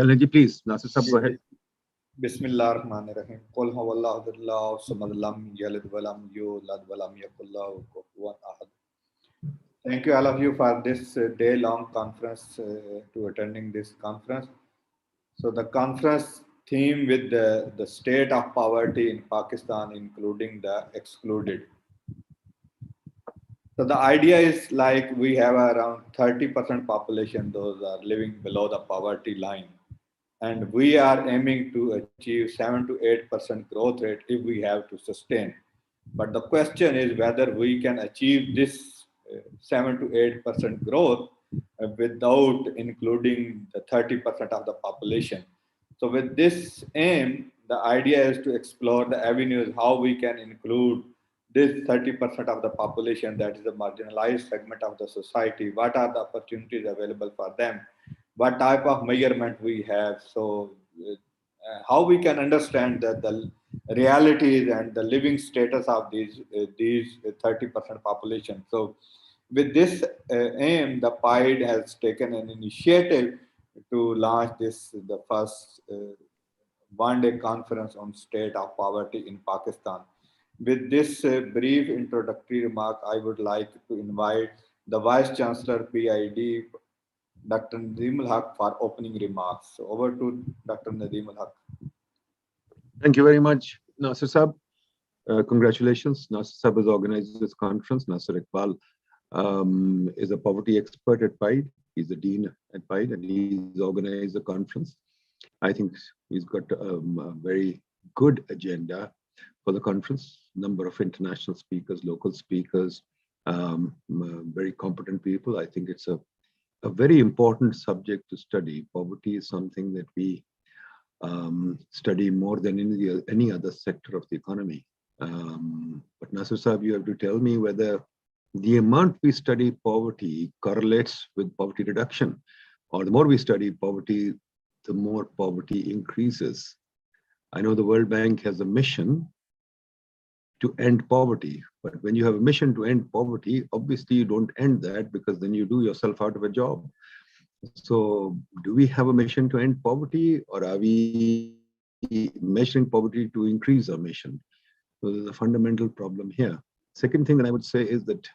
Challenji, please. Nasir Sahab, go ahead. Bismillahirrahmanirrahim. Qul huwallahu ahad, samad lam yalid wa lam yulad wa lam yakul lahu kufuwan ahad. Thank you all of you for this day-long conference, to attending this conference. So the conference theme with the state of poverty in Pakistan, including the excluded. So the idea is like we have around 30% population, those are living below the poverty line. And we are aiming to achieve 7 to 8% growth rate if we have to sustain. But the question is whether we can achieve this 7 to 8% growth without including the 30% of the population. So with this aim, the idea is to explore the avenues how we can include this 30% of the population, that is a marginalized segment of the society. What are the opportunities available for them? What type of measurement we have? So how we can understand that the realities and the living status of these 30% population. So with this aim, the PIDE has taken an initiative to launch the first one-day conference on state of poverty in Pakistan. With this brief introductory remark, I would like to invite the Vice Chancellor PIDE, Dr. Nadeem Ul-Haq, for opening remarks. So over to Dr. Nadeem Ul-Haq. Thank you very much, Nasir Sahab. Congratulations. Nasir Sahab has organized this conference. Nasir Iqbal is a poverty expert at PIDE. He's the dean at PIDE, and he's organized the conference. I think he's got a very good agenda for the conference. Number of international speakers, local speakers, very competent people. I think it's a very important subject to study. Poverty is something that we study more than any other sector of the economy. But Nasir Sahab, you have to tell me whether the amount we study poverty correlates with poverty reduction, or the more we study poverty, the more poverty increases. I know the World Bank has a mission to end poverty, but when you have a mission to end poverty, obviously you don't end that, because then you do yourself out of a job. So do we have a mission to end poverty, or are we measuring poverty to increase our mission? So there's a fundamental problem here. Second thing that I would say is that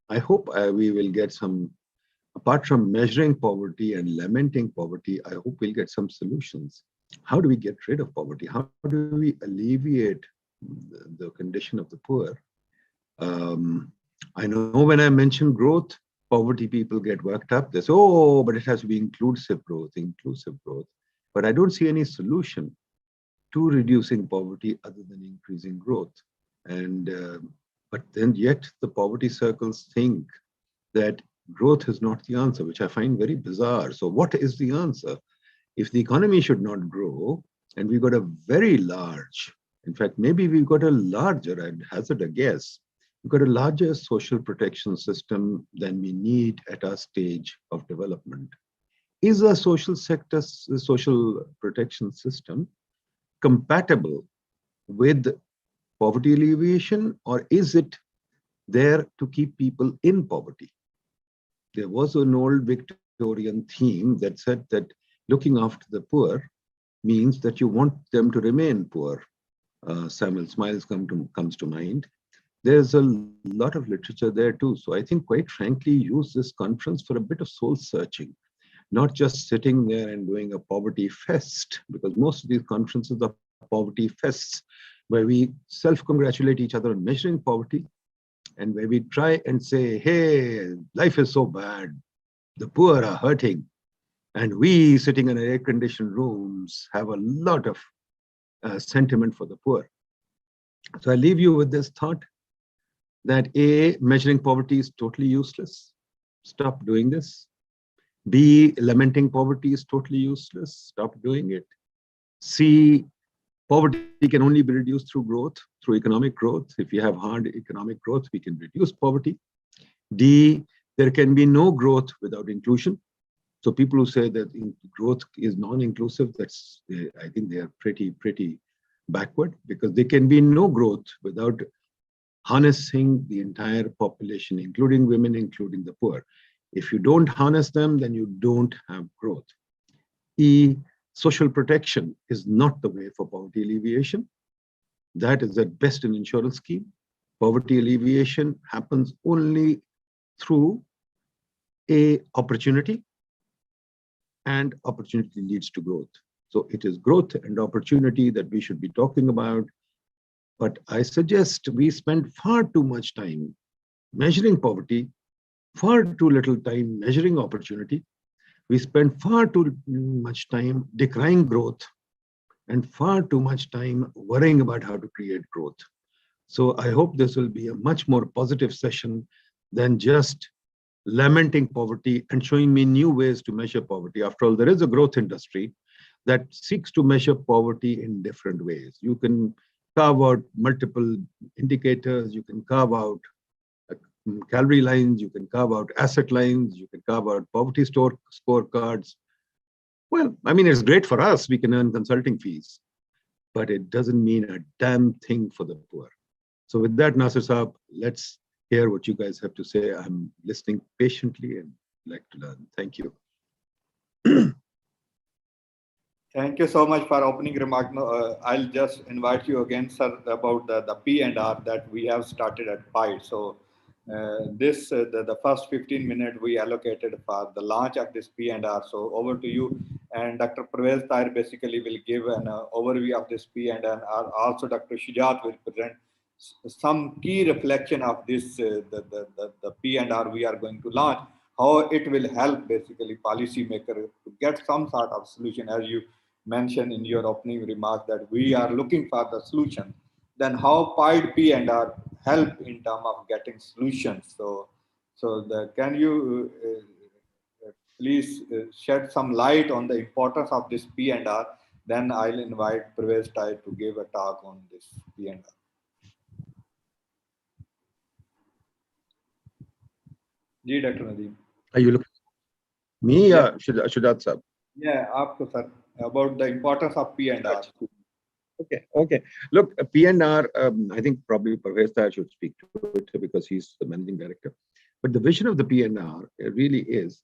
I hope we will get some, apart from measuring poverty and lamenting poverty, I hope we'll get some solutions. How do we get rid of poverty? How do we alleviate the condition of the poor? I know when I mention growth, poverty people get worked up. They say, oh, but it has to be inclusive growth. But I don't see any solution to reducing poverty other than increasing growth. And but then yet the poverty circles think that growth is not the answer, which I find very bizarre. So what is the answer? If the economy should not grow, and we've got a very large, in fact, maybe we've got a larger, I'd hazard a guess, we've got a larger social protection system than we need at our stage of development. Is a social protection system compatible with poverty alleviation, or is it there to keep people in poverty? There was an old Victorian theme that said that looking after the poor means that you want them to remain poor. Samuel Smiles comes to mind. There's a lot of literature there too. So I think, quite frankly, use this conference for a bit of soul searching, not just sitting there and doing a poverty fest, because most of these conferences are poverty fests, where we self-congratulate each other on measuring poverty, and where we try and say, hey, life is so bad, the poor are hurting, and we sitting in air-conditioned rooms have a lot of sentiment for the poor. So I leave you with this thought that A, measuring poverty is totally useless. Stop doing this. B, lamenting poverty is totally useless. Stop doing it. C, poverty can only be reduced through growth, through economic growth. If you have hard economic growth, we can reduce poverty. D, there can be no growth without inclusion. So people who say that growth is non-inclusive, I think they are pretty backward, because there can be no growth without harnessing the entire population, including women, including the poor. If you don't harness them, then you don't have growth. E, Social protection is not the way for poverty alleviation. That is at best an insurance scheme. Poverty alleviation happens only through a opportunity, and opportunity leads to growth. So it is growth and opportunity that we should be talking about. But I suggest we spend far too much time measuring poverty, far too little time measuring opportunity. We spend far too much time decrying growth and far too much time worrying about how to create growth. So I hope this will be a much more positive session than just lamenting poverty and showing me new ways to measure poverty. After all, there is a growth industry that seeks to measure poverty in different ways. You can carve out multiple indicators, you can carve out calorie lines, you can carve out asset lines, you can carve out poverty scorecards. Well, I mean, it's great for us, we can earn consulting fees, but it doesn't mean a damn thing for the poor. So with that, Nasir Saab, let's hear what you guys have to say. I'm listening patiently and like to learn. Thank you. Thank you so much for opening remark. No, I'll just invite you again, sir, about the P&R that we have started at PIDE. So the first 15 minutes we allocated for the launch of this P&R. So over to you. And Dr. Parvez Tahir basically will give an overview of this P&R. Also, Dr. Shujat will present some key reflection of this, the P&R we are going to launch, how it will help basically policymaker to get some sort of solution, as you mentioned in your opening remark that we are looking for the solution. Then how PIDE P&R help in terms of getting solutions. So can you please shed some light on the importance of this P&R? Then I'll invite Parvez Tahir to give a talk on this P&R. जी doctor Nadeem. Are you looking at me? Yeah. Shujat Saab. Yeah, आपको sir, about the importance of P&R. Okay. Look, P&R, I think probably Parvez Tahir should speak to it because he's the managing director. But the vision of the P&R really is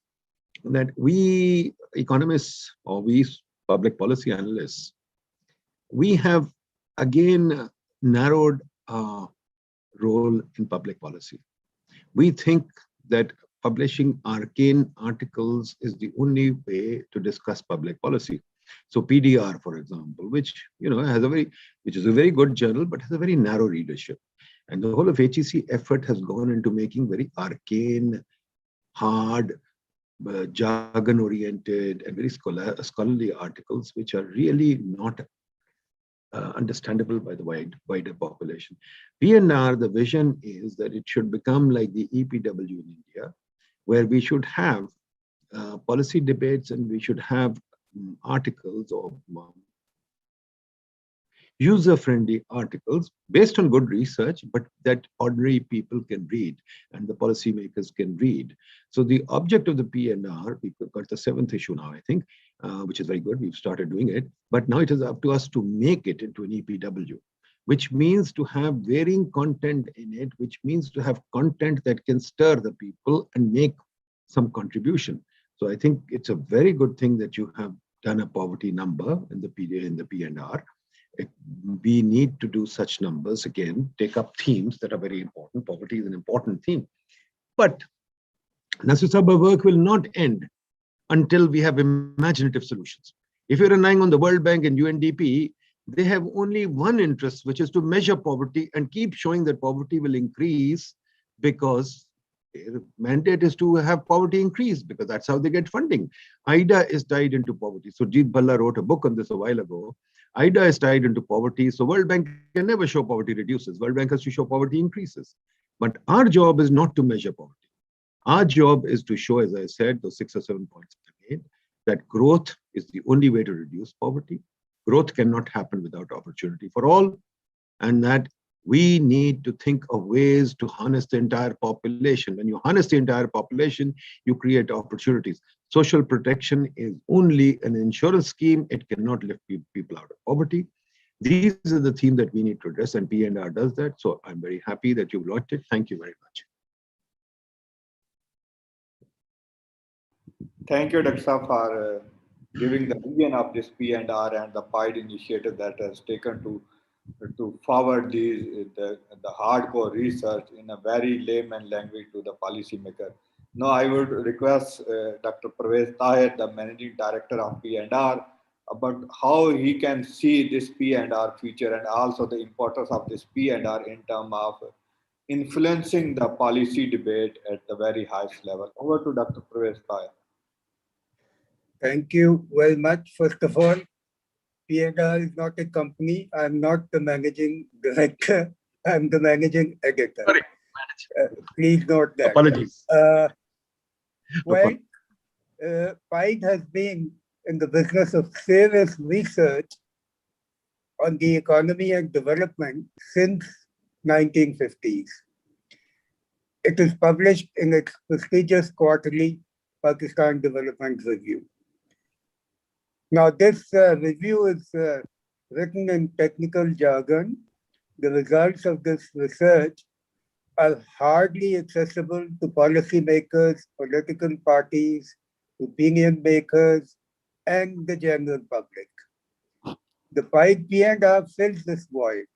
that we economists or we public policy analysts, we have again narrowed our role in public policy. We think that publishing arcane articles is the only way to discuss public policy. So PDR, for example, which is a very good journal, but has a very narrow readership. And the whole of HEC effort has gone into making very arcane, hard, jargon-oriented, and very scholarly articles, which are really not understandable by the wider population. P&R, the vision is that it should become like the EPW in India, where we should have policy debates and we should have articles or user-friendly articles based on good research, but that ordinary people can read and the policymakers can read. So the object of the P&R, we've got the 7th issue now, I think, which is very good. We've started doing it, but now it is up to us to make it into an EPW, which means to have varying content in it, which means to have content that can stir the people and make some contribution. So I think it's a very good thing that you have done a poverty number in the P&R. We need to do such numbers again, take up themes that are very important. Poverty is an important theme. But Nasir Saab, work will not end until we have imaginative solutions. If you're relying on the World Bank and UNDP, they have only one interest, which is to measure poverty and keep showing that poverty will increase because the mandate is to have poverty increase because that's how they get funding. IDA is tied into poverty. So Jeet Bhalla wrote a book on this a while ago. IDA is tied into poverty. So World Bank can never show poverty reduces. World Bank has to show poverty increases. But our job is not to measure poverty. Our job is to show, as I said, those 6 or 7 points I made, that growth is the only way to reduce poverty. Growth cannot happen without opportunity for all. And that we need to think of ways to harness the entire population. When you harness the entire population, you create opportunities. Social protection is only an insurance scheme. It cannot lift people out of poverty. These are the themes that we need to address, and P&R does that. So I'm very happy that you've launched it. Thank you very much. Thank you, Dr. Saab, for giving the vision of this P&R and the PIDE initiative that has taken to forward the hardcore research in a very layman language to the policymaker. Now, I would request Dr. Parvez Tahir, the Managing Director of P&R, about how he can see this P&R feature and also the importance of this P&R in terms of influencing the policy debate at the very highest level. Over to Dr. Parvez Tahir. Thank you very much. First of all, P&R is not a company. I'm not the managing director. I'm the managing editor. Sorry. Please note that. Apologies. Well, PIDE has been in the business of serious research on the economy and development since 1950s. It is published in its prestigious quarterly Pakistan Development Review. Now, this review is written in technical jargon. The results of this research are hardly accessible to policymakers, political parties, opinion makers, and the general public. The PIDE P&R fills this void.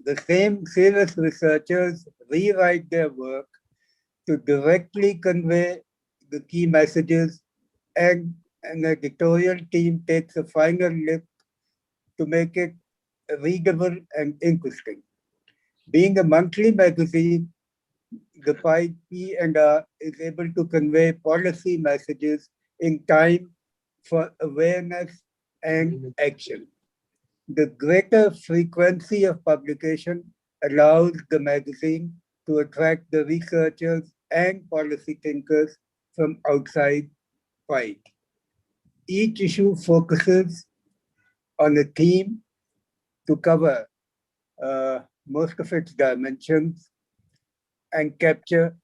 The same serious researchers rewrite their work to directly convey the key messages, and an editorial team takes a final look to make it readable and interesting. Being a monthly magazine, the PIDE P&R is able to convey policy messages in time for awareness and action. The greater frequency of publication allows the magazine to attract the researchers and policy thinkers from outside PIDE. Each issue focuses on a theme to cover most of its dimensions and capture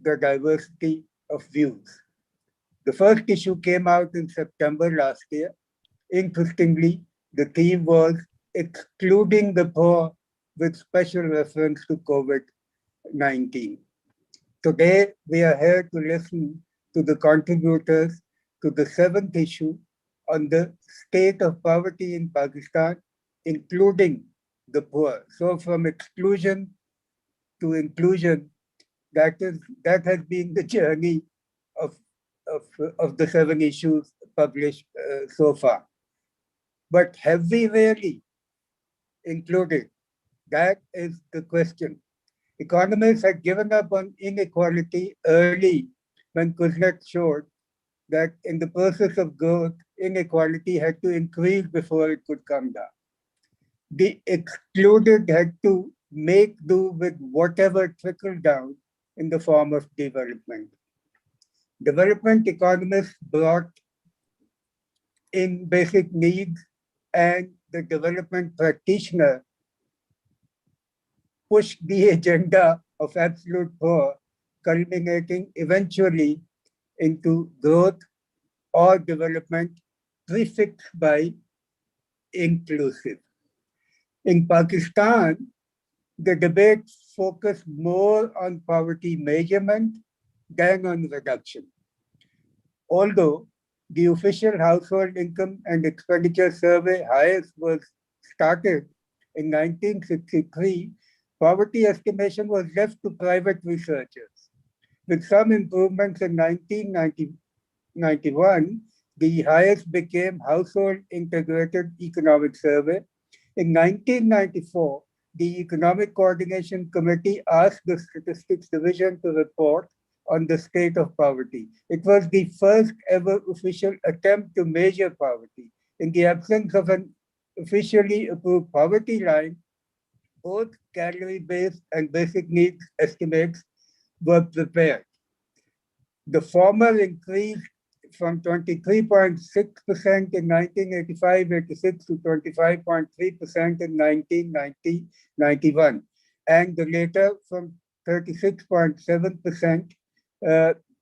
the diversity of views. The first issue came out in September last year. Interestingly, the theme was excluding the poor with special reference to COVID-19. Today, we are here to listen to the contributors to the seventh issue on the state of poverty in Pakistan, including the poor. So from exclusion to inclusion, that has been the journey of the 7 issues published so far. But have we really included? That is the question. Economists had given up on inequality early when Kuznets showed that in the process of growth, inequality had to increase before it could come down. The excluded had to make do with whatever trickled down in the form of development. Development economists brought in basic needs, and the development practitioner pushed the agenda of absolute poor, culminating eventually into growth or development prefixed by inclusive. In Pakistan, the debate focused more on poverty measurement than on reduction. Although the official household income and expenditure survey highest was started in 1963, poverty estimation was left to private researchers. With some improvements in 1991, the highest became Household Integrated Economic Survey. In 1994, the Economic Coordination Committee asked the Statistics Division to report on the state of poverty. It was the first ever official attempt to measure poverty. In the absence of an officially approved poverty line, both calorie-based and basic needs estimates were prepared. The former increased from 23.6% in 1985-86 to 25.3% in 1990-91, and the later from 36.7%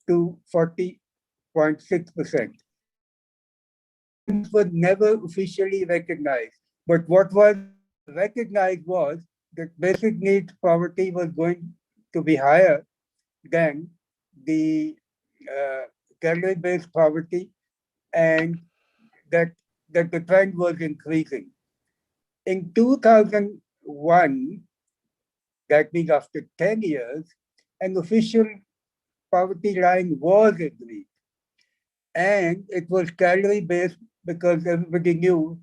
to 40.6%. Were never officially recognized, but what was recognized was that basic needs poverty was going to be higher than the calorie-based poverty and that the trend was increasing. In 2001, that means after 10 years, an official poverty line was agreed. And it was calorie based because everybody knew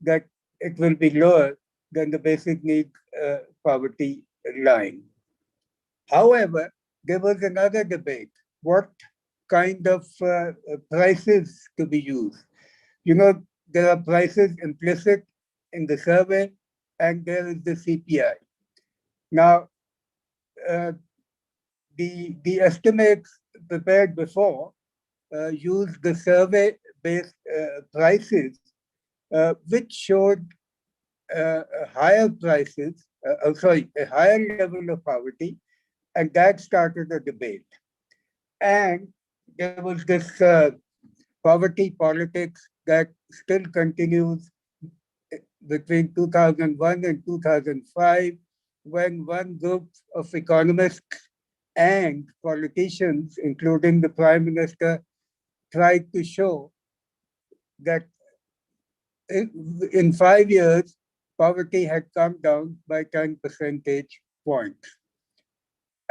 that it will be lower than the basic needs poverty line. However, there was another debate. What kind of prices to be used? You know, there are prices implicit in the survey, and there is the CPI. Now, uh, the estimates prepared before used the survey-based prices, which showed higher prices, a higher level of poverty, and that started a debate. And there was this poverty politics that still continues between 2001 and 2005, when one group of economists and politicians, including the Prime Minister, tried to show that in 5 years, poverty had come down by 10 percentage points.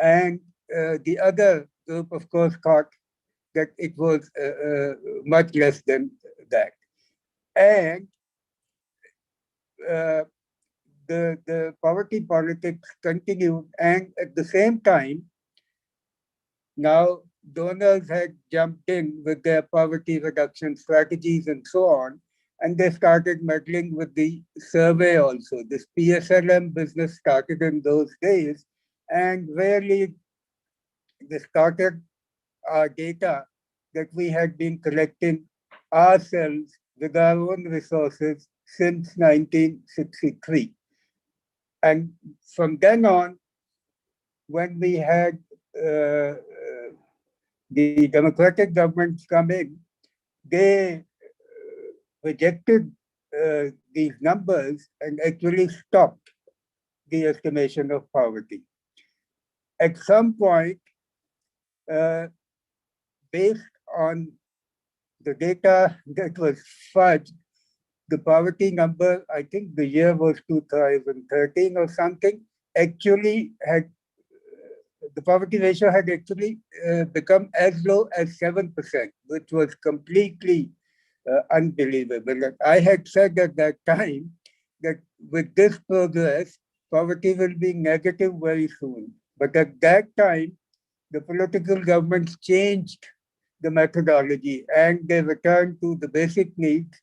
And the other group, of course, thought that it was much less than that. And uh, the poverty politics continued. And at the same time, now donors had jumped in with their poverty reduction strategies and so on. And they started meddling with the survey also. This PSLM business started in those days and really distorted our data that we had been collecting ourselves with our own resources since 1963. And from then on, when we had the democratic governments come in, they rejected these numbers and actually stopped the estimation of poverty. At some point, based on the data that was fudged, the poverty number, I think the year was 2013 or something, actually had, the poverty ratio had actually become as low as 7%, which was completely unbelievable. And I had said at that time that with this progress, poverty will be negative very soon. But at that time, the political governments changed the methodology and they returned to the basic needs,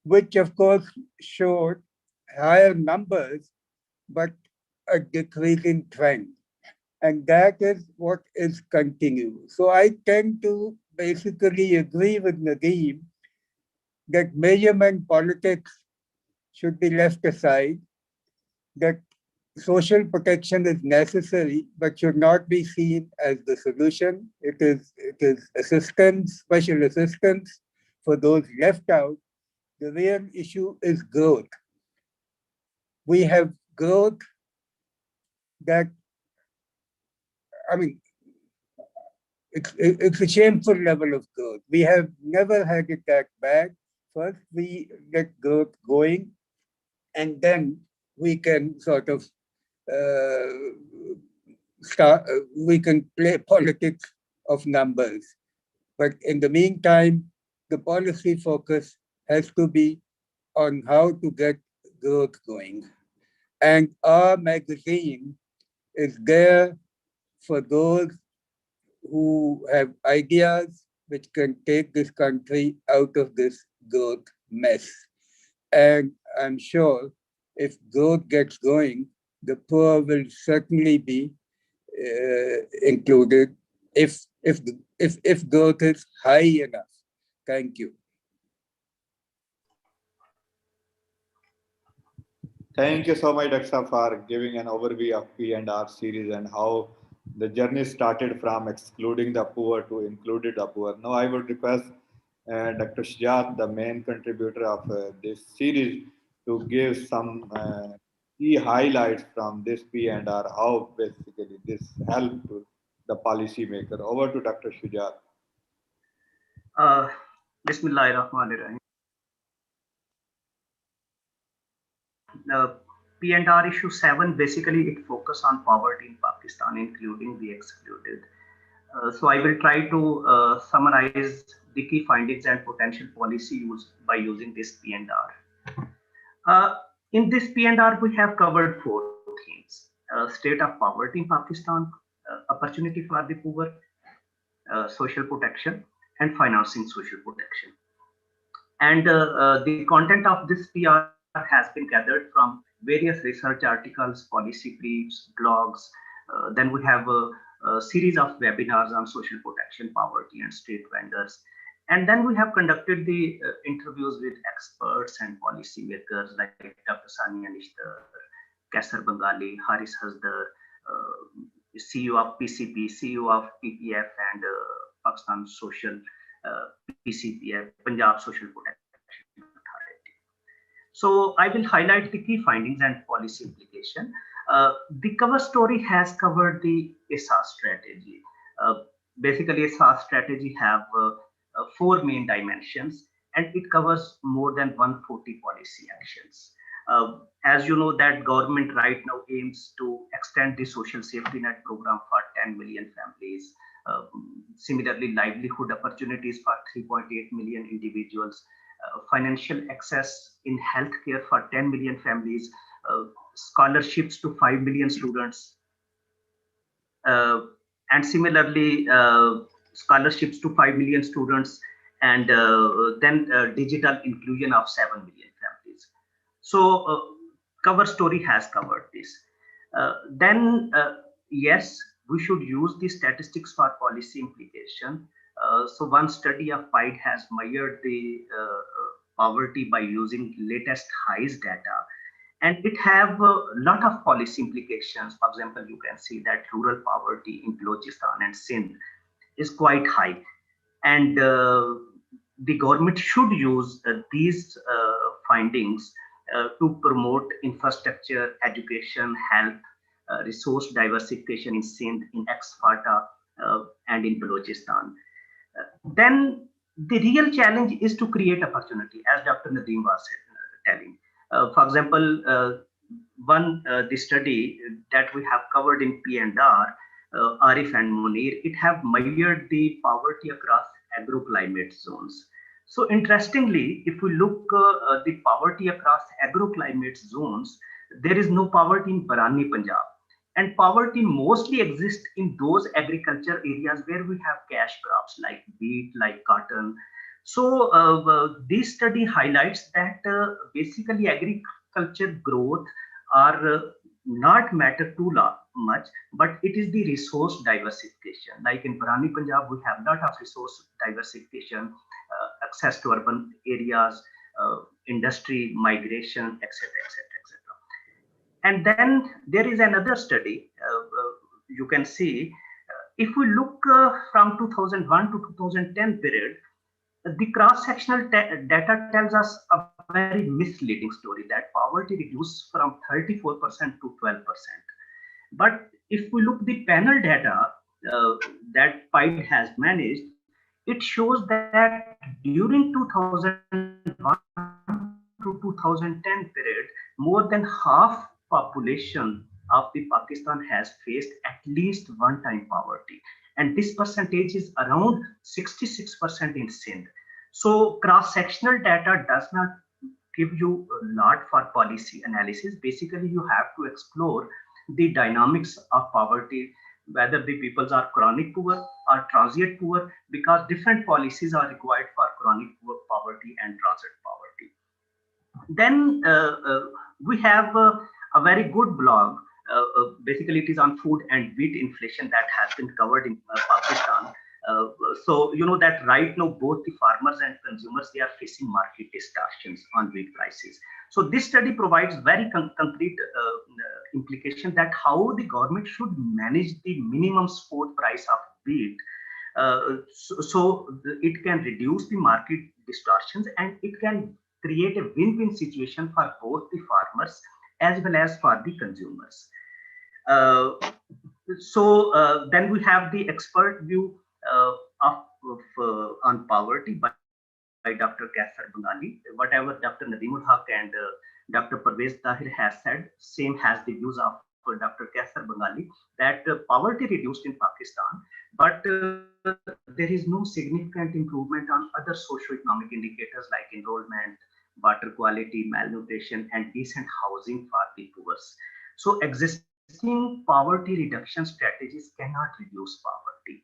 which of course showed higher numbers, but a decreasing trend. And that is what is continuing. So I tend to basically agree with Nadeem that measurement politics should be left aside, that social protection is necessary, but should not be seen as the solution. It is assistance, special assistance for those left out. The real issue is growth. We have growth that, I mean, it's a shameful level of growth. We have never had it that bad. First, we get growth going, and then we can sort of we can play politics of numbers. But in the meantime, the policy focus has to be on how to get growth going. And our magazine is there for those who have ideas which can take this country out of this growth mess. And I'm sure if growth gets going, the poor will certainly be included if growth is high enough. Thank you. Thank you so much, Dr. for giving an overview of P&R series and how the journey started from excluding the poor to included the poor. Now I would request Dr. Shujat, the main contributor of this series, to give some key highlights from this P&R, how basically this helped to the policymaker. Over to Dr. Shujat. Bismillahirrahmanirrahim. P&R issue 7, basically it focus on poverty in Pakistan, including the excluded. So I will try to summarize the key findings and potential policy use by using this P&R. In this P&R, we have covered 4 themes: state of poverty in Pakistan, opportunity for the poor, social protection, and financing social protection. And the content of this PR has been gathered from various research articles, policy briefs, blogs. Then we have a series of webinars on social protection, poverty, and state vendors. And then we have conducted the interviews with experts and policy makers like Dr. Sania Nishtar, Kaisar Bengali, Haris Hasdar, CEO of PCP, CEO of PPAF, and Pakistan Social PCPF, Punjab Social Protection Authority. So I will highlight the key findings and policy implication. The cover story has covered the ESA strategy. Basically, ESA strategy have 4 main dimensions, and it covers more than 140 policy actions. As you know, that government right now aims to extend the social safety net program for 10 million families. Similarly, livelihood opportunities for 3.8 million individuals, financial access in healthcare for 10 million families, scholarships to 5 million students, and similarly, scholarships to 5 million students, and then digital inclusion of 7 million families. So cover story has covered this. Then yes, we should use the statistics for policy implication. So one study of PIDE has measured the poverty by using latest HISE data, and it have a lot of policy implications. For example, you can see that rural poverty in Balochistan and Sindh is quite high, and the government should use these findings to promote infrastructure, education, health, resource diversification in Sindh, in Ex-Fata, and in Balochistan. Then the real challenge is to create opportunity, as Dr. Nadeem was telling. For example, the study that we have covered in P&R, Arif and Munir, it have measured the poverty across agroclimate zones. So interestingly, if we look the poverty across agroclimate zones, there is no poverty in Barani Punjab. And poverty mostly exists in those agriculture areas where we have cash crops like wheat, like cotton. So this study highlights that basically agriculture growth are not matter too much, but it is the resource diversification. Like in Barani Punjab, we have a lot of resource diversification, access to urban areas, industry migration, etc., etc., etc. And then there is another study. You can see, if we look from 2001 to 2010 period, the cross-sectional data tells us a very misleading story that poverty reduced from 34% to 12%. But if we look the panel data that PIDE has managed, it shows that during 2001 to 2010 period, more than half population of the Pakistan has faced at least one time poverty. And this percentage is around 66% in Sindh. So cross-sectional data does not give you a lot for policy analysis. Basically, you have to explore the dynamics of poverty, whether the peoples are chronic poor or transient poor, because different policies are required for chronic poor poverty and transient poverty. Then we have a very good blog. Basically, it is on food and wheat inflation that has been covered in Pakistan. So you know that right now both the farmers and consumers, they are facing market distortions on wheat prices. So this study provides very concrete implication that how the government should manage the minimum support price of wheat, so it can reduce the market distortions and it can create a win-win situation for both the farmers as well as for the consumers. Then we have the expert view on poverty by Dr. Kathar Bengali. Whatever Dr. Nadimul Haq and Dr. Parvez Tahir has said, same has the views of Dr. Kathar Bengali, that poverty reduced in Pakistan, but there is no significant improvement on other socio-economic indicators like enrollment, water quality, malnutrition, and decent housing for the poor. So existing poverty reduction strategies cannot reduce poverty.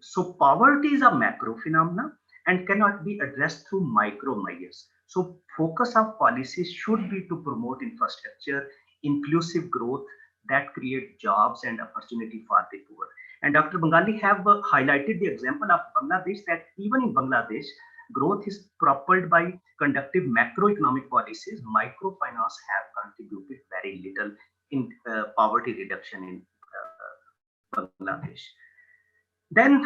So poverty is a macro phenomenon and cannot be addressed through micro measures. So focus of policies should be to promote infrastructure, inclusive growth that create jobs and opportunity for the poor. And Dr. Bengali have highlighted the example of Bangladesh, that even in Bangladesh, growth is propelled by conductive macroeconomic policies. Microfinance have contributed very little in poverty reduction in Bangladesh. Then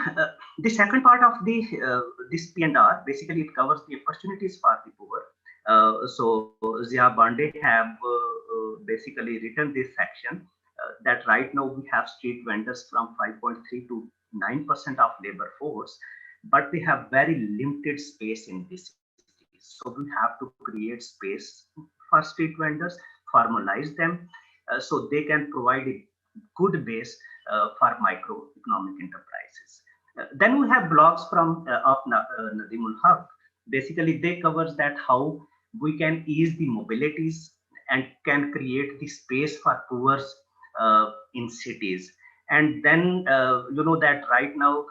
the second part of the this P&R, basically it covers the opportunities for the poor. So Zia Bande have basically written this section that right now we have street vendors from 5.3 to 9% of labor force, but they have very limited space in this city. So we have to create space for street vendors, formalize them, so they can provide a good base for microeconomic enterprises. Then we have blogs from Nadimul Haq. Basically, they covers that how we can ease the mobilities and can create the space for poor in cities. And then you know that right now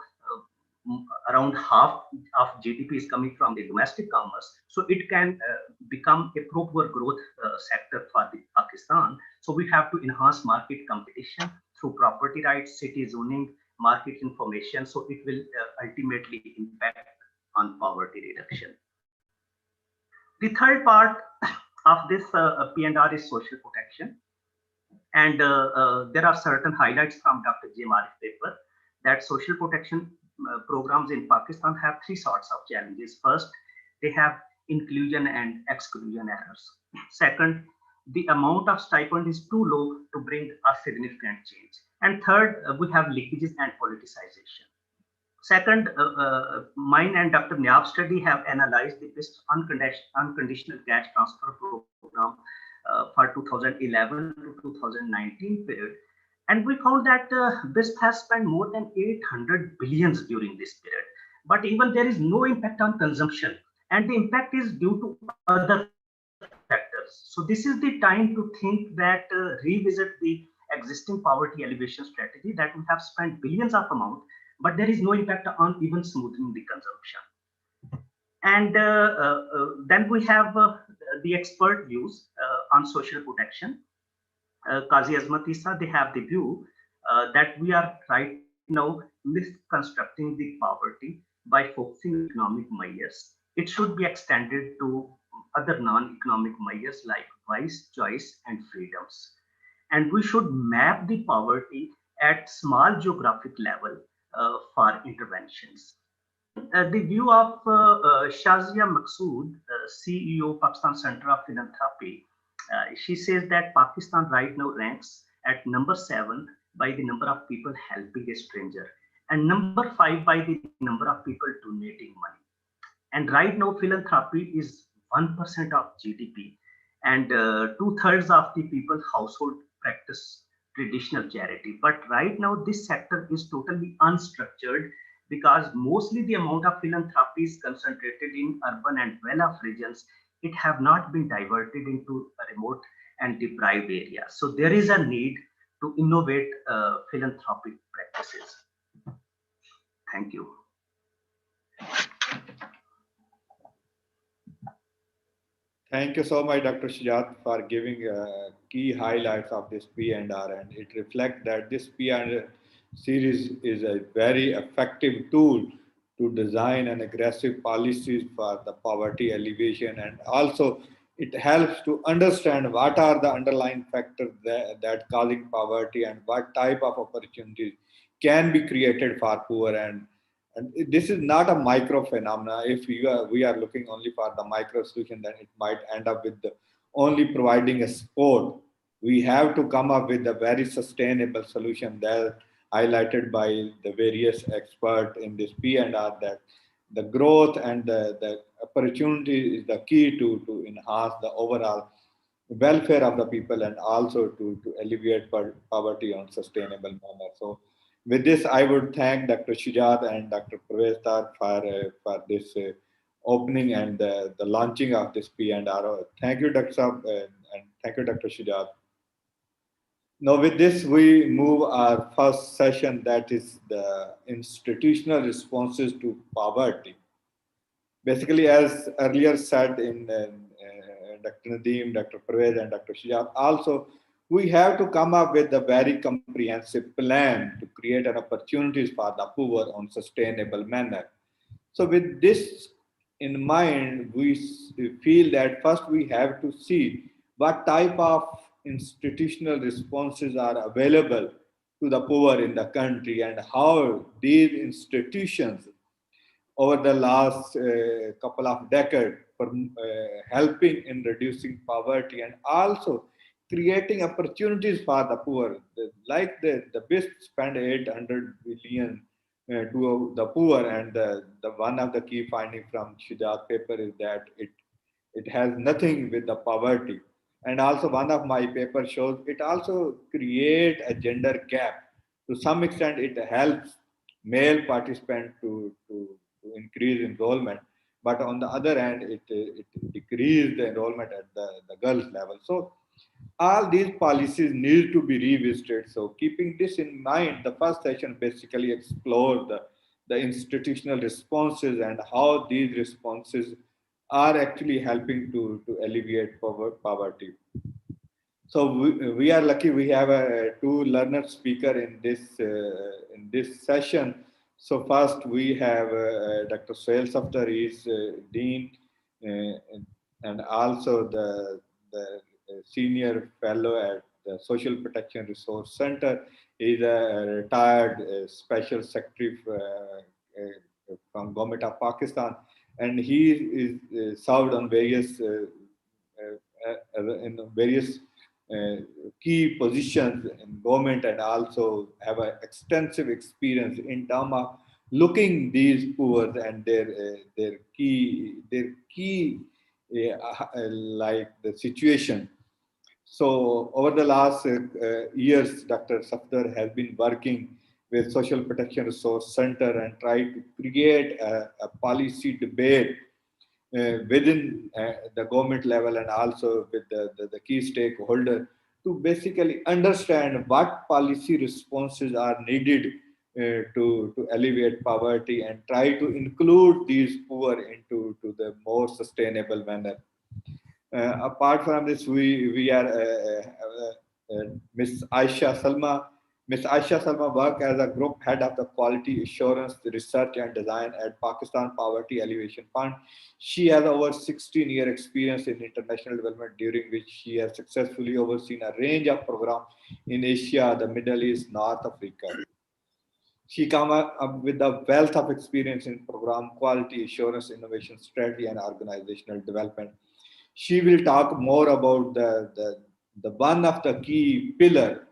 around half of GDP is coming from the domestic commerce, so it can become a proper growth sector for the Pakistan. So we have to enhance market competition through property rights, city zoning, market information. So it will ultimately impact on poverty reduction. The third part of this P&R is social protection. And there are certain highlights from Dr. J. Marif paper that social protection programs in Pakistan have three sorts of challenges. First, they have inclusion and exclusion errors. Second, the amount of stipend is too low to bring a significant change. And third, we have leakages and politicization. Second, mine and Dr. Nyab's study have analyzed the best unconditional cash transfer program for 2011 to 2019 period. And we found that BISP has spent more than 800 billions during this period. But even there is no impact on consumption. And the impact is due to other factors. So this is the time to think that revisit the existing poverty alleviation strategy, that we have spent billions of amount, but there is no impact on even smoothing the consumption. And then we have the expert views on social protection. Qazi Azmat Issa, they have the view that we are right now misconstructing the poverty by focusing economic measures. It should be extended to other non-economic measures like voice, choice, and freedoms. And we should map the poverty at small geographic level for interventions. The view of Shazia Maqsood, CEO, Pakistan Center of Philanthropy, she says that Pakistan right now ranks at number 7 by the number of people helping a stranger, and number 5 by the number of people donating money. And right now, philanthropy is 1% of GDP, and 2/3 of the people household practice traditional charity. But right now, this sector is totally unstructured because mostly the amount of philanthropy is concentrated in urban and well-off regions. It have not been diverted into remote and deprived areas. So there is a need to innovate philanthropic practices. Thank you. Thank you so much, Dr. Shujat, for giving key highlights of this P&R, and it reflects that this P&R series is a very effective tool to design an aggressive policies for the poverty alleviation, and also it helps to understand what are the underlying factors that causing poverty and what type of opportunities can be created for poor. And this is not a micro phenomena. If we are looking only for the micro solution, then it might end up with only providing a support. We have to come up with a very sustainable solution that highlighted by the various experts in this P&R, that the growth and the opportunity is the key to enhance the overall welfare of the people and also to alleviate poverty on sustainable manner. So with this, I would thank Dr. Shujat and Dr. Parvez Tar for this opening and the launching of this P&R. Thank you, Dr. Saab, and thank you, Dr. Shujat. Now, with this, we move our first session, that is the institutional responses to poverty. Basically, as earlier said in Dr. Nadeem, Dr. Parvez, and Dr. Shujat, also, we have to come up with a very comprehensive plan to create an opportunities for the poor on sustainable manner. So with this in mind, we feel that first we have to see what type of institutional responses are available to the poor in the country and how these institutions over the last couple of decades for helping in reducing poverty and also creating opportunities for the poor. Like the BIS spent 800 billion to the poor, and the one of the key findings from Shujat paper is that it has nothing with the poverty. And also one of my papers shows it also create a gender gap. To some extent, it helps male participants to increase enrollment, but on the other hand, it decreased the enrollment at the girls level. So all these policies need to be revisited. So keeping this in mind, the first session basically explored the institutional responses and how these responses are actually helping to alleviate poverty. So we are lucky we have two learner speaker in this session. So first we have Dr. Sohail Safdar, is Dean and also the senior fellow at the Social Protection Resource Center. He is a retired special secretary from Government of Pakistan, and he is served on various key positions in government and also have an extensive experience in terms of looking these poor and their key like the situation. So over the last years, Dr. Safdar has been working with Social Protection Resource Center and try to create a policy debate within the government level and also with the key stakeholder to basically understand what policy responses are needed to alleviate poverty and try to include these poor into the more sustainable manner. Apart from this, we are Ms. Aisha Salma. Ms. Aisha Salma worked as a group head of the Quality Assurance Research and Design at Pakistan Poverty Alleviation Fund. She has over 16-year experience in international development, during which she has successfully overseen a range of programs in Asia, the Middle East, North Africa. She comes up with a wealth of experience in program quality assurance, innovation strategy, and organizational development. She will talk more about the one of the key pillar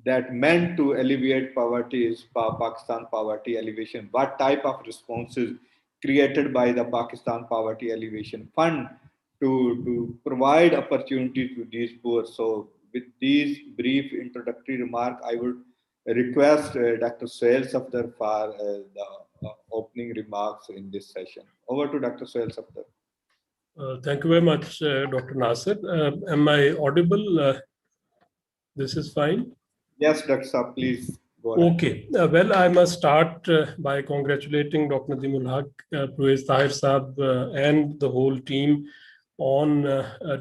that meant to alleviate poverty is Pakistan Poverty Alleviation. What type of responses created by the Pakistan Poverty Alleviation Fund to provide opportunity to these poor. So with these brief introductory remarks, I would request Dr. Sohail Safdar for the opening remarks in this session. Over to Dr. Sohail Safdar. Thank you very much, Dr. Nasir. Am I audible? This is fine? Yes, Dr. Saab, please go ahead. Okay. Well, I must start by congratulating Dr. Nadeemul Haq, Parvez Tahir Saab, and the whole team on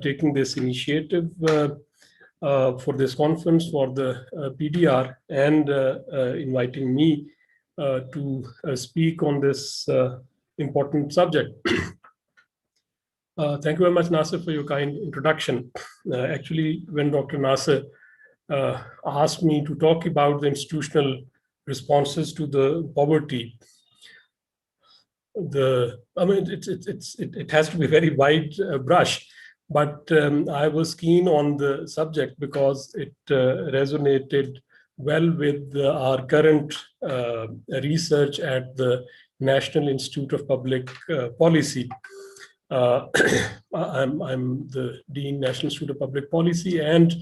taking this initiative for this conference, for the PDR, and inviting me to speak on this important subject. Thank you very much, Nasir, for your kind introduction. Actually, when Dr. Nasir asked me to talk about the institutional responses to the poverty, it has to be a very wide brush, but I was keen on the subject because it resonated well with our current research at the National Institute of Public Policy. I'm the Dean, National Institute of Public Policy, and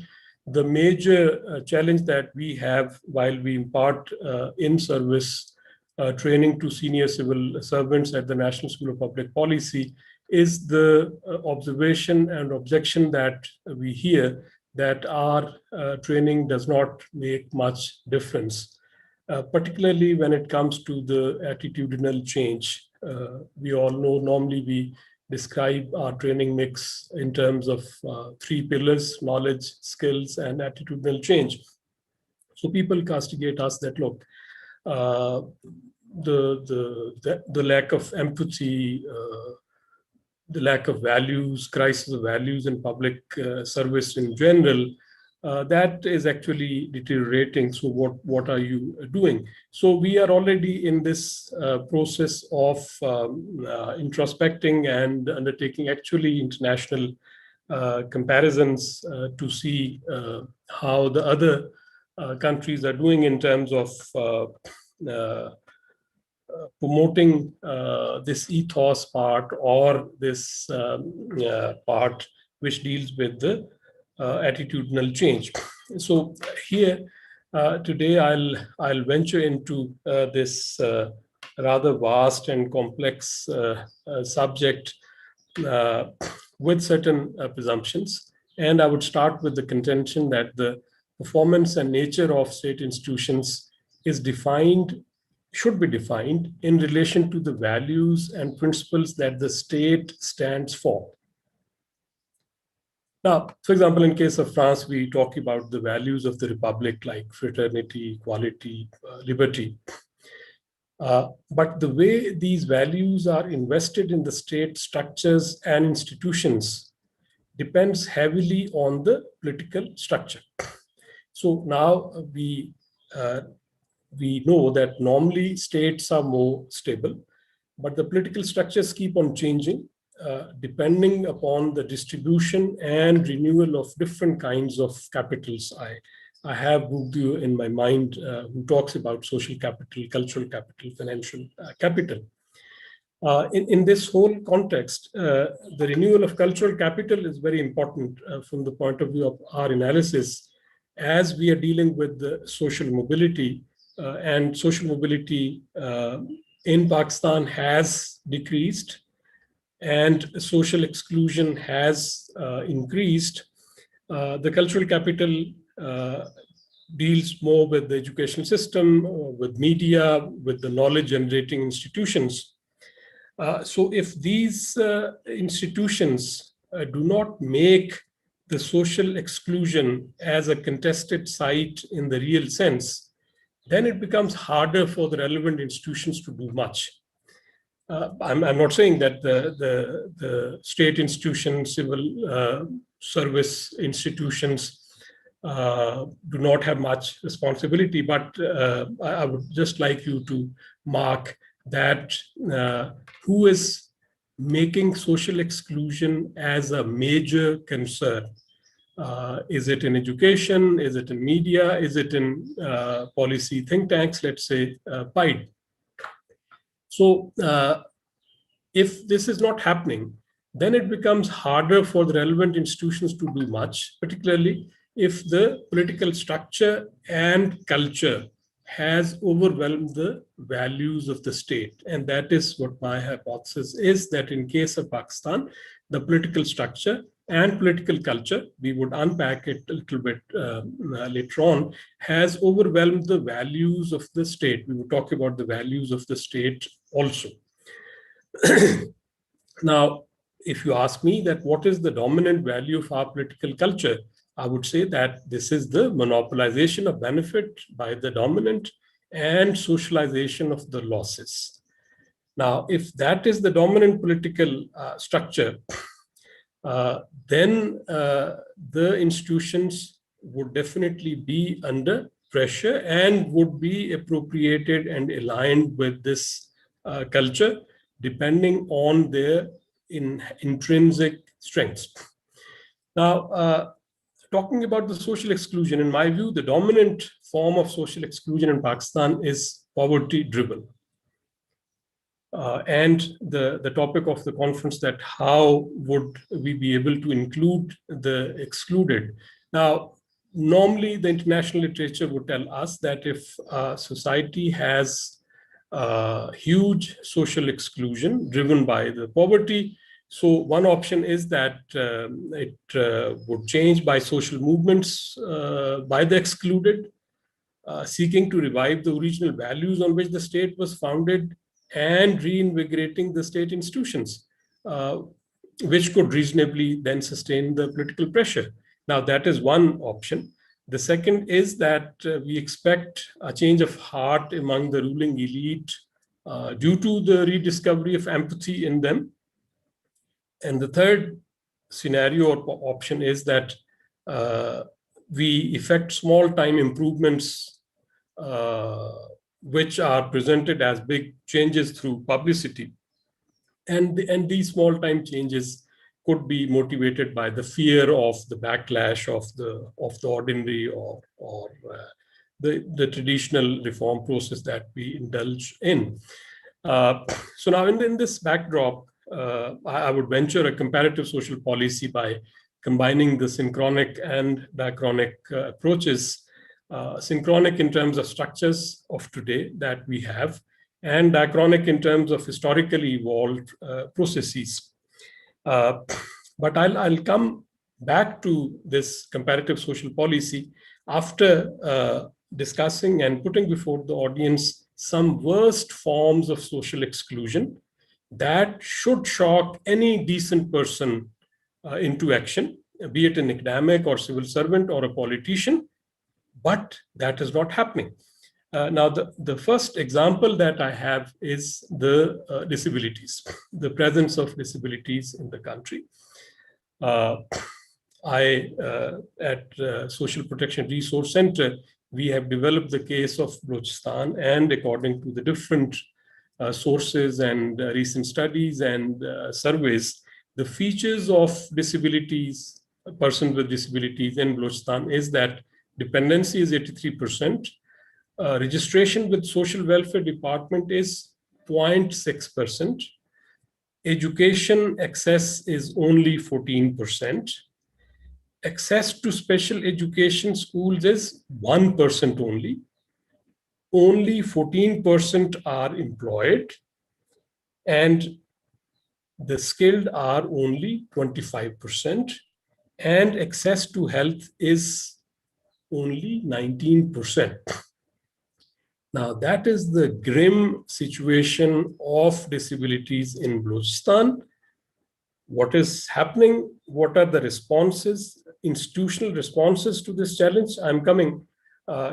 the major challenge that we have while we impart in-service training to senior civil servants at the National School of Public Policy is the observation and objection that we hear that our training does not make much difference, particularly when it comes to the attitudinal change. We all know normally we describe our training mix in terms of 3 pillars: knowledge, skills, and attitudinal change. So people castigate us that, look, the lack of empathy, the lack of values, crisis of values in public service in general, that is actually deteriorating. So what are you doing? So we are already in this process of introspecting and undertaking actually international comparisons to see how the other countries are doing in terms of promoting this ethos part or this part which deals with the attitudinal change. So here today I'll venture into this rather vast and complex subject with certain presumptions, and I would start with the contention that the performance and nature of state institutions is defined, should be defined in relation to the values and principles that the state stands for. Now, for example, in case of France, we talk about the values of the republic like fraternity, equality, liberty. But the way these values are invested in the state structures and institutions depends heavily on the political structure. So now we know that normally states are more stable, but the political structures keep on changing depending upon the distribution and renewal of different kinds of capitals. I have Bourdieu in my mind who talks about social capital, cultural capital, financial capital. In this whole context, the renewal of cultural capital is very important from the point of view of our analysis as we are dealing with the social mobility. And social mobility in Pakistan has decreased and social exclusion has increased. The cultural capital deals more with the educational system, with media, with the knowledge generating institutions. So if these institutions do not make the social exclusion as a contested site in the real sense, then it becomes harder for the relevant institutions to do much. I'm not saying that the state institutions, civil service institutions do not have much responsibility, but I would just like you to mark that who is making social exclusion as a major concern. Is it in education? Is it in media? Is it in policy think tanks, let's say PIDE? So if this is not happening, then it becomes harder for the relevant institutions to do much, particularly if the political structure and culture has overwhelmed the values of the state. And that is what my hypothesis is, that in case of Pakistan, the political structure and political culture, we would unpack it a little bit later on, has overwhelmed the values of the state. We will talk about the values of the state also. Now, if you ask me that what is the dominant value of our political culture, I would say that this is the monopolization of benefit by the dominant and socialization of the losses. Now, if that is the dominant political structure, then the institutions would definitely be under pressure and would be appropriated and aligned with this culture, depending on their intrinsic strengths. Now, talking about the social exclusion, in my view, the dominant form of social exclusion in Pakistan is poverty-driven. and the topic of the conference, that how would we be able to include the excluded. Now, normally the international literature would tell us that if society has huge social exclusion driven by the poverty, so one option is that it would change by social movements by the excluded, seeking to revive the original values on which the state was founded and reinvigorating the state institutions, which could reasonably then sustain the political pressure. Now, that is one option. The second is that we expect a change of heart among the ruling elite due to the rediscovery of empathy in them. And the third scenario or option is that we effect small time improvements which are presented as big changes through publicity. And these small time changes could be motivated by the fear of the backlash of the ordinary or the traditional reform process that we indulge in. So now in this backdrop, I would venture a comparative social policy by combining the synchronic and diachronic approaches. Synchronic in terms of structures of today that we have, and diachronic in terms of historically evolved processes. But I'll come back to this comparative social policy after discussing and putting before the audience some worst forms of social exclusion that should shock any decent person into action, be it an academic or civil servant or a politician, but that is not happening. Now, the first example that I have is the disabilities, the presence of disabilities in the country. At Social Protection Resource Center, we have developed the case of Balochistan, and according to the different sources and recent studies and surveys, the features of disabilities, persons with disabilities in Balochistan is that dependency is 83%, registration with social welfare department is 0.6%, education access is only 14%, access to special education schools is 1% only 14% are employed, and the skilled are only 25%, and access to health is only 19%. Now, that is the grim situation of disabilities in Balochistan. What is happening? What are the responses, institutional responses to this challenge? I'm coming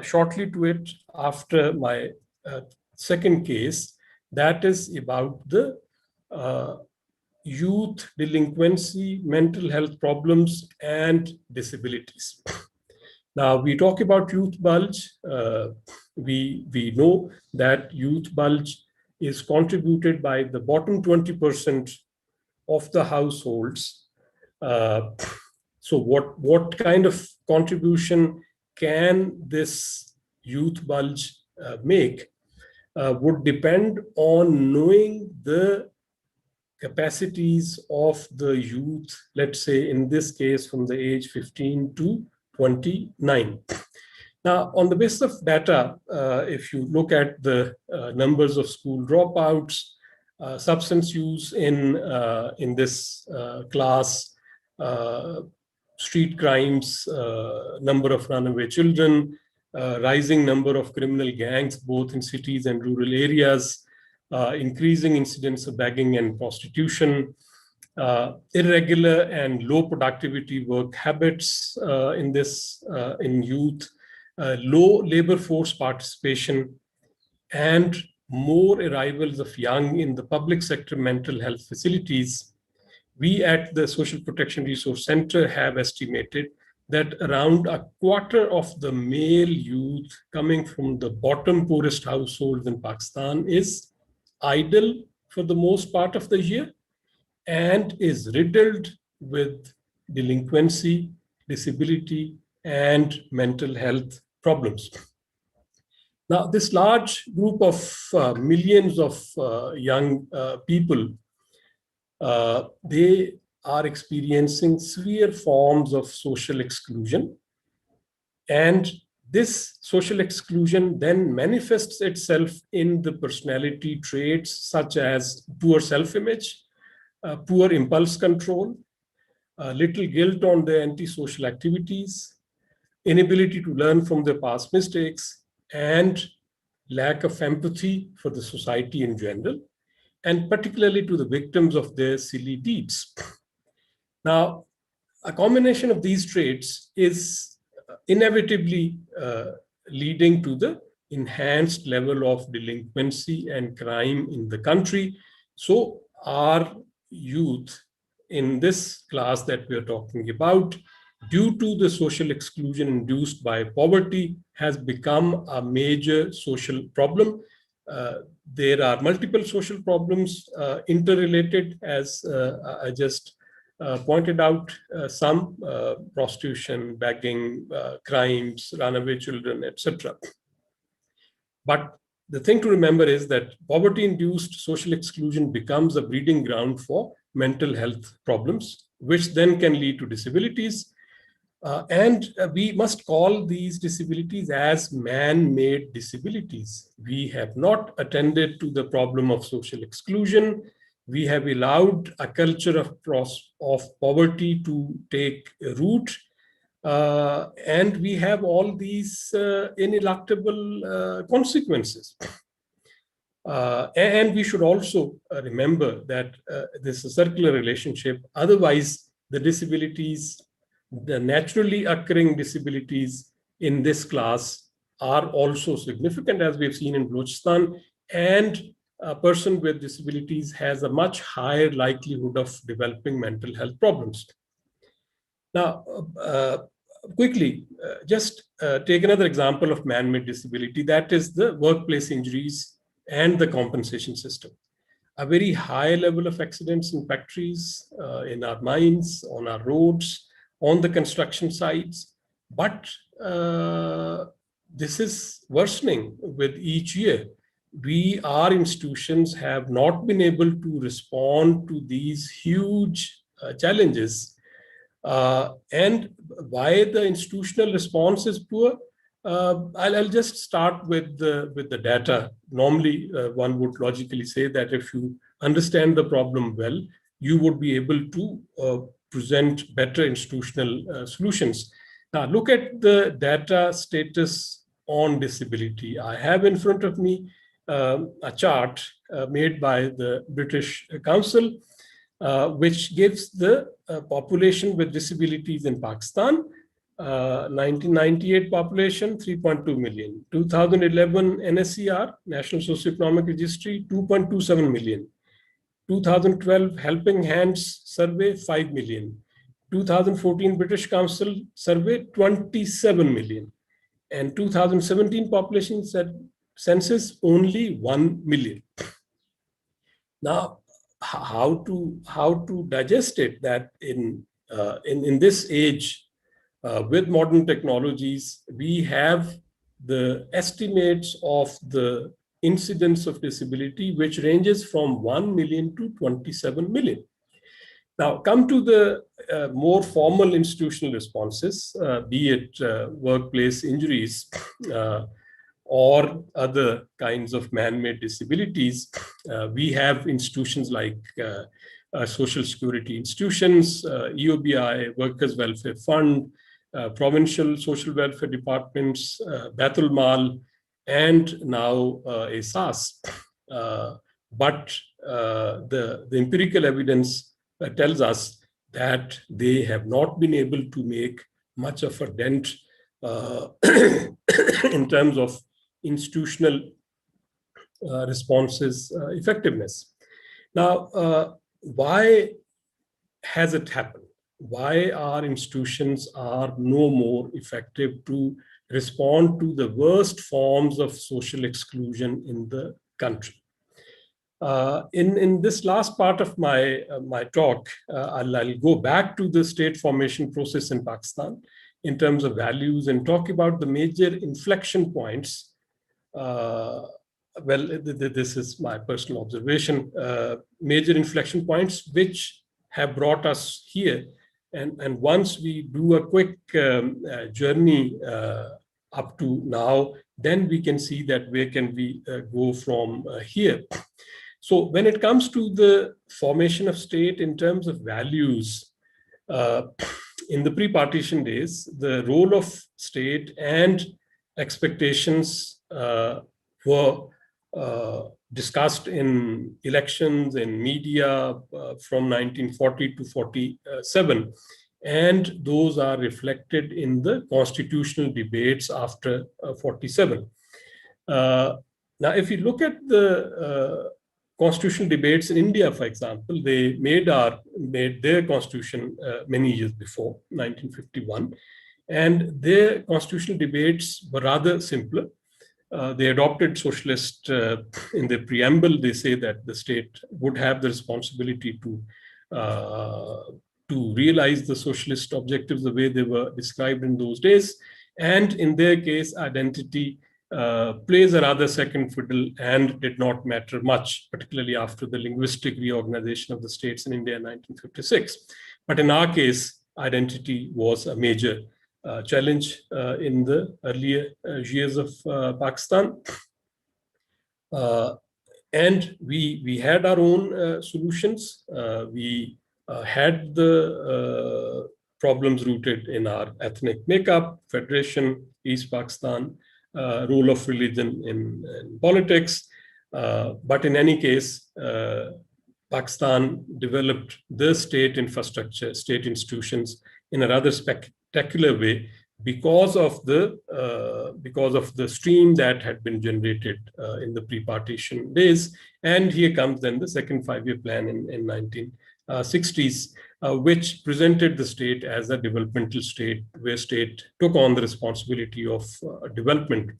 shortly to it after my second case, that is about the youth delinquency, mental health problems, and disabilities. Now, we talk about youth bulge. We know that youth bulge is contributed by the bottom 20% of the households. So what kind of contribution can this youth bulge make would depend on knowing the capacities of the youth, let's say in this case from the age 15 to 29. Now, on the basis of data, if you look at the numbers of school dropouts, substance use in this class, street crimes, number of runaway children, rising number of criminal gangs, both in cities and rural areas, increasing incidence of begging and prostitution, irregular and low productivity work habits in youth, low labor force participation, and more arrivals of young in the public sector mental health facilities. We at the Social Protection Resource Center have estimated that around a quarter of the male youth coming from the bottom poorest households in Pakistan is idle for the most part of the year and is riddled with delinquency, disability, and mental health problems. Now, this large group of millions of young people, they are experiencing severe forms of social exclusion. And this social exclusion then manifests itself in the personality traits such as poor self-image, poor impulse control, little guilt on their antisocial activities, inability to learn from their past mistakes, and lack of empathy for the society in general, and particularly to the victims of their silly deeds. Now, a combination of these traits is inevitably leading to the enhanced level of delinquency and crime in the country. So our youth in this class that we are talking about, due to the social exclusion induced by poverty, has become a major social problem. There are multiple social problems interrelated, as I just pointed out, some prostitution, begging, crimes, runaway children, etc. But the thing to remember is that poverty-induced social exclusion becomes a breeding ground for mental health problems, which then can lead to disabilities. And we must call these disabilities as man-made disabilities. We have not attended to the problem of social exclusion. We have allowed a culture of poverty to take root. And we have all these ineluctable consequences. And we should also remember that this is a circular relationship. Otherwise, the disabilities, the naturally occurring disabilities in this class are also significant, as we've seen in Balochistan, and a person with disabilities has a much higher likelihood of developing mental health problems. Now, quickly, just take another example of man-made disability, that is the workplace injuries and the compensation system. A very high level of accidents in factories, in our mines, on our roads, on the construction sites, but this is worsening with each year. Our institutions have not been able to respond to these huge challenges. And why the institutional response is poor? I'll just start with the data. Normally, one would logically say that if you understand the problem well, you would be able to present better institutional solutions. Now, look at the data status on disability. I have in front of me a chart made by the British Council, which gives the population with disabilities in Pakistan. 1998 population, 3.2 million. 2011 NSER, National Socioeconomic Registry, 2.27 million. 2012 Helping Hands Survey, 5 million. 2014 British Council Survey, 27 million. And 2017 population census, only 1 million. Now, how to digest it that in this age, with modern technologies, we have the estimates of the incidence of disability, which ranges from 1 million to 27 million. Now, come to the more formal institutional responses, be it workplace injuries or other kinds of man-made disabilities. We have institutions like Social Security institutions, EOBI, Workers' Welfare Fund, provincial social welfare departments, Baitul Mal, and now ASAS. But the empirical evidence tells us that they have not been able to make much of a dent in terms of institutional responses effectiveness. Now, why has it happened? Why our institutions are no more effective to respond to the worst forms of social exclusion in the country? In this last part of my talk, I'll go back to the state formation process in Pakistan in terms of values and talk about the major inflection points well, this is my personal observation, major inflection points which have brought us here. And once we do a quick journey up to now, then we can see that where can we go from here. So when it comes to the formation of state in terms of values, in the pre-partition days, the role of state and expectations were discussed in elections, in media from 1940 to 47. And those are reflected in the constitutional debates after 47. Now, if you look at the constitutional debates in India, for example, they made their constitution many years before, 1951. And their constitutional debates were rather simpler. They adopted socialist, in the preamble, they say that the state would have the responsibility to realize the socialist objectives the way they were described in those days. And in their case, identity plays a rather second fiddle and did not matter much, particularly after the linguistic reorganization of the states in India in 1956. But in our case, identity was a major challenge in the earlier years of Pakistan. And we had our own solutions. We had the problems rooted in our ethnic makeup, federation, East Pakistan, role of religion in politics. But in any case, Pakistan developed the state infrastructure, state institutions in a rather spectacular way because of the stream that had been generated in the pre-partition days. And here comes then the second five-year plan in 1960s, which presented the state as a developmental state, where state took on the responsibility of development.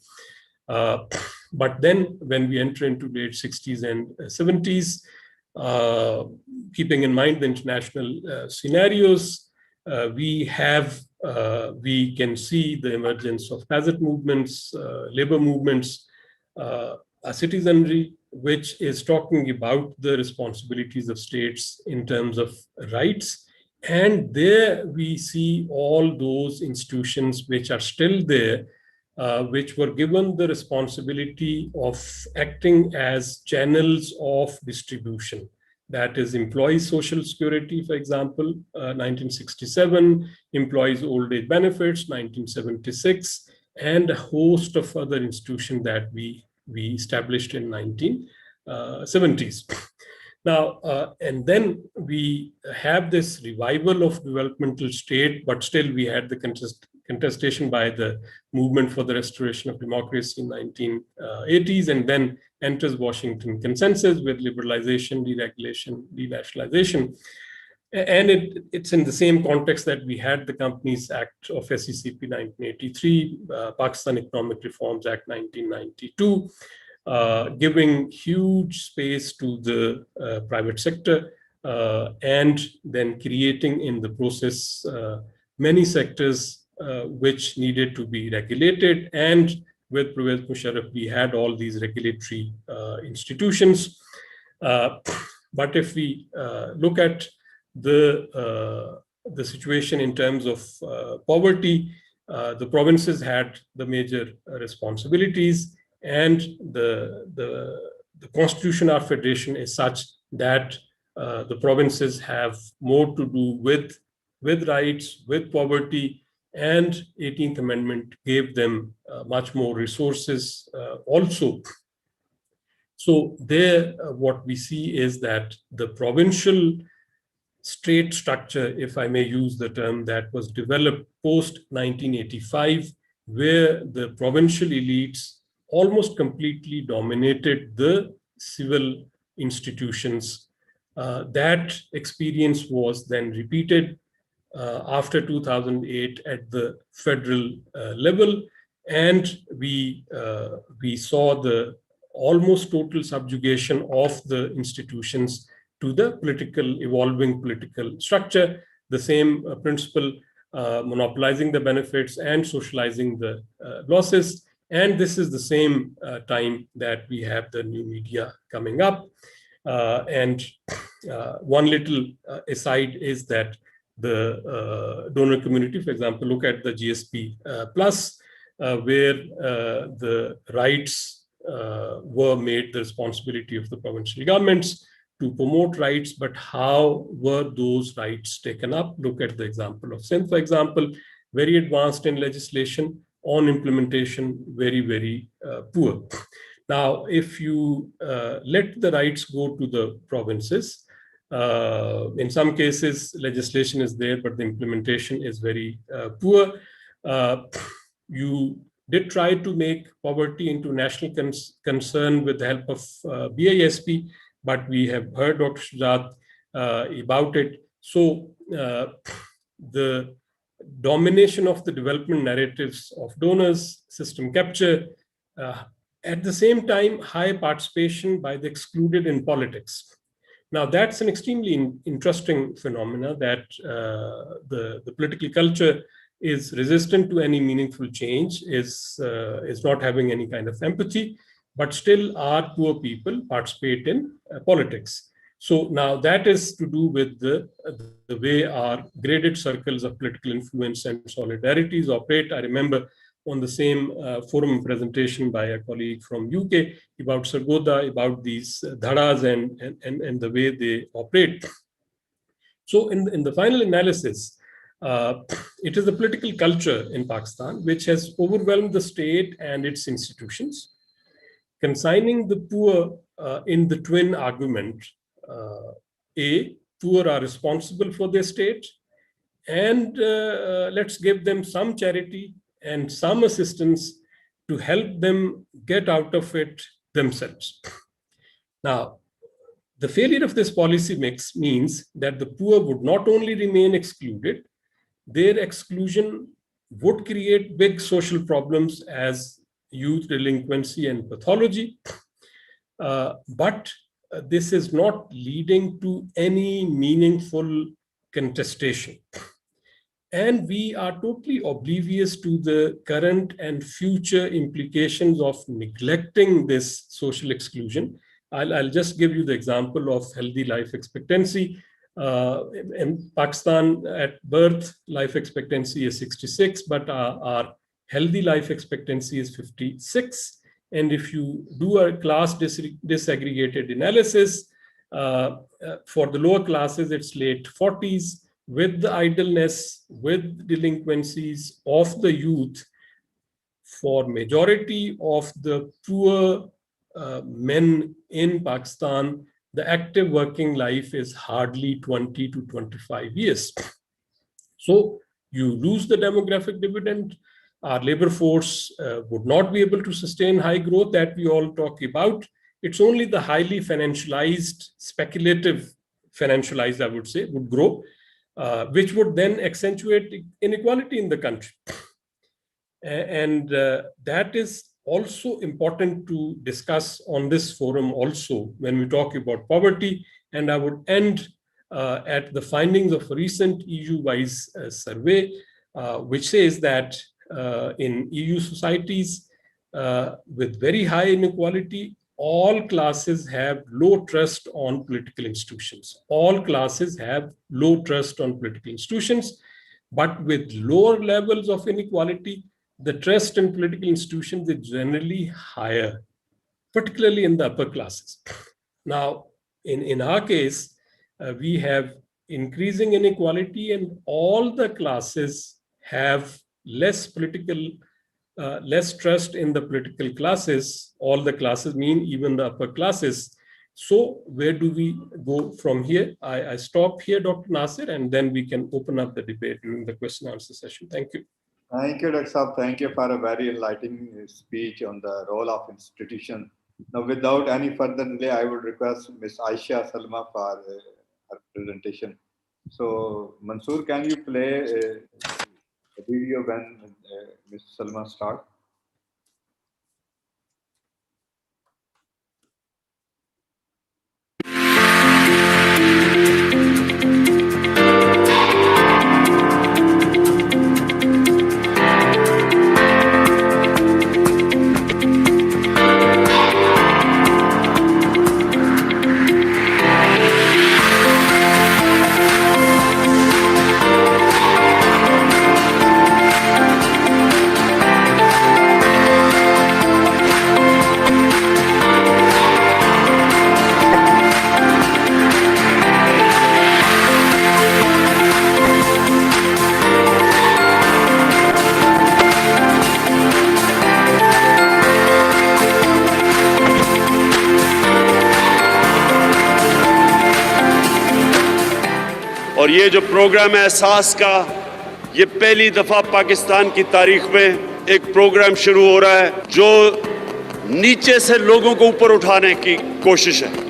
But then when we enter into late 60s and 70s, keeping in mind the international scenarios, we can see the emergence of peasant movements, labor movements, a citizenry which is talking about the responsibilities of states in terms of rights. And there we see all those institutions which are still there, which were given the responsibility of acting as channels of distribution. That is employees' social security, for example, 1967, employees' old age benefits, 1976, and a host of other institutions that we established in 1970s. Now, and then we have this revival of developmental state, but still we had the contestation by the movement for the restoration of democracy in 1980s, and then enters Washington Consensus with liberalization, deregulation, denationalization. And it's in the same context that we had the Companies Act of SECP 1983, Pakistan Economic Reforms Act 1992, giving huge space to the private sector, and then creating in the process many sectors which needed to be regulated. And with Pervez Musharraf, we had all these regulatory institutions. But if we look at the situation in terms of poverty, the provinces had the major responsibilities, and the constitution of federation is such that the provinces have more to do with rights, with poverty, and 18th Amendment gave them much more resources also. So there, what we see is that the provincial state structure, if I may use the term, that was developed post-1985, where the provincial elites almost completely dominated the civil institutions. That experience was then repeated after 2008 at the federal level, and we saw the almost total subjugation of the institutions to the evolving political structure. The same principle, monopolizing the benefits and socializing the losses. And this is the same time that we have the new media coming up. And one little aside is that the donor community, for example, look at the GSP Plus, where the rights were made the responsibility of the provincial governments to promote rights, but how were those rights taken up? Look at the example of Sindh, for example, very advanced in legislation, on implementation, very, very poor. Now, if you let the rights go to the provinces, in some cases, legislation is there, but the implementation is very poor. You did try to make poverty into national concern with the help of BISP, but we have heard Dr. Shujat about it. So the domination of the development narratives of donors, system capture, at the same time, high participation by the excluded in politics. Now, that's an extremely interesting phenomena that the political culture is resistant to any meaningful change, is not having any kind of empathy, but still our poor people participate in politics. So now that is to do with the way our graded circles of political influence and solidarities operate. I remember on the same forum presentation by a colleague from UK about Sargodha, about these dharas and the way they operate. So in the final analysis, it is the political culture in Pakistan which has overwhelmed the state and its institutions, consigning the poor in the twin argument. Poor are responsible for their state, and let's give them some charity and some assistance to help them get out of it themselves. Now, the failure of this policy mix means that the poor would not only remain excluded, their exclusion would create big social problems as youth delinquency and pathology, but this is not leading to any meaningful contestation. And we are totally oblivious to the current and future implications of neglecting this social exclusion. I'll just give you the example of healthy life expectancy. In Pakistan, at birth, life expectancy is 66, but our healthy life expectancy is 56. And if you do a class disaggregated analysis, for the lower classes, it's late 40s, with the idleness, with delinquencies of the youth. For majority of the poor men in Pakistan, the active working life is hardly 20 to 25 years. So you lose the demographic dividend. Our labor force would not be able to sustain high growth that we all talk about. It's only the highly financialized, speculative financialized, I would say, would grow, which would then accentuate inequality in the country. And that is also important to discuss on this forum also when we talk about poverty. And I would end at the findings of a recent EU-wise survey, which says that in EU societies with very high inequality, all classes have low trust on political institutions. All classes have low trust on political institutions, but with lower levels of inequality, the trust in political institutions is generally higher, particularly in the upper classes. Now, in our case, we have increasing inequality, and all the classes have less trust in the political classes. All the classes mean even the upper classes. So where do we go from here? I stop here, Dr. Nasir, and then we can open up the debate during the question and answer session. Thank you. Thank you, Dr. Saab. Thank you for a very enlightening speech on the role of institution. Now, without any further delay, I would request Ms. Aisha Salma for her presentation. So, Mansoor, can you play a video when Ms. Salma starts? और ये जो programme है एहसास का, ये पहली दफा पाकिस्तान की तारीख में एक प्रोग्राम शुरू हो रहा है जो नीचे से लोगों को ऊपर उठाने की कोशिश है।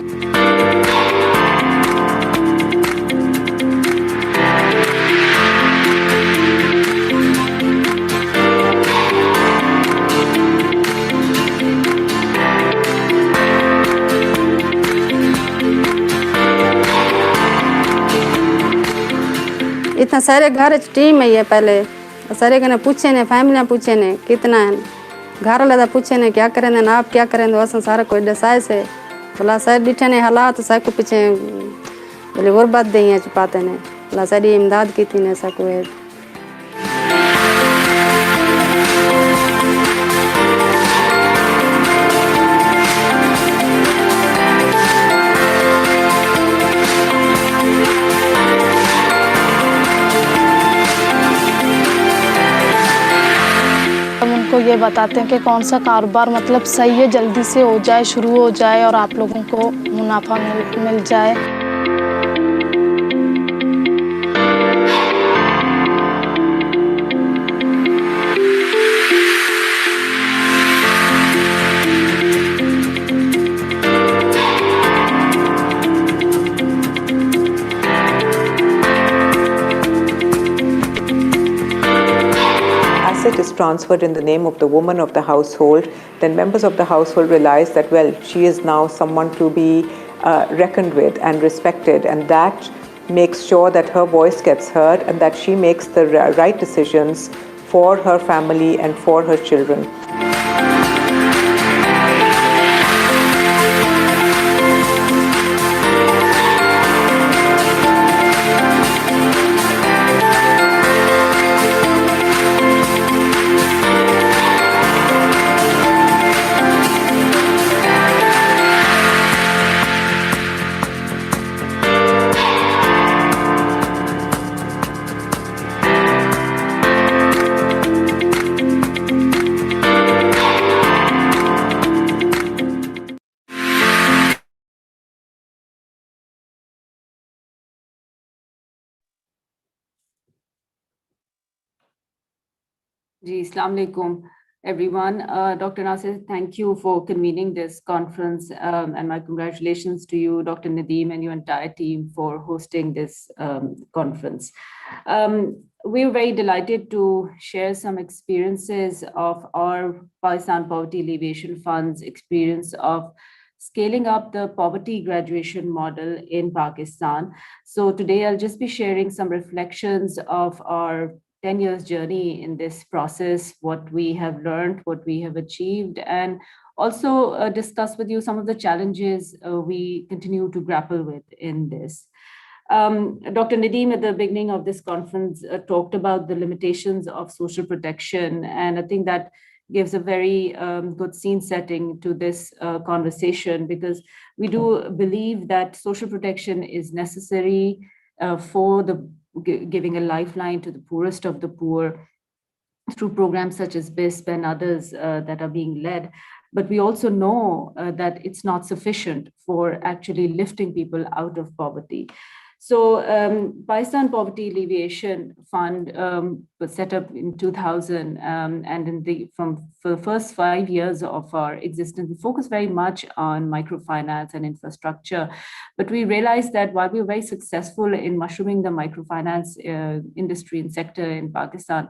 इतना सारे घर टीम है ये पहले सारे कने पूछे ने फैमिलियां पूछे ने कितना है घर लदा पूछे ने क्या करें ना आप क्या करें वसन सारा कोई डसाए से भला सारे डिठे ने हालात सा को पीछे बोले और बात दे हैं छुपाते ने भला सारी इमदाद की थी ने सा कोई ये बताते हैं कि कौन सा कारोबार मतलब सही है, जल्दी से हो जाए, शुरू हो जाए और आप लोगों को मुनाफा मिल जाए। Is transferred in the name of the woman of the household, then members of the household realize that, well, she is now someone to be reckoned with and respected, and that makes sure that her voice gets heard and that she makes the right decisions for her family and for her children. Assalamu alaikum, everyone. Dr. Nasir, thank you for convening this conference, and my congratulations to you, Dr. Nadeem, and your entire team for hosting this conference. We're very delighted to share some experiences of our Pakistan Poverty Alleviation Fund's experience of scaling up the poverty graduation model in Pakistan. So today I'll just be sharing some reflections of our 10 years journey in this process, what we have learned, what we have achieved, and also discuss with you some of the challenges we continue to grapple with in this. Dr. Nadeem at the beginning of this conference talked about the limitations of social protection, and I think that gives a very good scene setting to this conversation, because we do believe that social protection is necessary for the giving a lifeline to the poorest of the poor through programs such as BISP and others that are being led. But we also know that it's not sufficient for actually lifting people out of poverty. So Pakistan Poverty Alleviation Fund was set up in 2000, and for the first 5 years of our existence, we focused very much on microfinance and infrastructure. But we realized that while we were very successful in mushrooming the microfinance industry and sector in Pakistan,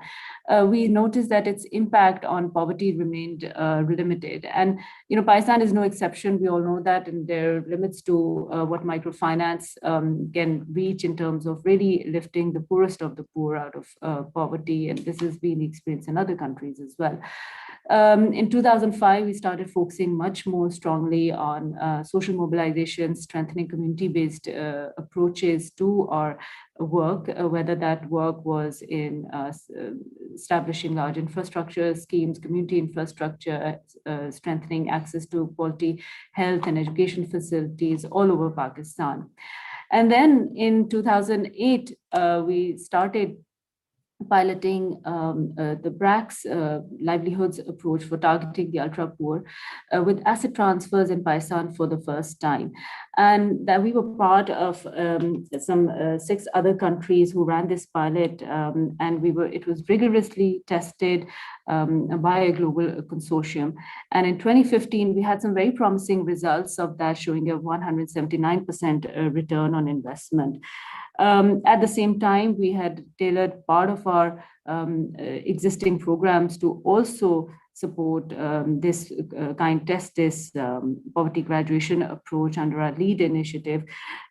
we noticed that its impact on poverty remained limited. And Pakistan is no exception. We all know that, and there are limits to what microfinance can reach in terms of really lifting the poorest of the poor out of poverty. And this has been the experience in other countries as well. In 2005, we started focusing much more strongly on social mobilization, strengthening community-based approaches to our work, whether that work was in establishing large infrastructure schemes, community infrastructure, strengthening access to quality health and education facilities all over Pakistan. And then in 2008, we started piloting the BRAC's livelihoods approach for targeting the ultra poor with asset transfers in Pakistan for the first time. and that we were part of some 6 other countries who ran this pilot, and it was rigorously tested by a global consortium. And in 2015, we had some very promising results of that, showing a 179% return on investment. At the same time, we had tailored part of our existing programs to also support this poverty graduation approach under our LEAD initiative.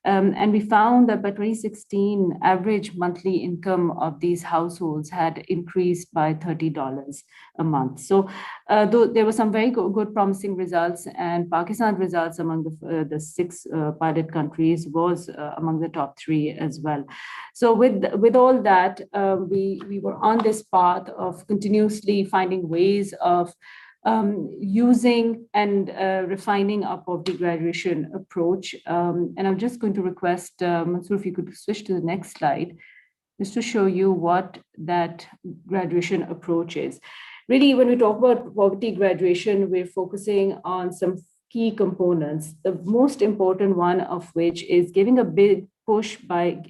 And we found that by 2016, average monthly income of these households had increased by $30 a month. So though there were some very good promising results, and Pakistan's results among the 6 pilot countries was among the top 3 as well. So with all that, we were on this path of continuously finding ways of using and refining our poverty graduation approach. And I'm just going to request, Mansoor, if you could switch to the next slide, just to show you what that graduation approach is. Really, when we talk about poverty graduation, we're focusing on some key components, the most important one of which is giving a big push by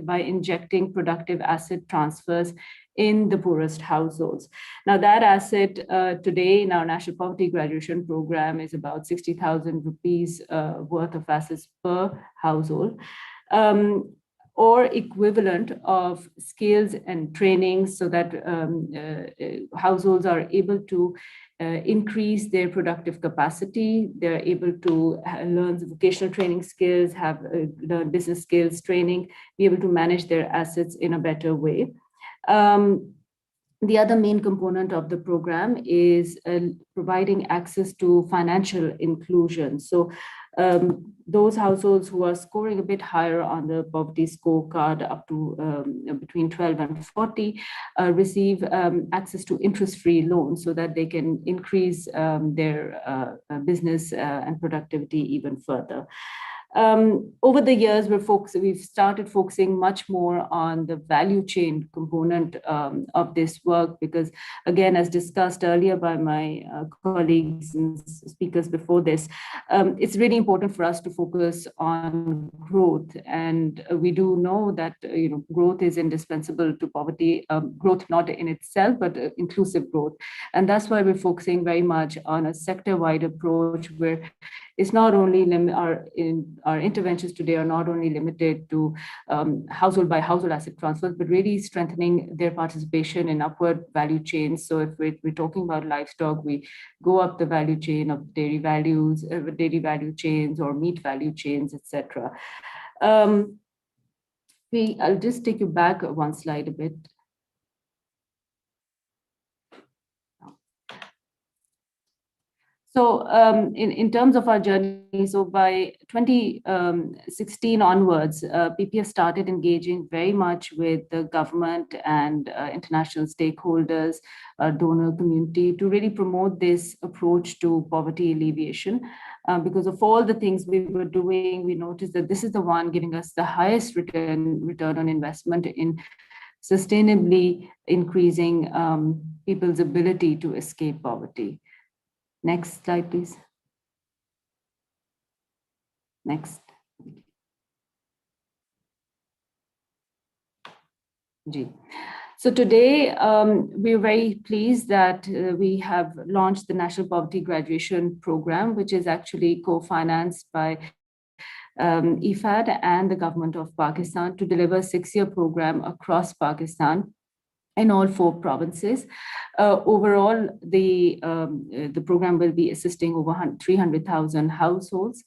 injecting productive asset transfers in the poorest households. Now that asset today in our National Poverty Graduation Program is about 60,000 rupees worth of assets per household, or equivalent of skills and training, so that households are able to increase their productive capacity. They're able to learn vocational training skills, learn business skills training, be able to manage their assets in a better way. The other main component of the program is providing access to financial inclusion. So those households who are scoring a bit higher on the poverty scorecard, up to between 12 and 40, receive access to interest-free loans so that they can increase their business and productivity even further. Over the years, we've started focusing much more on the value chain component of this work, because again, as discussed earlier by my colleagues and speakers before this, it's really important for us to focus on growth. And we do know that growth is indispensable to poverty, growth not in itself, but inclusive growth. And that's why we're focusing very much on a sector-wide approach, where it's not only our interventions today are not only limited to household by household asset transfers, but really strengthening their participation in upward value chains. So if we're talking about livestock, we go up the value chain of dairy value chains or meat value chains, etc. I'll just take you back one slide a bit. So in terms of our journey, so by 2016 onwards, PPAF started engaging very much with the government and international stakeholders, donor community, to really promote this approach to poverty alleviation. Because of all the things we were doing, we noticed that this is the one giving us the highest return on investment in sustainably increasing people's ability to escape poverty. Next slide, please. Next. So today, we're very pleased that we have launched the National Poverty Graduation Program, which is actually co-financed by IFAD and the government of Pakistan, to deliver a 6-year program across Pakistan in all 4 provinces. Overall, the program will be assisting over 300,000 households,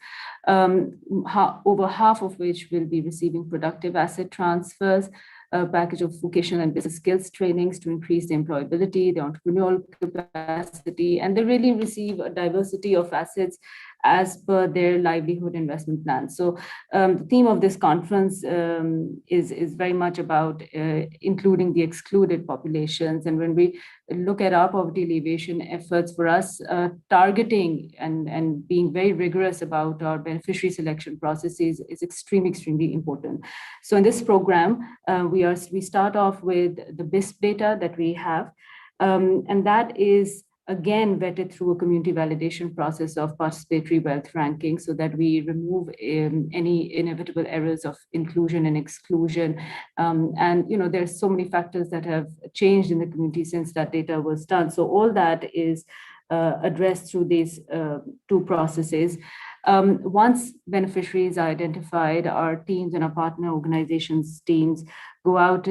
over half of which will be receiving productive asset transfers, a package of vocational and business skills trainings to increase the employability, the entrepreneurial capacity, and they really receive a diversity of assets as per their livelihood investment plan. So the theme of this conference is very much about including the excluded populations. And when we look at our poverty alleviation efforts, for us, targeting and being very rigorous about our beneficiary selection processes is extremely important. So in this program, we start off with the BISP data that we have, and that is again vetted through a community validation process of participatory wealth ranking so that we remove any inevitable errors of inclusion and exclusion. And there's so many factors that have changed in the community since that data was done. So all that is addressed through these two processes. Once beneficiaries are identified, our teams and our partner organizations teams go out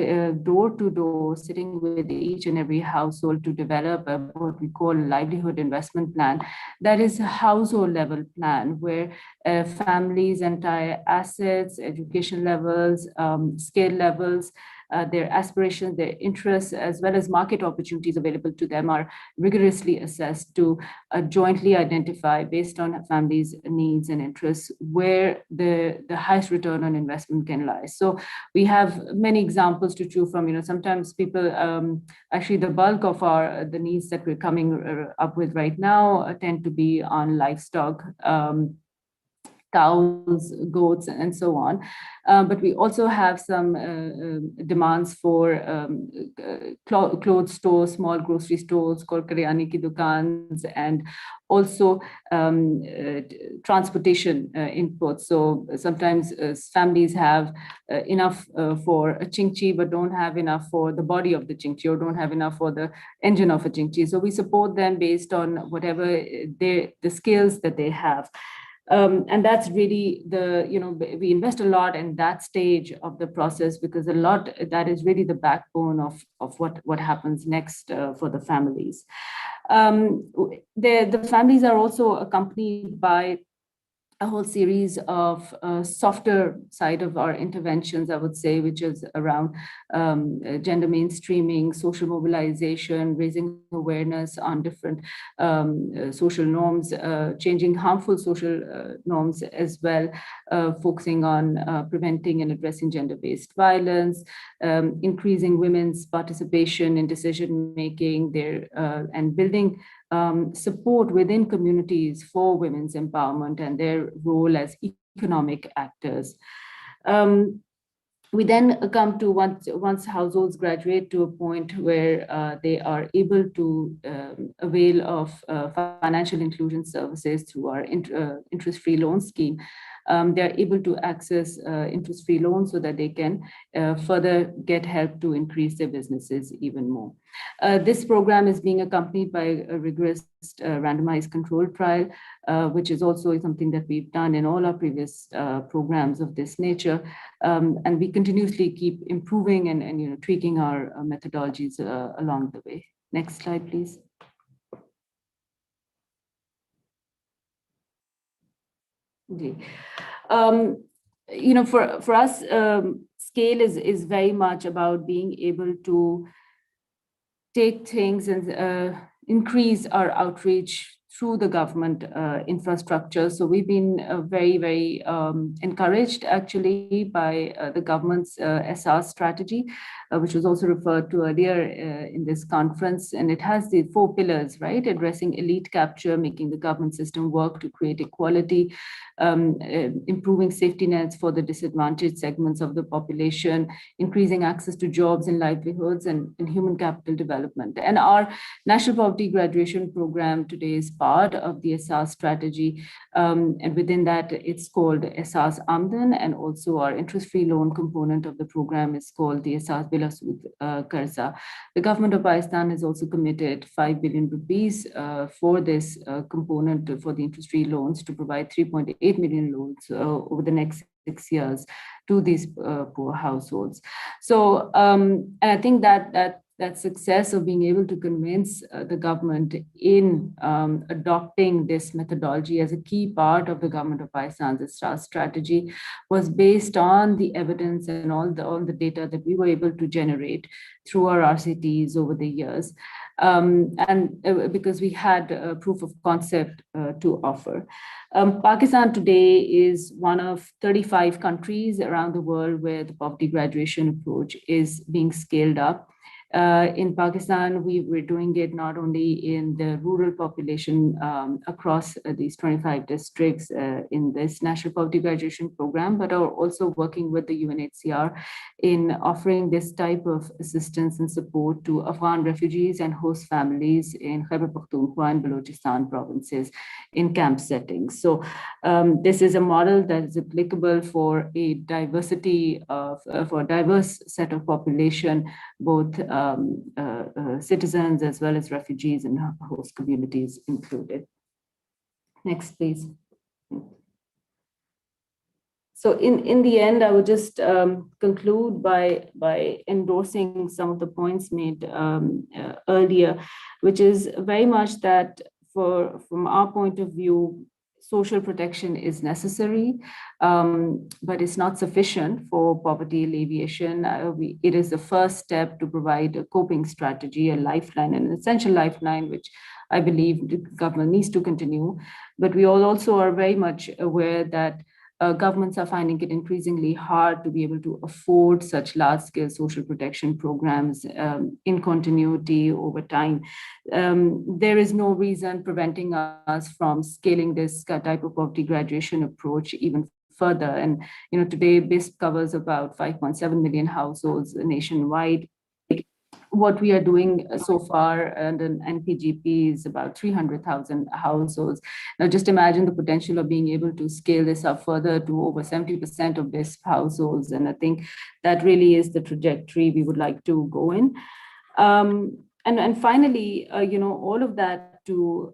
door to door, sitting with each and every household to develop what we call a livelihood investment plan. That is a household level plan where families' entire assets, education levels, skill levels, their aspirations, their interests, as well as market opportunities available to them are rigorously assessed to jointly identify, based on families' needs and interests, where the highest return on investment can lie. So we have many examples to choose from. Sometimes people, actually the bulk of the needs that we're coming up with right now tend to be on livestock, cows, goats, and so on. But we also have some demands for clothes stores, small grocery stores called karyani ki dukans, and also transportation inputs. So sometimes families have enough for a chingchi, but don't have enough for the body of the chingchi, or don't have enough for the engine of a chingchi. So we support them based on whatever the skills that they have. And that's really we invest a lot in that stage of the process, because that is really the backbone of what happens next for the families. The families are also accompanied by a whole series of softer side of our interventions, I would say, which is around gender mainstreaming, social mobilization, raising awareness on different social norms, changing harmful social norms as well, focusing on preventing and addressing gender-based violence, increasing women's participation in decision-making, and building support within communities for women's empowerment and their role as economic actors. We then come to once households graduate to a point where they are able to avail of financial inclusion services through our interest-free loan scheme. They're able to access interest-free loans so that they can further get help to increase their businesses even more. This program is being accompanied by a rigorous randomized control trial, which is also something that we've done in all our previous programs of this nature. And we continuously keep improving and tweaking our methodologies along the way. Next slide, please. Okay. For us, scale is very much about being able to take things and increase our outreach through the government infrastructure. So we've been very, very encouraged actually by the government's SR strategy, which was also referred to earlier in this conference. And it has the 4 pillars, right? Addressing elite capture, making the government system work to create equality, improving safety nets for the disadvantaged segments of the population, increasing access to jobs and livelihoods, and human capital development. And our National Poverty Graduation Program today is part of the SR strategy. And within that, it's called SR's Amdan, and also our interest-free loan component of the program is called the SR's Bila Sood Karza. The government of Pakistan has also committed 5 billion rupees for this component for the interest-free loans to provide 3.8 million loans over the next 6 years to these poor households. So, and I think that success of being able to convince the government in adopting this methodology as a key part of the government of Pakistan's strategy was based on the evidence and all the data that we were able to generate through our RCTs over the years. Because we had proof of concept to offer. Pakistan today is one of 35 countries around the world where the poverty graduation approach is being scaled up. In Pakistan, we're doing it not only in the rural population across these 25 districts in this National Poverty Graduation Program, but are also working with the UNHCR in offering this type of assistance and support to Afghan refugees and host families in Khyber Pakhtunkhwa and Balochistan provinces in camp settings. So this is a model that is applicable for a diversity of, for a diverse set of population, both citizens as well as refugees and host communities included. Next, please. So in the end, I would just conclude by endorsing some of the points made earlier, which is very much that from our point of view, social protection is necessary, but it's not sufficient for poverty alleviation. It is the first step to provide a coping strategy, a lifeline, an essential lifeline, which I believe the government needs to continue. But we all also are very much aware that governments are finding it increasingly hard to be able to afford such large-scale social protection programs in continuity over time. There is no reason preventing us from scaling this type of poverty graduation approach even further. And today, BISP covers about 5.7 million households nationwide. What we are doing so far under NPGP is about 300,000 households. Now, just imagine the potential of being able to scale this up further to over 70% of BISP households. And I think that really is the trajectory we would like to go in. And finally, all of that to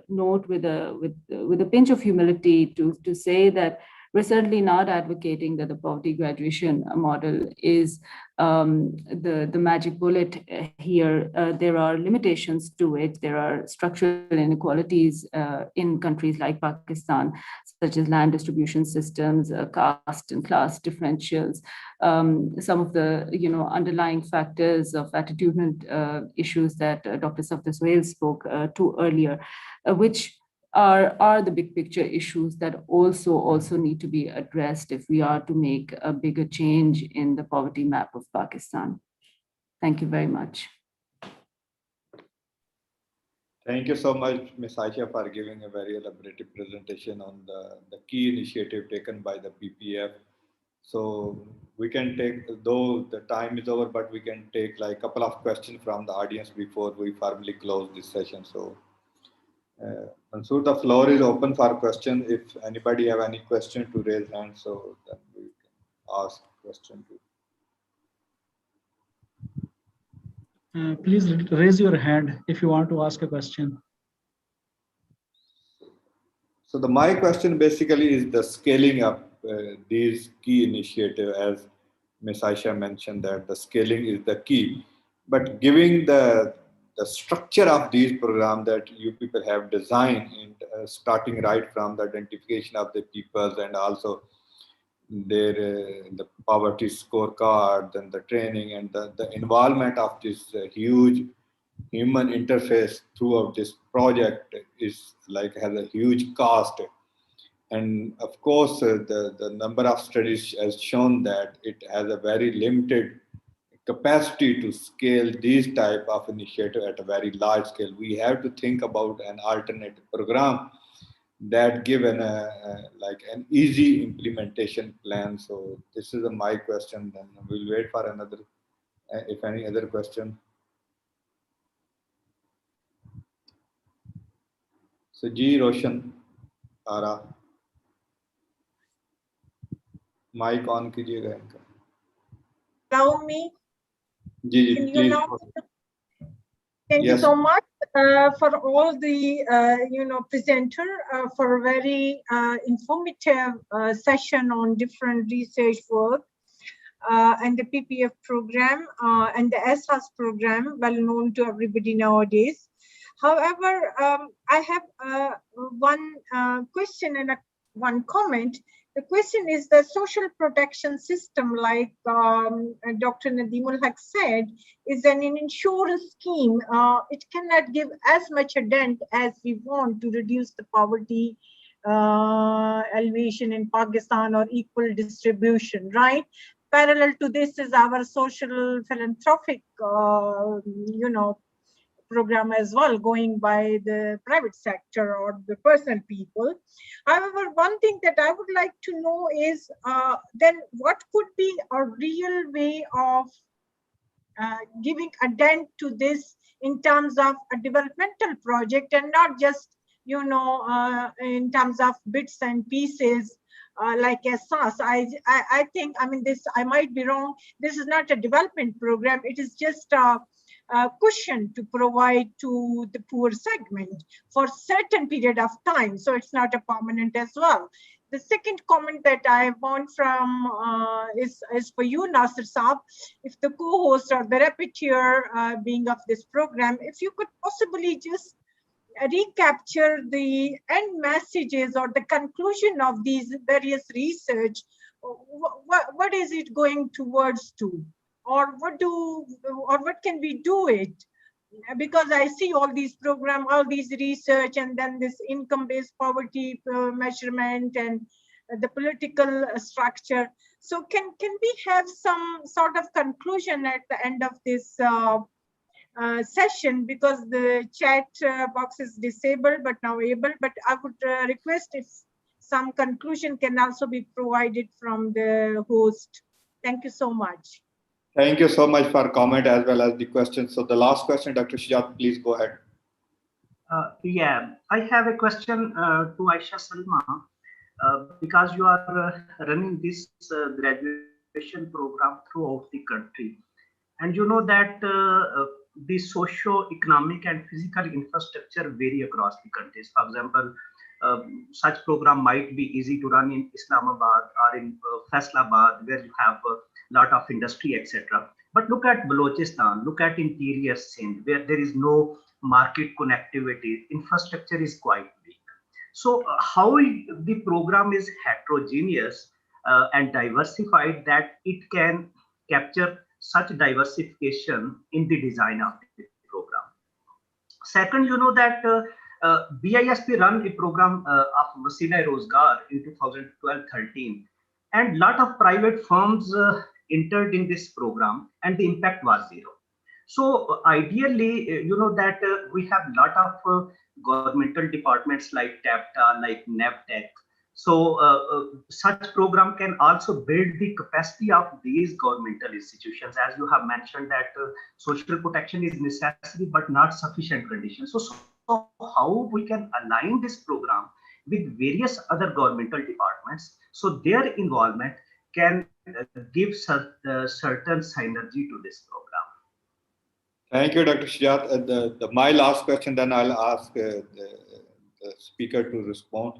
note with a pinch of humility to say that we're certainly not advocating that the poverty graduation model is the magic bullet here. There are limitations to it. There are structural inequalities in countries like Pakistan, such as land distribution systems, caste and class differentials, some of the underlying factors of attitudinal issues that Dr. Safdar Suhail spoke to earlier, which are the big picture issues that also need to be addressed if we are to make a bigger change in the poverty map of Pakistan. Thank you very much. Thank you so much, Ms. Aisha, for giving a very elaborative presentation on the key initiative taken by the PPAF. So we can take, though the time is over, but we can take like a couple of questions from the audience before we formally close this session. So Mansoor, the floor is open for question. If anybody have any question to raise hand, so then we can ask question to. Please raise your hand if you want to ask a question. So my question basically is the scaling up these key initiatives, as Ms. Aisha mentioned that the scaling is the key, but giving the structure of these programs that you people have designed, and starting right from the identification of the peoples and also their the poverty scorecard and the training and the involvement of this huge human interface throughout this project is like has a huge cost. And of course, the number of studies has shown that it has a very limited capacity to scale these type of initiative at a very large scale. We have to think about an alternate program that give like an easy implementation plan. So this is my question. Then we'll wait for another, if any other question. So G Roshan Ara, mic on कीजिएगा इनका. Allow me. Ji, Can you please. know? Thank Yes. you so much for all the presenter for a very informative session on different research work and the PPF program and the SHAS program, well known to everybody nowadays. However, I have one question and one comment. The question is the social protection system, like Dr. Nadeemul Haq said, is an insurance scheme. It cannot give as much a dent as we want to reduce the poverty elevation in Pakistan or equal distribution, right? parallel to this is our social philanthropic, program as well, going by the private sector or the personal people. However, one thing that I would like to know is then what could be a real way of giving a dent to this in terms of a developmental project, and not just, in terms of bits and pieces like SAS. I think, this, I might be wrong, this is not a development program, it is just a cushion to provide to the poor segment for certain period of time. So it's not a permanent as well. The second comment that I want from is for you, Nasir Saab. If the co-host or the rapporteur being of this program, if you could possibly just recapture the end messages or the conclusion of these various research, what is it going towards to? Or what can we do it? Because I see all these programs, all these research, and then this income-based poverty measurement and the political structure. So can we have some sort of conclusion at the end of this session? Because the chat box is disabled but now able, but I would request if some conclusion can also be provided from the host. Thank you so much. Thank you so much for comment as well as the question. So the last question, Dr. Shujat, please go ahead. Yeah, I have a question to Aisha Salma, because you are running this graduation program throughout the country. And you know that the socio-economic and physical infrastructure vary across the countries. For example, such program might be easy to run in Islamabad or in Faisalabad, where you have a lot of industry, etc. But look at Balochistan, look at interior Sindh, where there is no market connectivity, infrastructure is quite weak. So how the program is heterogeneous and diversified that it can capture such diversification in the design of the program. Second, you know that BISP run a program of Wasila Rozgar in 2012-13, and lot of private firms entered in this program, and the impact was zero. So ideally, you know that we have lot of governmental departments like TAPTA, like NAVTEC. So such program can also build the capacity of these governmental institutions. As you have mentioned that social protection is necessary but not sufficient condition. So how we can align this program with various other governmental departments, so their involvement can give certain synergy to this program. Thank you, Dr. Shujat. My last question, then I'll ask the speaker to respond.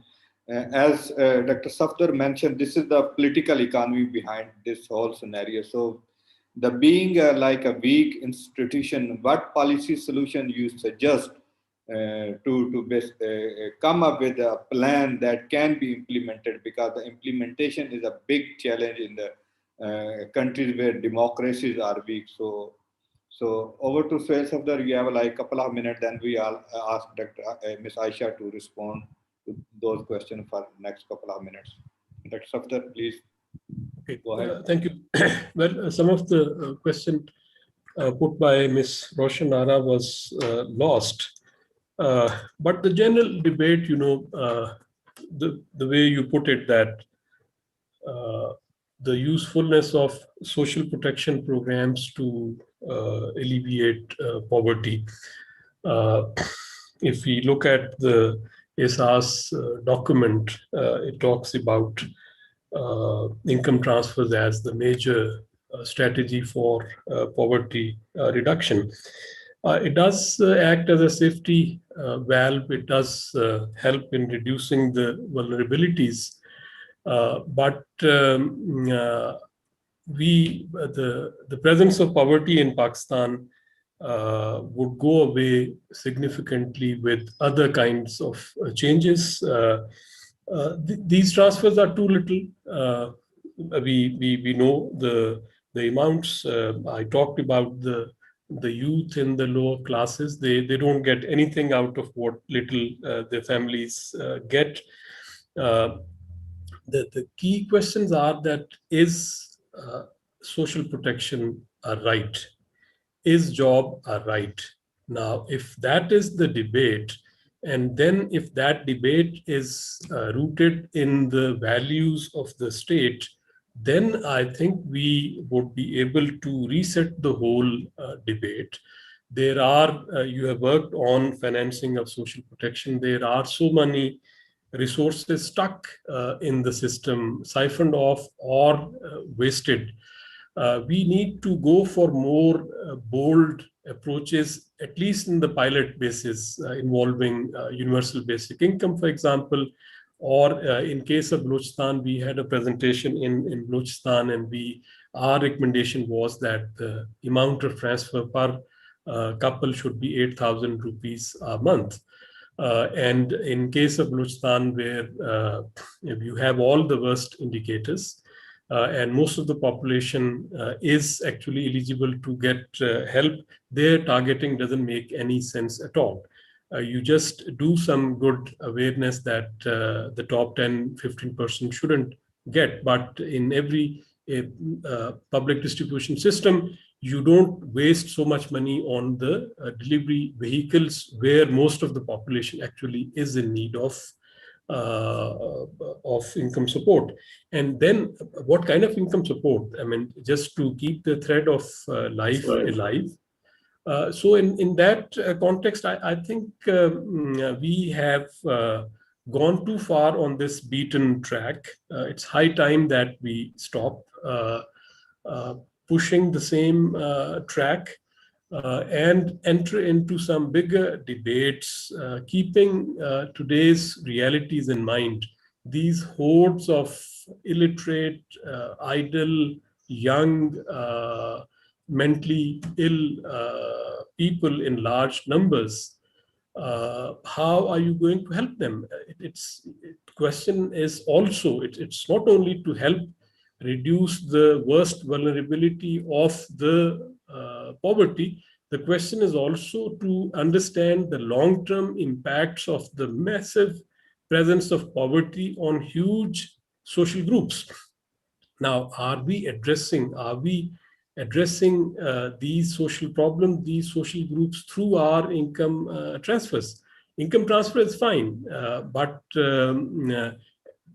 As Dr. Safdar mentioned, this is the political economy behind this whole scenario. So the being like a weak institution, what policy solution you suggest to come up with a plan that can be implemented, because the implementation is a big challenge in the countries where democracies are weak. So over to Suhail Safdar, you have like a couple of minutes, then we all ask Ms. Aisha to respond to those questions for next couple of minutes. Dr. Safdar, please. Okay, go ahead. Thank you. Well, some of the question put by Ms. Roshan Ara was lost. But the general debate, you know, the way you put it, that the usefulness of social protection programs to alleviate poverty. If we look at the ESAS document, it talks about income transfers as the major strategy for poverty reduction. It does act as a safety valve. It does help in reducing the vulnerabilities. But the presence of poverty in Pakistan would go away significantly with other kinds of changes. These transfers are too little. We know the amounts. I talked about the youth in the lower classes. They don't get anything out of what little their families get. The key questions are that is social protection a right? Is job a right? Now, if that is the debate, and then if that debate is rooted in the values of the state, then I think we would be able to reset the whole debate. There are, you have worked on financing of social protection. There are so many resources stuck in the system, siphoned off or wasted. We need to go for more bold approaches, at least in the pilot basis, involving universal basic income, for example, or in case of Balochistan, we had a presentation in Balochistan, and our recommendation was that the amount of transfer per couple should be 8,000 rupees a month. And in case of Balochistan, where if you have all the worst indicators, and most of the population is actually eligible to get help, their targeting doesn't make any sense at all. You just do some good awareness that the top 10, 15% shouldn't get, but in every public distribution system, you don't waste so much money on the delivery vehicles where most of the population actually is in need of income support. And then what kind of income support? I mean, just to keep the thread of life alive. So in that context, I think we have gone too far on this beaten track. It's high time that we stop pushing the same track and enter into some bigger debates, keeping today's realities in mind. These hordes of illiterate, idle, young, mentally ill people in large numbers, how are you going to help them? Question is also, it's not only to help reduce the worst vulnerability of the poverty. The question is also to understand the long-term impacts of the massive presence of poverty on huge social groups. Now, are we addressing these social problems, these social groups through our income transfers? Income transfer is fine, but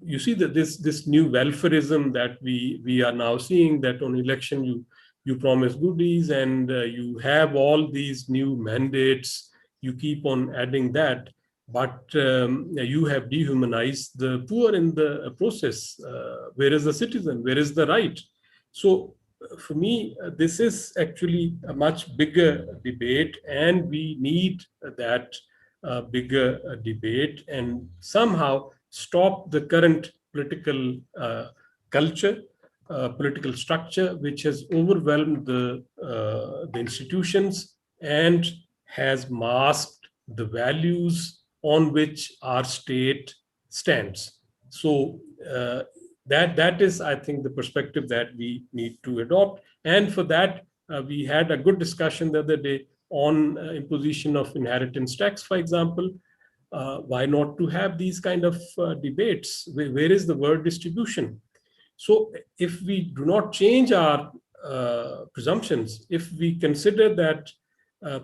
you see that this new welfareism that we are now seeing, that on election you promise goodies and you have all these new mandates, you keep on adding that, but you have dehumanized the poor in the process. Where is the citizen? Where is the right? So for me, this is actually a much bigger debate, and we need that bigger debate and somehow stop the current political culture, political structure, which has overwhelmed the institutions and has masked the values on which our state stands. So that is, I think, the perspective that we need to adopt. And for that, we had a good discussion the other day on imposition of inheritance tax, for example. Why not to have these kind of debates? Where is the word distribution? So if we do not change our presumptions, if we consider that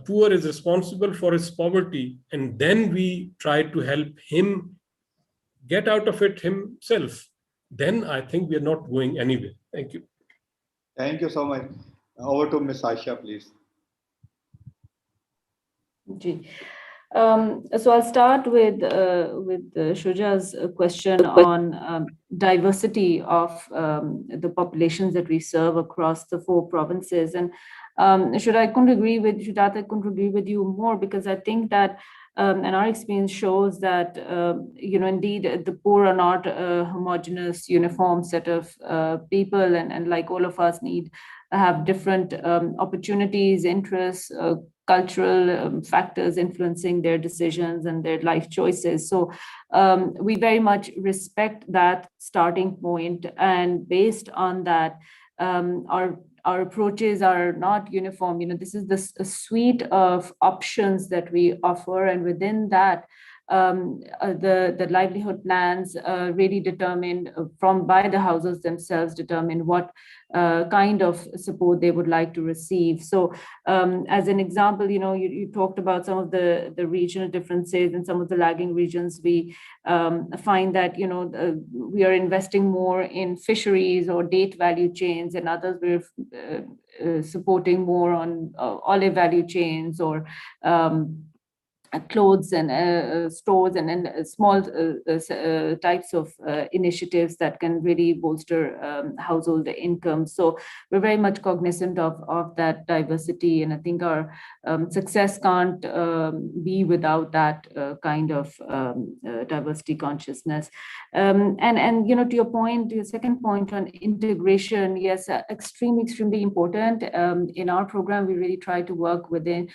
poor is responsible for his poverty, and then we try to help him get out of it himself, then I think we are not going anywhere. Thank you. Thank you so much. Over to Ms. Asha, please. So I'll start with Shuja's question on diversity of the populations that we serve across the 4 provinces. And Shudat, I couldn't agree with you more, because I think that and our experience shows that indeed the poor are not a homogeneous, uniform set of people, and like all of us have different opportunities, interests, cultural factors influencing their decisions and their life choices. So we very much respect that starting point, and based on that, our approaches are not uniform. This is a suite of options that we offer, and within that, the livelihood plans really determine by the houses themselves determine what kind of support they would like to receive. So as an example, you talked about some of the regional differences in some of the lagging regions. We find that, we are investing more in fisheries or date value chains, and others we're supporting more on olive value chains or clothes and stores and small types of initiatives that can really bolster household income. So we're very much cognizant of that diversity, and I think our success can't be without that kind of diversity consciousness. And to your point, your second point on integration, yes, extremely important. In our program, we really try to work with the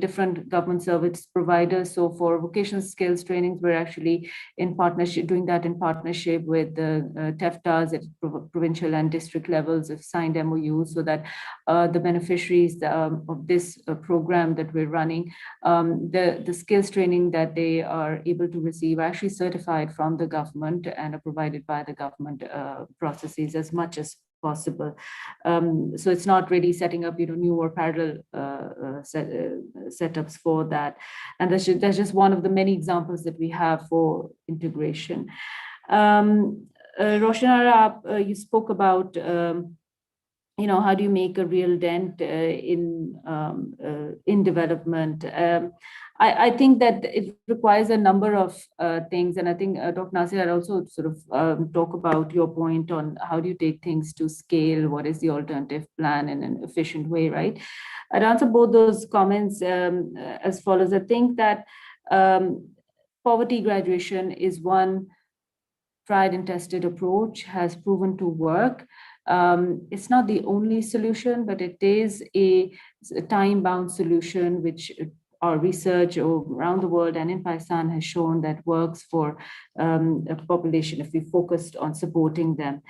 different government service providers. So for vocational skills trainings, we're actually doing that in partnership with the TEFTAs at provincial and district levels have signed MOUs so that the beneficiaries of this program that we're running, the skills training that they are able to receive are actually certified from the government and are provided by the government processes as much as possible. So it's not really setting up, new or parallel setups for that. And that's just one of the many examples that we have for integration. Roshanara, you spoke about, how do you make a real dent in development? I think that it requires a number of things, and I think Dr. Nasir had also sort of talk about your point on how do you take things to scale, what is the alternative plan in an efficient way, right? I'd answer both those comments as follows. I think that poverty graduation is one tried and tested approach, has proven to work. It's not the only solution, but it is a time-bound solution, which our research around the world and in Pakistan has shown that works for a population if we focused on supporting them.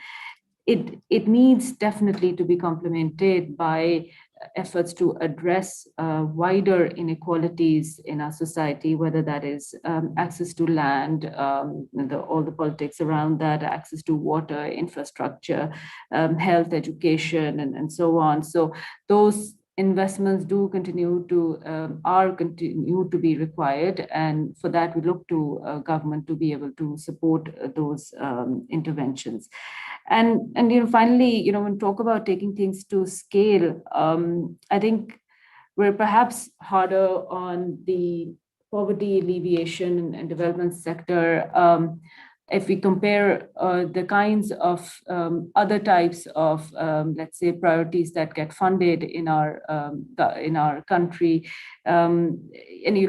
It needs definitely to be complemented by efforts to address wider inequalities in our society, whether that is access to land, all the politics around that, access to water, infrastructure, health, education, and so on. So those investments continue to be required, and for that we look to government to be able to support those interventions. And finally, when we talk about taking things to scale, I think we're perhaps harder on the poverty alleviation and development sector. If we compare the kinds of other types of, let's say, priorities that get funded in our country, and you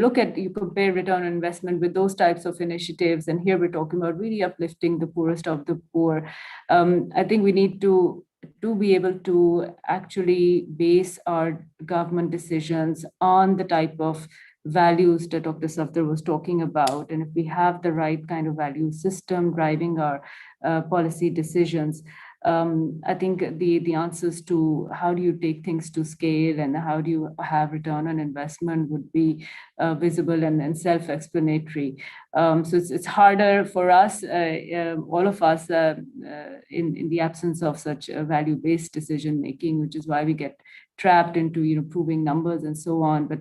compare return on investment with those types of initiatives, and here we're talking about really uplifting the poorest of the poor. I think we need to be able to actually base our government decisions on the type of values that Dr. Safdar was talking about. And if we have the right kind of value system driving our policy decisions, I think the answers to how do you take things to scale and how do you have return on investment would be visible and self-explanatory. So it's harder for us, all of us, in the absence of such value-based decision making, which is why we get trapped into proving numbers and so on. But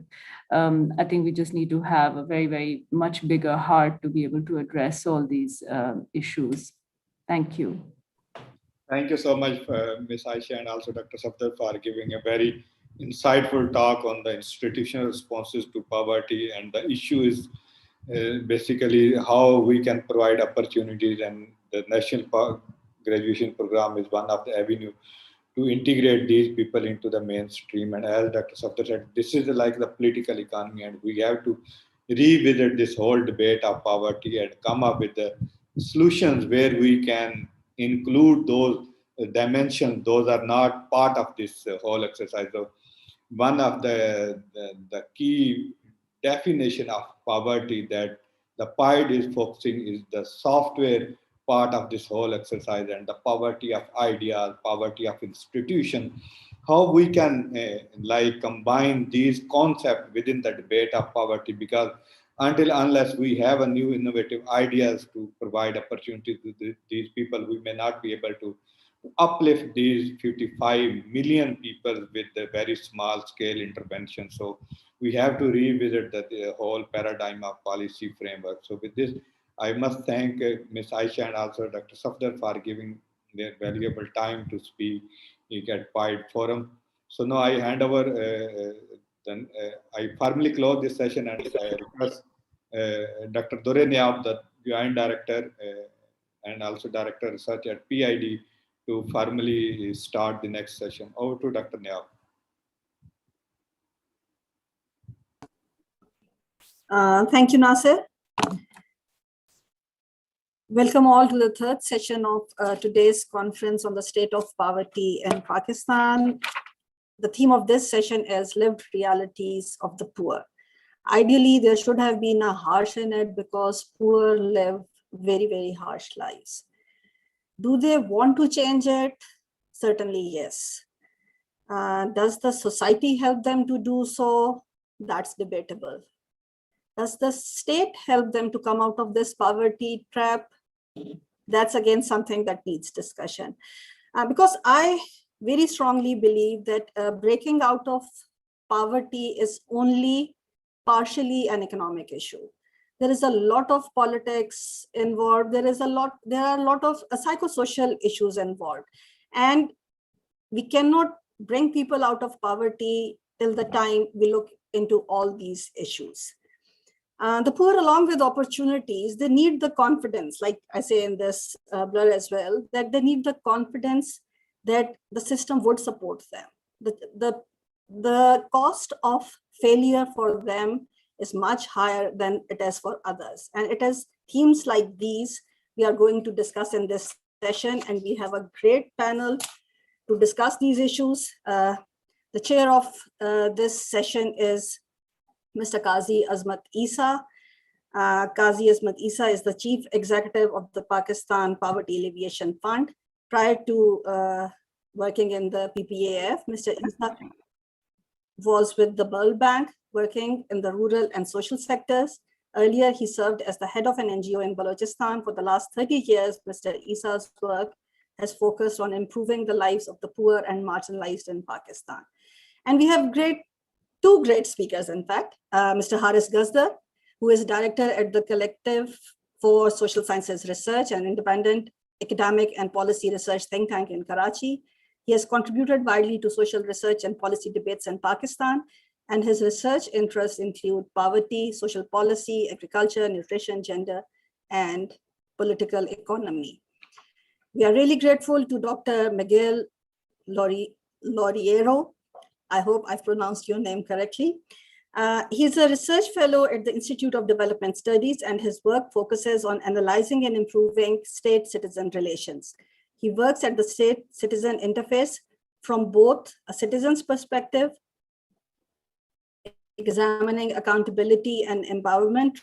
I think we just need to have a very, very much bigger heart to be able to address all these issues. Thank you. Thank you so much, Ms. Aisha, and also Dr. Safdar for giving a very insightful talk on the institutional responses to poverty. And the issue is basically how we can provide opportunities, and the National Graduation Program is one of the avenues to integrate these people into the mainstream. And as Dr. Safdar said, this is like the political economy, and we have to revisit this whole debate of poverty and come up with the solutions where we can include those dimensions. Those are not part of this whole exercise. So one of the key definition of poverty that the PIDE is focusing is the software part of this whole exercise, and the poverty of ideas, poverty of institution, how we can combine these concepts within the debate of poverty, because unless we have a new innovative ideas to provide opportunity to these people, we may not be able to uplift these 55 million people with a very small scale intervention. So we have to revisit the whole paradigm of policy framework. So with this, I must thank Ms. Aisha and also Dr. Safdar for giving their valuable time to speak at PIDE forum. So now I hand over, I formally close this session and request Dr. Dore Niab, the Joint Director and also Director Research at PIDE, to formally start the next session. Over to Dr. Niab. Thank you, Nasir. Welcome all to the third session of today's conference on the state of poverty in Pakistan. The theme of this session is lived realities of the poor. Ideally, there should have been a harsh in it because poor live very, very harsh lives. Do they want to change it? Certainly, yes. Does the society help them to do so? That's debatable. Does the state help them to come out of this poverty trap? That's again something that needs discussion. Because I very strongly believe that breaking out of poverty is only partially an economic issue. There is a lot of politics involved. There are a lot of psychosocial issues involved. And we cannot bring people out of poverty till the time we look into all these issues. The poor, along with opportunities, they need the confidence, like I say in this blur as well, that they need the confidence that the system would support them. The cost of failure for them is much higher than it is for others. And it is themes like these we are going to discuss in this session, and we have a great panel to discuss these issues. The chair of this session is Mr. Qazi Azmat Isa. Qazi Azmat Isa is the chief executive of the Pakistan Poverty Alleviation Fund. Prior to working in the PPAF, Mr. Isa was with the World Bank, working in the rural and social sectors. Earlier, he served as the head of an NGO in Balochistan. For the last 30 years, Mr. Isa's work has focused on improving the lives of the poor and marginalized in Pakistan. And we have two great speakers, in fact, Mr. Haris Gazdar, who is director at the Collective for Social Sciences Research, an independent academic and policy research think tank in Karachi. He has contributed widely to social research and policy debates in Pakistan, and his research interests include poverty, social policy, agriculture, nutrition, gender, and political economy. We are really grateful to Dr. Miguel Loriero. I hope I've pronounced your name correctly. He's a research fellow at the Institute of Development Studies, and his work focuses on analyzing and improving state-citizen relations. He works at the state-citizen interface from both a citizen's perspective, examining accountability and empowerment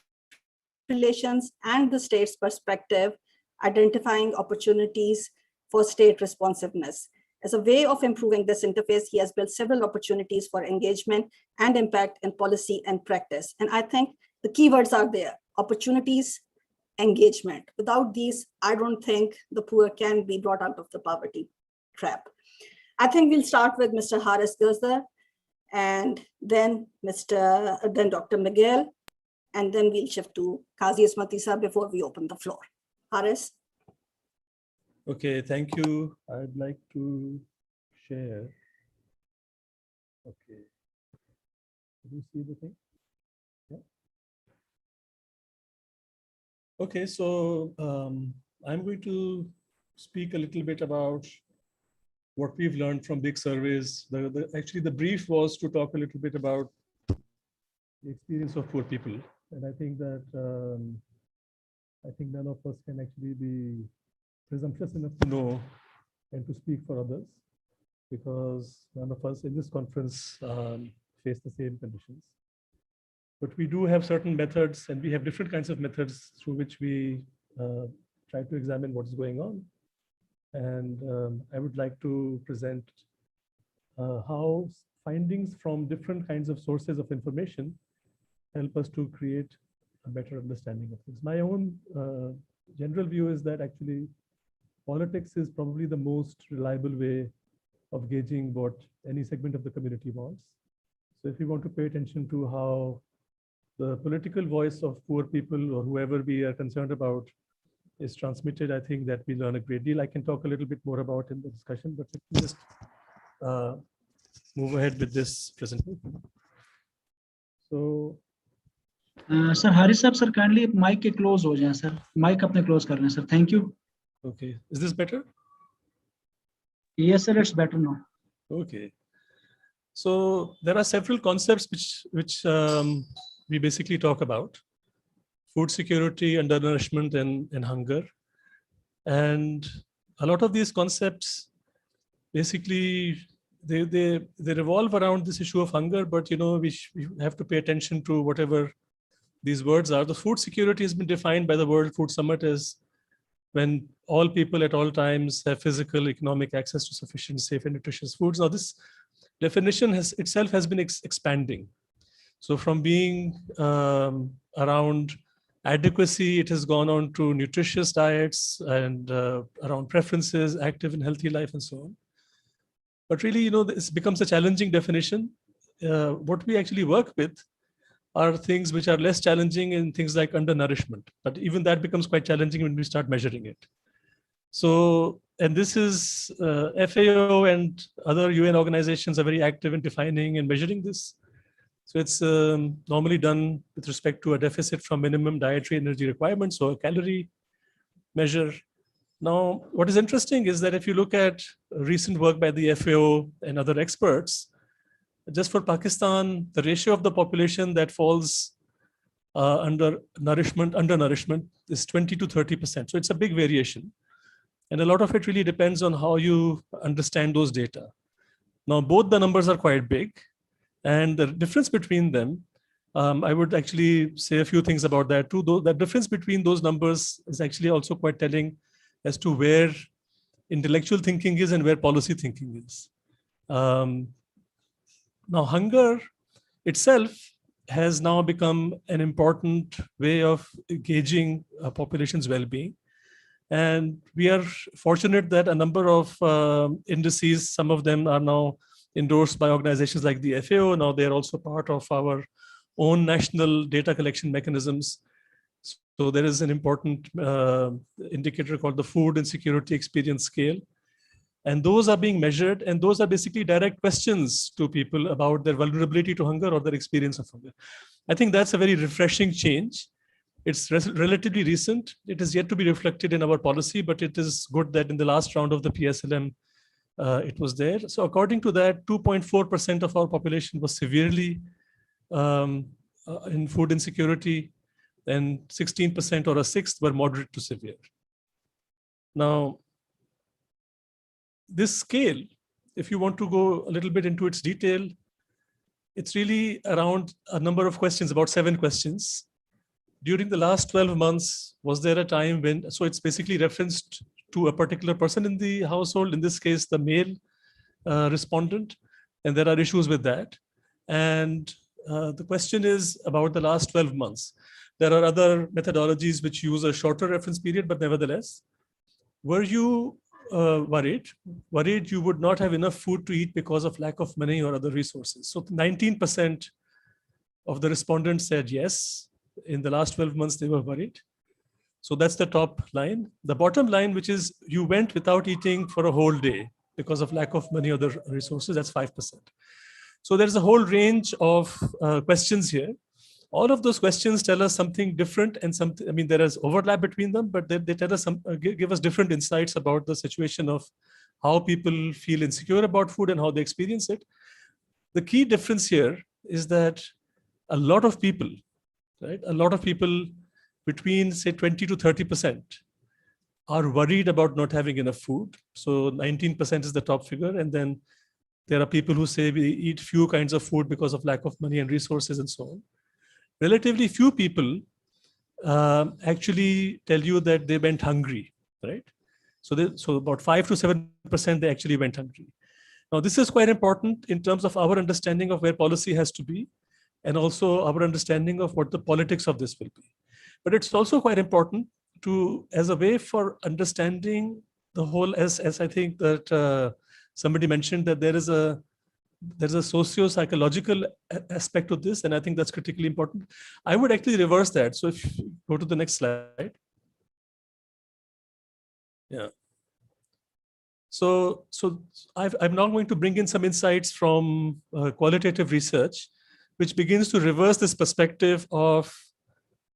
relations, and the state's perspective, identifying opportunities for state responsiveness. As a way of improving this interface, he has built several opportunities for engagement and impact in policy and practice. And I think the keywords are there: opportunities, engagement. Without these, I don't think the poor can be brought out of the poverty trap. I think we'll start with Mr. Haris Gazdar, and then Dr. Miguel, and then we'll shift to Qazi Azmat Isa before we open the floor. Haris? Okay, thank you. I'd like to share. Okay. Can you see the thing? Yeah. Okay, so I'm going to speak a little bit about what we've learned from big surveys. Actually, the brief was to talk a little bit about the experience of poor people. And I think that none of us can actually be presumptuous enough to know and to speak for others, because none of us in this conference face the same conditions. But we do have certain methods, and we have different kinds of methods through which we try to examine what's going on. And I would like to present how findings from different kinds of sources of information help us to create a better understanding of things. My own general view is that actually politics is probably the most reliable way of gauging what any segment of the community wants. So if you want to pay attention to how the political voice of poor people or whoever we are concerned about is transmitted, I think that we learn a great deal. I can talk a little bit more about in the discussion, but let me just move ahead with this presentation. So, Sir, Haris sir, kindly mic ke close ho jaye, sir. Mic apne close kar rahe hain, sir. Thank you. Okay, is this better? Yes, sir, it's better now. Okay. So there are several concepts which we basically talk about: food security, undernourishment, and hunger. And a lot of these concepts basically they revolve around this issue of hunger. But we have to pay attention to whatever these words are. The food security has been defined by the World Food Summit as when all people at all times have physical, economic access to sufficient, safe, and nutritious foods. Now, this definition itself has been expanding. So from being around adequacy, it has gone on to nutritious diets and around preferences, active and healthy life, and so on. But really, this becomes a challenging definition. What we actually work with are things which are less challenging in things like undernourishment. But even that becomes quite challenging when we start measuring it. So, and this is FAO and other UN organizations are very active in defining and measuring this. So it's normally done with respect to a deficit from minimum dietary energy requirements, so a calorie measure. Now, what is interesting is that if you look at recent work by the FAO and other experts, just for Pakistan, the ratio of the population that falls undernourishment is 20 to 30%. So it's a big variation. And a lot of it really depends on how you understand those data. Now, both the numbers are quite big. And the difference between them, I would actually say a few things about that too. Though the difference between those numbers is actually also quite telling as to where intellectual thinking is and where policy thinking is. Now, hunger itself has now become an important way of gauging a population's well-being. And we are fortunate that a number of indices, some of them are now endorsed by organizations like the FAO. Now they're also part of our own national data collection mechanisms. So there is an important indicator called the Food Insecurity Experience Scale. And those are being measured, and those are basically direct questions to people about their vulnerability to hunger or their experience of hunger. I think that's a very refreshing change. It's relatively recent. It is yet to be reflected in our policy, but it is good that in the last round of the PSLM, it was there. So according to that, 2.4% of our population was severely in food insecurity, and 16% or a sixth were moderate to severe. Now, this scale, if you want to go a little bit into its detail, it's really around a number of questions, about 7 questions. During the last 12 months, was there a time when, so it's basically referenced to a particular person in the household, in this case, the male respondent, and there are issues with that. And the question is about the last 12 months. There are other methodologies which use a shorter reference period, but nevertheless, were you worried you would not have enough food to eat because of lack of money or other resources? So 19% of the respondents said yes. In the last 12 months, they were worried. So that's the top line. The bottom line, which is you went without eating for a whole day because of lack of money or other resources, that's 5%. So there's a whole range of questions here. All of those questions tell us something different, and something, I mean, there is overlap between them, but they tell us give us different insights about the situation of how people feel insecure about food and how they experience it. The key difference here is that a lot of people, right? A lot of people between say 20 to 30% are worried about not having enough food. So 19% is the top figure. And then there are people who say we eat few kinds of food because of lack of money and resources and so on. Relatively few people actually tell you that they went hungry, right? So about 5 to 7% they actually went hungry. Now this is quite important in terms of our understanding of where policy has to be, and also our understanding of what the politics of this will be. But it's also quite important to, as a way for understanding the whole, as I think that somebody mentioned, that there's a socio-psychological aspect to this, and I think that's critically important. I would actually reverse that. So if you go to the next slide. Yeah. So I'm now going to bring in some insights from qualitative research, which begins to reverse this perspective of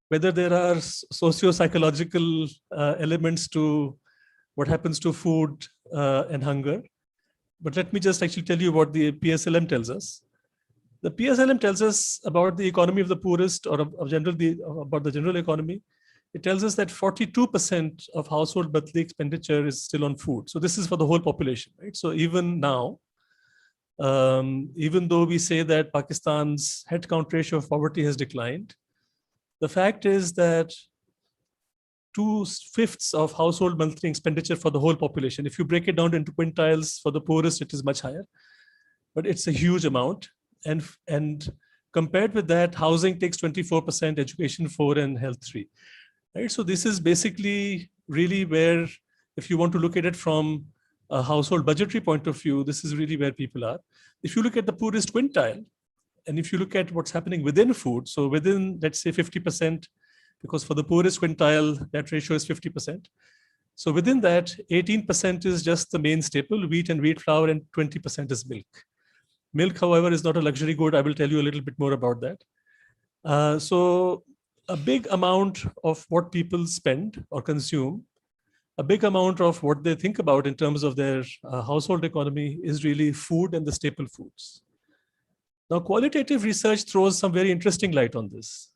whether there are socio-psychological elements to what happens to food and hunger. But let me just actually tell you what the PSLM tells us. The PSLM tells us about the economy of the poorest, or about the general economy. It tells us that 42% of household monthly expenditure is still on food. So this is for the whole population, right? So even now, even though we say that Pakistan's headcount ratio of poverty has declined, the fact is that 2/5 of household monthly expenditure for the whole population. If you break it down into quintiles, for the poorest, it is much higher, but it's a huge amount. And compared with that, housing takes 24%, education 4%, and health 3%. Right? So this is basically really where, if you want to look at it from a household budgetary point of view, this is really where people are. If you look at the poorest quintile, and if you look at what's happening within food, so within, let's say 50%, because for the poorest quintile, that ratio is 50%. So within that, 18% is just the main staple, wheat and wheat flour, and 20% is milk. Milk, however, is not a luxury good. I will tell you a little bit more about that. So a big amount of what people spend or consume, a big amount of what they think about in terms of their household economy is really food and the staple foods. Now, qualitative research throws some very interesting light on this.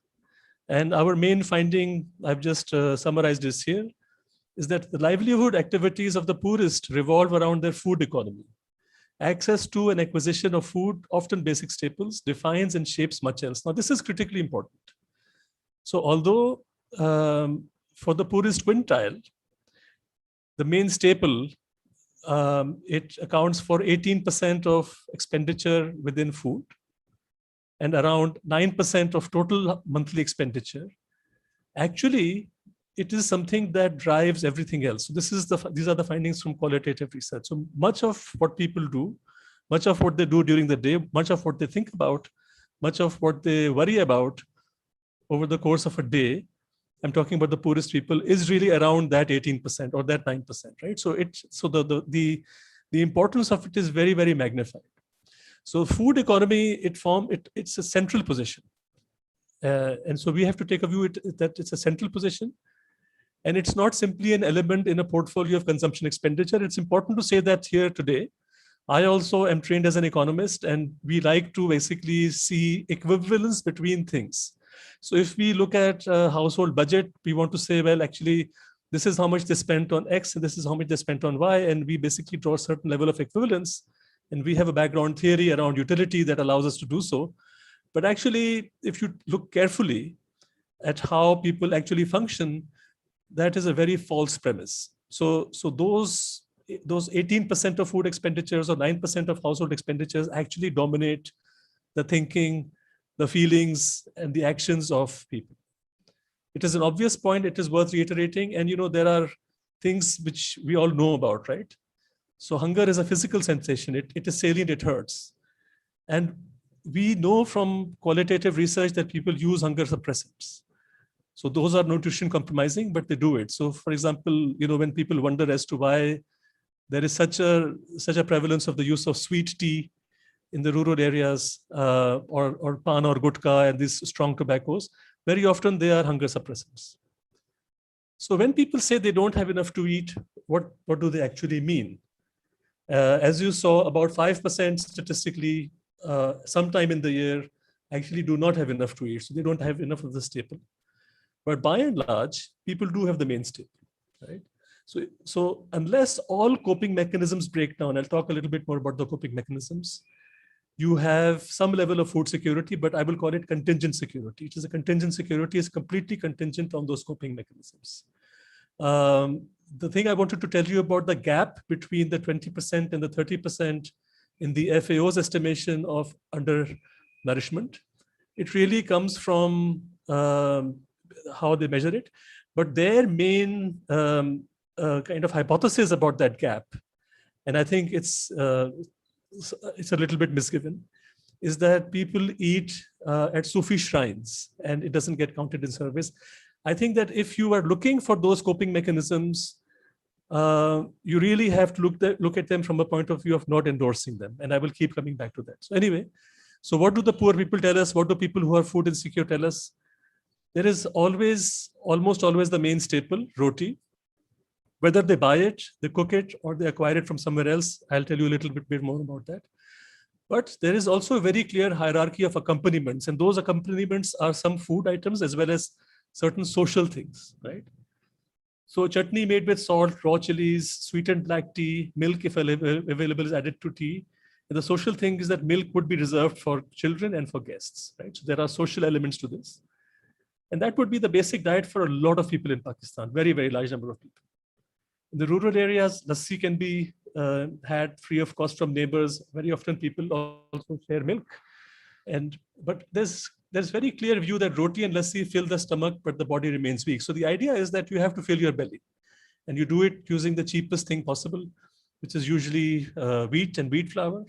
And our main finding, I've just summarized this here, is that the livelihood activities of the poorest revolve around their food economy. Access to and acquisition of food, often basic staples, defines and shapes much else. Now, this is critically important. So although for the poorest quintile, the main staple, it accounts for 18% of expenditure within food and around 9% of total monthly expenditure. Actually, it is something that drives everything else. So these are the findings from qualitative research. So much of what people do, much of what they do during the day, much of what they think about, much of what they worry about over the course of a day, I'm talking about the poorest people, is really around that 18% or that 9%, right? So the importance of it is very, very magnified. So food economy, it's a central position. And so we have to take a view that it's a central position. And it's not simply an element in a portfolio of consumption expenditure. It's important to say that here today. I also am trained as an economist, and we like to basically see equivalence between things. So if we look at a household budget, we want to say, well, actually, this is how much they spent on X, and this is how much they spent on Y, and we basically draw a certain level of equivalence. And we have a background theory around utility that allows us to do so. But actually, if you look carefully at how people actually function, that is a very false premise. So those 18% of food expenditures or 9% of household expenditures actually dominate the thinking, the feelings, and the actions of people. It is an obvious point. It is worth reiterating. And there are things which we all know about, right? So hunger is a physical sensation. It is salient, it hurts. And we know from qualitative research that people use hunger suppressants. So those are nutrition compromising, but they do it. So for example, when people wonder as to why there is such a prevalence of the use of sweet tea in the rural areas, or pan or gutka and these strong tobaccos, very often they are hunger suppressants. So when people say they don't have enough to eat, what do they actually mean? As you saw, about 5% statistically, sometime in the year, actually do not have enough to eat. So they don't have enough of the staple. But by and large, people do have the main staple, right? So unless all coping mechanisms break down, I'll talk a little bit more about the coping mechanisms. You have some level of food security, but I will call it contingent security. It is a contingent security, is completely contingent on those coping mechanisms. The thing I wanted to tell you about the gap between the 20% and the 30% in the FAO's estimation of undernourishment it really comes from how they measure it. But their main kind of hypothesis about that gap, and I think it's a little bit misgiven, is that people eat at Sufi shrines and it doesn't get counted in surveys. I think that if you are looking for those coping mechanisms, you really have to look at them from a point of view of not endorsing them. And I will keep coming back to that. So anyway, so what do the poor people tell us? What do people who are food insecure tell us? There is almost always the main staple, roti. Whether they buy it, they cook it, or they acquire it from somewhere else, I'll tell you a little bit more about that. But there is also a very clear hierarchy of accompaniments, and those accompaniments are some food items as well as certain social things, right? So chutney made with salt, raw chilies, sweetened black tea, milk if available is added to tea. And the social thing is that milk would be reserved for children and for guests, right? So there are social elements to this. And that would be the basic diet for a lot of people in Pakistan, very, very large number of people. In the rural areas, lassi can be had free of cost from neighbors. Very often people also share milk. But there's very clear view that roti and lassi fill the stomach, but the body remains weak. So the idea is that you have to fill your belly. And you do it using the cheapest thing possible, which is usually wheat and wheat flour.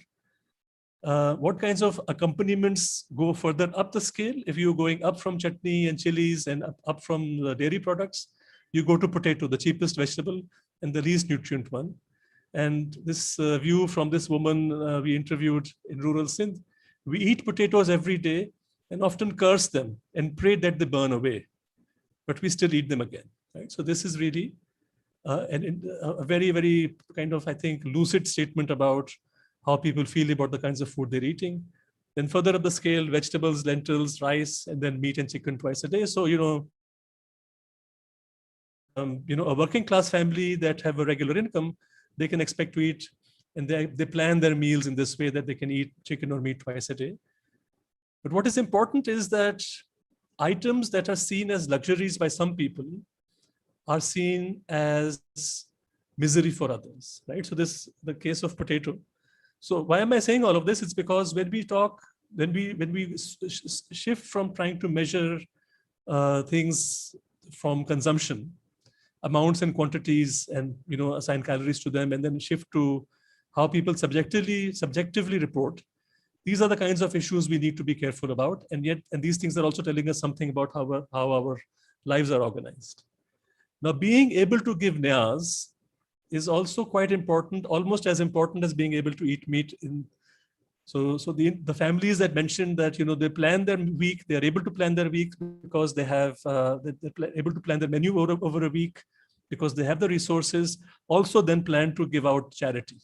What kinds of accompaniments go further up the scale? If you're going up from chutney and chilies and up from the dairy products, you go to potato, the cheapest vegetable and the least nutrient one. And this view from this woman we interviewed in rural Sindh, we eat potatoes every day and often curse them and pray that they burn away, but we still eat them again, right? So this is really a very, very kind of, I think, lucid statement about how people feel about the kinds of food they're eating. Then further up the scale, vegetables, lentils, rice, and then meat and chicken twice a day. So, a working class family that have a regular income, they can expect to eat, and they plan their meals in this way that they can eat chicken or meat twice a day. But what is important is that items that are seen as luxuries by some people are seen as misery for others, right? So the case of potato. So why am I saying all of this? It's because when we shift from trying to measure things from consumption, amounts and quantities, and assign calories to them, and then shift to how people subjectively report, these are the kinds of issues we need to be careful about. And these things are also telling us something about how our lives are organized. Now, being able to give niyaz is also quite important, almost as important as being able to eat meat. So the families that mentioned that they plan their week, they are able to plan their week because they have they're able to plan their menu over a week because they have the resources. Also, then plan to give out charity.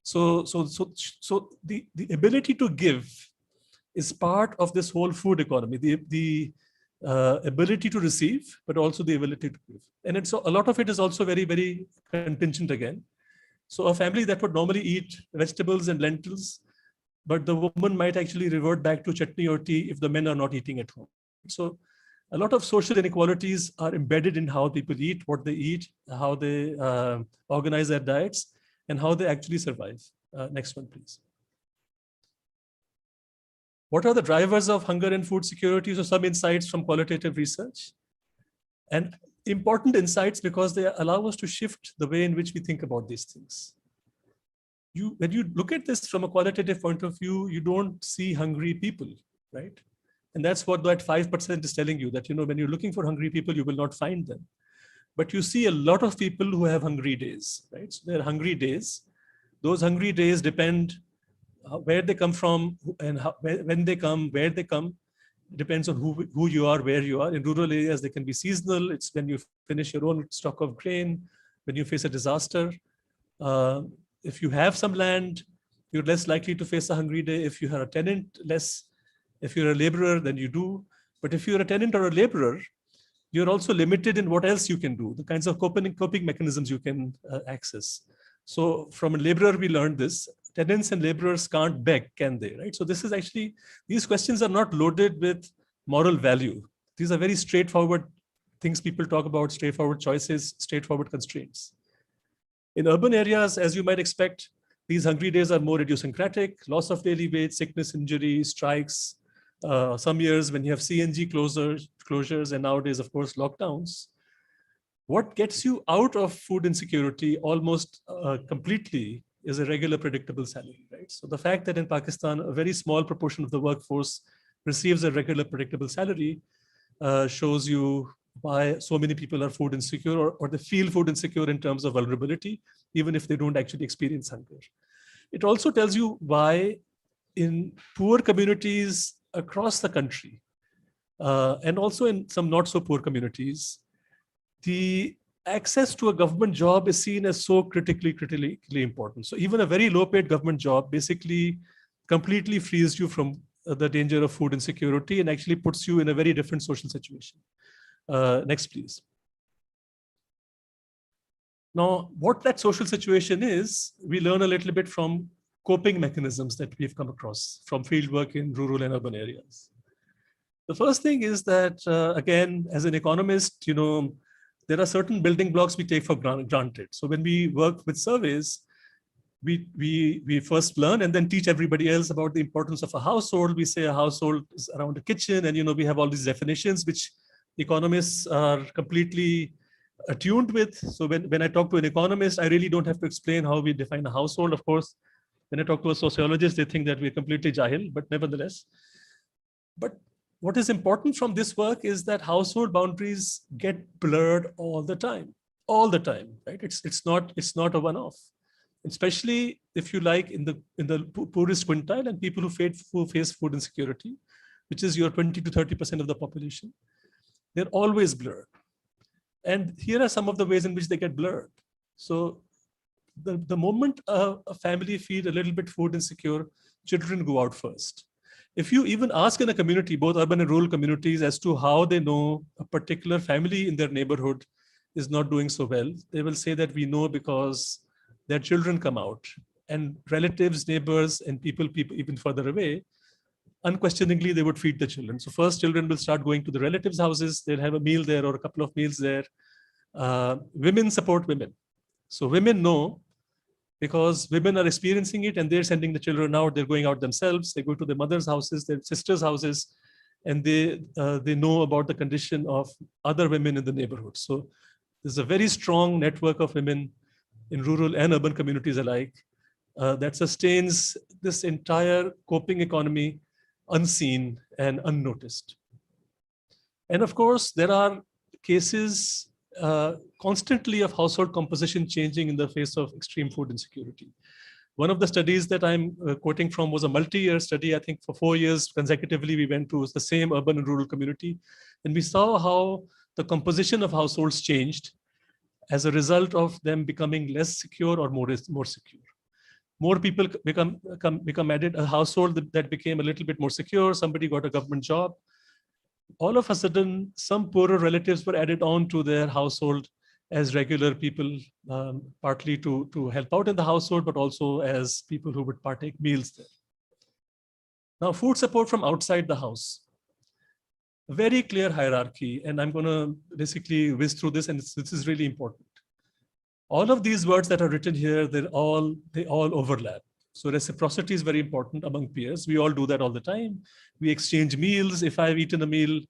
So the ability to give is part of this whole food economy. The ability to receive, but also the ability to give. And a lot of it is also very, very contingent again. So a family that would normally eat vegetables and lentils, but the woman might actually revert back to chutney or tea if the men are not eating at home. So a lot of social inequalities are embedded in how people eat, what they eat, how they organize their diets, and how they actually survive. Next one, please. What are the drivers of hunger and food security? So some insights from qualitative research. And important insights because they allow us to shift the way in which we think about these things. When you look at this from a qualitative point of view, you don't see hungry people, right? And that's what that 5% is telling you, that when you're looking for hungry people, you will not find them. But you see a lot of people who have hungry days, right? So they're hungry days. Those hungry days depend where they come from and when they come, where they come. It depends on who you are, where you are. In rural areas, they can be seasonal. It's when you finish your own stock of grain, when you face a disaster. If you have some land, you're less likely to face a hungry day. If you are a tenant, less. If you're a laborer, then you do. But if you're a tenant or a laborer, you're also limited in what else you can do, the kinds of coping mechanisms you can access. So from a laborer, we learned this. Tenants and laborers can't beg, can they? Right? So this is actually, these questions are not loaded with moral value. These are very straightforward things people talk about, straightforward choices, straightforward constraints. In urban areas, as you might expect, these hungry days are more idiosyncratic, loss of daily wage, sickness, injury, strikes, some years when you have CNG closures, and nowadays, of course, lockdowns. What gets you out of food insecurity almost completely is a regular predictable salary, right? So the fact that in Pakistan, a very small proportion of the workforce receives a regular predictable salary shows you why so many people are food insecure, or they feel food insecure in terms of vulnerability, even if they don't actually experience hunger. It also tells you why in poor communities across the country, and also in some not so poor communities, the access to a government job is seen as so critically important. So even a very low paid government job basically completely frees you from the danger of food insecurity and actually puts you in a very different social situation. Next, please. Now, what that social situation is, we learn a little bit from coping mechanisms that we've come across from fieldwork in rural and urban areas. The first thing is that, again, as an economist, there are certain building blocks we take for granted. So when we work with surveys, we first learn and then teach everybody else about the importance of a household. We say a household is around a kitchen, and we have all these definitions which economists are completely attuned with. So when I talk to an economist, I really don't have to explain how we define a household. Of course, when I talk to a sociologist, they think that we're completely jahil, but nevertheless. But what is important from this work is that household boundaries get blurred all the time, right? It's not a one-off, especially if you like in the poorest quintile and people who face food insecurity, which is your 20 to 30% of the population. They're always blurred. And here are some of the ways in which they get blurred. So the moment a family feels a little bit food insecure, children go out first. If you even ask in a community, both urban and rural communities, as to how they know a particular family in their neighborhood is not doing so well, they will say that we know because their children come out, and relatives, neighbors, and people even further away, unquestioningly, they would feed the children. So first, children will start going to the relatives' houses. They'll have a meal there or a couple of meals there. Women support women. So women know, because women are experiencing it and they're sending the children out. They're going out themselves. They go to their mother's houses, their sisters' houses, and they know about the condition of other women in the neighborhood. So there's a very strong network of women in rural and urban communities alike that sustains this entire coping economy unseen and unnoticed. And of course, there are cases constantly of household composition changing in the face of extreme food insecurity. One of the studies that I'm quoting from was a multi-year study. I think for 4 years consecutively, we went to the same urban and rural community, and we saw how the composition of households changed as a result of them becoming less secure or more secure. More people become added, a household that became a little bit more secure, somebody got a government job. All of a sudden, some poorer relatives were added on to their household as regular people, partly to help out in the household, but also as people who would partake meals there. Now, food support from outside the house. A very clear hierarchy, and I'm going to basically whiz through this, and this is really important. All of these words that are written here, they all overlap. So reciprocity is very important among peers. We all do that all the time. We exchange meals. If I've eaten a meal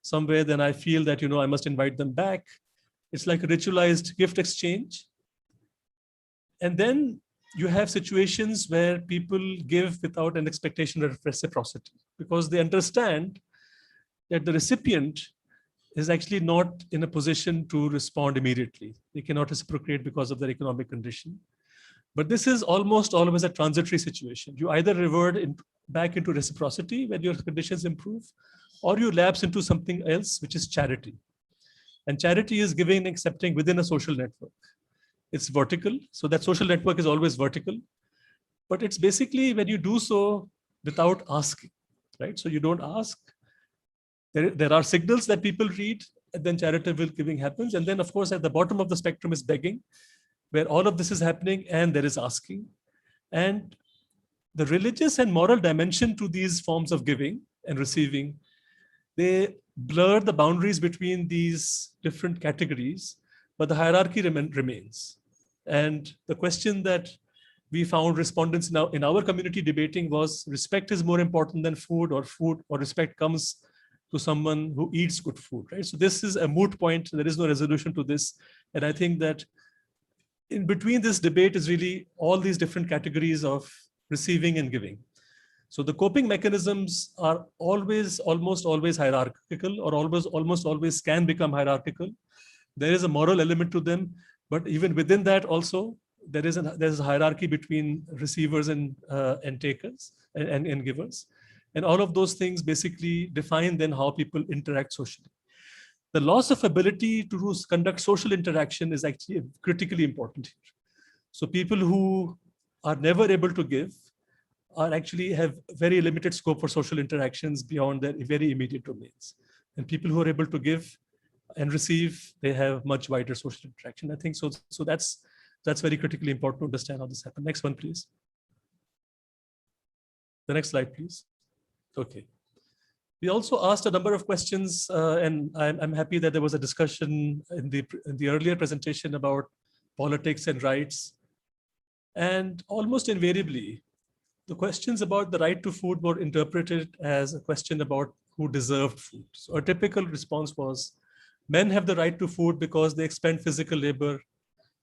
somewhere, then I feel that, I must invite them back. It's like a ritualized gift exchange. And then you have situations where people give without an expectation of reciprocity, because they understand that the recipient is actually not in a position to respond immediately. They cannot reciprocate because of their economic condition. But this is almost always a transitory situation. You either revert back into reciprocity when your conditions improve, or you lapse into something else, which is charity. And charity is giving and accepting within a social network. It's vertical, so that social network is always vertical. But it's basically when you do so without asking, right? So you don't ask. There are signals that people read, and then charitable giving happens. And then, of course, at the bottom of the spectrum is begging, where all of this is happening and there is asking. And the religious and moral dimension to these forms of giving and receiving, they blur the boundaries between these different categories, but the hierarchy remains. And the question that we found respondents in our community debating was respect is more important than food or respect comes to someone who eats good food, right? So this is a moot point. There is no resolution to this. And I think that in between this debate is really all these different categories of receiving and giving. So the coping mechanisms are almost always hierarchical, or almost always can become hierarchical. There is a moral element to them, but even within that also, there's a hierarchy between receivers and takers and givers. And all of those things basically define then how people interact socially. The loss of ability to conduct social interaction is actually critically important here. So people who are never able to give are actually have very limited scope for social interactions beyond their very immediate domains. And people who are able to give and receive, they have much wider social interaction. I think so that's very critically important to understand how this happens. Next one, please. The next slide, please. Okay. We also asked a number of questions, and I'm happy that there was a discussion in the earlier presentation about politics and rights. And almost invariably, the questions about the right to food were interpreted as a question about who deserved food. So a typical response was, men have the right to food because they expend physical labor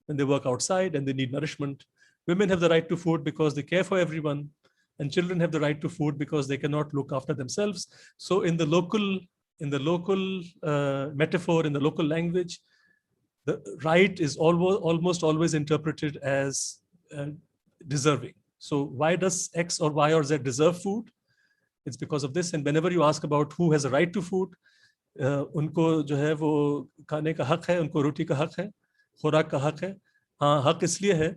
and they work outside and they need nourishment. Women have the right to food because they care for everyone. And children have the right to food because they cannot look after themselves. So in the local metaphor, in the local language, the right is almost always interpreted as deserving. So why does X or Y or Z deserve food? It's because of this. And whenever you ask about who has a right to food, उनको जो है वो खाने का हक है, उनको रोटी का हक है, खुराक का हक है. हाँ, हक इसलिए है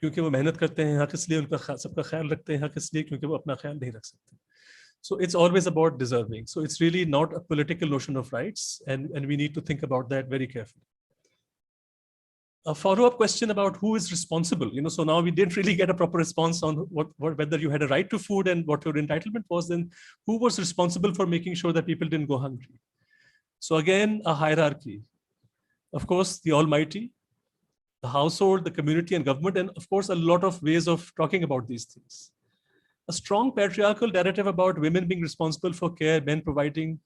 क्योंकि वो मेहनत करते हैं, हक इसलिए उनका सबका ख्याल रखते हैं, हक इसलिए क्योंकि वो अपना ख्याल नहीं रख सकते. So it's always about deserving. So it's really not a political notion of rights, and we need to think about that very carefully. A follow-up question about who is responsible. So now we didn't really get a proper response on whether you had a right to food and what your entitlement was. Then who was responsible for making sure that people didn't go hungry? So again, a hierarchy. Of course, the Almighty, the household, the community and government, and of course, a lot of ways of talking about these things. A strong patriarchal narrative about women being responsible for care, men providing.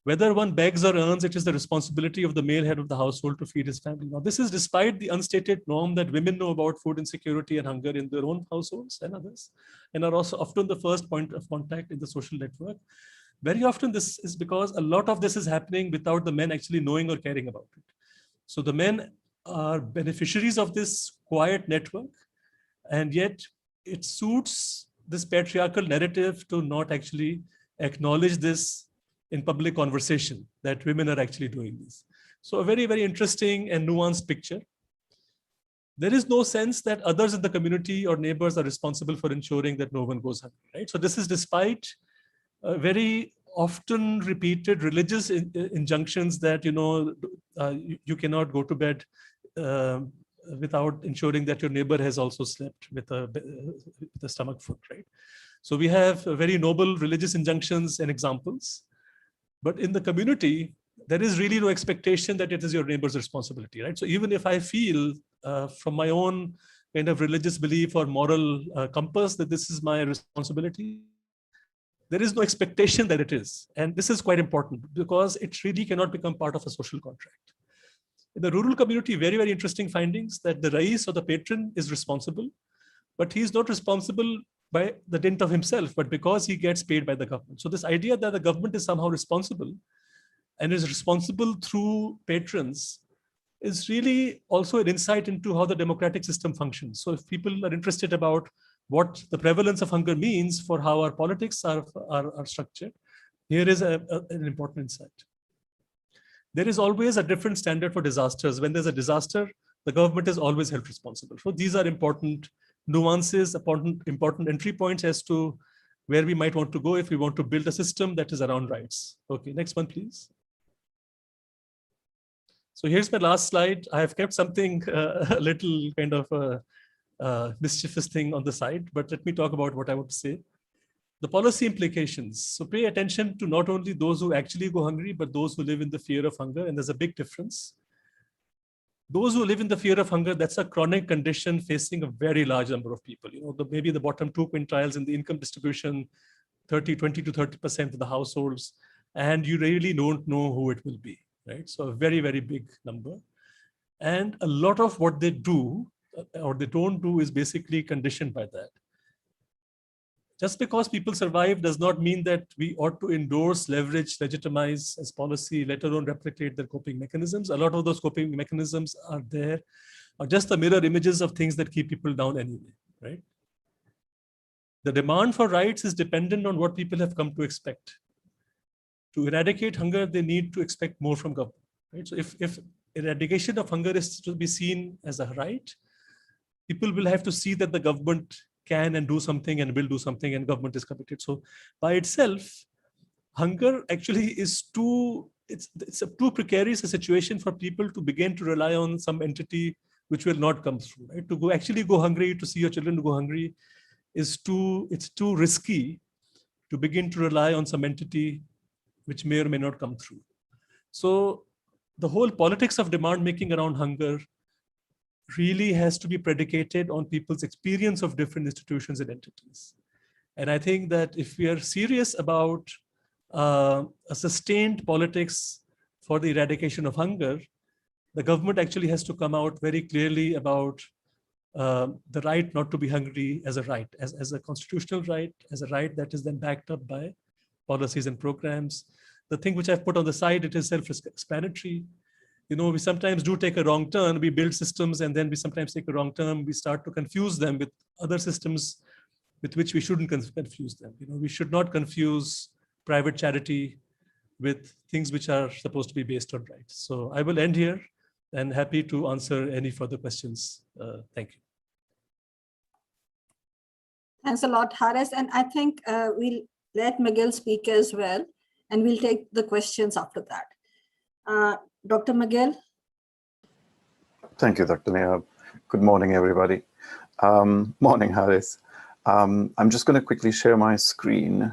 Whether one begs or earns, it is the responsibility of the male head of the household to feed his family. Now, this is despite the unstated norm that women know about food insecurity and hunger in their own households and others, and are also often the first point of contact in the social network. Very often this is because a lot of this is happening without the men actually knowing or caring about it. So the men are beneficiaries of this quiet network, and yet it suits this patriarchal narrative to not actually acknowledge this in public conversation, that women are actually doing this. So a very, very interesting and nuanced picture. There is no sense that others in the community or neighbors are responsible for ensuring that no one goes hungry, right? So this is despite very often repeated religious injunctions that, you cannot go to bed without ensuring that your neighbor has also slept with a stomach full, right? So we have very noble religious injunctions and examples. But in the community, there is really no expectation that it is your neighbor's responsibility, right? So even if I feel from my own kind of religious belief or moral compass that this is my responsibility, there is no expectation that it is. And this is quite important because it really cannot become part of a social contract. In the rural community, very, very interesting findings that the rais or the patron is responsible, but he is not responsible by the dint of himself, but because he gets paid by the government. So this idea that the government is somehow responsible and is responsible through patrons is really also an insight into how the democratic system functions. So if people are interested about what the prevalence of hunger means for how our politics are structured, here is an important insight. There is always a different standard for disasters. When there's a disaster, the government is always held responsible. So these are important nuances, important entry points as to where we might want to go if we want to build a system that is around rights. Okay, next one, please. So here's my last slide. I have kept something a little kind of mischievous thing on the side, but let me talk about what I want to say. The policy implications. So pay attention to not only those who actually go hungry, but those who live in the fear of hunger. And there's a big difference. those who live in the fear of hunger, that's a chronic condition facing a very large number of people. You know, maybe the bottom 2 quintiles in the income distribution, 20 to 30% of the households, and you really don't know who it will be, right? So a very, very big number. And a lot of what they do or they don't do is basically conditioned by that. Just because people survive does not mean that we ought to endorse, leverage, legitimize as policy, let alone replicate their coping mechanisms. A lot of those coping mechanisms are there, are just the mirror images of things that keep people down anyway, right? The demand for rights is dependent on what people have come to expect. To eradicate hunger, they need to expect more from government, right? So if eradication of hunger is to be seen as a right, people will have to see that the government can and do something and will do something, and government is committed. So by itself, hunger actually is too precarious a situation for people to begin to rely on some entity which will not come through, right? To actually go hungry, to see your children go hungry, it's too risky to begin to rely on some entity which may or may not come through. So the whole politics of demand making around hunger really has to be predicated on people's experience of different institutions and entities. And I think that if we are serious about a sustained politics for the eradication of hunger, the government actually has to come out very clearly about the right not to be hungry as a right, as a constitutional right, as a right that is then backed up by policies and programs. The thing which I've put on the side, it is self-explanatory. You know, we sometimes do take a wrong turn. We build systems and then we sometimes take a wrong turn. We start to confuse them with other systems with which we shouldn't confuse them. You know, we should not confuse private charity with things which are supposed to be based on rights. So I will end here and happy to answer any further questions. Thank you. Thanks a lot, Haris. And I think we'll let Miguel speak as well, and we'll take the questions after that. Dr. Miguel. Thank you, Dr. Nia. Good morning, everybody. Morning, Haris. I'm just going to quickly share my screen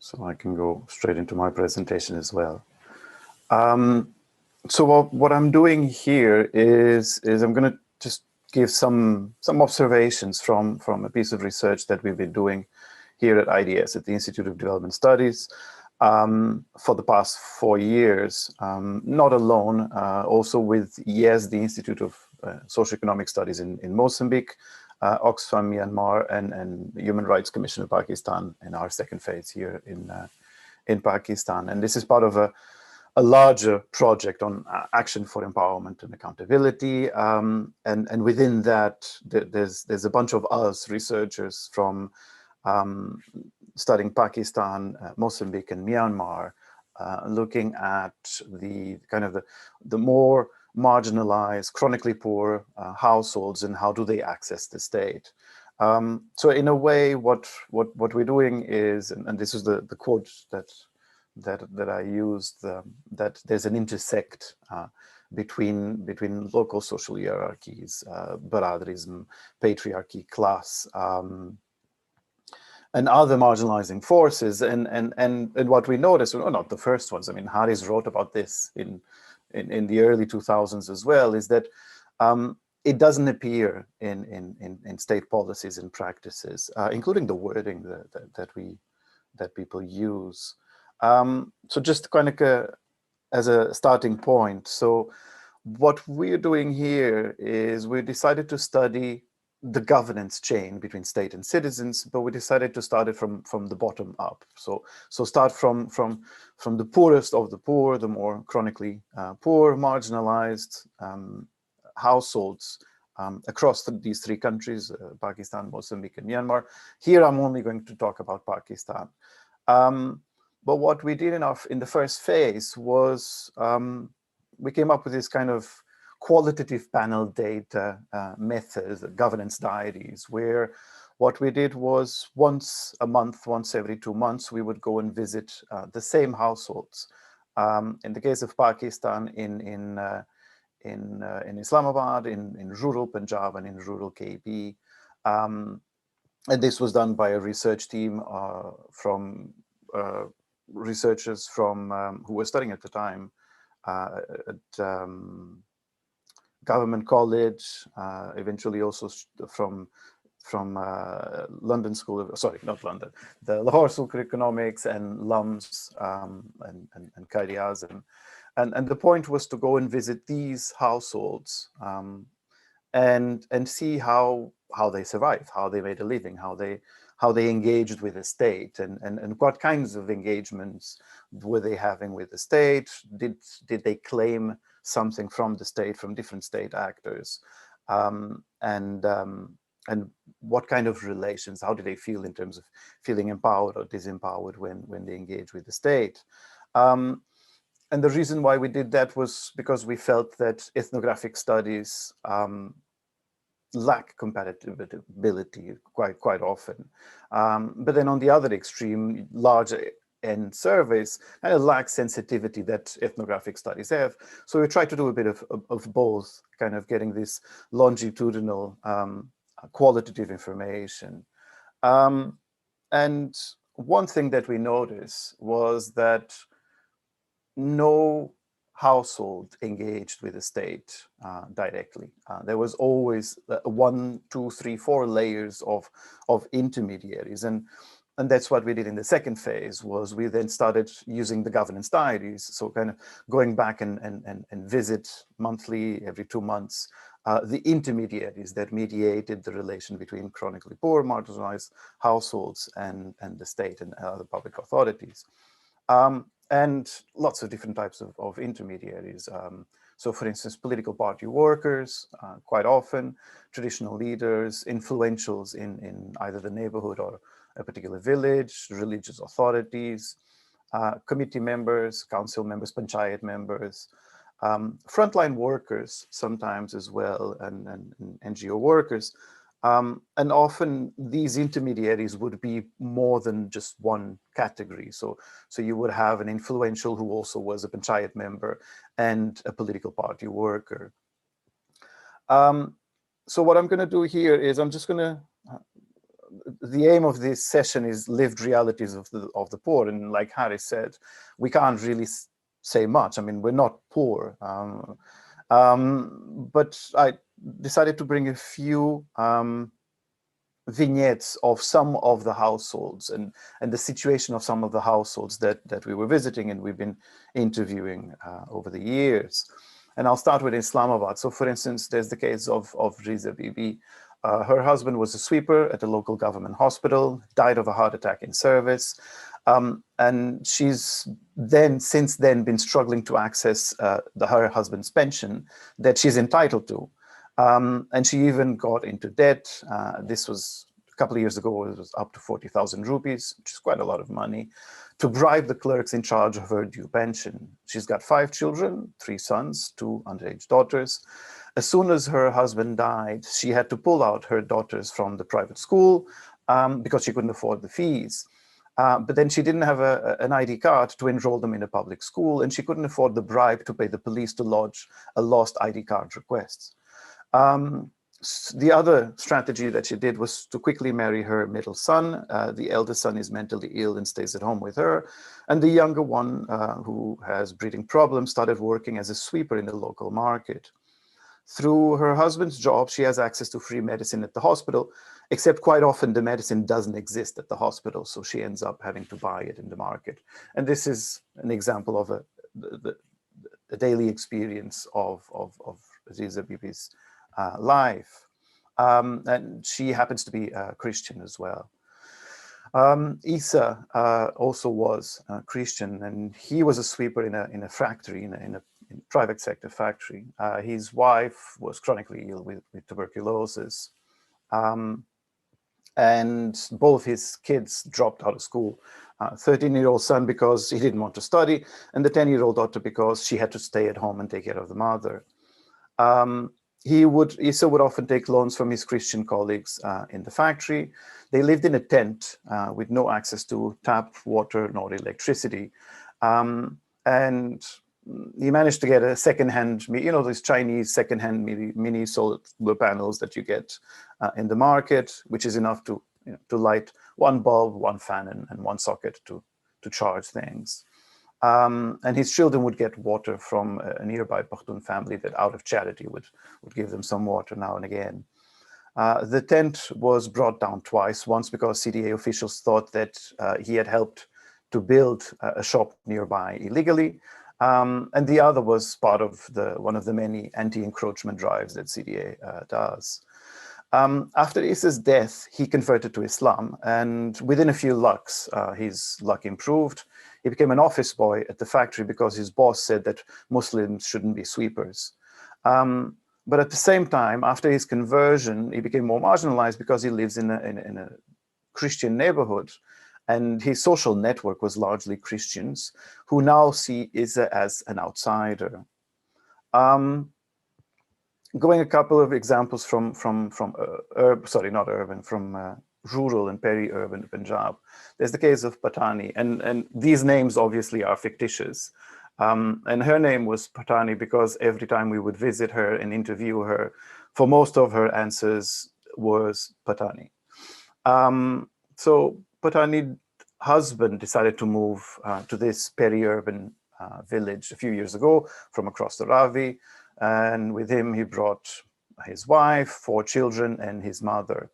so I can go straight into my presentation as well. So what I'm doing here is I'm going to just give some observations from a piece of research that we've been doing here at IDS, at the Institute of Development Studies, for the past 4 years, not alone, also with the Institute of Socioeconomic Studies in Mozambique, Oxfam Myanmar, and Human Rights Commission of Pakistan in our second phase here in Pakistan. And this is part of a larger project on action for empowerment and accountability. And within that, there's a bunch of us researchers from studying Pakistan, Mozambique, and Myanmar, looking at the more marginalized, chronically poor households and how do they access the state. So in a way, what we're doing is, and this is the quote that I used, that there's an intersect between local social hierarchies, Baradrism, patriarchy, class, and other marginalizing forces, and what we noticed, well, not the first ones. I mean, Haris wrote about this in the early 2000s as well, is that it doesn't appear in state policies and practices, including the wording that people use. So just kind of as a starting point, so what we're doing here is we decided to study the governance chain between state and citizens, but we decided to start it from the bottom up. So start from the poorest of the poor, the more chronically poor, marginalized households across these 3 countries, Pakistan, Mozambique, and Myanmar. Here, I'm only going to talk about Pakistan. But what we did in the first phase was we came up with this kind of qualitative panel data methods, governance diaries, where what we did was once a month, once every 2 months, we would go and visit the same households. In the case of Pakistan, in Islamabad, in rural Punjab, and in rural KB. And this was done by a research team from researchers from who were studying at the time at government college, eventually also from London School of, sorry, not London, the Lahore School of Economics and LUMS and Qaid Azam. And the point was to go and visit these households and see how they survived, how they made a living, how they engaged with the state, and what kinds of engagements were they having with the state? Did they claim something from the state, from different state actors? And what kind of relations, how do they feel in terms of feeling empowered or disempowered when they engage with the state? And the reason why we did that was because we felt that ethnographic studies lack compatibility quite often. But then on the other extreme, larger end surveys kind of lack sensitivity that ethnographic studies have. So we try to do a bit of both, kind of getting this longitudinal qualitative information. And one thing that we noticed was that no household engaged with the state directly. There was always 1, 2, 3, 4 layers of intermediaries. And that's what we did in the second phase, was we then started using the governance diaries. So kind of going back and visit monthly, every 2 months, the intermediaries that mediated the relation between chronically poor, marginalized households and the state and other public authorities. And lots of different types of intermediaries. So for instance, political party workers, quite often, traditional leaders, influentials in either the neighborhood or a particular village, religious authorities, committee members, council members, panchayat members, frontline workers sometimes as well, and NGO workers. And often these intermediaries would be more than just one category. So you would have an influential who also was a panchayat member and a political party worker. So what I'm going to do here is I'm just going to, the aim of this session is lived realities of the poor. And like Harry said, we can't really say much. I mean, we're not poor. But I decided to bring a few vignettes of some of the households and the situation of some of the households that we were visiting and we've been interviewing over the years. And I'll start with Islamabad. So for instance, there's the case of Riza Bibi. Her husband was a sweeper at a local government hospital, died of a heart attack in service. And she's since then been struggling to access her husband's pension that she's entitled to. And she even got into debt. This was a couple of years ago, it was up to 40,000 rupees, which is quite a lot of money, to bribe the clerks in charge of her due pension. She's got 5 children, 3 sons, 2 underage daughters. As soon as her husband died, she had to pull out her daughters from the private school because she couldn't afford the fees. But then she didn't have an ID card to enroll them in a public school, and she couldn't afford the bribe to pay the police to lodge a lost ID card request. The other strategy that she did was to quickly marry her middle son. The eldest son is mentally ill and stays at home with her. And the younger one, who has breathing problems, started working as a sweeper in the local market. Through her husband's job, she has access to free medicine at the hospital, except quite often the medicine doesn't exist at the hospital, so she ends up having to buy it in the market. And this is an example of a daily experience of Riza Bibi's life. And she happens to be a Christian as well. Isa also was a Christian, and he was a sweeper in a factory, in a private sector factory. His wife was chronically ill with tuberculosis. And both his kids dropped out of school. 13-year-old son because he didn't want to study, and the 10-year-old daughter because she had to stay at home and take care of the mother. Isa would often take loans from his Christian colleagues in the factory. They lived in a tent with no access to tap water nor electricity. And he managed to get a secondhand, these Chinese secondhand mini solar panels that you get in the market, which is enough to light 1 bulb, 1 fan, and 1 socket to charge things. And his children would get water from a nearby Pakhtun family that out of charity would give them some water now and again. The tent was brought down twice, once because CDA officials thought that he had helped to build a shop nearby illegally, and the other was part of one of the many anti-encroachment drives that CDA does. After Issa's death, he converted to Islam, and within a few lucks, his luck improved. He became an office boy at the factory because his boss said that Muslims shouldn't be sweepers. But at the same time, after his conversion, he became more marginalized because he lives in a Christian neighborhood, and his social network was largely Christians who now see Issa as an outsider. Going a couple of examples from rural and peri-urban Punjab. There's the case of Patani, and these names obviously are fictitious. And her name was Patani because every time we would visit her and interview her, for most of her answers was Patani. So Patani's husband decided to move to this peri-urban village a few years ago from across the Ravi. And with him, he brought his wife, 4 children, and his mother.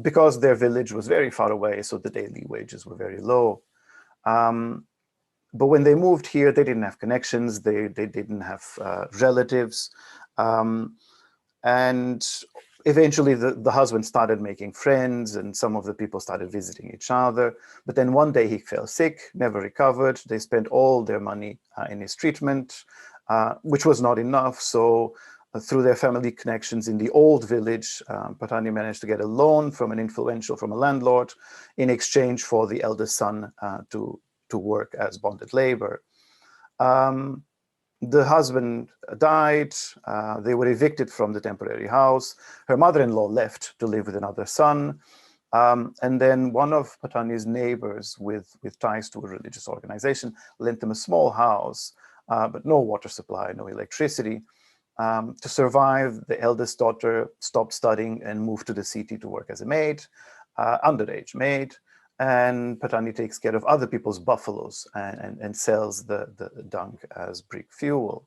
Because their village was very far away, so the daily wages were very low. But when they moved here, they didn't have connections, they didn't have relatives. And eventually the husband started making friends, and some of the people started visiting each other. But then one day he fell sick, never recovered. They spent all their money in his treatment, which was not enough. So through their family connections in the old village, Patani managed to get a loan from a landlord in exchange for the eldest son to work as bonded labor. The husband died, they were evicted from the temporary house. Her mother-in-law left to live with another son. And then one of Patani's neighbors with ties to a religious organization lent them a small house, but no water supply, no electricity. To survive, the eldest daughter stopped studying and moved to the city to work as a maid, underage maid. And Patani takes care of other people's buffaloes and sells the dung as brick fuel.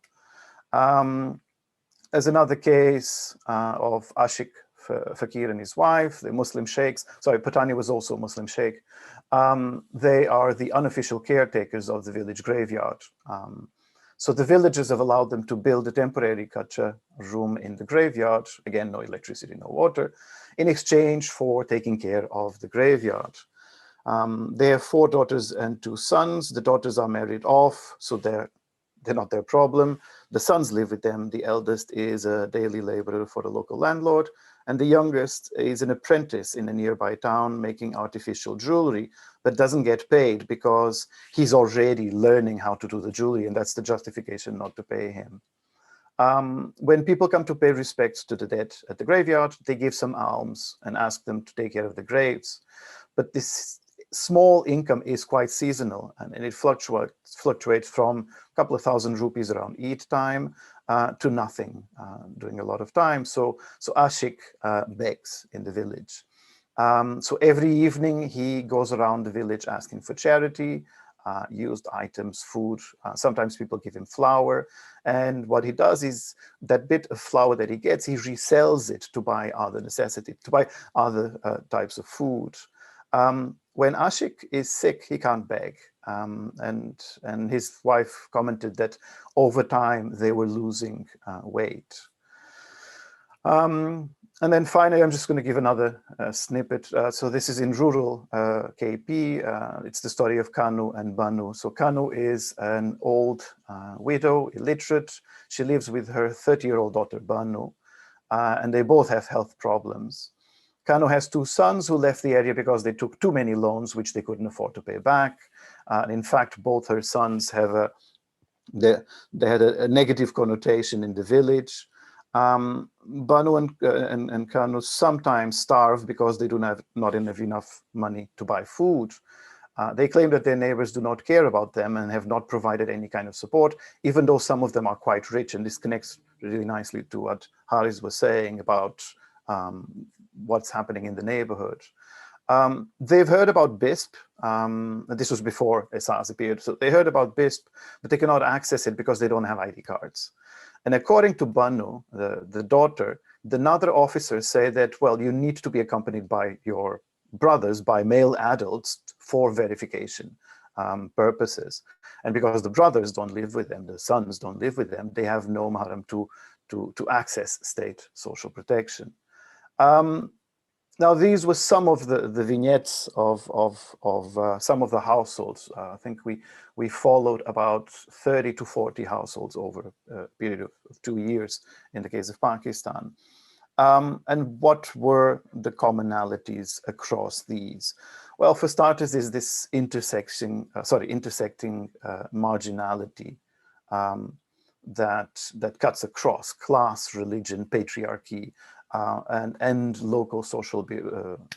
As another case of Ashik Fakir and his wife, the Muslim sheikhs, sorry, Patani was also a Muslim sheikh. They are the unofficial caretakers of the village graveyard. So the villagers have allowed them to build a temporary kacha room in the graveyard. Again, no electricity, no water, in exchange for taking care of the graveyard. They have 4 daughters and 2 sons. The daughters are married off, so they're not their problem. The sons live with them. The eldest is a daily laborer for the local landlord, and the youngest is an apprentice in a nearby town making artificial jewelry, but doesn't get paid because he's already learning how to do the jewelry, and that's the justification not to pay him. When people come to pay respects to the dead at the graveyard, they give some alms and ask them to take care of the graves. But this small income is quite seasonal, and it fluctuates from a couple of thousand rupees around Eid time to nothing during a lot of time. So Ashik begs in the village. So every evening he goes around the village asking for charity, used items, food. Sometimes people give him flour. And what he does is that bit of flour that he gets, he resells it to buy other necessities, to buy other types of food. When Ashik is sick, he can't beg. And his wife commented that over time they were losing weight. And then finally, I'm just going to give another snippet. So this is in rural KP. It's the story of Kanu and Banu. So Kanu is an old widow, illiterate. She lives with her 30-year-old daughter, Banu, and they both have health problems. Kanu has 2 sons who left the area because they took too many loans, which they couldn't afford to pay back. And in fact, both her sons have they had a negative connotation in the village. Banu and Kanu sometimes starve because they do not have enough money to buy food. They claim that their neighbors do not care about them and have not provided any kind of support, even though some of them are quite rich. And this connects really nicely to what Haris was saying about what's happening in the neighborhood. They've heard about BISP. This was before ESAS appeared. So they heard about BISP, but they cannot access it because they don't have ID cards. And according to Banu, the daughter, another officer say that, well, you need to be accompanied by your brothers, by male adults for verification purposes. And because the brothers don't live with them, the sons don't live with them, they have no mahram to access state social protection. Now, these were some of the vignettes of some of the households. I think we followed about 30 to 40 households over a period of 2 years in the case of Pakistan. And what were the commonalities across these? Well, for starters, is this intersecting marginality that cuts across class, religion, patriarchy, and local social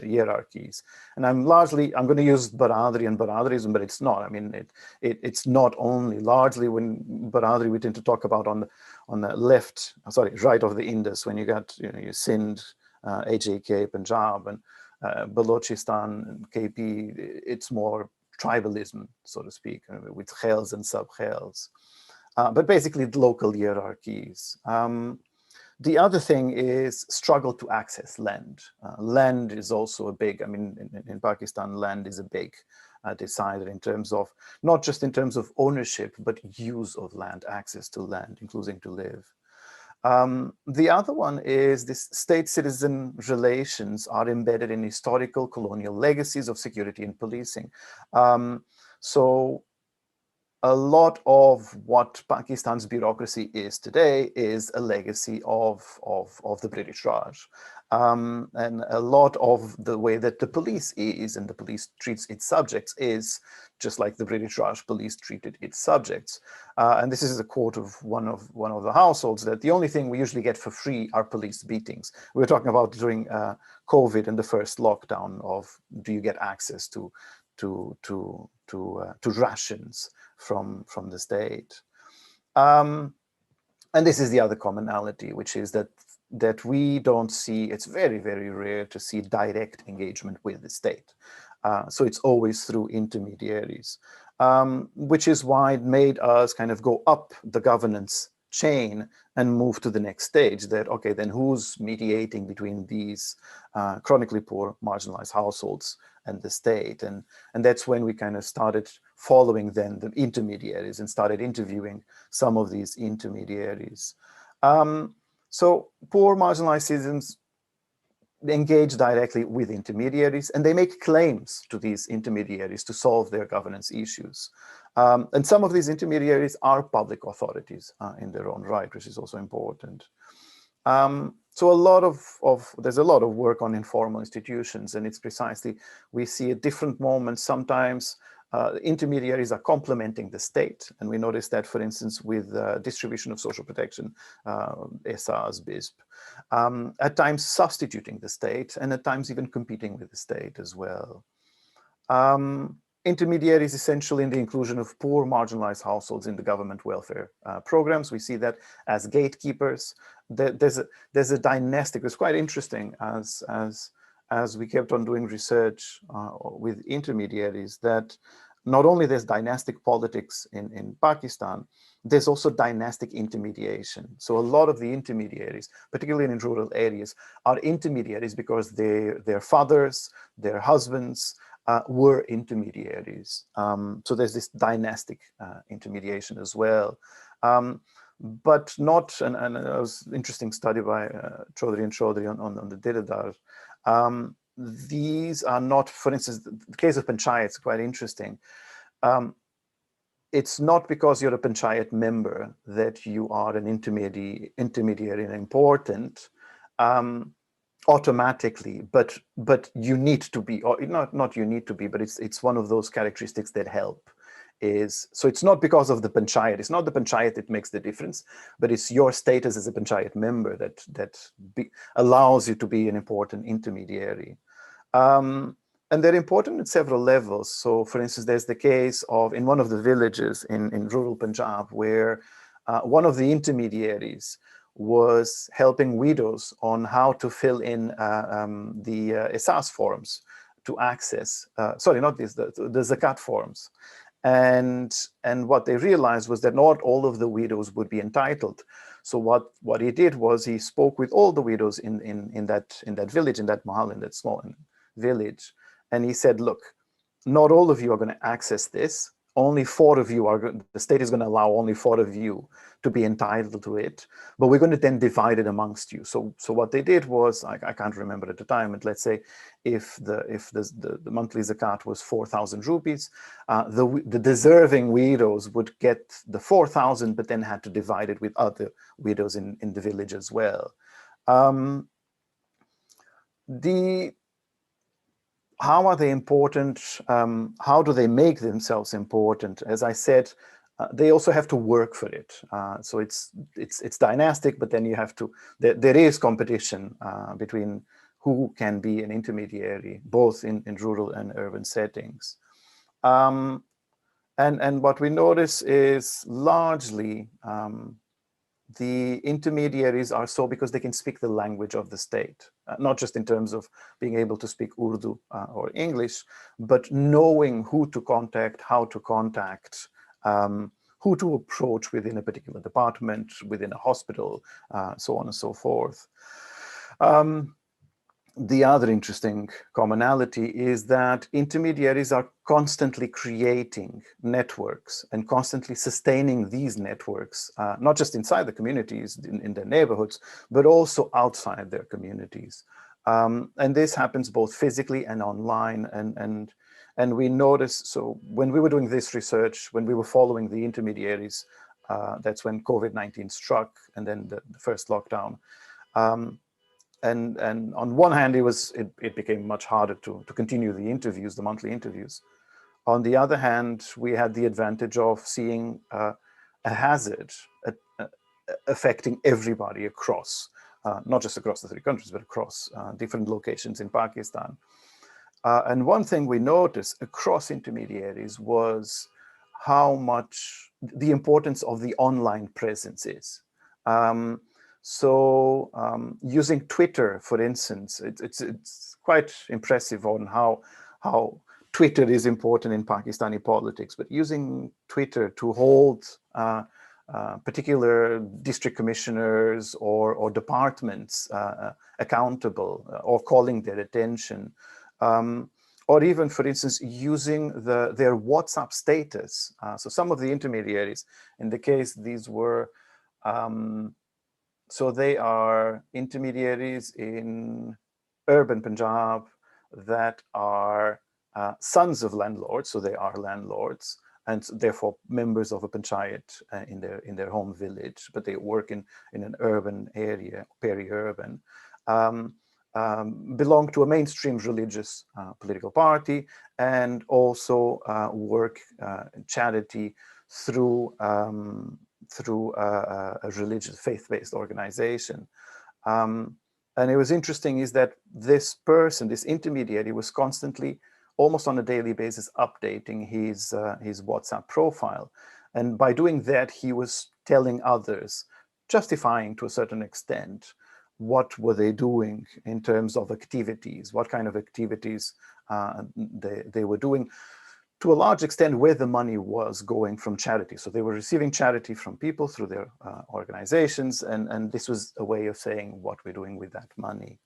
hierarchies. And I'm going to use Baradari and Baradarism, but it's not. I mean, it's not only. Largely when Baradari we tend to talk about on the right of the Indus, when you got you Sindh, AJK, Punjab, and Balochistan and KP, it's more tribalism, so to speak, with khels and sub-khels. But basically local hierarchies. The other thing is struggle to access land. Land is also a big, I mean, in Pakistan, land is a big decider in terms of, not just in terms of ownership, but use of land, access to land, including to live. The other one is this state-citizen relations are embedded in historical colonial legacies of security and policing. So a lot of what Pakistan's bureaucracy is today is a legacy of the British Raj. And a lot of the way that the police is and the police treats its subjects is just like the British Raj police treated its subjects. And this is a quote of one of the households, that the only thing we usually get for free are police beatings. We were talking about during COVID and the first lockdown of, do you get access to rations from the state. And this is the other commonality, which is that we don't see, it's very, very rare to see direct engagement with the state. So it's always through intermediaries, which is why it made us kind of go up the governance chain and move to the next stage, that, okay, then who's mediating between these chronically poor, marginalized households and the state? And that's when we kind of started following then the intermediaries and started interviewing some of these intermediaries. So poor, marginalized citizens engage directly with intermediaries, and they make claims to these intermediaries to solve their governance issues. And some of these intermediaries are public authorities in their own right, which is also important. So there's a lot of work on informal institutions, and it's precisely, we see at different moments, sometimes intermediaries are complementing the state. And we notice that, for instance, with distribution of social protection, ESAS, BISP, at times substituting the state, and at times even competing with the state as well. Intermediaries essential in the inclusion of poor, marginalized households in the government welfare programs. We see that as gatekeepers. There's a dynastic, it's quite interesting as we kept on doing research with intermediaries, that not only there's dynastic politics in Pakistan, there's also dynastic intermediation. So a lot of the intermediaries, particularly in rural areas, are intermediaries because their fathers, their husbands were intermediaries. So there's this dynastic intermediation as well. But not, and it was an interesting study by Chaudhary and Chaudhary on the Diradar. These are not, for instance, the case of Panchayat is quite interesting. It's not because you're a Panchayat member that you are an intermediary and important automatically, but you need to be, or not you need to be, but it's one of those characteristics that help. So it's not because of the Panchayat, it's not the Panchayat that makes the difference, but it's your status as a Panchayat member that allows you to be an important intermediary. And they're important at several levels. So for instance, there's the case of, in one of the villages in rural Punjab, where one of the intermediaries was helping widows on how to fill in the ESAS forms to access, sorry, not these, the zakat forms. And what they realized was that not all of the widows would be entitled. So what he did was he spoke with all the widows in that village, in that mahal, in that small village, and he said, look, not all of you are going to access this. Only 4 of you are, the state is going to allow only 4 of you to be entitled to it, but we're going to then divide it amongst you. So what they did was, I can't remember at the time, and let's say if the monthly zakat was 4,000 rupees, the deserving widows would get the 4,000, but then had to divide it with other widows in the village as well. How are they important? How do they make themselves important? As I said, they also have to work for it. So it's dynastic, but then you have to, there is competition between who can be an intermediary, both in rural and urban settings. And what we notice is largely the intermediaries are so because they can speak the language of the state, not just in terms of being able to speak Urdu or English, but knowing who to contact, how to contact, who to approach within a particular department, within a hospital, so on and so forth. The other interesting commonality is that intermediaries are constantly creating networks and constantly sustaining these networks, not just inside the communities, in their neighborhoods, but also outside their communities. And this happens both physically and online. And we notice, so when we were doing this research, when we were following the intermediaries, that's when COVID-19 struck and then the first lockdown. And on one hand, it became much harder to continue the interviews, the monthly interviews. On the other hand, we had the advantage of seeing a hazard affecting everybody across, not just across the 3 countries, but across different locations in Pakistan. And one thing we noticed across intermediaries was how much the importance of the online presence is. Using Twitter, for instance, it's quite impressive on how Twitter is important in Pakistani politics, but using Twitter to hold particular district commissioners or departments accountable or calling their attention, or even, for instance, using their WhatsApp status. So some of the intermediaries, in the case, these were so they are intermediaries in urban Punjab that are sons of landlords, so they are landlords, and therefore members of a panchayat in their home village, but they work in an urban area, peri-urban, belong to a mainstream religious political party, and also work charity through a religious faith-based organization. And it was interesting is that this person, this intermediary, was constantly, almost on a daily basis, updating his WhatsApp profile. And by doing that, he was telling others, justifying to a certain extent, what were they doing in terms of activities, what kind of activities they were doing, to a large extent where the money was going from charity. So they were receiving charity from people through their organizations, and this was a way of saying what we're doing with that money.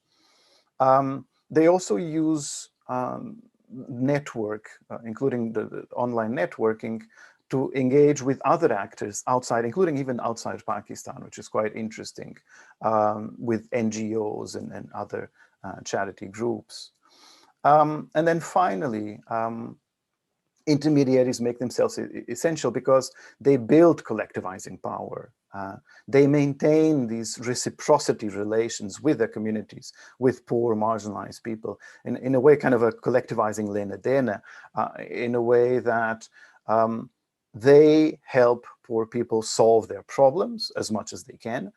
They also use network, including the online networking, to engage with other actors outside, including even outside Pakistan, which is quite interesting, with NGOs and other charity groups. And then finally, intermediaries make themselves essential because they build collectivizing power. They maintain these reciprocity relations with their communities, with poor, marginalized people, in a way kind of a collectivizing lena dena, in a way that they help poor people solve their problems as much as they can.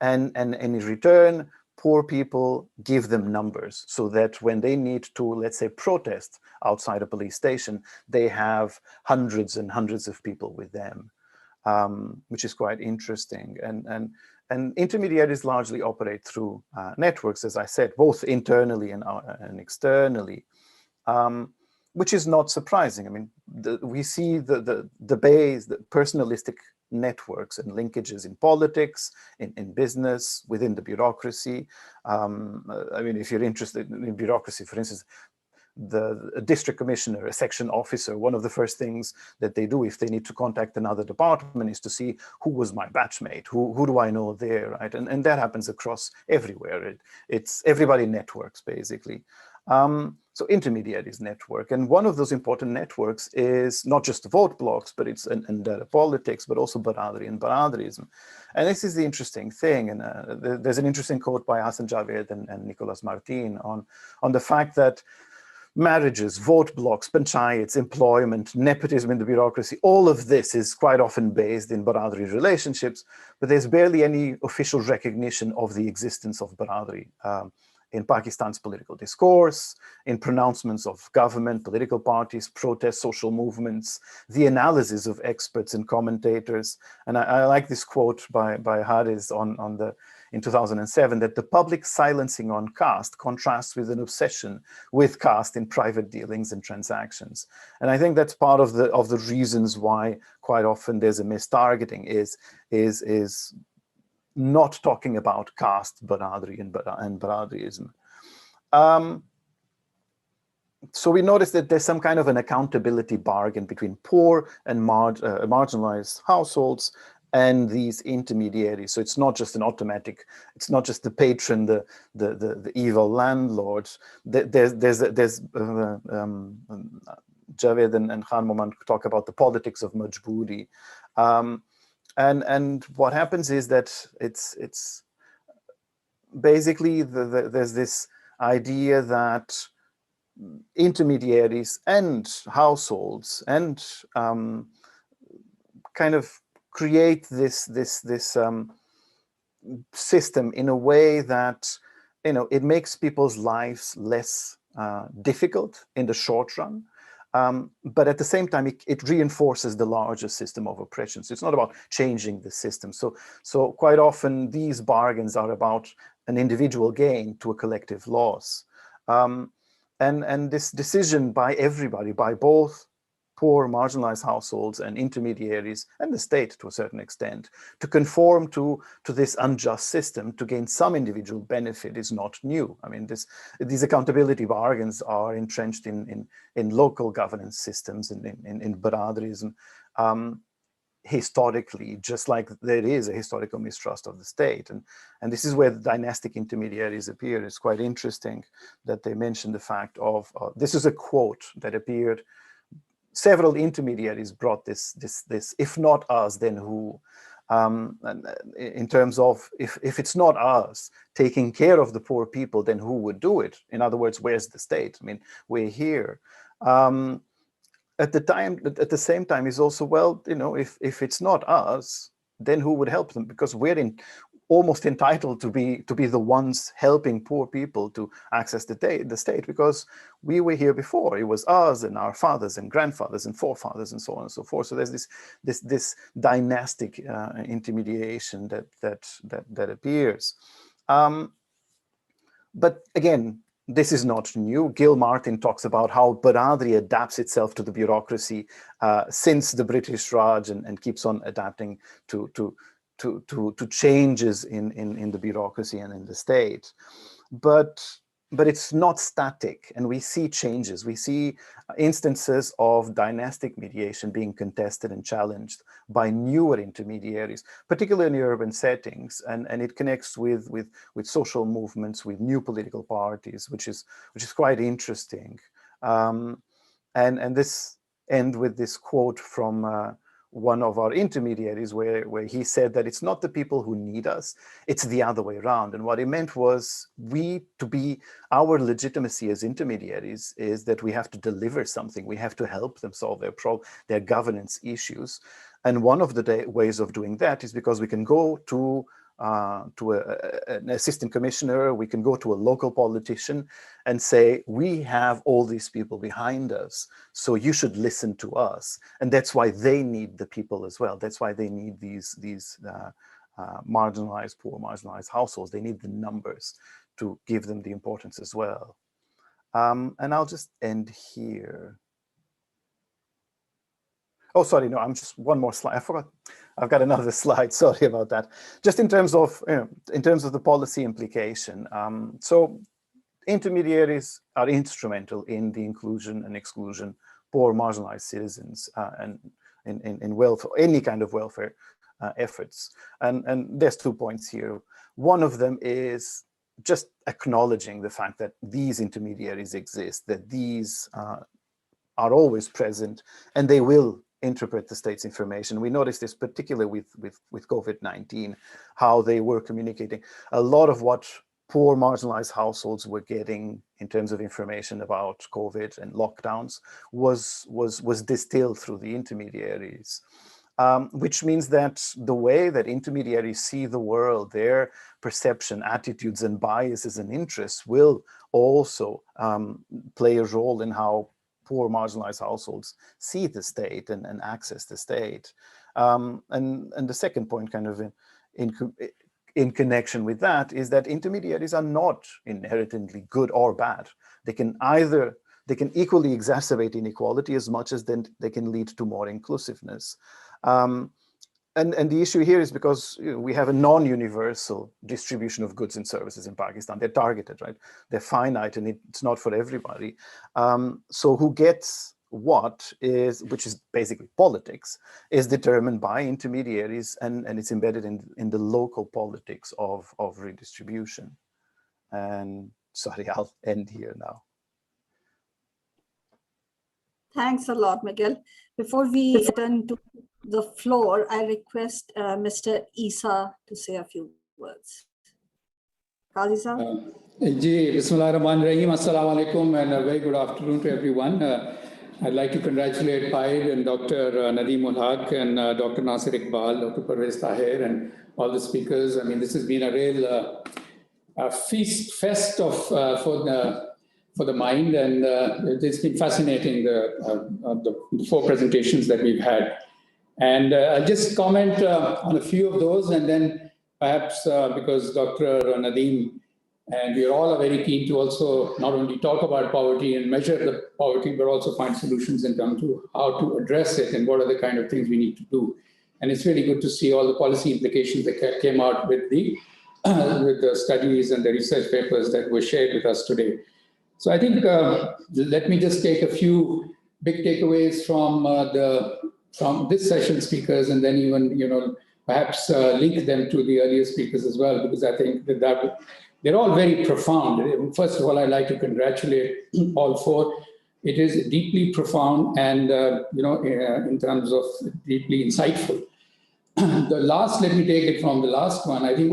And in return, poor people give them numbers so that when they need to, let's say, protest outside a police station, they have hundreds and hundreds of people with them, which is quite interesting. And intermediaries largely operate through networks, as I said, both internally and externally. which is not surprising. I mean, we see the base, the personalistic networks and linkages in politics, in business, within the bureaucracy. I mean, if you're interested in bureaucracy, for instance, a district commissioner, a section officer, one of the first things that they do if they need to contact another department is to see who was my batchmate, who do I know there, right? And that happens across everywhere. It's everybody networks, basically. So intermediaries network, and one of those important networks is not just vote blocks, but it's and politics, but also Baradari and Baradarism. And this is the interesting thing, and there's an interesting quote by Hassan Javed and Nicolas Martin on the fact that marriages, vote blocks, panchayats, employment, nepotism in the bureaucracy, all of this is quite often based in Baradari relationships, but there's barely any official recognition of the existence of Baradari in Pakistan's political discourse, in pronouncements of government, political parties, protests, social movements, the analysis of experts and commentators. And I like this quote by Haris in 2007, that the public silencing on caste contrasts with an obsession with caste in private dealings and transactions. And I think that's part of the reasons why quite often there's a mistargeting is not talking about caste, Baradari and Baradarism. So we notice that there's some kind of an accountability bargain between poor and marginalized households and these intermediaries. So it's not just an automatic, it's not just the patron, the evil landlord. There's Javed and Khan Moman talk about the politics of Majburi. And what happens is that it's basically there's this idea that intermediaries and households and kind of create this system in a way that, you know, it makes people's lives less difficult in the short run. But at the same time, it reinforces the larger system of oppression. So it's not about changing the system. So quite often these bargains are about an individual gain to a collective loss. And this decision by everybody, by both poor, marginalized households and intermediaries and the state to a certain extent, to conform to this unjust system to gain some individual benefit is not new. I mean, these accountability bargains are entrenched in local governance systems and in Baradarism historically, just like there is a historical mistrust of the state. And this is where the dynastic intermediaries appear. It's quite interesting that they mention the fact of, this is a quote that appeared. Several intermediaries brought this, if not us, then who? In terms of, if it's not us taking care of the poor people, then who would do it? In other words, where's the state? I mean, we're here. At the same time, is also, well, you know, if it's not us, then who would help them? Because we're almost entitled to be the ones helping poor people to access the state, because we were here before. It was us and our fathers and grandfathers and forefathers and so on and so forth. So there's this dynastic intermediation that appears. But again, this is not new. Gil Martin talks about how Baradari adapts itself to the bureaucracy since the British Raj and keeps on adapting to changes in the bureaucracy and in the state. But it's not static, and we see changes. We see instances of dynastic mediation being contested and challenged by newer intermediaries, particularly in urban settings, and it connects with social movements, with new political parties, which is quite interesting. And this end with this quote from one of our intermediaries where he said that it's not the people who need us, it's the other way around. And what he meant was our legitimacy as intermediaries is that we have to deliver something. We have to help them solve their governance issues. And one of the ways of doing that is because we can go to an assistant commissioner, we can go to a local politician and say, we have all these people behind us, so you should listen to us. And that's why they need the people as well. That's why they need these marginalized, poor, marginalized households. They need the numbers to give them the importance as well. And I'll just end here. Oh, sorry, no, I'm just one more slide. I forgot. I've got another slide. Sorry about that. Just in terms of, the policy implication. So intermediaries are instrumental in the inclusion and exclusion for marginalized citizens and in welfare, any kind of welfare efforts. And there's 2 points here. One of them is just acknowledging the fact that these intermediaries exist, that these are always present, and they will interpret the state's information. We noticed this particularly with COVID-19, how they were communicating. A lot of what poor marginalized households were getting in terms of information about COVID and lockdowns was distilled through the intermediaries. Which means that the way that intermediaries see the world, their perception, attitudes, and biases and interests will also play a role in how poor marginalized households see the state and access the state. And the second point, kind of in connection with that, is that intermediaries are not inherently good or bad. They can equally exacerbate inequality as much as then they can lead to more inclusiveness. And the issue here is because we have a non-universal distribution of goods and services in Pakistan. They're targeted, right? They're finite, and it's not for everybody. So who gets what which is basically politics, is determined by intermediaries, and it's embedded in the local politics of redistribution. And sorry, I'll end here now. Thanks a lot, Miguel. Before we turn to the floor, I request Mr. Isa to say a few words. Qazi Saab? Bismillahirrahmanirrahim. Assalamu alaikum, and a very good afternoon to everyone. I'd like to congratulate PIDE and Dr. Nadeem ul Haq and Dr. Nasir Iqbal, Dr. Parvez Tahir, and all the speakers. I mean, this has been a real fest for the mind, and it's been fascinating, the 4 presentations that we've had. And I'll just comment on a few of those, and then perhaps because Dr. Nadeem and we all are very keen to also not only talk about poverty and measure the poverty, but also find solutions in terms of how to address it and what are the kind of things we need to do. And it's really good to see all the policy implications that came out with the studies and the research papers that were shared with us today. So I think let me just take a few big takeaways from this session speakers, and then even perhaps link them to the earlier speakers as well, because I think that they're all very profound. First of all, I'd like to congratulate all 4. It is deeply profound and in terms of deeply insightful. Let me take it from the last one. I think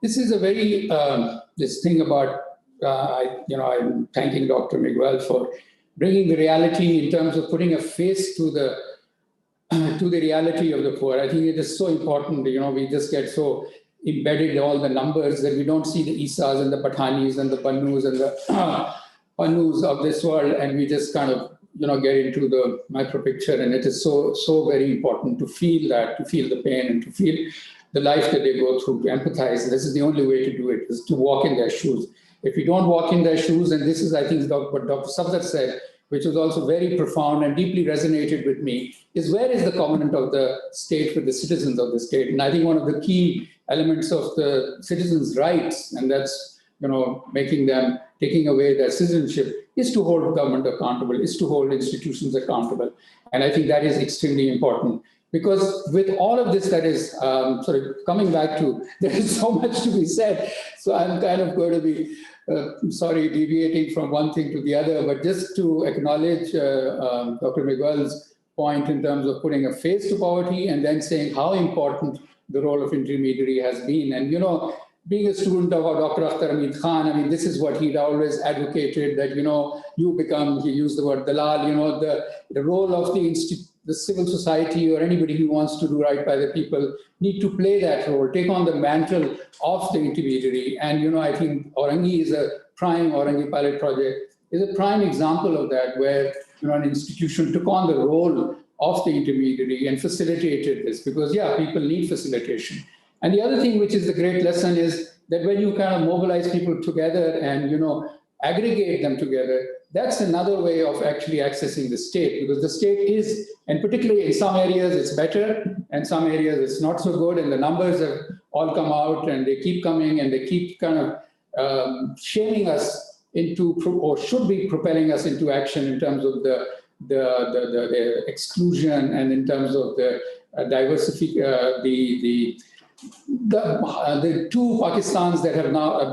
this is a very this thing about. I'm thanking Dr. Miguel for bringing the reality in terms of putting a face to the reality of the poor. I think it is so important. We just get so embedded in all the numbers that we don't see the Isas and the Pathanis and the Bannus and the Pannus of this world, and we just kind of get into the micro picture. And it is so very important to feel the pain and to feel the life that they go through, to empathize. This is the only way to do it, is to walk in their shoes. If we don't walk in their shoes, and this is, I think, what Dr. Safdar said, which was also very profound and deeply resonated with me, is where is the covenant of the state with the citizens of the state? And I think one of the key elements of the citizens' rights, and that's taking away their citizenship, is to hold government accountable, is to hold institutions accountable. And I think that is extremely important. Because with all of this that is coming back to, there is so much to be said. So I'm kind of going to be, deviating from one thing to the other, but just to acknowledge Dr. Miguel's point in terms of putting a face to poverty and then saying how important the role of intermediary has been. And, being a student of Dr. Akhtar Hamid Khan, I mean, this is what he'd always advocated, that, you become, he used the word dalal, the role of the civil society or anybody who wants to do right by the people need to play that role, take on the mantle of the intermediary. And, I think Aurangi pilot project is a prime example of that, where, an institution took on the role of the intermediary and facilitated this, because, people need facilitation. And the other thing, which is the great lesson, is that when you kind of mobilize people together and, aggregate them together, that's another way of actually accessing the state, because the state is, and particularly in some areas it's better, and some areas it's not so good, and the numbers have all come out, and they keep coming, and they keep kind of shaming us into, or should be propelling us into action in terms of the exclusion, and in terms of the diversity, the two Pakistans that have now,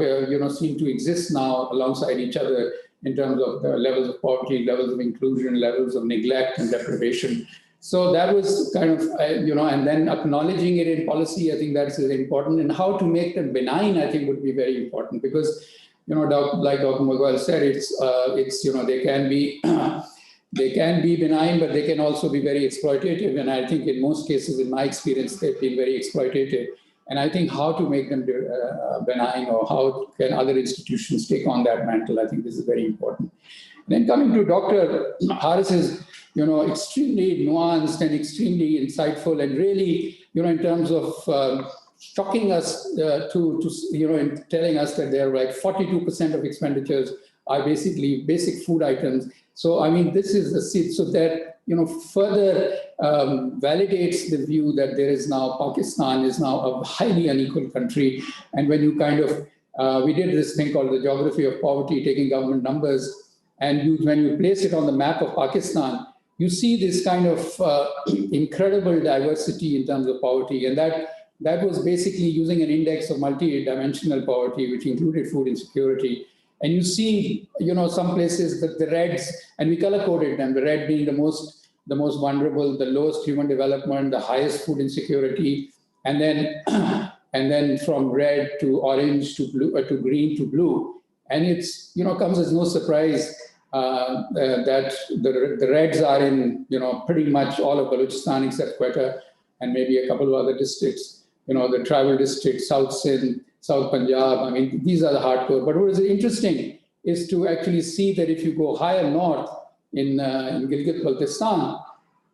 seem to exist now alongside each other in terms of the levels of poverty, levels of inclusion, levels of neglect and deprivation. So that was kind of, and then acknowledging it in policy, I think that's important. And how to make them benign, I think would be very important, because, like Dr. Magal said, they can be, they can be benign, but they can also be very exploitative. And I think in most cases, in my experience, they've been very exploitative. And I think how to make them benign, or how can other institutions take on that mantle, I think this is very important. And then coming to Dr. Harris's, extremely nuanced and extremely insightful, and really, in terms of shocking us in telling us that they're like 42% of expenditures are basically basic food items. So, I mean, this is the seed, so that, further validates the view that there is now, Pakistan is now a highly unequal country. And when you kind of, we did this thing called the geography of poverty, taking government numbers, and when you place it on the map of Pakistan, you see this kind of incredible diversity in terms of poverty. And that was basically using an index of multi-dimensional poverty, which included food insecurity. And you see, some places that the reds, and we color-coded them, the red being the most vulnerable, the lowest human development, the highest food insecurity, and then from red to orange to blue, to green to blue. And it's, comes as no surprise that the reds are in, pretty much all of Balochistan except Quetta, and maybe a couple of other districts, the tribal districts, South Sindh, South Punjab. I mean, these are the hardcore. But what is interesting is to actually see that if you go higher north in Gilgit-Baltistan,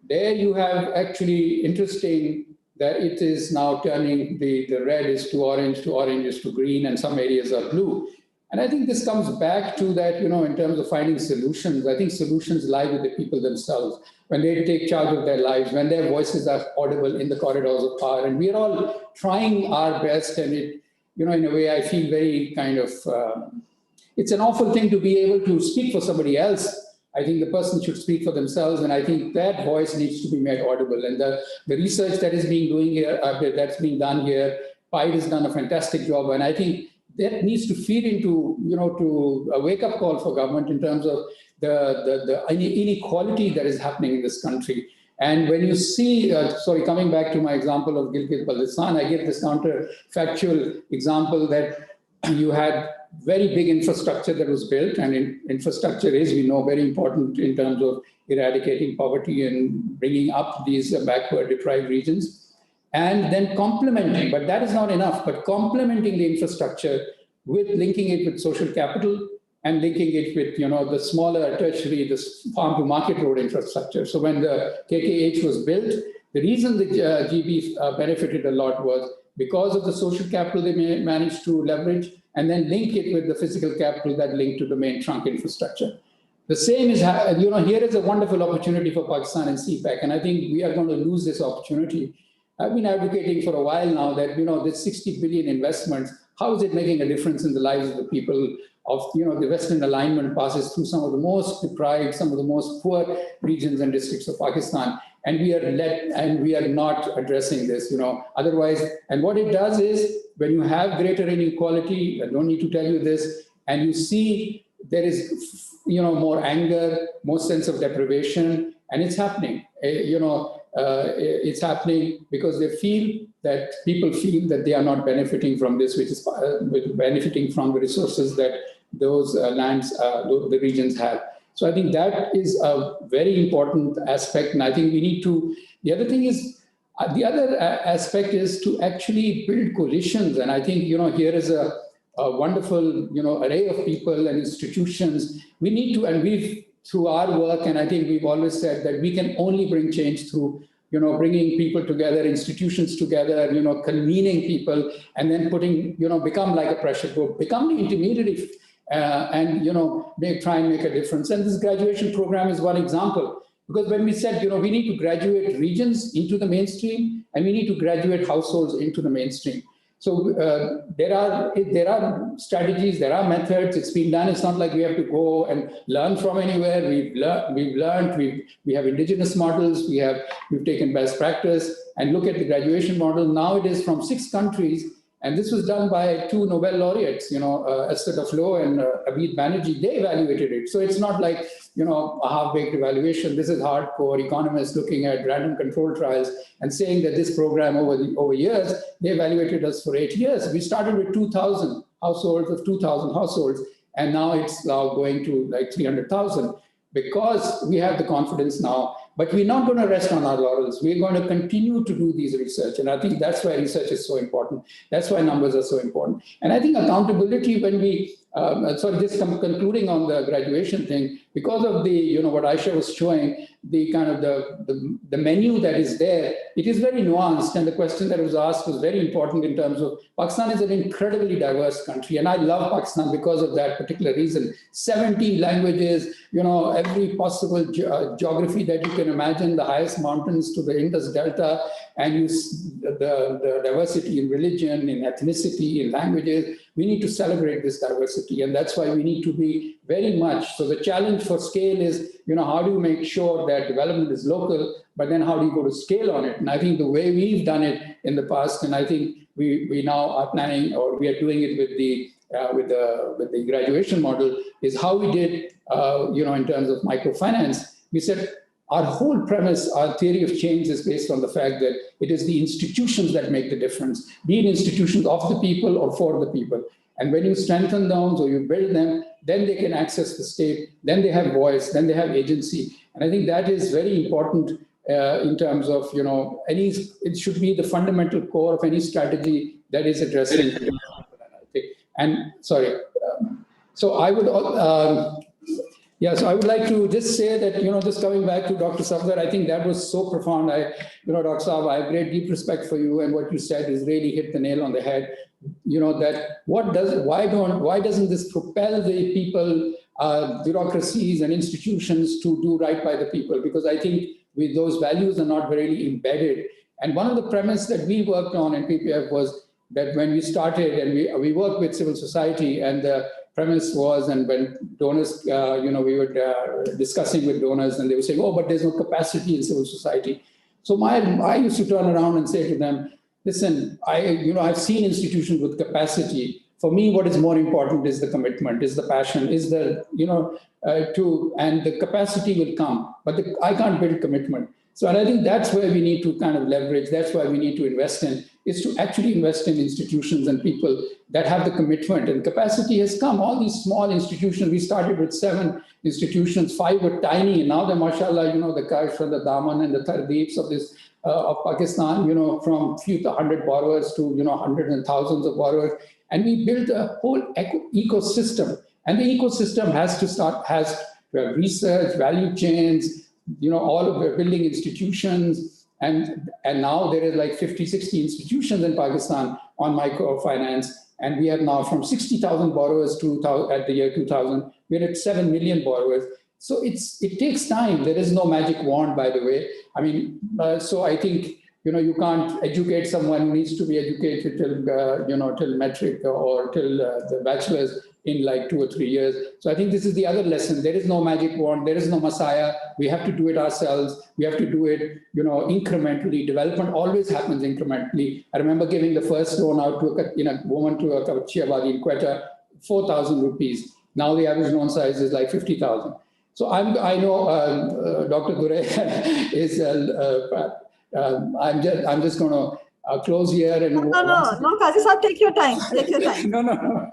there you have actually interesting that it is now turning, the red is to orange is to green, and some areas are blue. And I think this comes back to that, in terms of finding solutions. I think solutions lie with the people themselves, when they take charge of their lives, when their voices are audible in the corridors of power. And we are all trying our best, and it, in a way, I feel very kind of, it's an awful thing to be able to speak for somebody else. I think the person should speak for themselves, and I think that voice needs to be made audible. And the research that is that's being done here, PIDE has done a fantastic job, and I think that needs to feed into, to a wake-up call for government in terms of the inequality that is happening in this country. And when you see, coming back to my example of Gilgit-Baltistan, I give this counterfactual example that you had very big infrastructure that was built, and infrastructure is, we know, very important in terms of eradicating poverty and bringing up these backward deprived regions. And then complementing, but that is not enough, but complementing the infrastructure with linking it with social capital and linking it with, the smaller tertiary, the farm to market road infrastructure. So when the KKH was built, the reason the GB benefited a lot was because of the social capital they managed to leverage, and then link it with the physical capital that linked to the main trunk infrastructure. The same is, here is a wonderful opportunity for Pakistan and CPEC, and I think we are going to lose this opportunity. I've been advocating for a while now that, this 60 billion investments, how is it making a difference in the lives of the people of, the Western alignment passes through some of the most deprived, some of the most poor regions and districts of Pakistan. And we are not addressing this, otherwise. And what it does is, when you have greater inequality, I don't need to tell you this, and you see there is, more anger, more sense of deprivation, and it's happening, it's happening because people feel that they are not benefiting from this, which is benefiting from the resources that those lands, the regions have. So I think that is a very important aspect, and I think we need to, the other thing is, the other aspect is to actually build coalitions, and I think, here is a wonderful, array of people and institutions. We need to, and we've, through our work, and I think we've always said that we can only bring change through, bringing people together, institutions together, convening people, and then putting, become like a pressure group, become the intermediary and try and make a difference. And this graduation program is one example, because when we said we need to graduate regions into the mainstream and we need to graduate households into the mainstream. So there are strategies, there are methods. It's been done. It's not like we have to go and learn from anywhere. We have indigenous models. We've taken best practice and look at the graduation model. Now it is from 6 countries. And this was done by 2 Nobel laureates, Esther Duflo and Abid Banerjee. They evaluated it. So it's not like, a half-baked evaluation. This is hardcore economists looking at random control trials and saying that this program over years, they evaluated us for 8 years. We started with 2,000 households, and now it's now going to like 300,000 because we have the confidence now. But we're not going to rest on our laurels. We're going to continue to do these research. And I think that's why research is so important. That's why numbers are so important. And I think accountability, when we, just concluding on the graduation thing, because of the, what Aisha was showing, the kind of the menu that is there, it is very nuanced. And the question that was asked was very important in terms of Pakistan is an incredibly diverse country. And I love Pakistan because of that particular reason. 17 languages, every possible geography that you can imagine, the highest mountains to the Indus Delta, and the diversity in religion, in ethnicity, in languages. We need to celebrate this diversity, and that's why we need to be very much. So the challenge for scale is, how do you make sure that development is local, but then how do you go to scale on it? And I think the way we've done it in the past, and I think we now are planning, or we are doing it with the graduation model, is how we did, in terms of microfinance. We said, our whole premise, our theory of change is based on the fact that it is the institutions that make the difference, be it institutions of the people or for the people. And when you strengthen those or you build them, then they can access the state, then they have voice, then they have agency. And I think that is very important in terms of, it should be the fundamental core of any strategy that is addressing. And sorry, so I would, so I would like to just say that, just coming back to Dr. Safdar, I think that was so profound. Dr. Saab, I have great deep respect for you, and what you said is really hit the nail on the head. That why doesn't this propel the people, bureaucracies and institutions to do right by the people? Because I think those values are not very embedded. And one of the premises that we worked on in PPAF was that when we started, and we worked with civil society, and the premise was, and when donors, we were discussing with donors, and they were saying, oh, but there's no capacity in civil society. So I used to turn around and say to them, listen, I've seen institutions with capacity. For me, what is more important is the commitment, is the passion, is the, and the capacity will come, but I can't build commitment. So, and I think that's where we need to kind of leverage, that's why we need to invest in, is to actually invest in institutions and people that have the commitment, and capacity has come. All these small institutions, we started with 7 institutions, 5 were tiny, and now they're, mashallah, the Kaish and the Daman and the Tardeeps of this, of Pakistan, from few to 100 borrowers to, hundreds and thousands of borrowers. And we built a whole ecosystem, and the ecosystem has to have research, value chains, all of the building institutions, and now there is like 50, 60 institutions in Pakistan on microfinance, and we have now from 60,000 borrowers at the year 2000, we're at 7 million borrowers. So it takes time. There is no magic wand, by the way. I mean, so I think, you can't educate someone who needs to be educated till metric or till the bachelor's in like 2 or 3 years. So I think this is the other lesson. There is no magic wand. There is no messiah. We have to do it ourselves. We have to do it, incrementally. Development always happens incrementally. I remember giving the first loan out to a woman to a Kavachiyabadi in Quetta, 4,000 rupees. Now the average loan size is like 50,000. So I know Dr. Dure is. I'm just going to close here. And no, Qazi Saab, take your time. Take your time. No.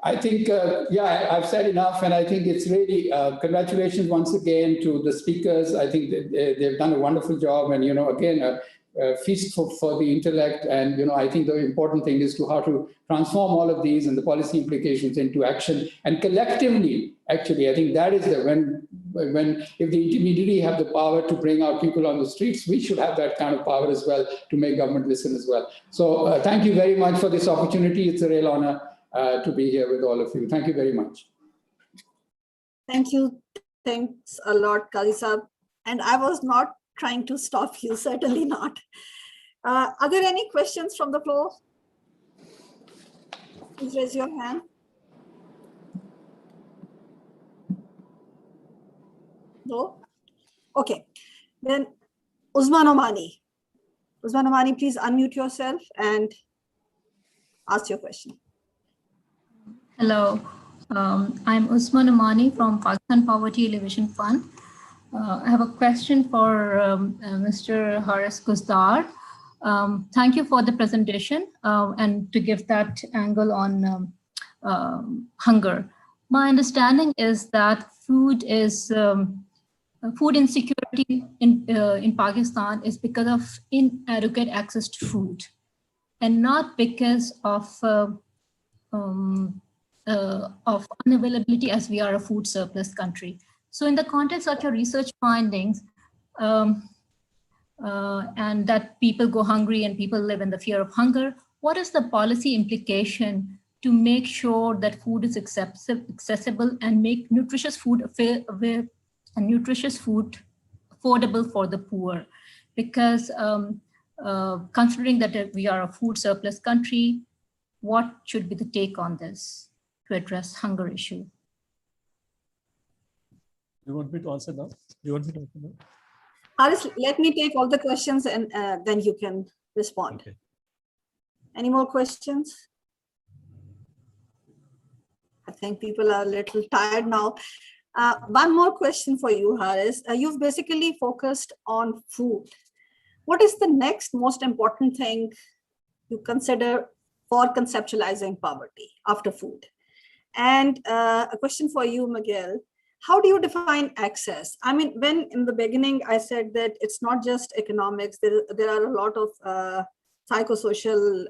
I think, I've said enough, and I think it's really congratulations once again to the speakers. I think they've done a wonderful job, and again, feast for the intellect. And I think the important thing is how to transform all of these and the policy implications into action, and collectively. Actually, I think that is if the intermediary have the power to bring out people on the streets, we should have that kind of power as well to make government listen as well. So thank you very much for this opportunity. It's a real honor. to be here with all of you. Thank you very much. Thank you. Thanks a lot, Qazi Saab. And I was not trying to stop you, certainly not. Are there any questions from the floor? Please raise your hand. No? Okay. Then Usman Omani. Usman Omani, please unmute yourself and ask your question. Hello, I'm Usman Omani from Pakistan Poverty Alleviation Fund. I have a question for Mr. Haris Gusdar. Thank you for the presentation and to give that angle on hunger. My understanding is that food insecurity in Pakistan is because of inadequate access to food, and not because of unavailability, as we are a food surplus country. So in the context of your research findings, and that people go hungry and people live in the fear of hunger, what is the policy implication to make sure that food is accessible and make nutritious food affordable for the poor? Because considering that we are a food surplus country, what should be the take on this to address hunger issue? You want me to answer now? You want me to answer now? Haris, let me take all the questions and then you can respond. Okay. Any more questions? I think people are a little tired now. One more question for you, Haris. You've basically focused on food. What is the next most important thing you consider for conceptualizing poverty after food? And a question for you, Miguel. How do you define access? I mean, when in the beginning I said that it's not just economics, there are a lot of psychosocial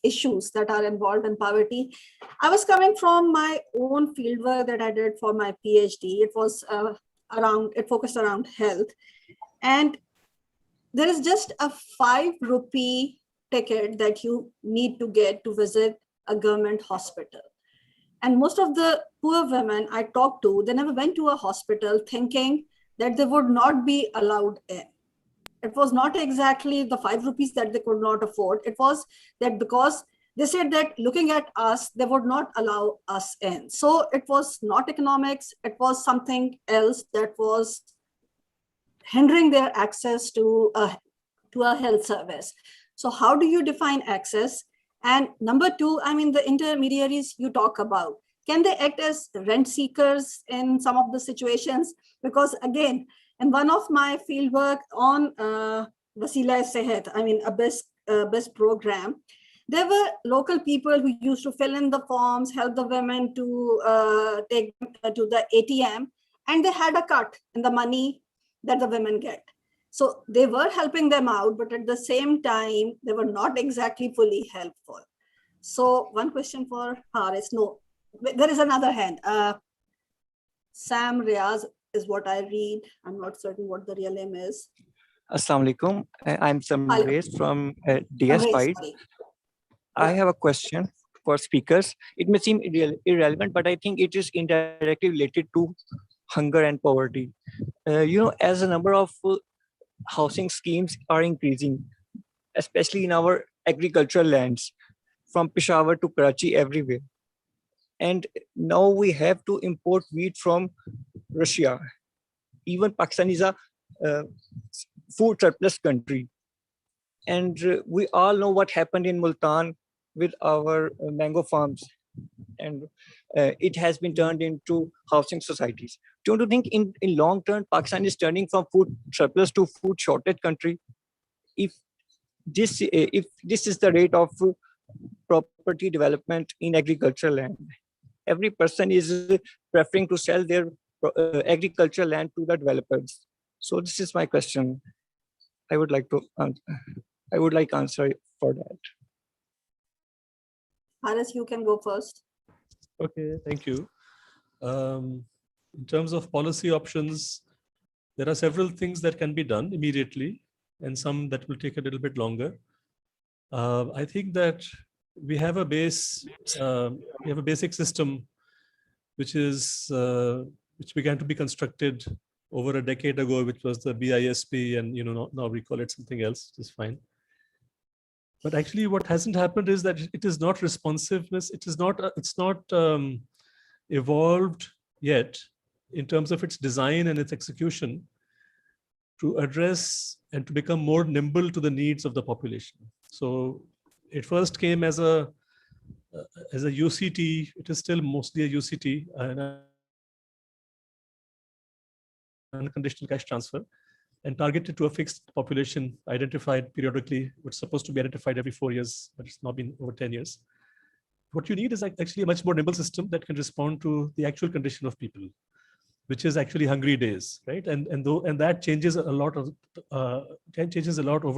issues that are involved in poverty. I was coming from my own fieldwork that I did for my PhD. It was it focused around health. And there is just a 5 rupee ticket that you need to get to visit a government hospital. And most of the poor women I talked to, they never went to a hospital thinking that they would not be allowed in. It was not exactly the 5 rupees that they could not afford. It was that because they said that looking at us, they would not allow us in. So it was not economics. It was something else that was hindering their access to a health service. So how do you define access? And number 2, I mean, the intermediaries you talk about, can they act as rent seekers in some of the situations? Because again, in one of my fieldwork on Wasila Sehat, I mean, a best program, there were local people who used to fill in the forms, help the women to take to the ATM, and they had a cut in the money that the women get. So they were helping them out, but at the same time, they were not exactly fully helpful. So one question for Haris. No, there is another hand. Sam Riaz is what I read. I'm not certain what the real name is. Assalamu alaikum. I'm Sam Riaz from DS PIDE. I have a question for speakers. It may seem irrelevant, but I think it is indirectly related to hunger and poverty. As a number of housing schemes are increasing, especially in our agricultural lands, from Peshawar to Karachi, everywhere. And now we have to import wheat from Russia. Even Pakistan is a food surplus country. And we all know what happened in Multan with our mango farms. And it has been turned into housing societies. Don't you think in long term, Pakistan is turning from food surplus to food shortage country? If this is the rate of property development in agricultural land, every person is preferring to sell their agricultural land to the developers. So this is my question. I would like answer for that. Haris, you can go first. Okay, thank you. In terms of policy options, there are several things that can be done immediately and some that will take a little bit longer. I think that we have a basic system which began to be constructed over a decade ago, which was the BISP, and now we call it something else, which is fine. But actually, what hasn't happened is that it is not responsiveness. It's not evolved yet in terms of its design and its execution to address and to become more nimble to the needs of the population. So it first came as a UCT. It is still mostly a UCT, an unconditional cash transfer, and targeted to a fixed population identified periodically. It was supposed to be identified every 4 years, but it's now been over 10 years. What you need is actually a much more nimble system that can respond to the actual condition of people, which is actually hungry days, right? And that changes a lot over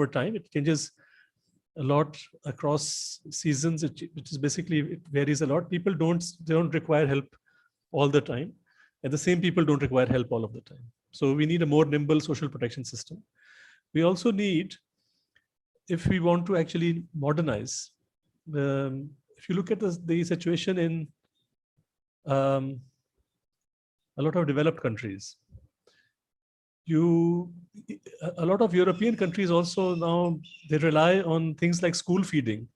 time. It changes a lot across seasons. It varies a lot. People don't require help all the time, and the same people don't require help all of the time. So we need a more nimble social protection system. We also need, if we want to actually modernize, if you look at the situation in a lot of developed countries, a lot of European countries also now, they rely on things like school feeding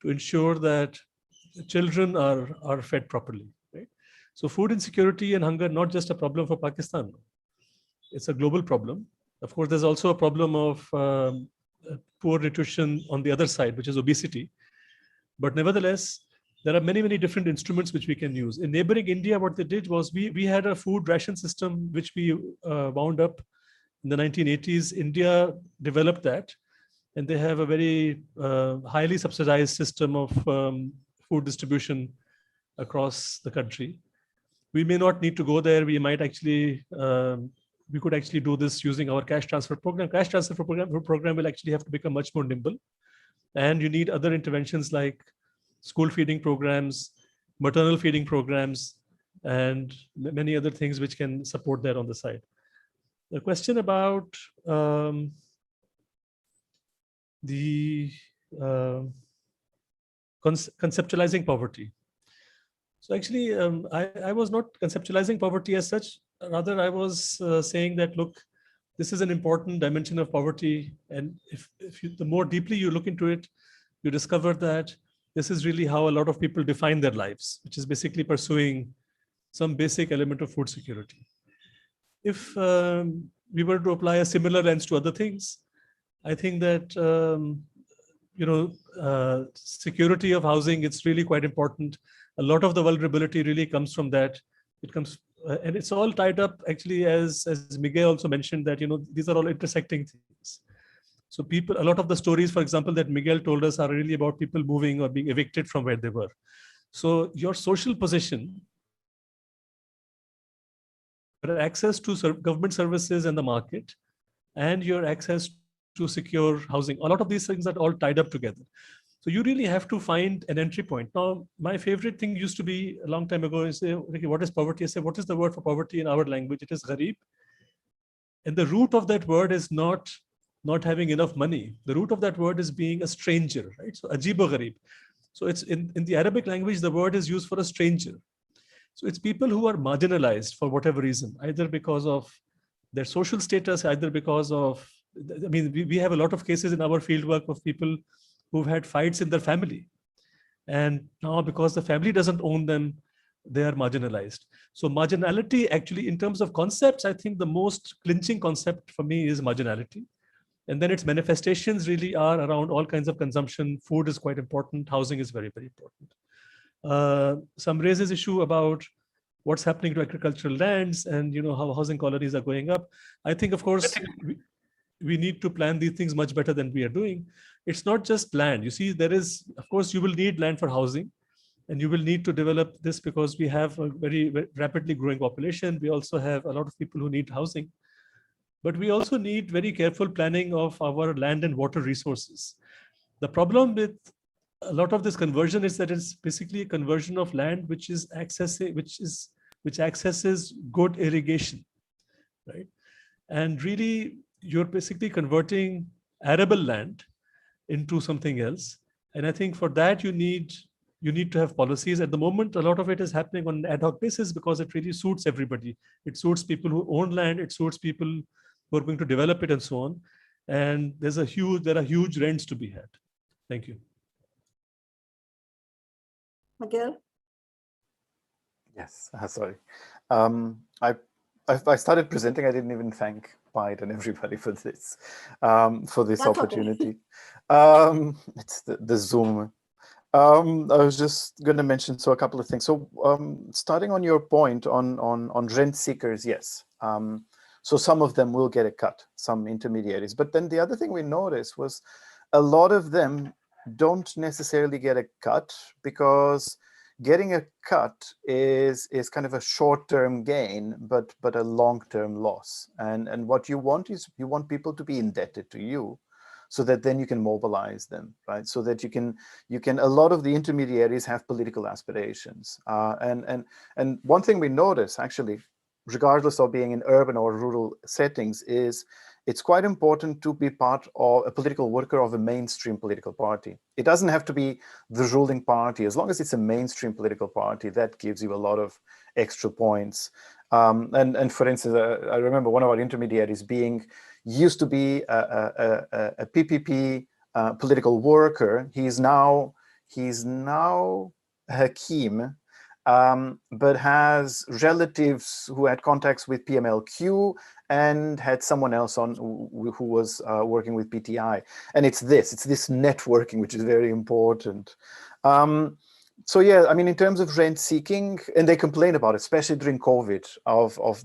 to ensure that children are fed properly, right? So food insecurity and hunger, not just a problem for Pakistan. It's a global problem. Of course, there's also a problem of poor nutrition on the other side, which is obesity. But nevertheless, there are many, many different instruments which we can use. In neighboring India, what they did was we had a food ration system, which we wound up in the 1980s. India developed that, and they have a very highly subsidized system of food distribution across the country. We may not need to go there. We might actually, we could actually do this using our cash transfer program. Cash transfer program will actually have to become much more nimble. And you need other interventions like school feeding programs, maternal feeding programs, and many other things which can support that on the side. The question about the conceptualizing poverty. So actually, I was not conceptualizing poverty as such. Rather, I was saying that, look, this is an important dimension of poverty. And the more deeply you look into it, you discover that this is really how a lot of people define their lives, which is basically pursuing some basic element of food security. If we were to apply a similar lens to other things, I think that security of housing, it's really quite important. A lot of the vulnerability really comes from that. It comes, and it's all tied up actually, as Miguel also mentioned, that these are all intersecting things. So a lot of the stories, for example, that Miguel told us are really about people moving or being evicted from where they were. So your social position, access to government services and the market, and your access to secure housing, a lot of these things are all tied up together. So you really have to find an entry point. Now, my favorite thing used to be a long time ago is say, okay, what is poverty? I say, what is the word for poverty in our language? It is gharib. And the root of that word is not having enough money. The root of that word is being a stranger, right? So ajibo gharib. So it's in the Arabic language, the word is used for a stranger. So it's people who are marginalized for whatever reason, either because of their social status, either because of, I mean, we have a lot of cases in our fieldwork of people who've had fights in their family. And now because the family doesn't own them, they are marginalized. So marginality, actually, in terms of concepts, I think the most clinching concept for me is marginality. And then its manifestations really are around all kinds of consumption. Food is quite important. Housing is very, very important. Some raises issue about what's happening to agricultural lands and how housing colonies are going up. I think, of course, we need to plan these things much better than we are doing. It's not just land. You see, there is, of course, you will need land for housing, and you will need to develop this because we have a very, very rapidly growing population. We also have a lot of people who need housing. But we also need very careful planning of our land and water resources. The problem with a lot of this conversion is that it's basically a conversion of land which accesses good irrigation, right? And really, you're basically converting arable land into something else. And I think for that, you need to have policies. At the moment, a lot of it is happening on an ad hoc basis because it really suits everybody. It suits people who own land. It suits people who are going to develop it and so on. And there are huge rents to be had. Thank you. Miguel? Yes, sorry. I started presenting. I didn't even thank PIDE and everybody for this opportunity. Okay. It's the Zoom. I was just going to mention a couple of things. So starting on your point on rent seekers, yes. So some of them will get a cut, some intermediaries. But then the other thing we noticed was a lot of them don't necessarily get a cut because getting a cut is kind of a short-term gain, but a long-term loss. And what you want is you want people to be indebted to you, so that then you can mobilize them, right? So that you can a lot of the intermediaries have political aspirations. And one thing we notice, actually, regardless of being in urban or rural settings, is it's quite important to be part of a political worker of a mainstream political party. It doesn't have to be the ruling party. As long as it's a mainstream political party, that gives you a lot of extra points. And for instance, I remember one of our intermediaries used to be a PPP political worker. He's now a Hakim, but has relatives who had contacts with PMLQ and had someone else on who was working with PTI. And it's this networking, which is very important. So yeah, I mean, in terms of rent seeking, and they complain about it, especially during COVID,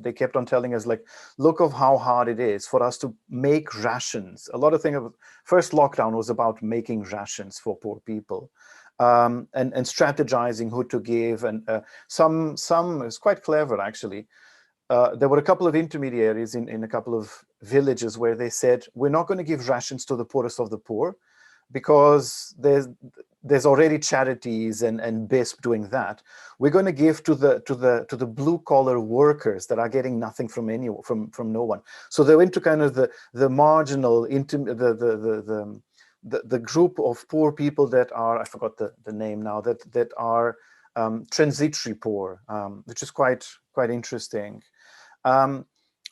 they kept on telling us, like, look of how hard it is for us to make rations. A lot of things, first lockdown was about making rations for poor people. And strategizing who to give, and some is quite clever, actually. There were a couple of intermediaries in a couple of villages where they said, we're not going to give rations to the poorest of the poor because there's already charities and BISP doing that. We're going to give to the blue collar workers that are getting nothing from no one. So they went to kind of the marginal, the group of poor people that are, I forgot the name now, that are transitory poor, which is quite interesting.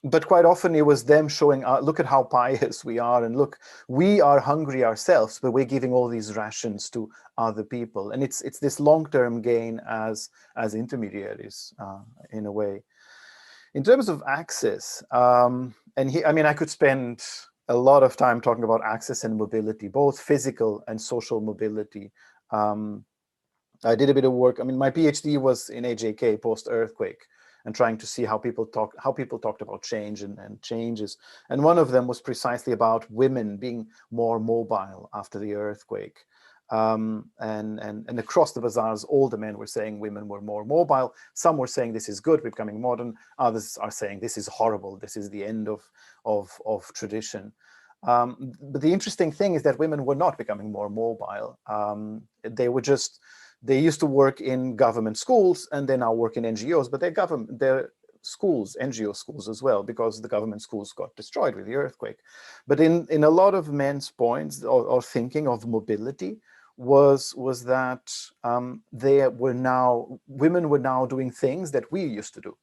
But quite often it was them showing, look at how pious we are, and look, we are hungry ourselves, but we're giving all these rations to other people. And it's this long-term gain as intermediaries, in a way. In terms of access, I mean, I could spend a lot of time talking about access and mobility, both physical and social mobility. I did a bit of work. I mean, my PhD was in AJK post-earthquake, and trying to see how people talked about change and changes. And one of them was precisely about women being more mobile after the earthquake. And across the bazaars, all the men were saying women were more mobile. Some were saying this is good, we're becoming modern. Others are saying this is horrible, this is the end of tradition. But the interesting thing is that women were not becoming more mobile. They used to work in government schools, and they now work in NGOs, but they're schools, NGO schools as well, because the government schools got destroyed with the earthquake. But in a lot of men's points or thinking of mobility was that women were now doing things that we used to do.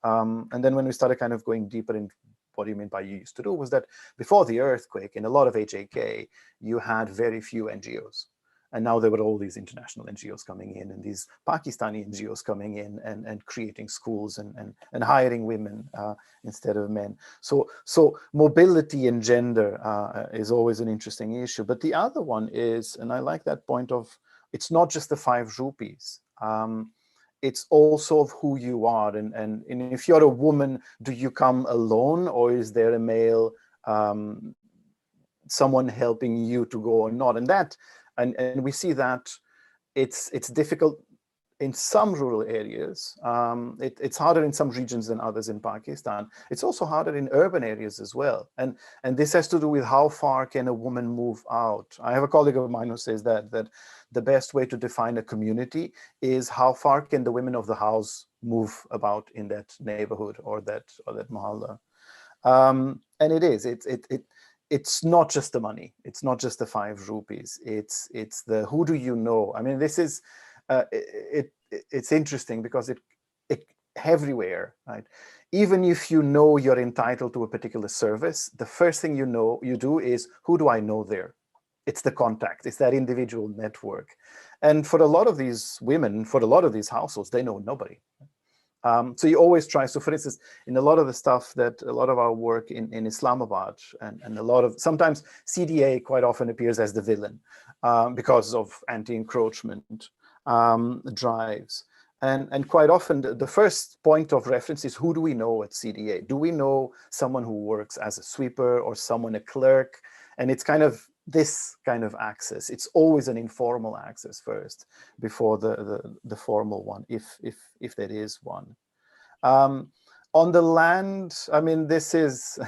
And then when we started kind of going deeper in what do you mean by you used to do, was that before the earthquake, in a lot of HAK, you had very few NGOs. And now there were all these international NGOs coming in, and these Pakistani NGOs coming in and creating schools and hiring women instead of men. So mobility and gender is always an interesting issue. But the other one is, and I like that point of, it's not just the 5 rupees. It's also of who you are. And if you're a woman, do you come alone, or is there a male, someone helping you to go or not? And we see that it's difficult in some rural areas. It's harder in some regions than others in Pakistan. It's also harder in urban areas as well. And this has to do with how far can a woman move out. I have a colleague of mine who says that the best way to define a community is how far can the women of the house move about in that neighborhood or that mahalla. And it is. it's not just the money. It's not just the 5 rupees. It's the who do you know? I mean, this is it's interesting because it everywhere, right? Even if you know you're entitled to a particular service, the first thing you do is, who do I know there? It's the contact. It's that individual network. And for a lot of these women, for a lot of these households, they know nobody. So you always try. So for instance, in a lot of the stuff that a lot of our work in Islamabad and a lot of, sometimes CDA quite often appears as the villain because of anti-encroachment drives. And quite often the first point of reference is, who do we know at CDA? Do we know someone who works as a sweeper or someone, a clerk? And it's kind of this kind of access. It's always an informal access first before the formal one, if there is one. On the land, I mean, this is,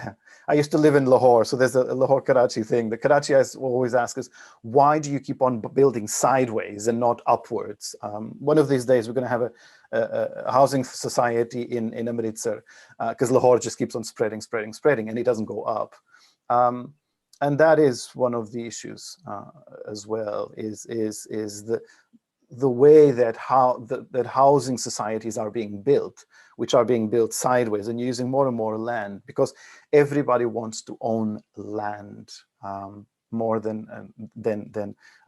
I used to live in Lahore, so there's a Lahore-Karachi thing. The Karachi's always ask us, why do you keep on building sideways and not upwards? One of these days, we're going to have a housing society in Amritsar, because Lahore just keeps on spreading, and it doesn't go up. And that is one of the issues as well, is the way that that housing societies are being built, which are being built sideways and using more and more land, because everybody wants to own land more than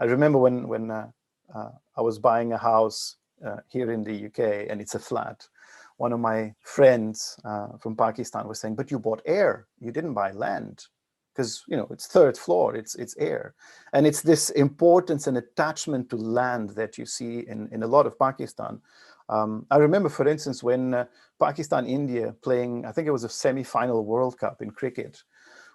I remember when I was buying a house here in the UK, and it's a flat. One of my friends from Pakistan was saying, but you bought air, you didn't buy land. Because, you know, it's 3rd floor, it's air. And it's this importance and attachment to land that you see in a lot of Pakistan. I remember, for instance, when Pakistan-India playing, I think it was a semi-final World Cup in cricket,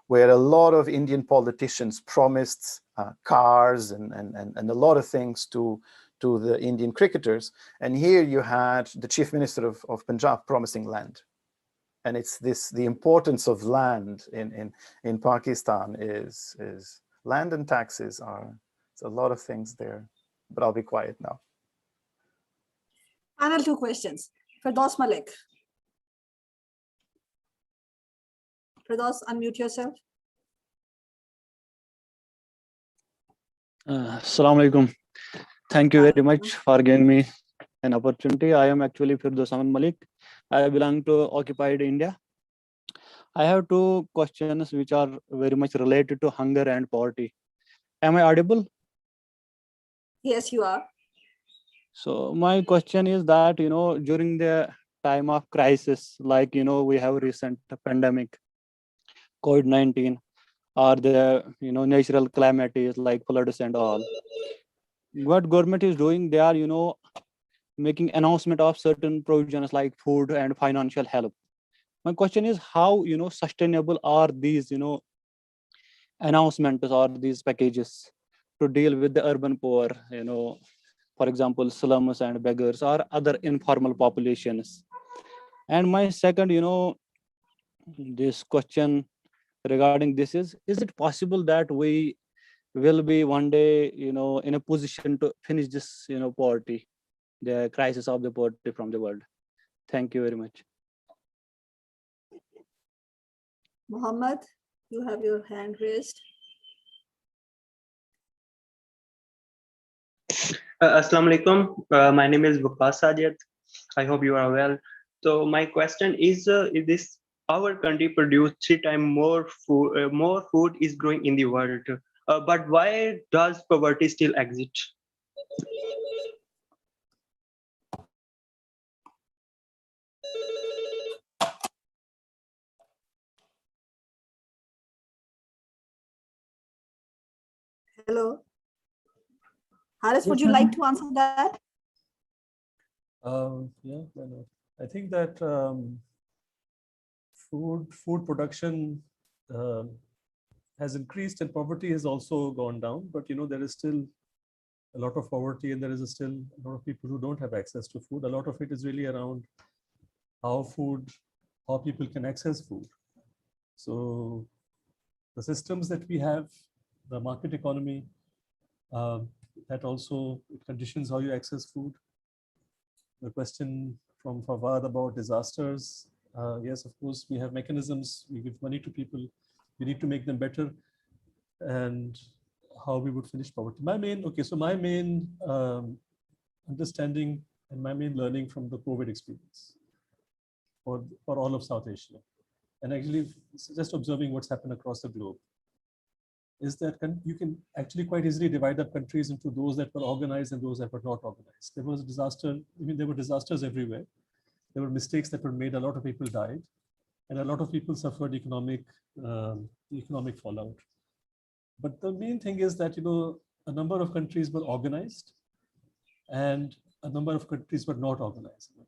where a lot of Indian politicians promised cars and a lot of things to the Indian cricketers. And here you had the Chief Minister of Punjab promising land. And it's the importance of land in Pakistan is land and taxes it's a lot of things there, but I'll be quiet now. Final 2 questions. Firdaus Malik. Firdaus, unmute yourself. Assalamu alaikum. Thank you very much for giving me an opportunity. I am actually Firdaus Malik. I belong to occupied India. I have 2 questions which are very much related to hunger and poverty. Am I audible? Yes, you are. So my question is that, you know, during the time of crisis, like, you know, we have recent pandemic, COVID-19, or the, you know, natural calamities like floods and all. What government is doing, they are, you know, making announcement of certain provisions like food and financial help. My question is, how, you know, sustainable are these, you know, announcements or these packages to deal with the urban poor, you know, for example, slums and beggars or other informal populations? And my second, you know, this question regarding this is it possible that we will be one day, you know, in a position to finish this, you know, poverty, the crisis of the poverty from the world? Thank you very much. Muhammad, you have your hand raised. Assalamu alaikum. My name is Waqas Sajid. I hope you are well. So my question is this our country produce 3 times more food is growing in the world, but why does poverty still exist? Hello. Haris, would you like to answer that? Yeah, why not? I think that food production has increased and poverty has also gone down, but you know, there is still a lot of poverty and there is still a lot of people who don't have access to food. A lot of it is really around how people can access food. So the systems that we have, the market economy, that also conditions how you access food. The question from Fawad about disasters. Yes, of course, we have mechanisms. We give money to people We need to make them better, and how we would finish poverty. My main understanding and my main learning from the COVID experience for all of South Asia, and actually just observing what's happened across the globe, is that you can actually quite easily divide up countries into those that were organized and those that were not organized. There was a disaster. There were disasters everywhere. There were mistakes that were made. A lot of people died, and a lot of people suffered economic fallout. But the main thing is that a number of countries were organized, and a number of countries were not organized enough.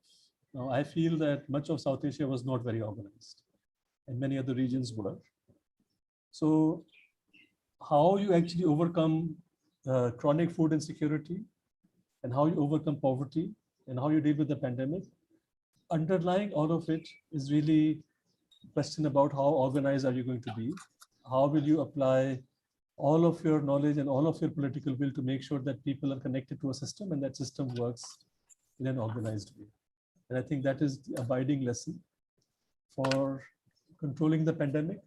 Now, I feel that much of South Asia was not very organized, and many other regions were. So, how you actually overcome chronic food insecurity, and how you overcome poverty, and how you deal with the pandemic, underlying all of it is really a question about how organized are you going to be? How will you apply all of your knowledge and all of your political will to make sure that people are connected to a system and that system works in an organized way? And I think that is the abiding lesson for controlling the pandemic,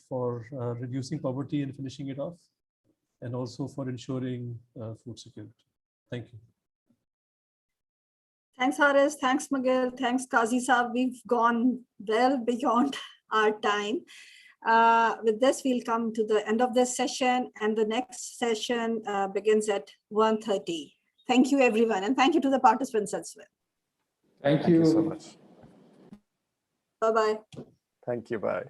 for reducing poverty and finishing it off, and also for ensuring food security. Thank you. Thanks, Haris. Thanks, Miguel. Thanks, Qazi Saab. We've gone well beyond our time. With this, we'll come to the end of this session, and the next session begins at 1:30. Thank you, everyone, and thank you to the participants as well. Thank you so much. Bye-bye. Thank you. Bye.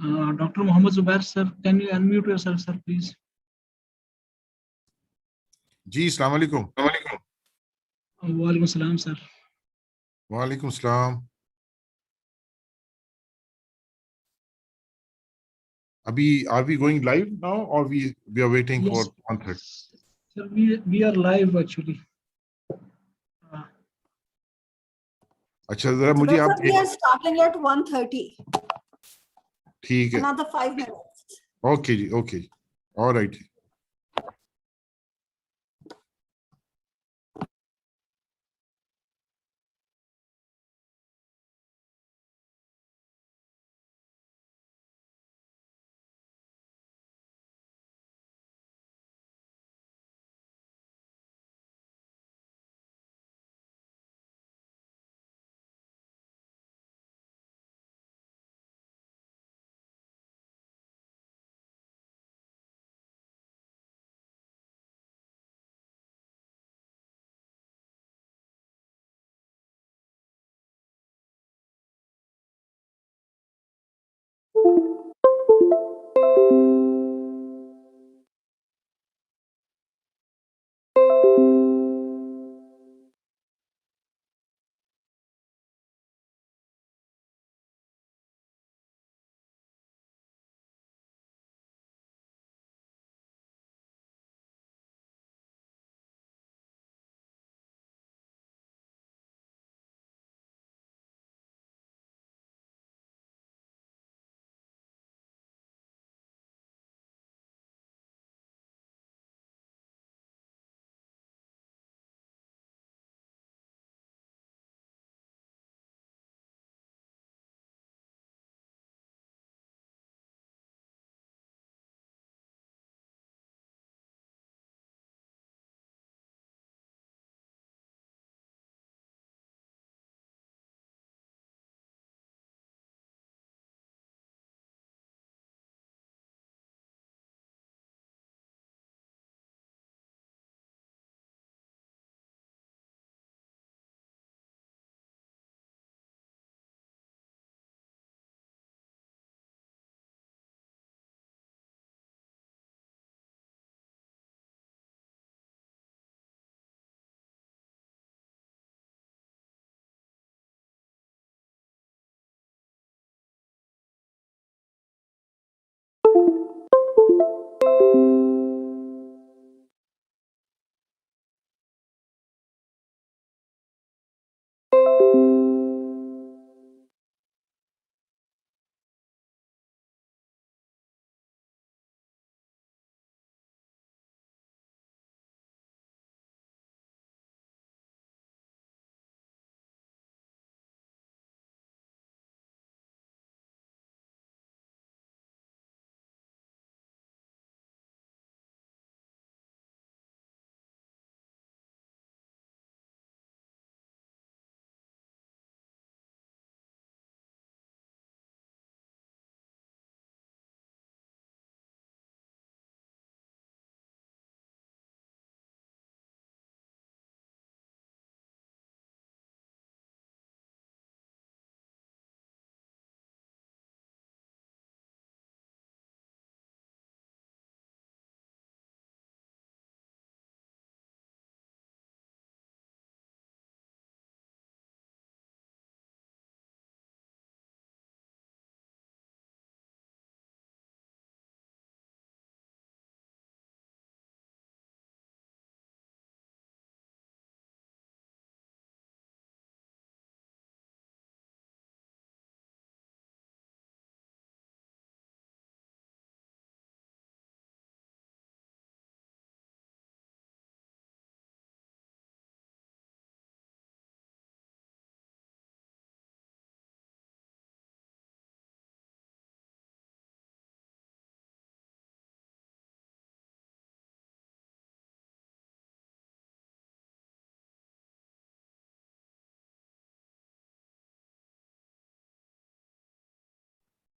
Dr. Mohammed Zubair, sir, can you unmute yourself, sir, please? जी अस्सलाम वालेकुम। Walaikum salam, sir. वालेकुम सलाम। Abhi, are we going live now, or we are waiting Yes. for 1:30? Sir, we are live actually. अच्छा जरा मुझे आप We are starting at 1:30. ठीक है। Another 5 minutes. ओके जी, okay, alright.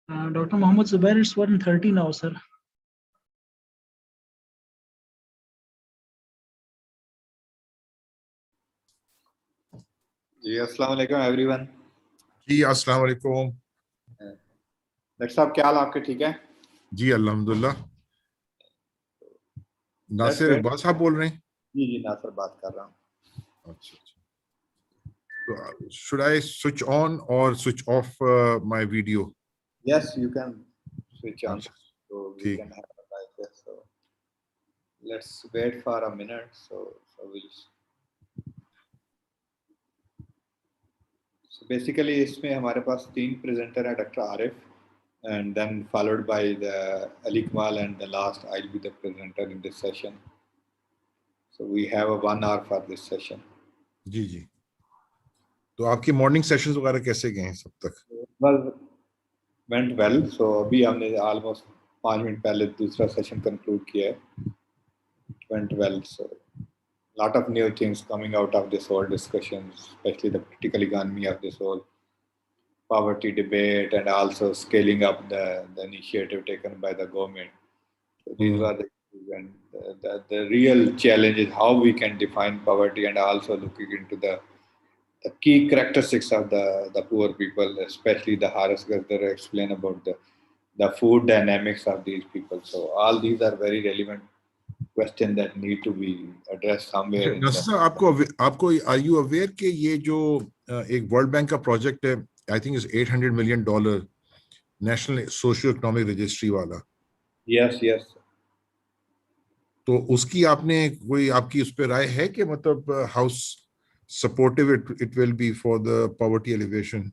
Dr. Mohammed Zubair, it's 1:30 now, sir. जी अस्सलाम वालेकुम एवरीवन। जी अस्सलाम वालेकुम। डॉक्टर साहब क्या हाल आपके, ठीक है? जी अल्हम्दुलिल्लाह। नासिर इकबाल साहब बोल रहे हैं? जी जी नासिर बात कर रहा हूँ। अच्छा अच्छा। तो should I switch on or switch off my video? Yes, you can switch on. अच्छा, So we ठीक can have a like this. So let's wait for a minute. So basically इसमें हमारे पास 3 presenter हैं, Dr. Arif, and then followed by the Ali Kamal, and the last I'll be the presenter in this session. So we have a 1 hour for this session. जी जी। तो आपकी morning sessions वगैरह कैसे गए हैं सब तक? Well, went well. So अभी हमने almost 5 मिनट पहले दूसरा सेशन कंक्लूड किया है. It went well. So lot of new things coming out of this whole discussion, especially the political economy of this whole poverty debate, and also scaling up the initiative taken by the government. So these were the real challenge is how we can define poverty, and also looking into the key characteristics of the poor people, especially the Haris Gazdar explain about the food dynamics of these people. So all these are very relevant questions that need to be addressed somewhere in Nasir the. साहब आपको are you aware कि ये जो एक world bank का project है, I think is $800 million national socio economic registry वाला? Yes yes. तो उसकी आपने कोई आपकी उस पर राय है कि मतलब how supportive it will be for the poverty alleviation?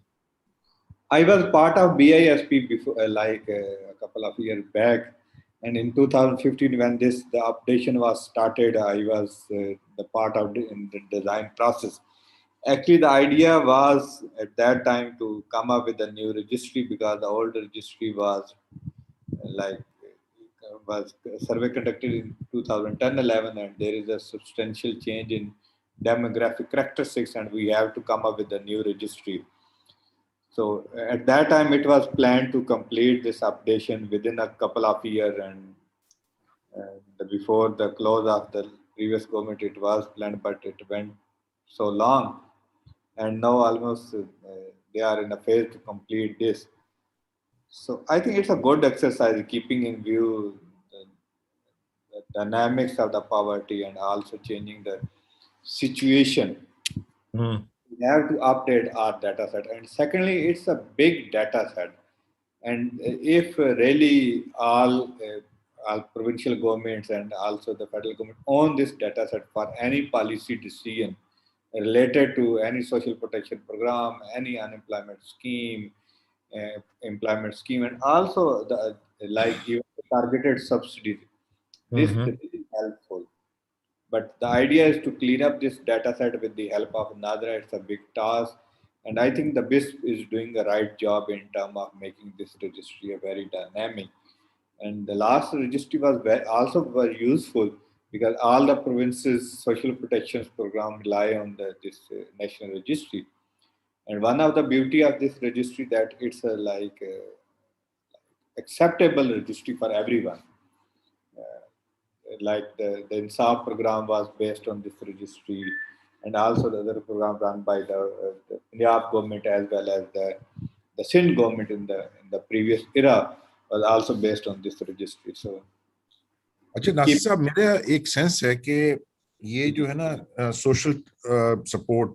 I was part of BISP before, a couple of years back, and in 2015 when the updation was started, I was the part of in the design process. Actually, the idea was at that time to come up with a new registry, because the old registry was was survey conducted in 2010-11, and there is a substantial change in demographic characteristics, and we have to come up with a new registry. So at that time, it was planned to complete this updation within a couple of years, and before the close of the previous government, it was planned, but it went so long, and now almost they are in a phase to complete this. So I think it's a good exercise, keeping in view the dynamics of the poverty and also changing the situation. We have to update our data set. And secondly, it's a big data set. And if really all provincial governments and also the federal government own this data set for any policy decision related to any social protection program, any unemployment scheme, employment scheme, and also the even targeted subsidies, this is really helpful. But the idea is to clean up this data set with the help of another. It's a big task. And I think the BISP is doing the right job in terms of making this registry a very dynamic. And the last registry was also very useful, because all the provinces' social protection program rely on this national registry. And one of the beauty of this registry that it's a acceptable registry for everyone. Like the INSAF program was based on this registry, and also the other program run by the Punjab government as well as the Sindh government in the previous era was also based on this registry. So अच्छा नासिर साहब, मेरा एक sense है कि ये जो है ना सोशल सपोर्ट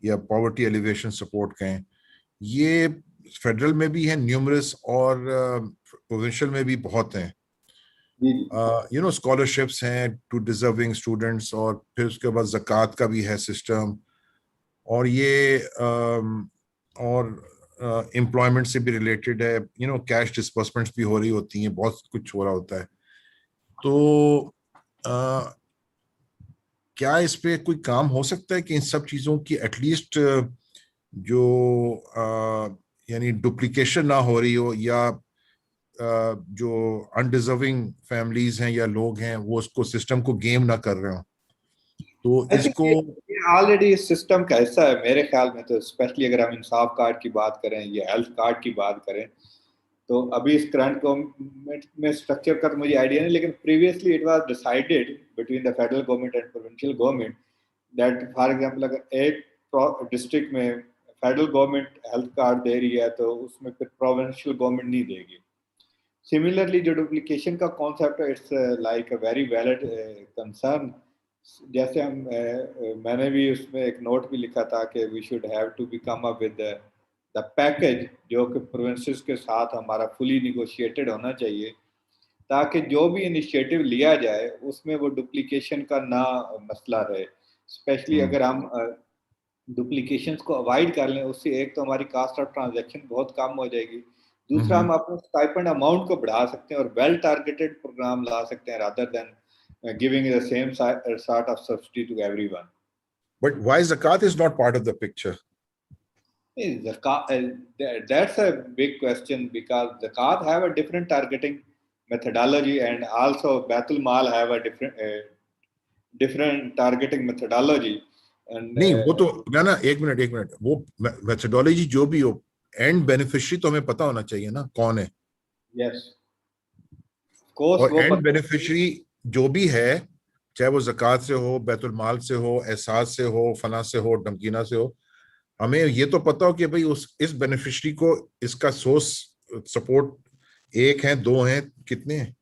या पॉवर्टी एलिवेशन सपोर्ट कहें, ये फेडरल में भी है न्यूमरस और प्रोविंशियल में भी बहुत हैं. स्कॉलरशिप्स हैं टू डिजर्विंग स्टूडेंट्स, और फिर उसके बाद ज़कात का भी है सिस्टम, और ये और एम्प्लॉयमेंट से भी रिलेटेड है. कैश डिस्बर्समेंट्स भी हो रही होती हैं, बहुत कुछ हो रहा होता है. तो क्या इस पे कोई काम हो सकता है कि इन सब चीज़ों की एटलीस्ट जो यानी डुप्लीकेशन ना हो रही हो, या जो अनडिजर्विंग फैमिलीज हैं या लोग हैं वो उसको सिस्टम को गेम ना कर रहे हो, तो इसको ऑलरेडी सिस्टम का हिस्सा है मेरे ख्याल में, तो स्पेशली अगर हम इंसाफ कार्ड की बात करें या हेल्थ कार्ड की बात करें, तो अभी इस करंट गवर्नमेंट में स्ट्रक्चर का तो मुझे आइडिया नहीं, लेकिन previously it was decided between the federal government and provincial government that for example अगर एक डिस्ट्रिक्ट में फेडरल गवर्नमेंट हेल्थ कार्ड दे रही है तो उसमें फिर प्रोविंशियल गवर्नमेंट नहीं देगी। सिमिलरली जो डुप्लीकेशन का कॉन्सेप्ट है, it's like a very valid concern. जैसे हम मैंने भी उसमें एक नोट भी लिखा था कि we should have to be come up with the package जो कि प्रोविंसेस के साथ हमारा फुली निगोशिएटेड होना चाहिए, ताकि जो भी इनिशिएटिव लिया जाए उसमें वो डुप्लीकेशन का ना मसला रहे। स्पेशली अगर हम डुप्लीकेशंस को अवॉइड कर लें, उससे एक तो हमारी कास्ट ऑफ ट्रांजैक्शन बहुत कम हो जाएगी, दूसरा हम अपने स्टाइपेंड अमाउंट को बढ़ा सकते हैं और वेल टारगेटेड प्रोग्राम ला सकते हैं rather than giving the same sort of subsidy to everyone. But why zakat is not part of the picture? That's a big question, because zakat have a different targeting methodology, and also Baitul Mal have a different targeting methodology. And नहीं वो तो ना एक minute वो methodology जो भी हो, and beneficiary तो हमें पता होना चाहिए ना कौन है। यस, और एंड बेनिफिशियरी जो भी है, चाहे वो ज़कात से हो, बैतुल माल से हो, एहसास से हो, फना से हो, डमकीना से हो, हमें ये तो पता हो कि भाई इस बेनिफिशियरी को इसका सोर्स सपोर्ट एक है, दो हैं, कितने हैं।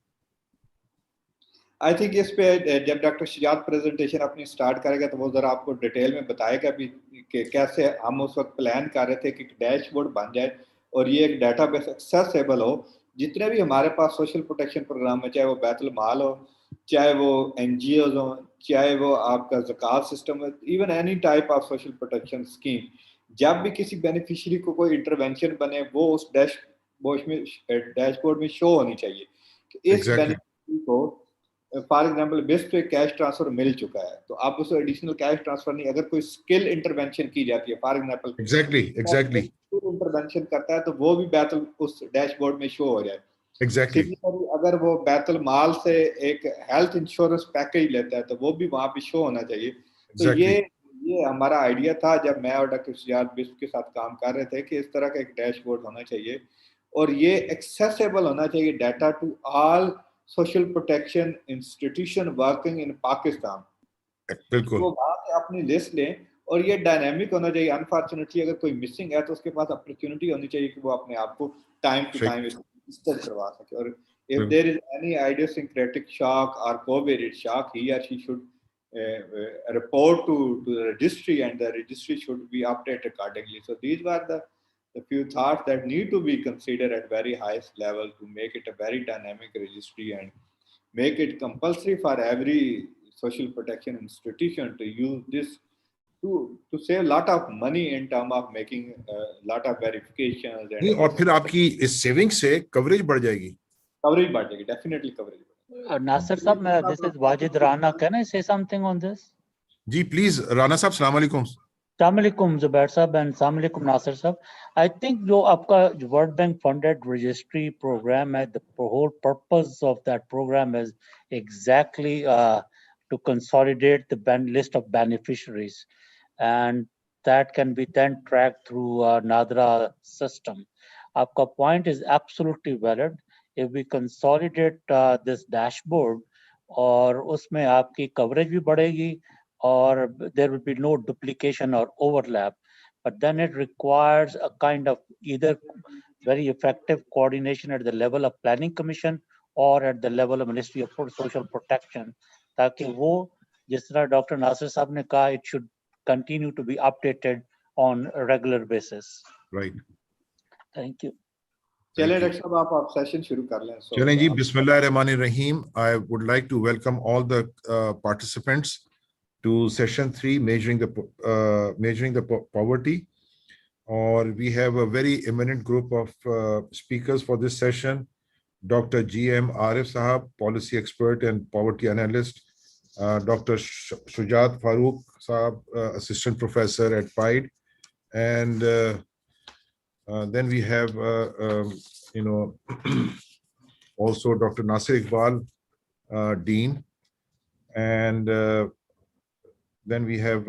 आई थिंक इस पे जब डॉक्टर शुजात प्रेजेंटेशन अपनी स्टार्ट करेगा तो वो जरा आपको डिटेल में बताएगा भी कि कैसे हम उस वक्त प्लान कर रहे थे कि डैशबोर्ड बन जाए और ये एक डाटाबेस एक्सेसिबल हो। जितने भी हमारे पास सोशल प्रोटेक्शन प्रोग्राम है, चाहे वो बैतुल माल हो, चाहे वो NGOs हो, चाहे वो आपका ज़कात सिस्टम है, even any type of social protection scheme, जब भी किसी बेनिफिशियरी को कोई इंटरवेंशन बने वो उस डैशबोर्ड में शो होनी चाहिए कि इस बेनिफिशियरी को फॉर एग्जाम्पल बेस पे कैश ट्रांसफर मिल चुका है, तो आप उसे एडिशनल कैश ट्रांसफर नहीं, अगर कोई स्किल इंटरवेंशन की जाती है, फॉर एग्जाम्पल एग्जैक्टली इंटरवेंशन करता है, तो वो भी बैतुल उस डैशबोर्ड में शो हो जाए। एग्जैक्टली अगर वो बैतुल माल से एक हेल्थ इंश्योरेंस पैकेज लेता है तो वो भी वहाँ पे शो होना चाहिए। तो ये हमारा आइडिया था जब मैं और डॉक्टर शुजात बिस्प के साथ काम कर रहे थे कि इस तरह का एक डैशबोर्ड होना चाहिए और ये एक्सेसिबल होना चाहिए data to all social protection institution working in Pakistan. बिल्कुल वो वहाँ से अपनी लिस्ट लें और ये डायनेमिक होना चाहिए। अनफॉर्चुनेटली अगर कोई मिसिंग है तो उसके पास अपॉर्चुनिटी होनी चाहिए कि वो अपने आप को टाइम टू टाइम रजिस्टर करवा सके, और if there is any idiosyncratic shock or COVID shock, he or she should report to the registry, and the registry should be updated accordingly. So these were the few thoughts that need to be considered at very highest level to make it a very dynamic registry and make it compulsory for every social protection institution to use this to save a lot of money in terms of making a lot of verifications. नहीं, और फिर आपकी इस saving से coverage बढ़ जाएगी, definitely coverage. Nasir Sab, this is Wajid Rana. Can I say something on this? जी please Rana साहब, सलाम अलैकुम। Assalamu alaikum Zubair Sab and Assalamu alaikum Nasir Sab. I think जो आपका World Bank funded registry program है, the whole purpose of that program is exactly to consolidate the list of beneficiaries, and that can be then tracked through NADRA system. आपका point is absolutely valid. If we consolidate this dashboard, और उसमें आपकी coverage भी बढ़ेगी or there will be no duplication or overlap, but then it requires a kind of either very effective coordination at the level of planning commission or at the level of Ministry of Social Protection, ताकि वो जिस तरह doctor Nasir साहब ने कहा, it should continue to be updated on a regular basis. Right. Thank you. चलें doctor साहब आप सेशन शुरू कर लें। चलें जी, बिस्मिल्लाहिर्रहमानिर्रहीम। I would like to welcome all the participants to session 3, measuring the poverty, or we have a very eminent group of speakers for this session. Dr. G.M. Arif Sahab, policy expert and poverty analyst, Dr. Shujat Farooq Sahab, assistant professor at PIDE, and then we have also Dr. Nasir Iqbal, Dean, and Then we have,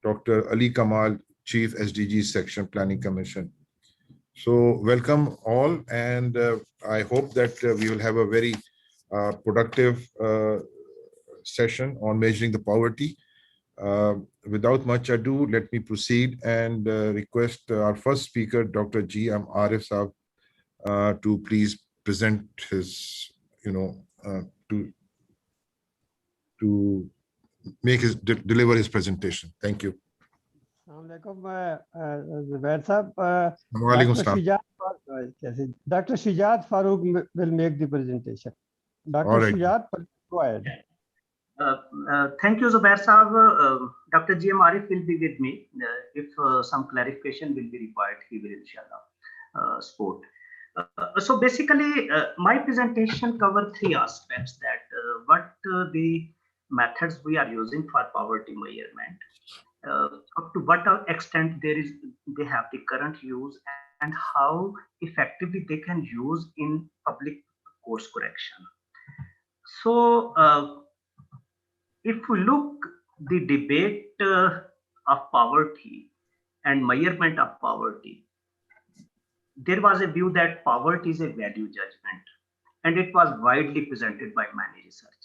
Dr. Ali Kamal, Chief SDG Section Planning Commission. So welcome all, and I hope that we will have a very productive session on measuring the poverty. Without much ado, let me proceed and request our first speaker, Dr. G. M. Arif Saab, to please present his, to make his deliver his presentation. Thank you. Dr. Shujat Farooq will make the presentation. Dr. All right. Shujat, go ahead. Thank you, Zubair Saab. Dr. G. M. Arif will be with me. If some clarification will be required, he will inshallah support. So basically, my presentation covers three aspects: that what the methods we are using for poverty measurement, up to what extent they have the current use, and how effectively they can use in public course correction. So if we look the debate of poverty and measurement of poverty, there was a view that poverty is a value judgment, and it was widely presented by many researchers.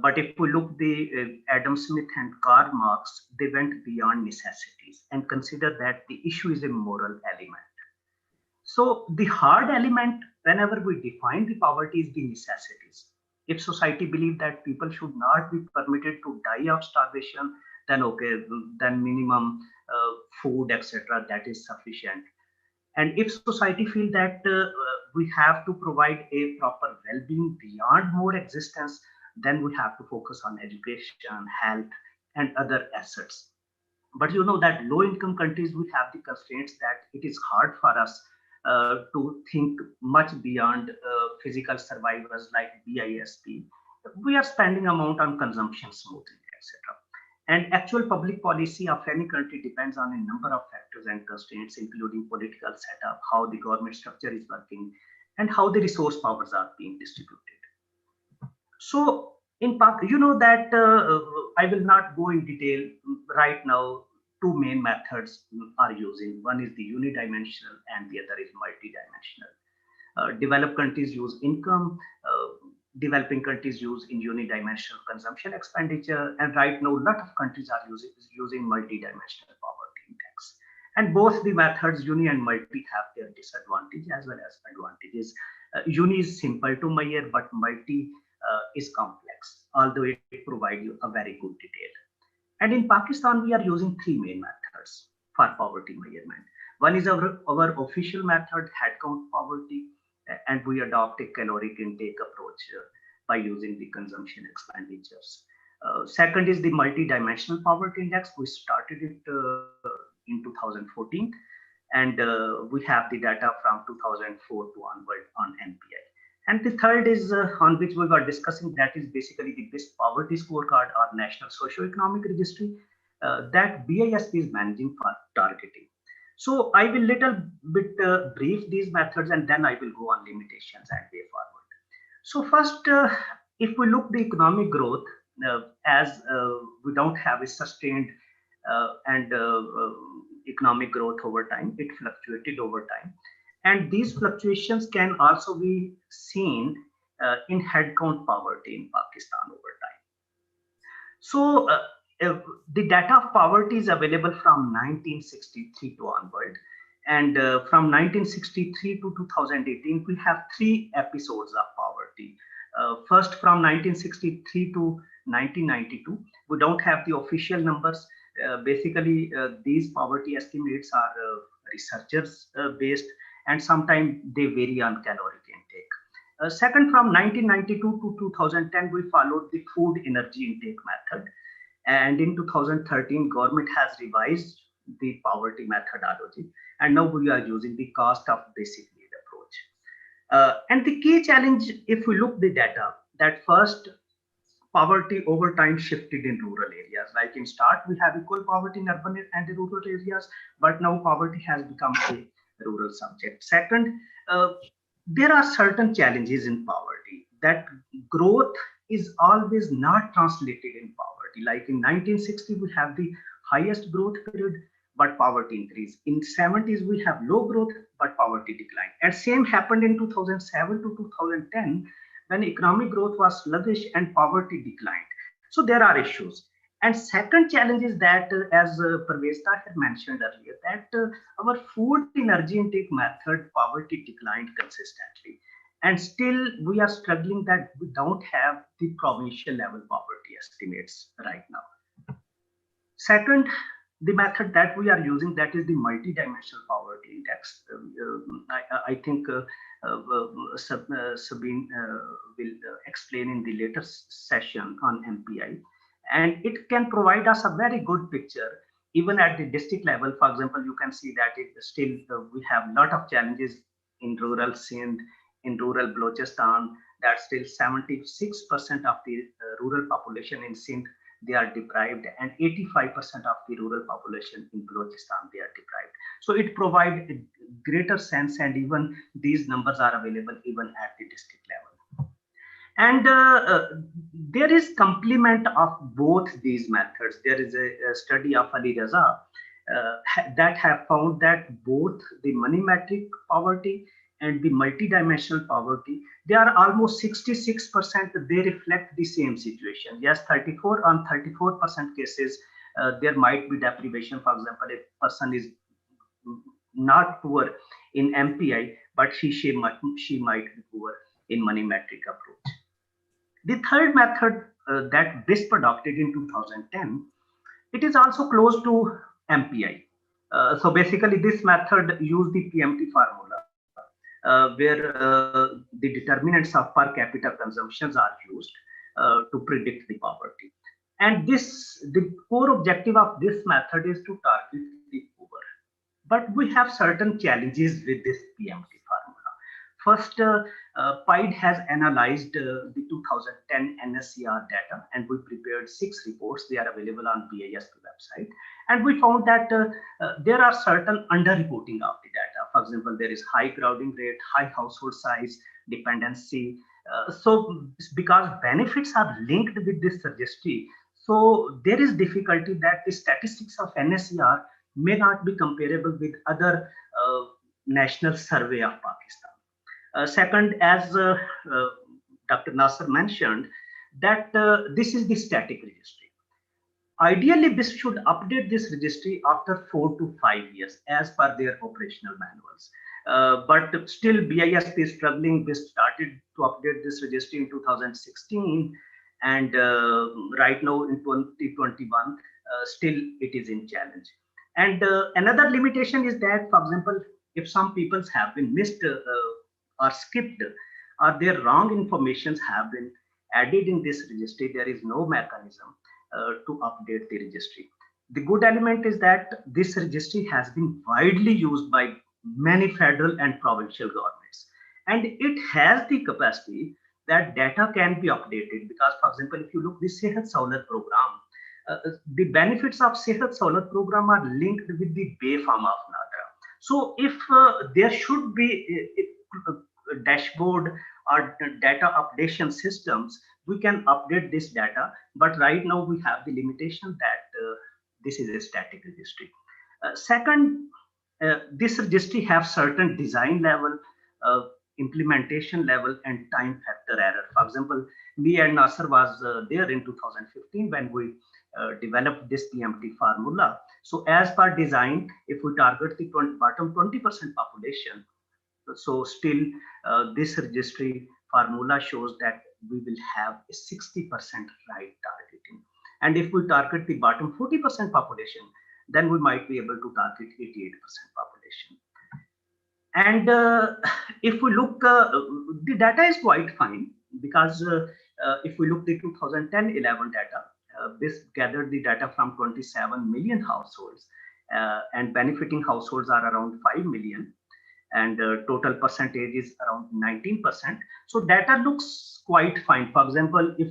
But if we look the Adam Smith and Karl Marx, they went beyond necessities and considered that the issue is a moral element. So the hard element, whenever we define the poverty, is the necessities. If society believes that people should not be permitted to die of starvation, then okay, then minimum food, etc., that is sufficient. And if society feels that we have to provide a proper well-being beyond more existence, then we have to focus on education, health, and other assets. But you know that low-income countries, we have the constraints that it is hard for us to think much beyond physical survivors like BISP. We are spending amount on consumption smoothing, etc. And actual public policy of any country depends on a number of factors and constraints, including political setup, how the government structure is working, and how the resource powers are being distributed. So in part, you know that I will not go in detail right now. Two main methods are using. One is the unidimensional and the other is multidimensional. Developed countries use income, developing countries use in unidimensional consumption expenditure, and right now a lot of countries are using multidimensional poverty index. And both the methods, uni and multi, have their disadvantages as well as advantages. Uni is simple to measure, but multi is complex, although it provides you a very good detail. And in Pakistan, we are using three main methods for poverty measurement. One is our official method, headcount poverty, and we adopt a caloric intake approach by using the consumption expenditures. Second is the multi-dimensional poverty index. We started it in 2014, and we have the data from 2004 to onward on NPI. And the third is on which we were discussing, that is basically the best poverty scorecard or national socio-economic registry that BISP is managing for targeting. So I will little bit brief these methods, and then I will go on limitations and way forward. So first, if we look the economic growth, as we don't have a sustained and economic growth over time, it fluctuated over time. And these fluctuations can also be seen in headcount poverty in Pakistan over time. So the data of poverty is available from 1963 to onward. And from 1963 to 2018, we have three episodes of poverty. First, from 1963 to 1992, we don't have the official numbers. Basically, these poverty estimates are researchers based, and sometimes they vary on caloric intake. Second, from 1992 to 2010, we followed the food energy intake method. And in 2013, government has revised the poverty methodology. And now we are using the cost of basic need approach. And the key challenge, if we look the data, that first, poverty over time shifted in rural areas. Like in start, we have equal poverty in urban and rural areas, but now poverty has become a rural subject. Second, there are certain challenges in poverty, that growth is always not translated in poverty. Like in 1960, we have the highest growth period, but poverty increased. In 70s, we have low growth, but poverty declined. And same happened in 2007 to 2010, when economic growth was sluggish and poverty declined. So there are issues. And second challenge is that, as Parvez Tahir mentioned earlier, that our food energy intake method, poverty declined consistently. And still we are struggling that we don't have the provincial level poverty estimates right now. Second, the method that we are using, that is the multidimensional poverty index. I think Sabine will explain in the later session on MPI. And it can provide us a very good picture, even at the district level. For example, you can see that it still we have a lot of challenges in rural Sindh, in rural Balochistan, that still 76% of the rural population in Sindh, they are deprived, and 85% of the rural population in Balochistan, they are deprived. So it provides a greater sense, and even these numbers are available even at the district level. And there is complement of both these methods. There is a study of Ali Raza that have found that both the money metric poverty and the multidimensional poverty, they are almost 66%, they reflect the same situation. Yes, 34% cases, there might be deprivation. For example, if a person is not poor in MPI, but she might be poor in money metric approach. The third method that BISP adopted in 2010, it is also close to MPI. So basically this method used the PMT formula, where the determinants of per capita consumptions are used to predict the poverty. And the core objective of this method is to target the poor. But we have certain challenges with this PMT formula. First, PIDE has analyzed the 2010 NSCR data, and we prepared 6 reports. They are available on BISP website. And we found that there are certain underreporting of the data. For example, there is high crowding rate, high household size, dependency. So because benefits are linked with this registry, so there is difficulty that the statistics of NSCR may not be comparable with other national survey of Pakistan. Second, as Dr. Nasser mentioned, that this is the static registry. Ideally, BIS should update this registry after 4 to 5 years as per their operational manuals. But still BISP is struggling. BIS started to update this registry in 2016, and right now in 2021, still it is in challenge. And another limitation is that, for example, if some peoples have been missed or skipped, or their wrong informations have been added in this registry, there is no mechanism to update the registry. The good element is that this registry has been widely used by many federal and provincial governments, and it has the capacity that data can be updated. Because, for example, if you look the Sehat Sahulat program, the benefits of Sehat Sahulat program are linked with the Bay Farm of Nadra. So if there should be a dashboard or data updation systems, we can update this data. But right now we have the limitation that this is a static registry. Second, this registry have certain design level, implementation level, and time factor error. For example, me and Nasser was there in 2015 when we developed this PMT formula. So as per design, if we target the bottom 20% population, so still this registry formula shows that we will have a 60% right targeting. And if we target the bottom 40% population, then we might be able to target 88% population. And if we look, the data is quite fine, because if we look the 2010-11 data, this gathered the data from 27 million households, and benefiting households are around 5 million, and total percentage is around 19%. So data looks quite fine. For example, if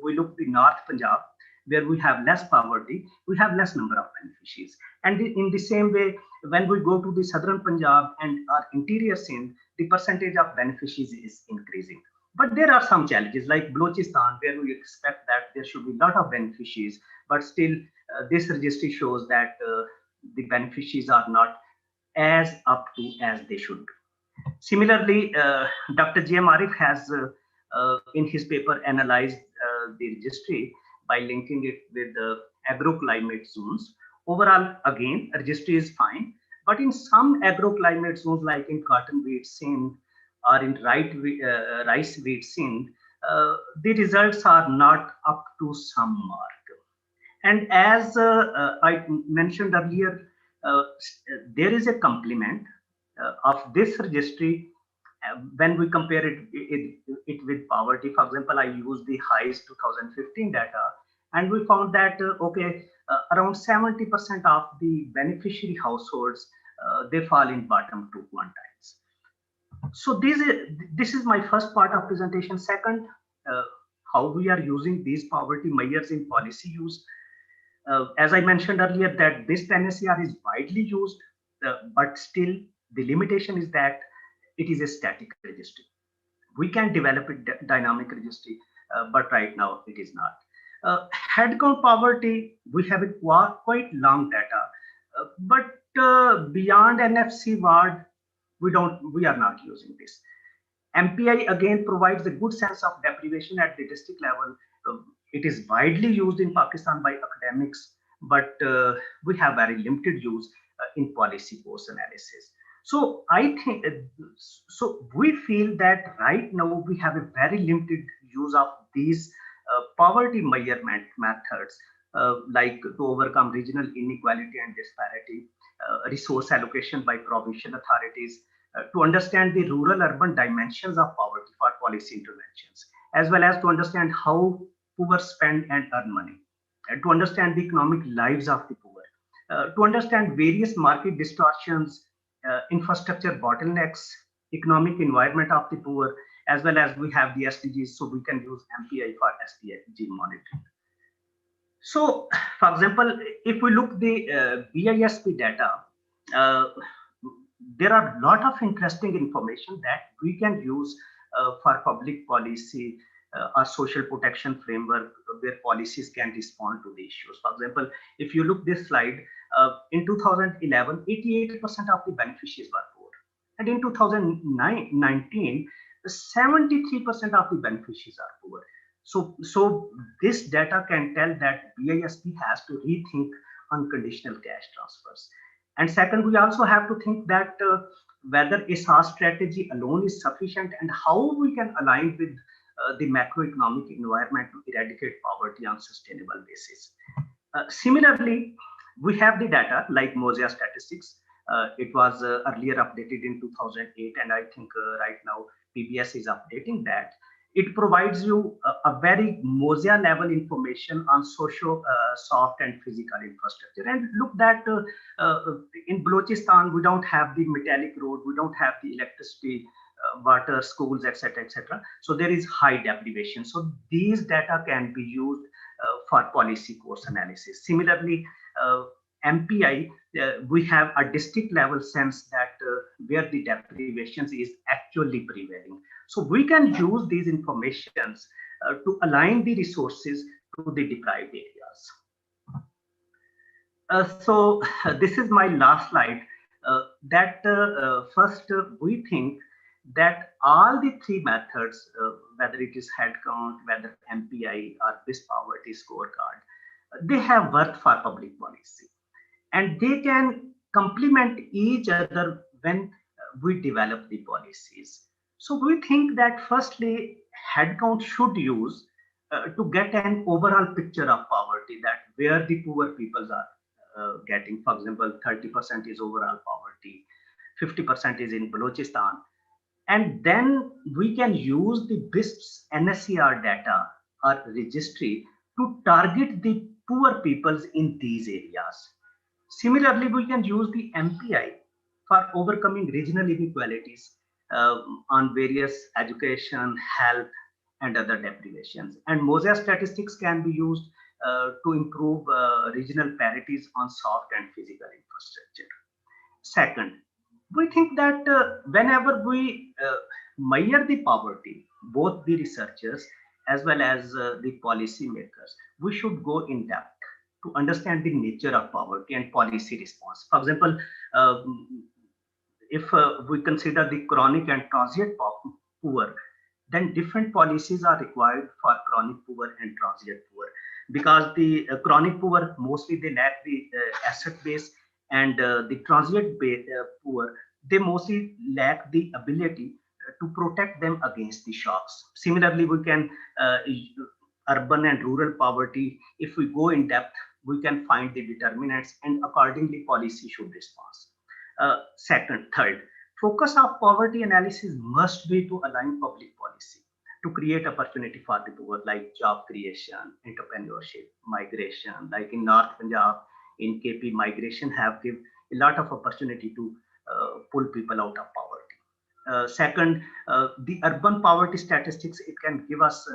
we look the North Punjab, where we have less poverty, we have less number of beneficiaries. And in the same way, when we go to the Southern Punjab and our interior Sindh, the percentage of beneficiaries is increasing. But there are some challenges like Balochistan, where we expect that there should be a lot of beneficiaries, but still this registry shows that the beneficiaries are not as up to as they should be. Similarly, Dr. J.M. Arif has in his paper analyzed the registry by linking it with the agroclimate zones. Overall, again, registry is fine, but in some agroclimate zones like in cotton wheat Sindh or in rice wheat Sindh, the results are not up to some mark. And as I mentioned earlier, there is a complement of this registry when we compare it with poverty. For example, I used the HISE 2015 data, and we found that around 70% of the beneficiary households they fall in bottom two quantiles. So this is my first part of presentation. Second, how we are using these poverty measures in policy use. As I mentioned earlier, that this PNSCR is widely used, but still the limitation is that it is a static registry. We can develop a dynamic registry, but right now it is not. Headcount poverty, we have a quite long data, but beyond NFC ward, we are not using this. MPI again provides a good sense of deprivation at the district level. It is widely used in Pakistan by academics, but we have very limited use in policy post analysis. So I think, so we feel that right now we have a very limited use of these poverty measurement methods, like to overcome regional inequality and disparity, resource allocation by provincial authorities, to understand the rural-urban dimensions of poverty for policy interventions, as well as to understand how poor spend and earn money, to understand the economic lives of the poor, to understand various market distortions, infrastructure bottlenecks, economic environment of the poor, as well as we have the SDGs, so we can use MPI for SDG monitoring. So, for example, if we look the BISP data, there are a lot of interesting information that we can use for public policy or social protection framework where policies can respond to the issues. For example, if you look this slide, in 2011, 88% of the beneficiaries were poor. And in 2019, 73% of the beneficiaries are poor. So this data can tell that BISP has to rethink unconditional cash transfers. And second, we also have to think that whether a SAR strategy alone is sufficient and how we can align with the macroeconomic environment to eradicate poverty on sustainable basis. Similarly, we have the data like Mosaic statistics. It was earlier updated in 2008, and I think right now PBS is updating that. It provides you a very Mosaic level information on social, soft and physical infrastructure. And look that in Balochistan, we don't have the metallic road, we don't have the electricity, water, schools, etc., etc. So there is high deprivation. So these data can be used for policy course analysis. Similarly, MPI, we have a district level sense that where the deprivations is actually prevailing. So we can use these informations to align the resources to the deprived areas. So this is my last slide. First, we think that all the three methods, whether it is headcount, whether MPI or BIS poverty scorecard, they have worth for public policy. And they can complement each other when we develop the policies. So we think that firstly, headcount should use to get an overall picture of poverty, that where the poor peoples are getting. For example, 30% is overall poverty, 50% is in Balochistan. And then we can use the BISP's NSCR data or registry to target the poor peoples in these areas. Similarly, we can use the MPI for overcoming regional inequalities on various education, health, and other deprivations. And Mosaic statistics can be used to improve regional parities on soft and physical infrastructure. Second, we think that whenever we measure the poverty, both the researchers as well as the policy makers, we should go in depth to understand the nature of poverty and policy response. For example, if we consider the chronic and transient poor, then different policies are required for chronic poor and transient poor, because the chronic poor mostly they lack the asset base, and the transient poor, they mostly lack the ability to protect them against the shocks. Similarly, we can urban and rural poverty, if we go in depth, we can find the determinants, and accordingly policy should respond. Third, focus of poverty analysis must be to align public policy to create opportunity for the poor, like job creation, entrepreneurship, migration. Like in North Punjab, in KP, migration have given a lot of opportunity to pull people out of poverty. Second, the urban poverty statistics, it can give us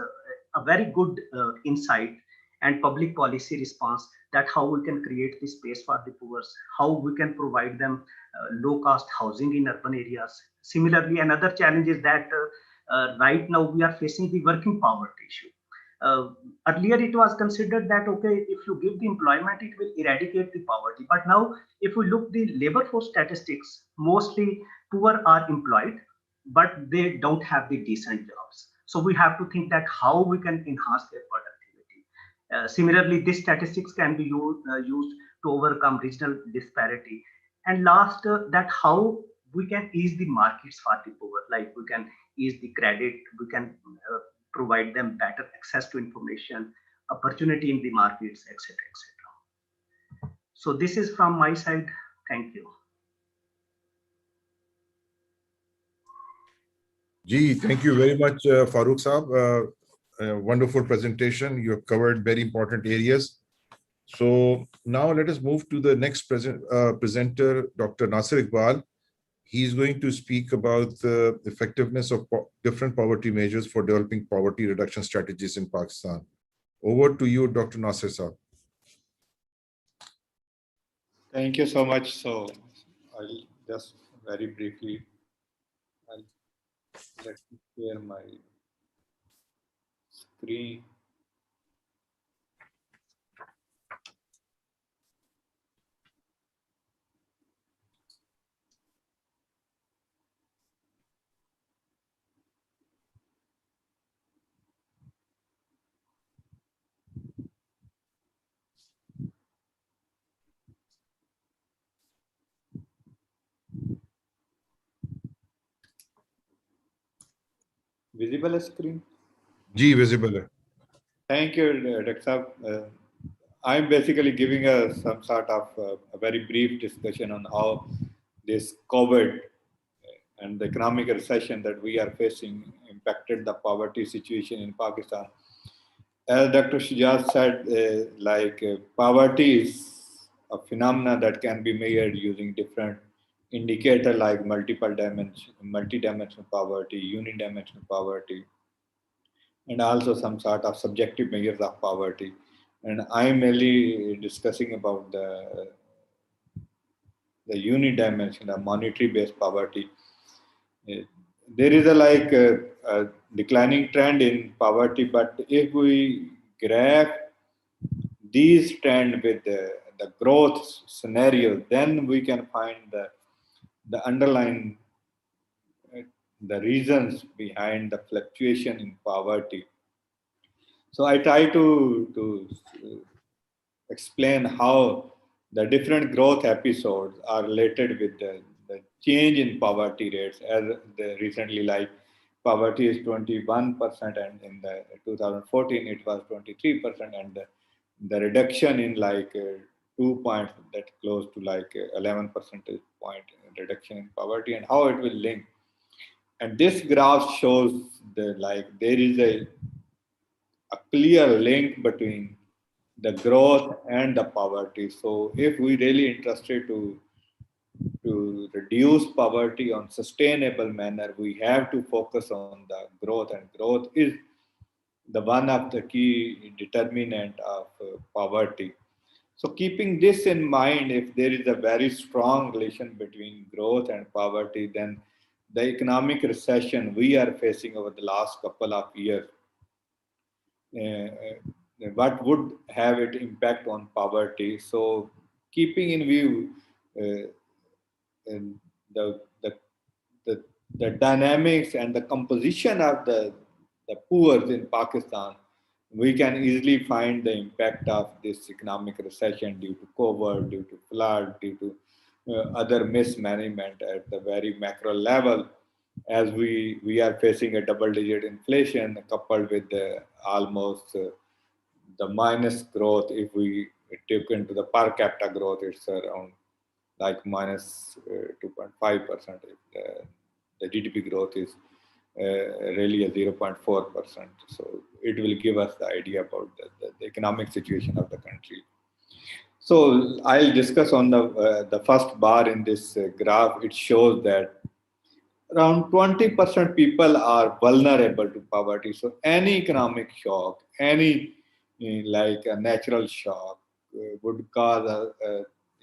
a very good insight and public policy response, that how we can create the space for the poor, how we can provide them low cost housing in urban areas. Similarly, another challenge is that right now we are facing the working poverty issue. Earlier it was considered that, okay, if you give the employment, it will eradicate the poverty. But now if we look the labor force statistics, mostly poor are employed, but they don't have the decent jobs. So we have to think that how we can enhance their productivity. Similarly, these statistics can be used to overcome regional disparity. And last, that how we can ease the markets for the poor, like we can ease the credit, we can provide them better access to information, opportunity in the markets, etc., etc. So this is from my side. Thank you. Gee, thank you very much, Farooq Saab. Wonderful presentation. You have covered very important areas. So now let us move to the next presenter, Dr. Nasir Iqbal. He's going to speak about the effectiveness of different poverty measures for developing poverty reduction strategies in Pakistan. Over to you, Dr. Nasir Saab. Thank you so much. So I'll just very briefly, let me share my screen. Visible screen? Ji, visible. Thank you, Dr. Saab. I'm basically giving some sort of a very brief discussion on how this COVID and the economic recession that we are facing impacted the poverty situation in Pakistan. As Dr. Shujaz said, poverty is a phenomena that can be measured using different indicators like multi-dimensional poverty, unidimensional poverty, and also some sort of subjective measures of poverty. And I'm mainly discussing about the unidimensional monetary-based poverty. There is a declining trend in poverty, but if we graph these trend with the growth scenario, then we can find the underlying the reasons behind the fluctuation in poverty. So I try to explain how the different growth episodes are related with the change in poverty rates. As recently, like poverty is 21%, and in the 2014 it was 23%, and the reduction in 2 points, that close to 11 percentage point reduction in poverty, and how it will link. And this graph shows there is a clear link between the growth and the poverty. So if we really interested to reduce poverty on sustainable manner, we have to focus on the growth, and growth is the one of the key determinant of poverty. So keeping this in mind, if there is a very strong relation between growth and poverty, then the economic recession we are facing over the last couple of years, what would have it impact on poverty. So keeping in view the, the, the, the dynamics and the composition of the poor in Pakistan, we can easily find the impact of this economic recession due to COVID, due to flood, due to other mismanagement at the very macro level, as we are facing a double-digit inflation coupled with almost the minus growth. If we take into the per capita growth, it's around like minus 2.5%. The GDP growth is really a 0.4%. So it will give us the idea about the economic situation of the country. So I'll discuss on the first bar in this graph. It shows that around 20% people are vulnerable to poverty. So any economic shock, any like a natural shock would cause a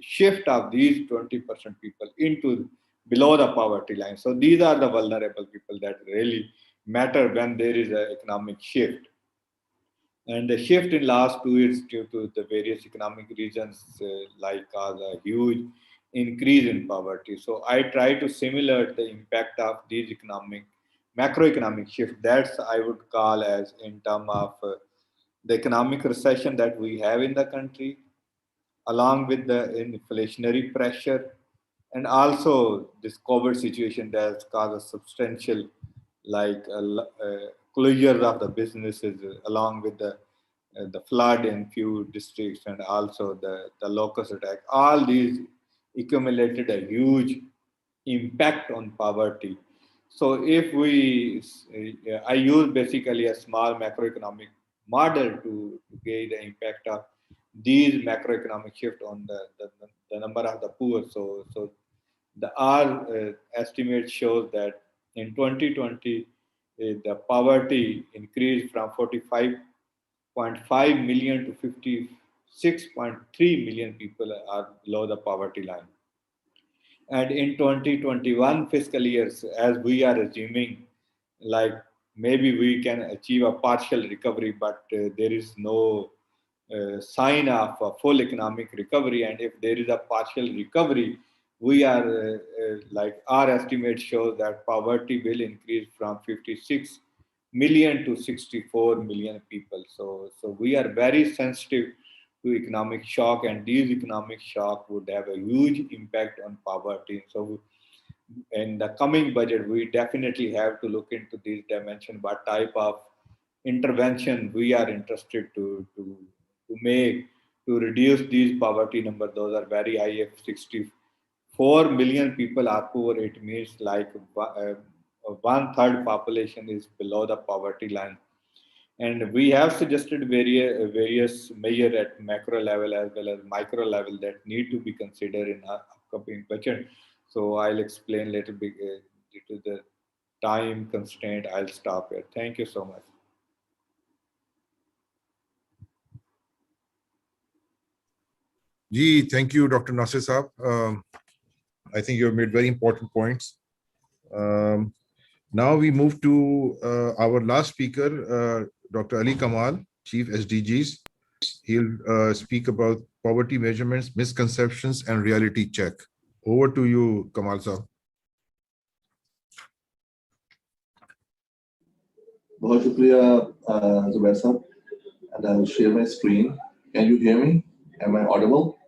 shift of these 20% people into below the poverty line. So these are the vulnerable people that really matter when there is an economic shift. And the shift in last 2 years due to the various economic reasons like cause a huge increase in poverty. So I try to simulate the impact of these macroeconomic shift. That's I would call as in terms of the economic recession that we have in the country, along with the inflationary pressure, and also this COVID situation that has caused a substantial closures of the businesses, along with the flood in few districts, and also the locust attack. All these accumulated a huge impact on poverty. So if I use basically a small macroeconomic model to gauge the impact of these macroeconomic shift on the number of the poor. So our estimate shows that in 2020, the poverty increased from 45.5 million to 56.3 million people are below the poverty line. And in 2021 fiscal years, as we are assuming, like maybe we can achieve a partial recovery, but there is no sign of a full economic recovery. And if there is a partial recovery, we are like our estimate shows that poverty will increase from 56 million to 64 million people. So we are very sensitive to economic shock, and these economic shock would have a huge impact on poverty. So in the coming budget, we definitely have to look into these dimensions, what type of intervention we are interested to make to reduce these poverty numbers. Those are very high. If 64 million people are poor, it means like 1/3 population is below the poverty line. And we have suggested various measures at macro level as well as micro level that need to be considered in our upcoming budget. So I'll explain a little bit due to the time constraint. I'll stop here. Thank you so much. Thank you, Dr. Nasir Saab. I think you have made very important points. Now we move to our last speaker, Dr. Ali Kamal, Chief SDGs. He'll speak about poverty measurements, misconceptions, and reality check. Over to you, Kamal Saab. बहुत शुक्रिया Zubair Saab, and I will share my screen. Can you hear me? Am I audible?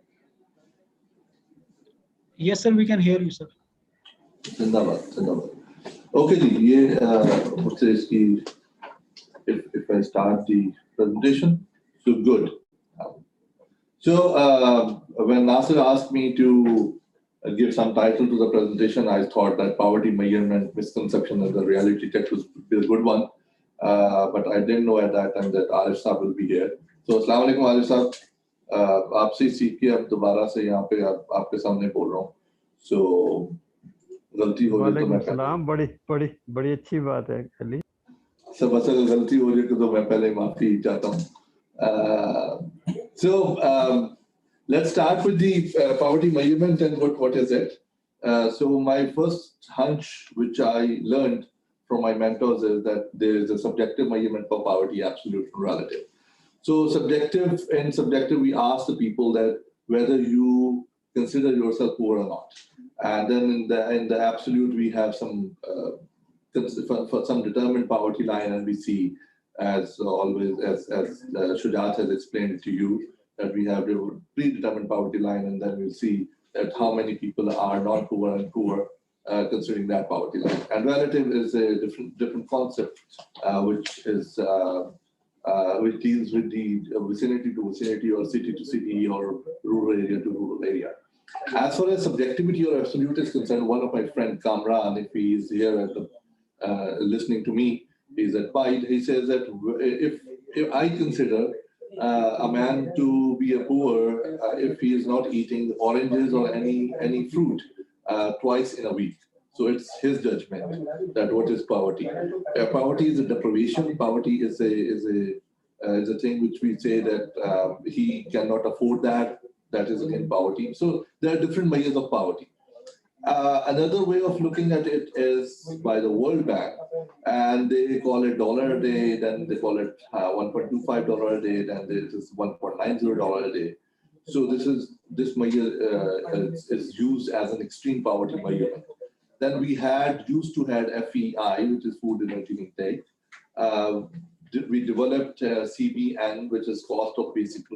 Yes, sir. We can hear you, sir. Zindabad, Zindabad. Okay, ji, if I start the presentation, so good. So when Nasir asked me to give some title to the presentation, I thought that poverty measurement, misconception, and the reality check was a good one. But I didn't know at that time that Arif Saab will be here. So Assalamu alaikum, Arif Saab. आपसे सीख के अब दोबारा से यहाँ पे आपके सामने बोल रहा हूँ. So गलती हो गई तो मैं सलाम. बड़ी अच्छी बात है अली. सब असल गलती हो रही है तो मैं पहले माफी चाहता हूँ. So let's start with the poverty measurement and what is it. So my first hunch, which I learned from my mentors, is that there is a subjective measurement for poverty, absolute and relative. So subjective, we ask the people that whether you consider yourself poor or not. And then in the absolute, we have some for some determined poverty line, and we see, as always, as Shujat has explained to you, that we have a predetermined poverty line, and then we'll see that how many people are not poor and poor, considering that poverty line. And relative is a different concept, which deals with the vicinity to vicinity, or city to city, or rural area to rural area. As far as subjectivity or absolute is concerned, one of my friend Kamran, if he is here at the, listening to me, he's at PIDE, he says that if I consider a man to be a poor if he is not eating oranges or any fruit twice in a week. So it's his judgment that what is poverty. Poverty is a deprivation. Poverty is a thing which we say that he cannot afford that. That is again poverty. So there are different measures of poverty. Another way of looking at it is by the World Bank, and they call it $1 a day, then they call it $1.25 a day, then it is $1.90 a day. So this measure is used as an extreme poverty measurement. Then we used to have FEI, which is food energy intake. We developed CBN, which is cost of basic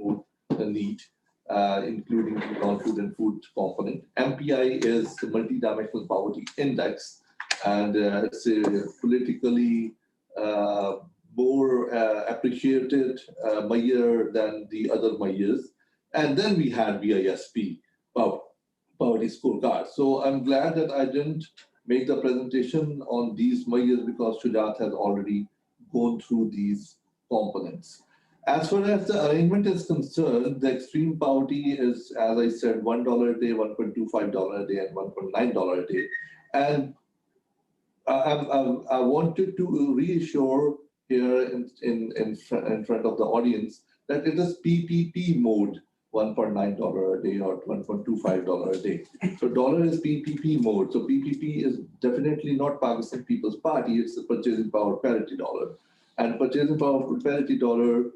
need, including non-food and food component. MPI is the multidimensional poverty index, and it's a politically more appreciated measure than the other measures. And then we had VISP, poverty scorecard. So I'm glad that I didn't make the presentation on these measures, because Shujat has already gone through these components. As far as the arrangement is concerned, the extreme poverty is, as I said, $1 a day, $1.25 a day, and $1.9 a day. And I wanted to reassure here in front of the audience that it is PPP mode, $1.9 a day or $1.25 a day. So dollar is PPP mode. So PPP is definitely not Pakistan People's Party. It's the purchasing power parity dollar. And purchasing power parity dollar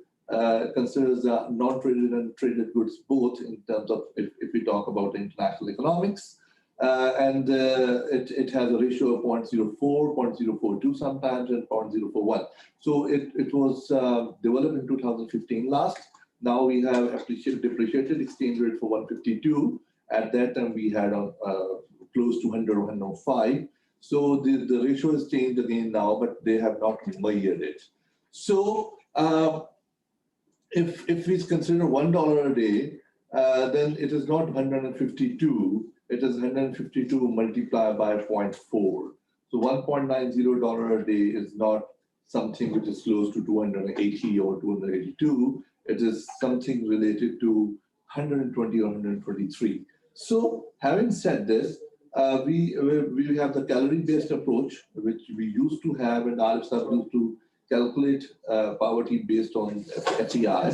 considers the non-traded and traded goods both, in terms of if we talk about international economics. And it has a ratio of 0.04, 0.042 sometimes, and 0.041. So it was developed in 2015 last. Now we have depreciated exchange rate for 152. At that time we had close to 100 or 105. So the ratio has changed again now, but they have not measured it. So if we consider $1 a day, then it is not 152. It is 152 multiplied by 0.4. So $1.90 a day is not something which is close to 280 or 282. It is something related to 120 or 123. So having said this, we have the calorie-based approach, which we used to have, and Arif Sahib used to calculate poverty based on FEI,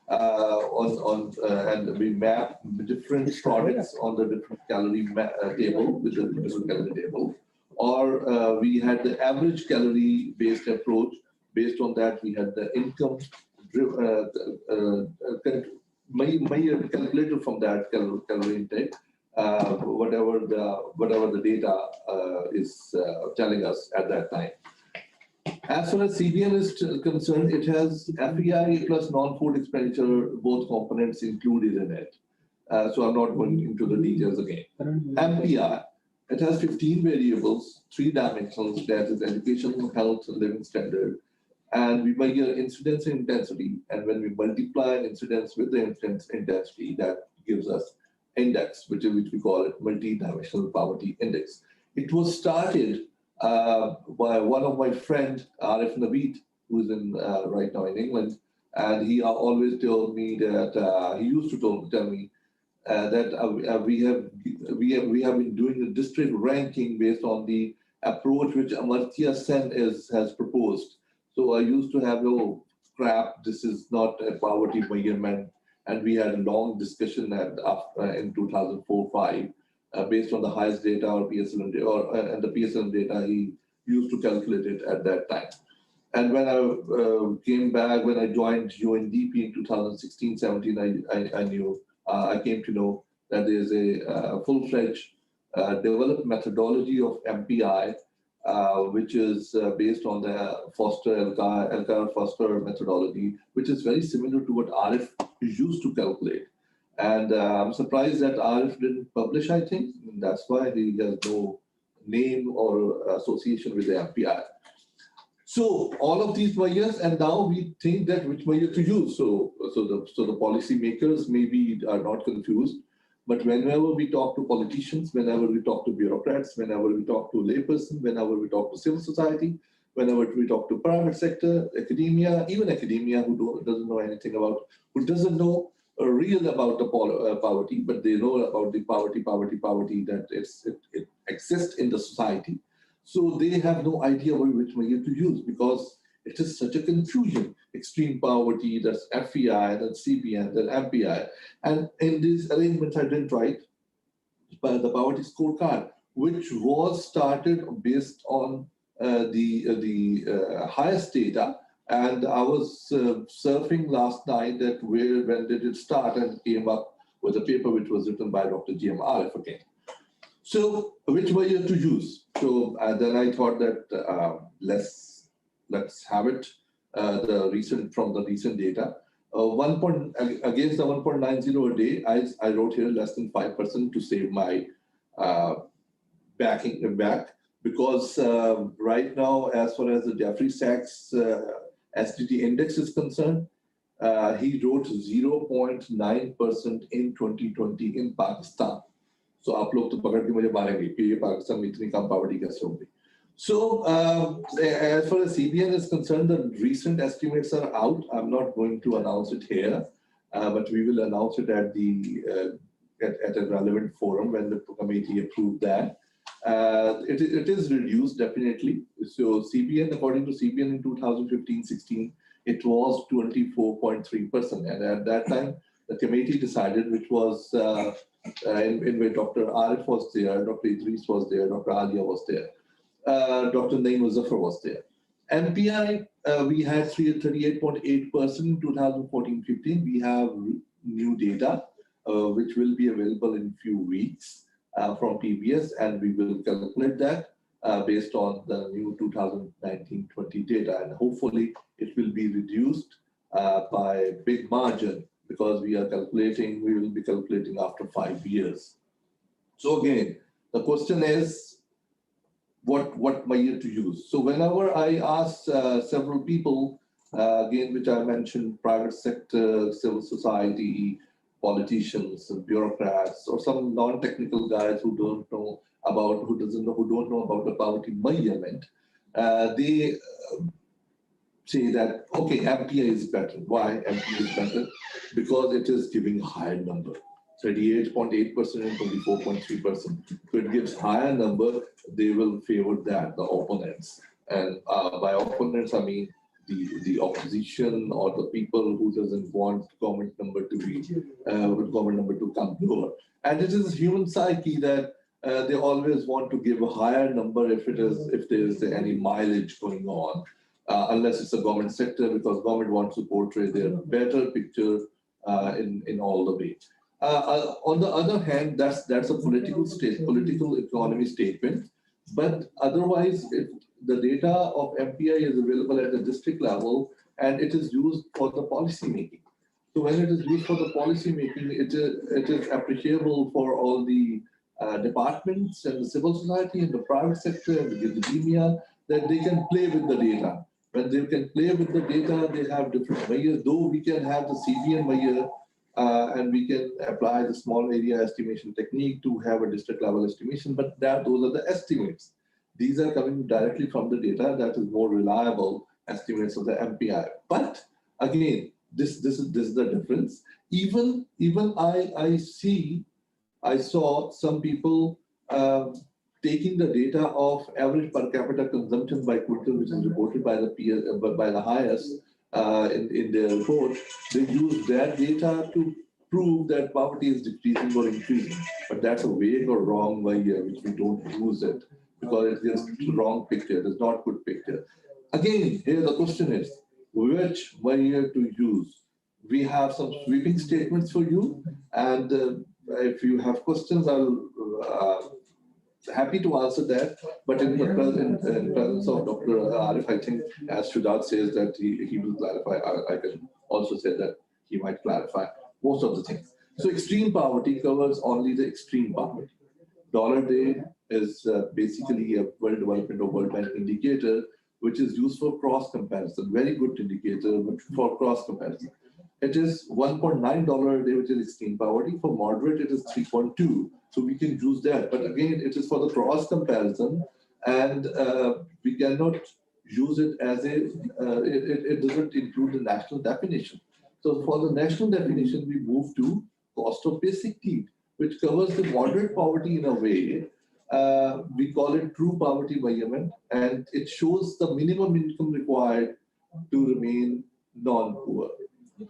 and we map different products on the different calorie table with the different calorie table. Or we had the average calorie-based approach. Based on that, we had the income calculated from that calorie intake, whatever the data is telling us at that time. As far as CBN is concerned, it has FEI plus non-food expenditure, both components included in it. So I'm not going into the details again. MPI, it has 15 variables, 3 dimensions, that is education, health, living standard. And we measure incidence and intensity. And when we multiply incidence with the intensity, that gives us index, which we call it multi-dimensional poverty index. It was started by one of my friends, Arif Naveed, who is right now in England. And he always told me that, he used to tell me that we have been doing a district ranking based on the approach which Amartya Sen has proposed. So I used to have, oh crap, this is not a poverty measurement. And we had a long discussion in 2004-5. based on the highest data or PSLM data, and the PSLM data he used to calculate it at that time. And when I came back, when I joined UNDP in 2016-17, I knew, I came to know that there's a full-fledged developed methodology of MPI, which is based on the Foster methodology, which is very similar to what Arif used to calculate. And I'm surprised that Arif didn't publish, I think. That's why he has no name or association with the MPI. So all of these measures, and now we think that which measure to use. So the policy makers maybe are not confused, but whenever we talk to politicians, whenever we talk to bureaucrats, whenever we talk to layperson, whenever we talk to civil society, whenever we talk to private sector, academia, even academia who doesn't know anything about, who doesn't know real about the poverty, but they know about the poverty that it exists in the society. So they have no idea which measure to use because it is such a confusion. Extreme poverty, that's FEI, that's CPN, then MPI. And in these arrangements, I didn't write the poverty scorecard, which was started based on the highest data. And I was surfing last night that when did it start, and came up with a paper which was written by Dr. G.M. Arif again. So which measure to use? So then I thought that let's have it from the recent data. Against the 1.90 a day, I wrote here less than 5% to save my back, because right now, as far as the Jeffrey Sachs SDT index is concerned, he wrote 0.9% in 2020 in Pakistan. So आप लोग तो पकड़ के मुझे मारेंगे कि ये पाकिस्तान में इतनी कम poverty कैसे होगी. So as far as CBN is concerned, the recent estimates are out. I'm not going to announce it here, but we will announce it at a relevant forum when the committee approved that. It is reduced definitely. So CBN, according to CBN in 2015-16, it was 24.3%, and at that time the committee decided, which was in where Dr. Arif was there, Dr. Idris was there, Dr. Alia was there, Dr. Naeem Muzaffar was there. MPI, we had 38.8% in 2014-15. We have new data, which will be available in a few weeks from PBS, and we will calculate that based on the new 2019-20 data. And hopefully it will be reduced by a big margin, because we will be calculating after 5 years. So again, the question is, what measure to use? So whenever I ask several people, again, which I mentioned, private sector, civil society, politicians, and bureaucrats, or some non-technical guys who don't know about the poverty measurement, they say that, okay, MPI is better. Why MPI is better? Because it is giving a higher number, 38.8% and 24.3%. So it gives higher number, they will favor that, the opponents. And by opponents, I mean the opposition or the people who doesn't want government number to come lower. And it is human psyche that they always want to give a higher number if there is any mileage going on. Unless it's a government sector, because government wants to portray their better picture in all the way. On the other hand, that's a political economy statement. But otherwise, the data of MPI is available at the district level, and it is used for the policy making. So when it is used for the policy making, it is appreciable for all the departments and the civil society and the private sector and the academia, that they can play with the data. When they can play with the data, they have different measures. Though we can have the CBN measure, and we can apply the small area estimation technique to have a district level estimation, but those are the estimates. These are coming directly from the data that is more reliable estimates of the MPI. But again, this is the difference. Even I saw some people taking the data of average per capita consumption by quintal, which is reported by the highest in their report. They use that data to prove that poverty is decreasing or increasing, but that's a vague or wrong way which we don't use it because it gives the wrong picture. It is not good picture. Again, here the question is, which way to use? We have some sweeping statements for you, and if you have questions, I'll happy to answer that. But in the presence of Dr. Arif, I think, as Shudat says that he will clarify, I can also say that he might clarify most of the things. So extreme poverty covers only the extreme poverty. Dollar Day is basically a World Development or World Bank indicator, which is used for cross comparison. Very good indicator, but for cross comparison. It is $1.9 a day, which is extreme poverty. For moderate, it is 3.2. So we can use that. But again, it is for the cross comparison, and we cannot use it as a, it doesn't include the national definition. So for the national definition, we move to cost of basic need, which covers the moderate poverty in a way. We call it true poverty measurement, and it shows the minimum income required to remain non-poor.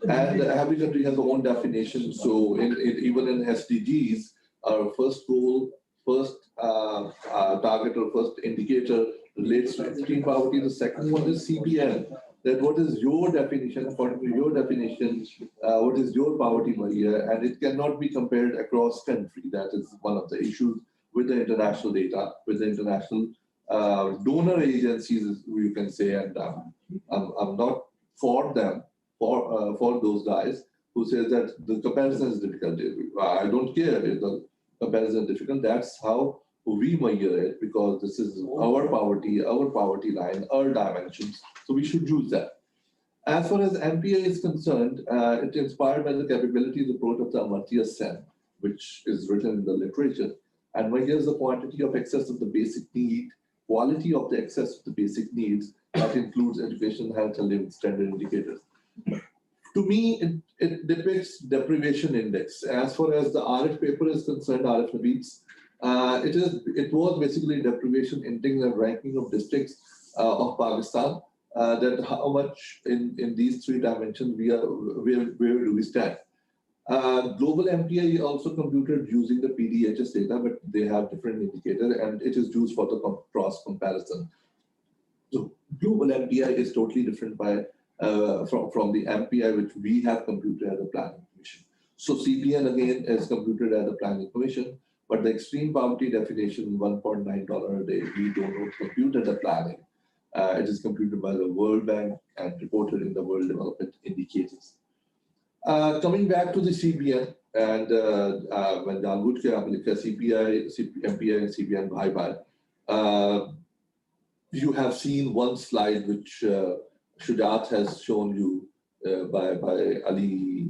And every country has their own definition. So even in SDGs, our first goal, first target or first indicator relates to extreme poverty. The second one is CBN. That what is your definition, according to your definition, what is your poverty measure? And it cannot be compared across country. That is one of the issues with the international data, with the international donor agencies, you can say. And I'm not for them, for those guys who say that the comparison is difficult. I don't care if the comparison is difficult. That's how we measure it, because this is our poverty line, our dimensions. So we should use that. As far as MPA is concerned, it's inspired by the capabilities report of the Amartya Sen, which is written in the literature, and measures the quantity of excess of the basic need, quality of the excess of the basic needs, that includes education, health, and living standard indicators. To me, it depicts deprivation index. As far as the RF paper is concerned, RF Naveed's, it was basically deprivation index and ranking of districts of Pakistan, that how much in these three dimensions where do we stand. Global MPI also computed using the PDHS data, but they have different indicator, and it is used for the cross comparison. So global MPI is totally different from the MPI which we have computed as a planning commission. So CBN again is computed as a planning commission, but the extreme poverty definition, $1.9 a day, we don't compute as a planning. It is computed by the World Bank and reported in the World Development Indicators. Coming back to the CBN, and when Janwood CPI, MPI, and CBN bye-bye, you have seen one slide which Shudat has shown you by Ali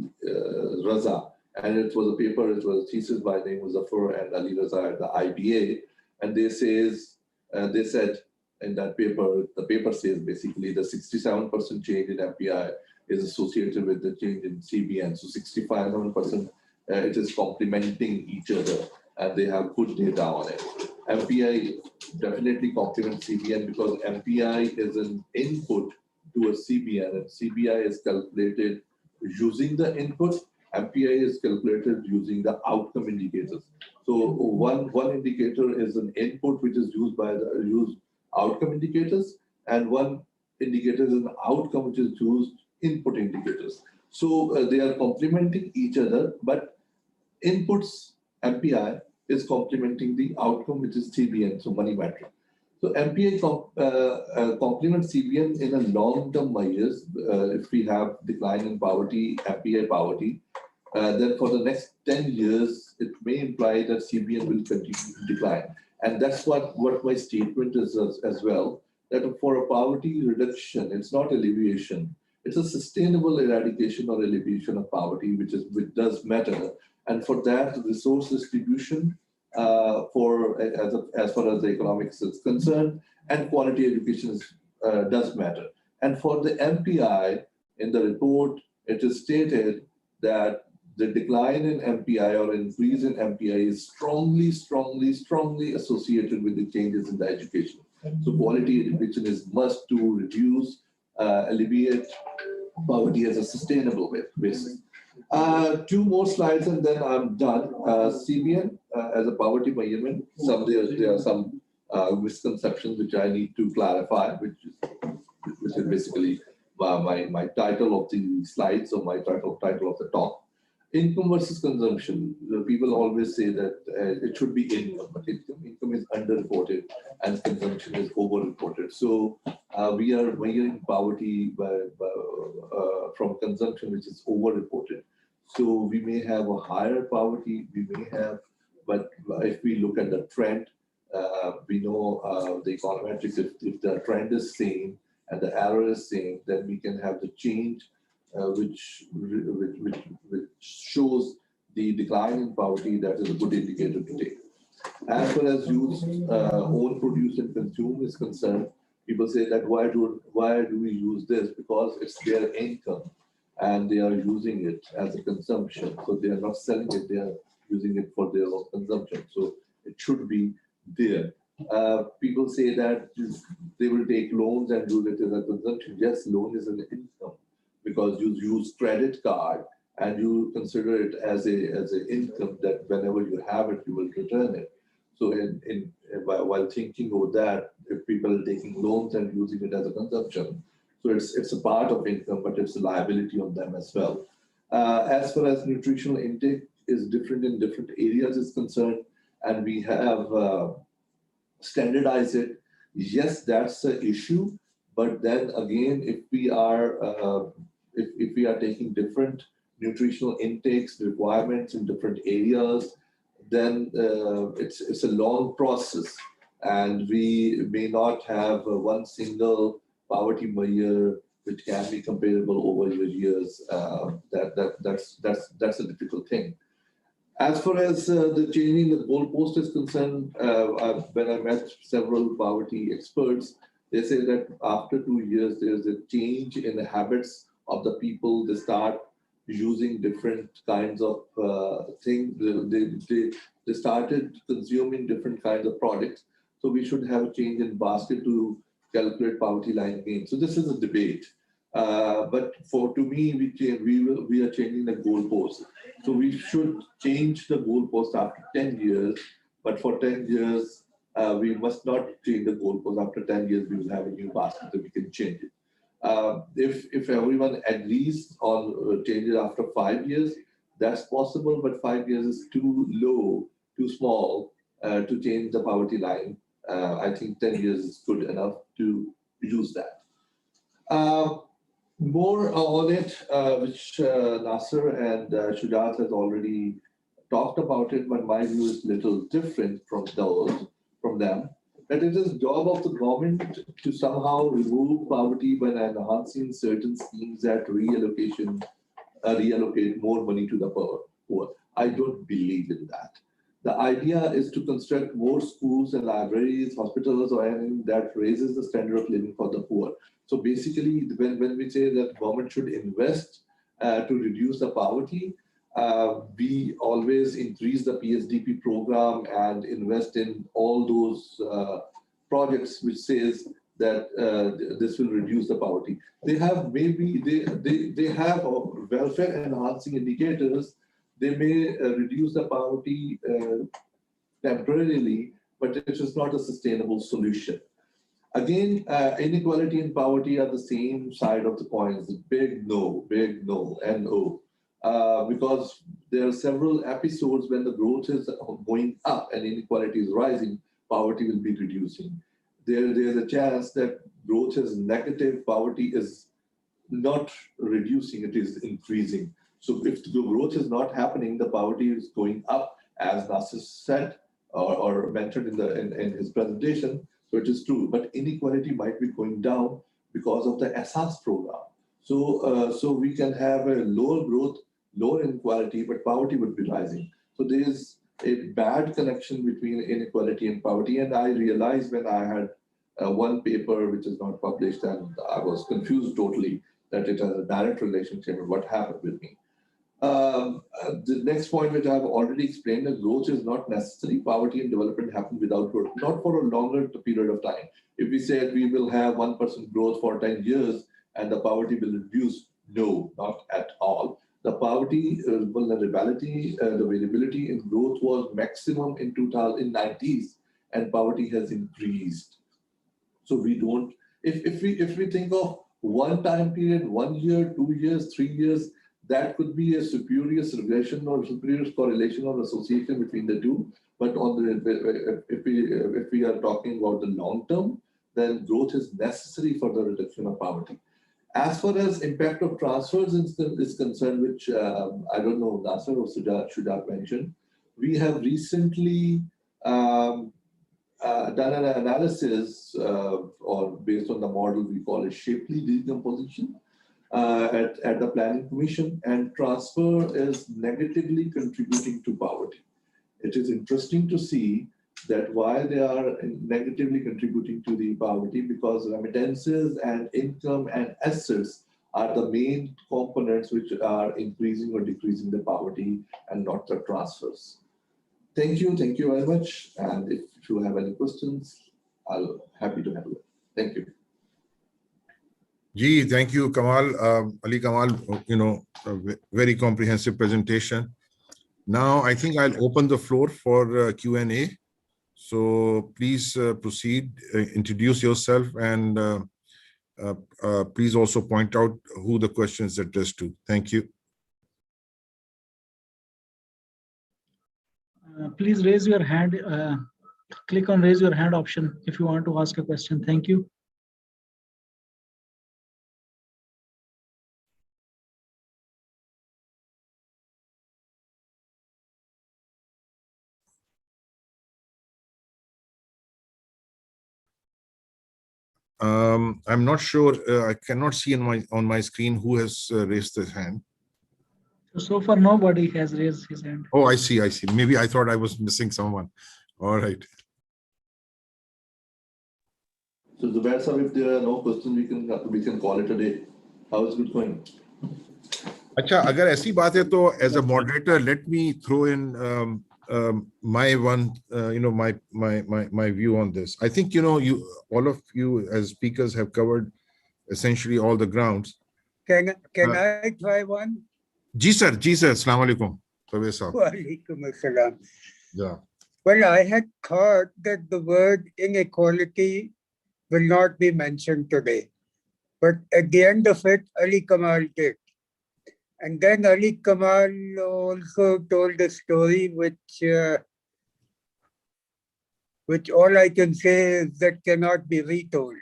Raza, and it was a paper, it was a thesis by name Muzaffar and Ali Raza at the IBA, and they said in that paper, the paper says basically the 67% change in MPI is associated with the change in CBN. So 65% it is complementing each other, and they have good data on it. MPI definitely complements CBN because MPI is an input to a CBN, and CBI is calculated using the input. MPI is calculated using the outcome indicators. So one indicator is an input which is used by the outcome indicators, and one indicator is an outcome which is used input indicators. So they are complementing each other, but inputs MPI is complementing the outcome which is CBN, so money metric. So MPI complements CBN in a long-term measures. If we have decline in poverty, MPI poverty, then for the next 10 years, it may imply that CBN will continue to decline. And that's what my statement is as well, that for a poverty reduction, it's not alleviation. It's a sustainable eradication or alleviation of poverty, which does matter. And for that, resource distribution, as far as the economics is concerned, and quality education does matter. And for the MPI, in the report, it is stated that the decline in MPI or increase in MPI is strongly associated with the changes in the education. So quality education is must to reduce, alleviate poverty as a sustainable basis. Two more slides and then I'm done. CBN as a poverty measurement. There are some misconceptions which I need to clarify, which is basically my title of the slides or my title of the talk. Income versus consumption. People always say that it should be income, but income is underreported and consumption is overreported. So we are measuring poverty from consumption, which is overreported. So we may have a higher poverty, we may have, but if we look at the trend, we know the econometrics, if the trend is same and the error is same, then we can have the change which shows the decline in poverty. That is a good indicator to take. As far as use, own produce and consume is concerned, people say that why do we use this? Because it's their income and they are using it as a consumption. So they are not selling it, they are using it for their own consumption. So it should be there. People say that they will take loans and use it as a consumption. Yes, loan is an income because you use credit card and you consider it as an income that whenever you have it, you will return it. So while thinking of that, if people are taking loans and using it as a consumption, so it's a part of income, but it's a liability on them as well. As far as nutritional intake is different in different areas is concerned, and we have standardized it. Yes, that's the issue, but then again, if we are taking different nutritional intakes requirements in different areas, then it's a long process, and we may not have one single poverty measure which can be comparable over the years. That's a difficult thing. As far as the changing the goalpost is concerned, when I met several poverty experts, they say that after 2 years, there's a change in the habits of the people. They start using different kinds of things. They started consuming different kinds of products. So we should have a change in basket to calculate poverty line gain. So this is a debate. But to me, we are changing the goalpost. So we should change the goalpost after 10 years. But for 10 years, we must not change the goalpost. After 10 years, we will have a new basket that we can change it. If everyone agrees on changes after 5 years, that's possible, but 5 years is too low, too small to change the poverty line. I think 10 years is good enough to use that. More on it, which Nasser and Shujat has already talked about it, but my view is a little different from them. That it is job of the government to somehow remove poverty by enhancing certain schemes that reallocate more money to the poor. I don't believe in that. The idea is to construct more schools and libraries, hospitals, or anything that raises the standard of living for the poor. So basically, when we say that government should invest to reduce the poverty, we always increase the PSDP program and invest in all those projects which says that this will reduce the poverty. They have they have welfare enhancing indicators. They may reduce the poverty temporarily, but it is not a sustainable solution. Again, inequality and poverty are the same side of the coin. It's a big no, N-O. Because there are several episodes when the growth is going up and inequality is rising, poverty will be reducing. There's a chance that growth is negative, poverty is not reducing, it is increasing. So if the growth is not happening, the poverty is going up, as Nasser said or mentioned in his presentation. So it is true, but inequality might be going down because of the Asas program. So we can have a lower growth, lower inequality, but poverty would be rising. So there is a bad connection between inequality and poverty. And I realized when I had one paper which is not published, and I was confused totally that it has a direct relationship with what happened with me. The next point, which I've already explained, that growth is not necessary. Poverty and development happen without growth, not for a longer period of time. If we said we will have 1% growth for 10 years and the poverty will reduce, no, not at all. The poverty, vulnerability, the variability in growth was maximum in 90s, and poverty has increased. So we don't, if we think of one time period, 1 year, 2 years, 3 years, that could be a spurious regression or spurious correlation or association between the two. But on the, if we are talking about the long term, then growth is necessary for the reduction of poverty. As far as impact of transfers is concerned, which I don't know, Nasser or Shudat mentioned, we have recently done an analysis or based on the model we call it shapely decomposition at the Planning Commission, and transfer is negatively contributing to poverty. It is interesting to see that why they are negatively contributing to the poverty, because remittances and income and assets are the main components which are increasing or decreasing the poverty and not the transfers. Thank you very much. And if you have any questions, I'll happy to handle it. Thank you. Gee, thank you, Kamal, Ali Kamal, a very comprehensive presentation. Now, I think I'll open the floor for Q&A. So please proceed, introduce yourself, and please also point out who the question is addressed to. Thank you. Please raise your hand. Click on raise your hand option if you want to ask a question. Thank you. I'm not sure. I cannot see on my screen who has raised his hand. So far, nobody has raised his hand. Oh, I see. Maybe I thought I was missing someone. All right. So Zubair sir, if there are no questions, we can call it a day. How is it going? अच्छा, अगर ऐसी बात है तो as a moderator, let me throw in my one, my view on this. I think all of you as speakers have covered essentially all the grounds. Can I try one? Ji sir. Assalamu alaikum. Walaikum assalam. Yeah. Well, I had thought that the word inequality will not be mentioned today, but at the end of it, Ali Kamal did. And then Ali Kamal also told a story which all I can say is that cannot be retold.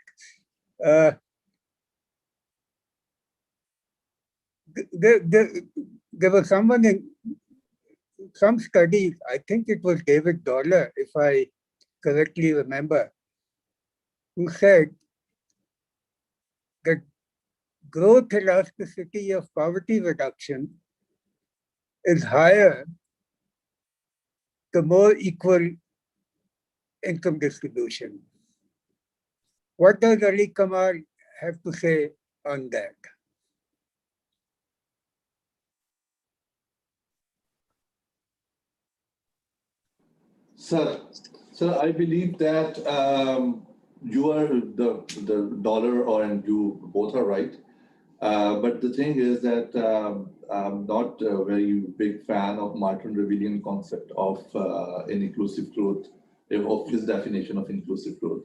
There was someone in some studies, I think it was David Dollar, if I correctly remember, who said that growth elasticity of poverty reduction is higher the more equal income distribution. What does Ali Kamal have to say on that? Sir, I believe that you are the Dollar and you both are right. But the thing is that I'm not a very big fan of Martin Rebellion concept of inclusive growth, of his definition of inclusive growth.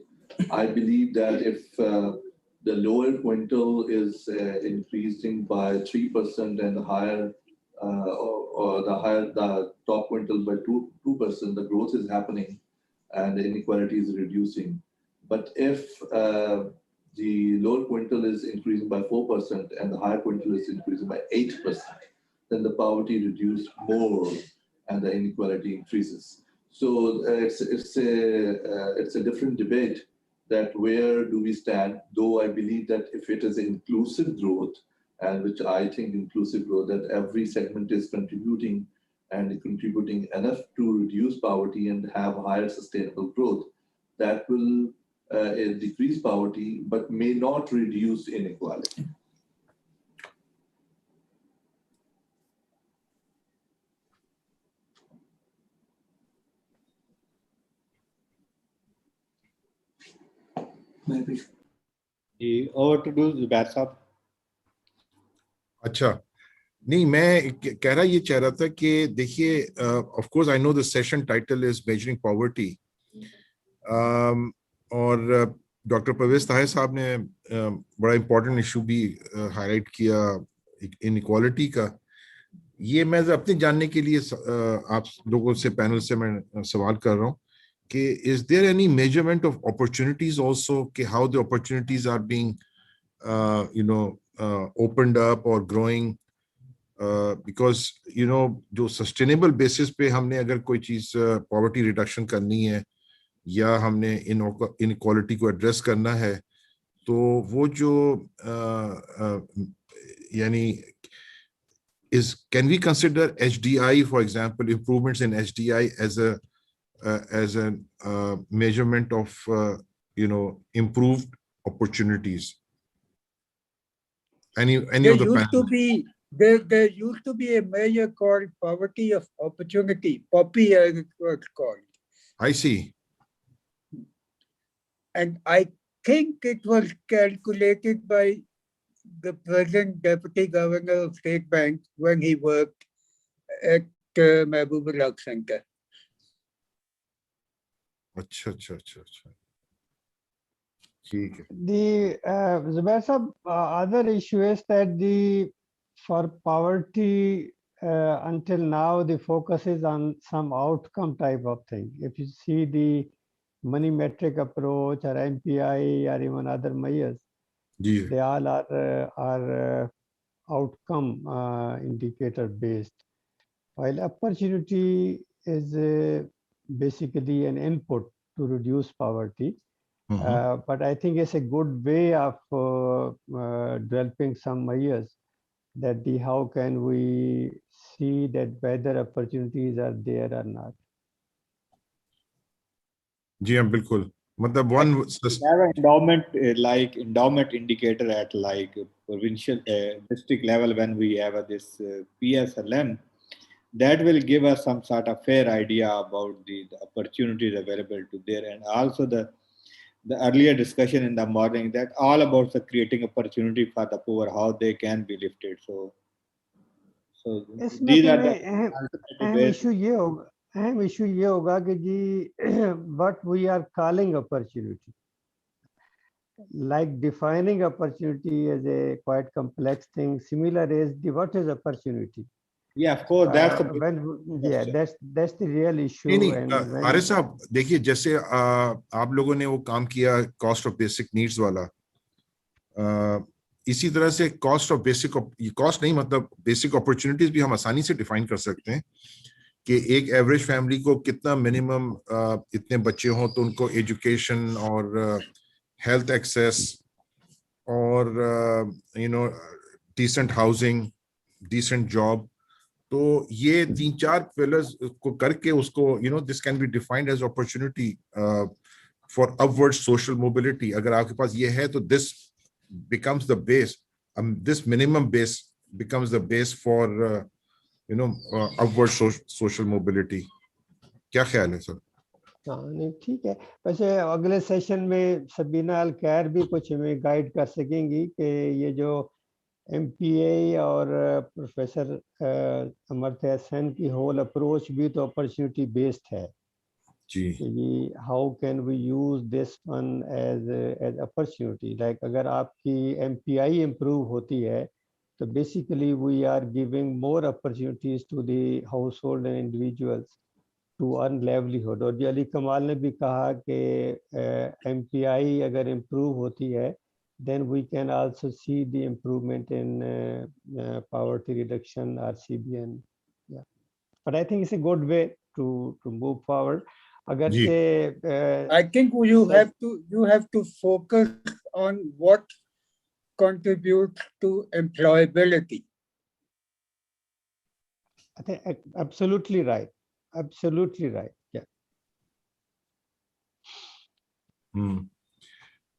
I believe that if the lower quintile is increasing by 3% and the higher the top quintile by 2%, the growth is happening and the inequality is reducing. But if the lower quintile is increasing by 4% and the higher quintile is increasing by 8%, then the poverty reduced more and the inequality increases. So it's a different debate that where do we stand, though I believe that if it is inclusive growth, and which I think inclusive growth, that every segment is contributing and contributing enough to reduce poverty and have higher sustainable growth, that will decrease poverty, but may not reduce inequality. Maybe. Over to do Zubair Saab. अच्छा, नहीं, मैं कह रहा ये चाह रहा था कि देखिए, of course I know the session title is measuring poverty, और डॉक्टर परवेज ताहिर साहब ने बड़ा इम्पोर्टेंट इशू भी हाईलाइट किया इनइक्वालिटी का। ये मैं अपने जानने के लिए आप लोगों से, पैनल से मैं सवाल कर रहा हूँ कि is there any measurement of opportunities also, कि how the opportunities are being opened up और ग्रोइंग, बिकॉज जो सस्टेनेबल बेसिस पे हमने अगर कोई चीज पॉवर्टी रिडक्शन करनी है या हमने इनइक्वालिटी को एड्रेस करना है, तो वो जो यानी can we consider HDI, for example, improvements in HDI as a measurement of improved opportunities? Any of the panel? There used to be a measure called poverty of opportunity, POPI as it was called. I see. And I think it was calculated by the present Deputy Governor of State Bank when he worked at Mahbubullah Center. अच्छा अच्छा अच्छा अच्छा, ठीक है। The Zubair Sahab, other issue is that for poverty until now the focus is on some outcome type of thing. If you see the money metric approach or MPI or even other measures, they all are outcome indicator based, while opportunity is basically an input to reduce poverty. But I think it's a good way of developing some measures that how can we see that whether opportunities are there or not. जी हाँ, बिल्कुल। मतलब one have an endowment indicator at like provincial district level when we have this PSLM, that will give us some sort of fair idea about the opportunities available to there, and also the earlier discussion in the morning that all about the creating opportunity for the poor, how they can be lifted. So these are the अहम issue ये होगा कि जी what we are calling opportunity, like defining opportunity is a quite complex thing. Similar is what is opportunity. Yeah, of course, that's that's the real issue. नहीं, आरिफ साहब देखिए, जैसे आप लोगों ने वो काम किया कॉस्ट ऑफ बेसिक नीड्स वाला, इसी तरह से कॉस्ट ऑफ बेसिक, कॉस्ट नहीं मतलब बेसिक अपॉर्चुनिटीज भी हम आसानी से डिफाइन कर सकते हैं कि एक एवरेज फैमिली को कितना मिनिमम इतने बच्चे हों तो उनको एजुकेशन और हेल्थ एक्सेस और डिसेंट हाउसिंग, डिसेंट जॉब, तो ये 3-4 पिलर्स को करके उसको this can be defined as opportunity for upward social mobility. अगर आपके पास ये है तो this becomes the base, this minimum base becomes the base for upward social mobility. क्या ख्याल है सर? हाँ, नहीं ठीक है। वैसे अगले सेशन में सबीना अल खैर भी कुछ हमें गाइड कर सकेंगी कि ये जो MPA और प्रोफेसर अमर्त्य हसन की होल अप्रोच भी तो अपॉर्चुनिटी बेस्ड है जी। How can we use this one as opportunity, like अगर आपकी MPI इम्प्रूव होती है तो basically we are giving more opportunities to the household and individuals to earn livelihood. और जो अली कमाल ने भी कहा कि MPI अगर इम्प्रूव होती है then we can also see the improvement in poverty reduction or CBN. Yeah, but I think it's a good way to move forward. Agar I think you have to focus on what contributes to employability. I think absolutely right. Absolutely right. Yeah.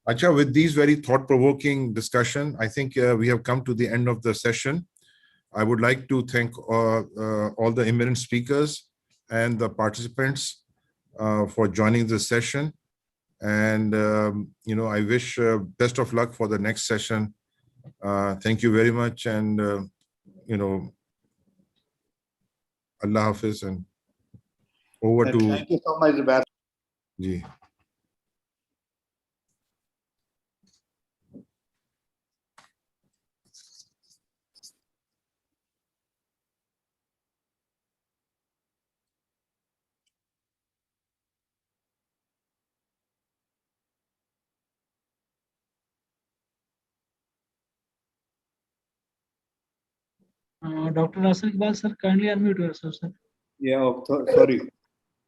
Acha, with these very thought-provoking discussion, I think we have come to the end of the session. I would like to thank all the eminent speakers and the participants for joining this session. And, I wish best of luck for the next session. Thank you very much. And, Allah Hafiz, and over to. Thank you so much, Zubair. Ji. Dr. Nasir Iqbal, sir, kindly unmute yourself, sir. Yeah, sorry.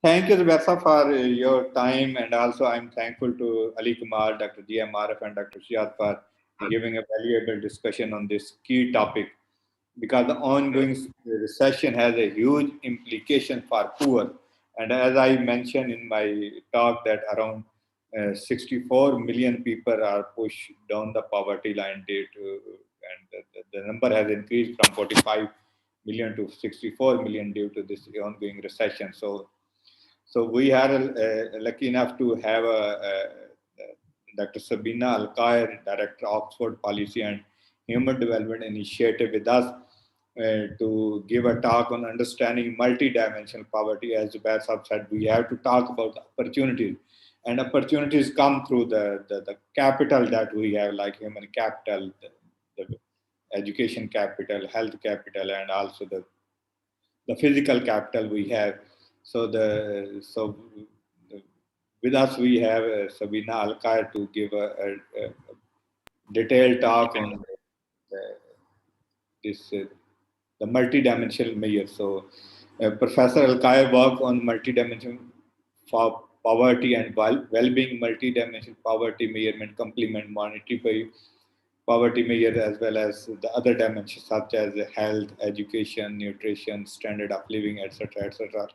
Thank you, Zubair, for your time, and also I'm thankful to Ali Kumar, Dr. G.M. Arif, and Dr. Shihad for giving a valuable discussion on this key topic, because the ongoing recession has a huge implication for poor. And as I mentioned in my talk, that around 64 million people are pushed down the poverty line due to, and the number has increased from 45 million to 64 million due to this ongoing recession. So we are lucky enough to have Dr. Sabina Al-Qair, Director of Oxford Policy and Human Development Initiative, with us to give a talk on understanding multidimensional poverty. As Zubair Sahab said, we have to talk about opportunities, and opportunities come through the capital that we have, like human capital, the education capital, health capital, and also the physical capital we have. So with us we have Sabina Al-Qair to give a detailed talk on the multidimensional measure. So Professor Al-Qair worked on multidimensional poverty and well-being, multidimensional poverty measurement, complement monetary poverty measure, as well as the other dimensions such as health, education, nutrition, standard of living, etc., etc.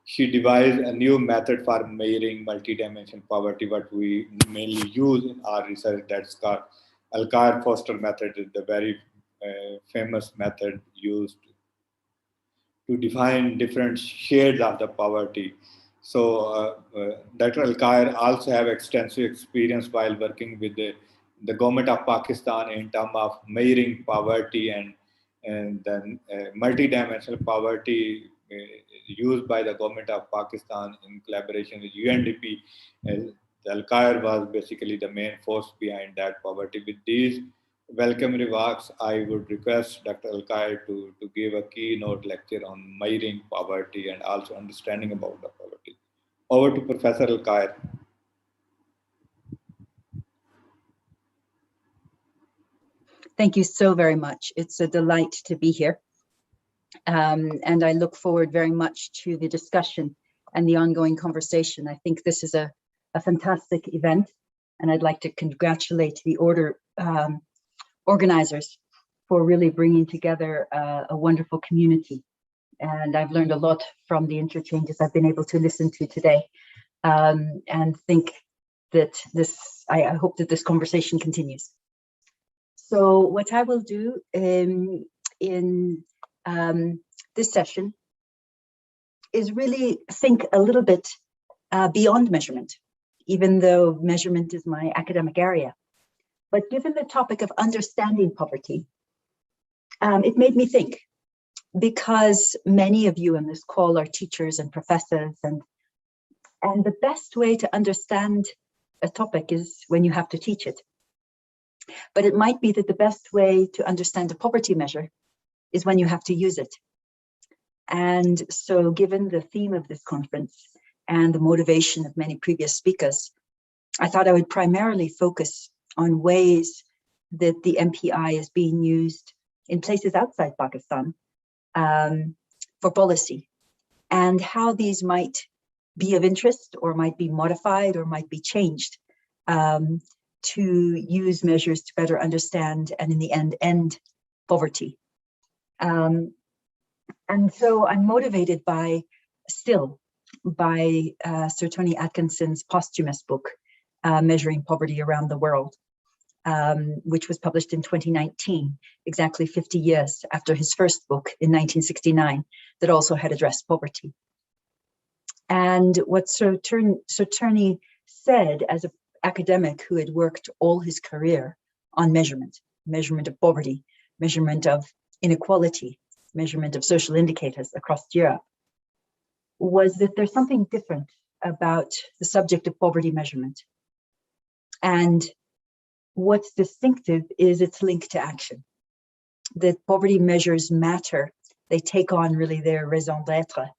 She devised a new method for measuring multidimensional poverty, what we mainly use in our research. That's called Al-Qair-Foster method. Is the very famous method used to define different shades of the poverty. So Dr. Al-Qair also have extensive experience while working with the government of Pakistan in terms of measuring poverty and then multidimensional poverty used by the government of Pakistan in collaboration with UNDP. Al-Qair was basically the main force behind that poverty. With these welcome remarks, I would request Dr. Al-Qair to give a keynote lecture on measuring poverty and also understanding about the poverty. Over to Professor Al-Qair. Thank you so very much. It's a delight to be here. And I look forward very much to the discussion and the ongoing conversation. I think this is a fantastic event, and I'd like to congratulate the organizers for really bringing together a wonderful community. And I've learned a lot from the interchanges I've been able to listen to today, and think that I hope that this conversation continues. So what I will do in this session is really think a little bit beyond measurement, even though measurement is my academic area. But given the topic of understanding poverty, it made me think, because many of you on this call are teachers and professors, and the best way to understand a topic is when you have to teach it. But it might be that the best way to understand a poverty measure is when you have to use it. And so given the theme of this conference and the motivation of many previous speakers, I thought I would primarily focus on ways that the MPI is being used in places outside Pakistan for policy, and how these might be of interest or might be modified or might be changed to use measures to better understand and in the end poverty. And so I'm motivated by Sir Tony Atkinson's posthumous book, Measuring Poverty Around the World, which was published in 2019, exactly 50 years after his first book in 1969 that also had addressed poverty. And what Sir Tony said as an academic who had worked all his career on measurement of poverty, measurement of inequality, measurement of social indicators across Europe, was that there's something different about the subject of poverty measurement. And what's distinctive is its link to action. That poverty measures matter. They take on really their raison d'etre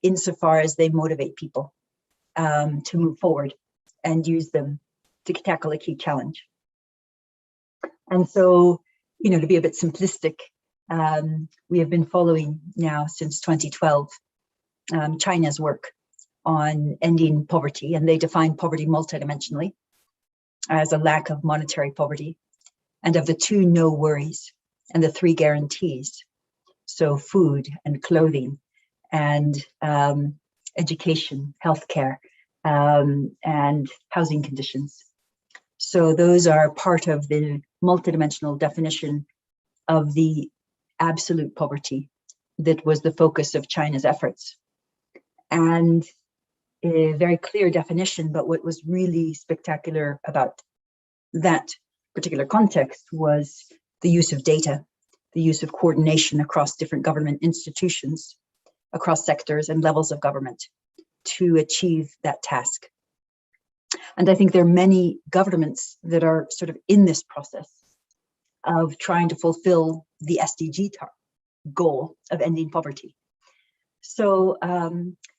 insofar as they motivate people to move forward and use them to tackle a key challenge. And so, you know, to be a bit simplistic, we have been following now since 2012 China's work on ending poverty, and they define poverty multidimensionally as a lack of monetary poverty, and of the 2 no worries and the 3 guarantees. So food and clothing and education, healthcare, and housing conditions. So those are part of the multidimensional definition of the absolute poverty that was the focus of China's efforts. And a very clear definition, but what was really spectacular about that particular context was the use of data, the use of coordination across different government institutions, across sectors and levels of government to achieve that task. And I think there are many governments that are sort of in this process of trying to fulfill the SDG goal of ending poverty. So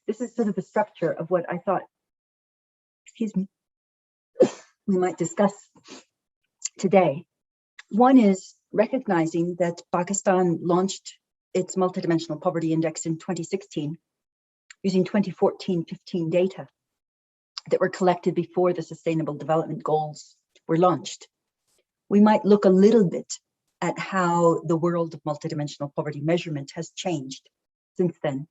this is sort of the structure of what I thought, excuse me, we might discuss today. One is recognizing that Pakistan launched its multidimensional poverty index in 2016 using 2014-15 data that were collected before the Sustainable Development Goals were launched. We might look a little bit at how the world of multidimensional poverty measurement has changed since then.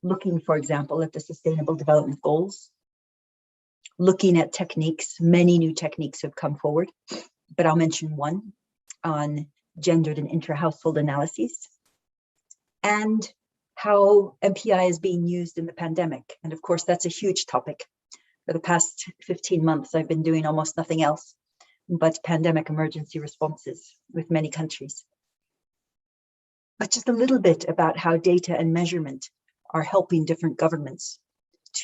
Looking, for example, at the Sustainable Development Goals, looking at techniques, many new techniques have come forward, but I'll mention one on gendered and inter-household analyses, and how MPI is being used in the pandemic. And of course, that's a huge topic. For the past 15 months, I've been doing almost nothing else but pandemic emergency responses with many countries. But just a little bit about how data and measurement are helping different governments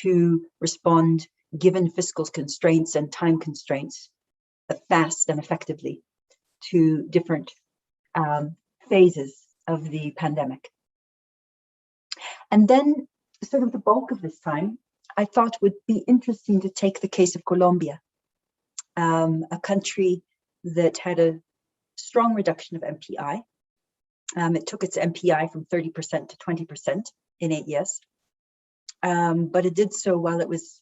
to respond, given fiscal constraints and time constraints, fast and effectively to different phases of the pandemic. And then sort of the bulk of this time, I thought would be interesting to take the case of Colombia, a country that had a strong reduction of MPI. It took its MPI from 30% to 20% in 8 years, but it did so while it was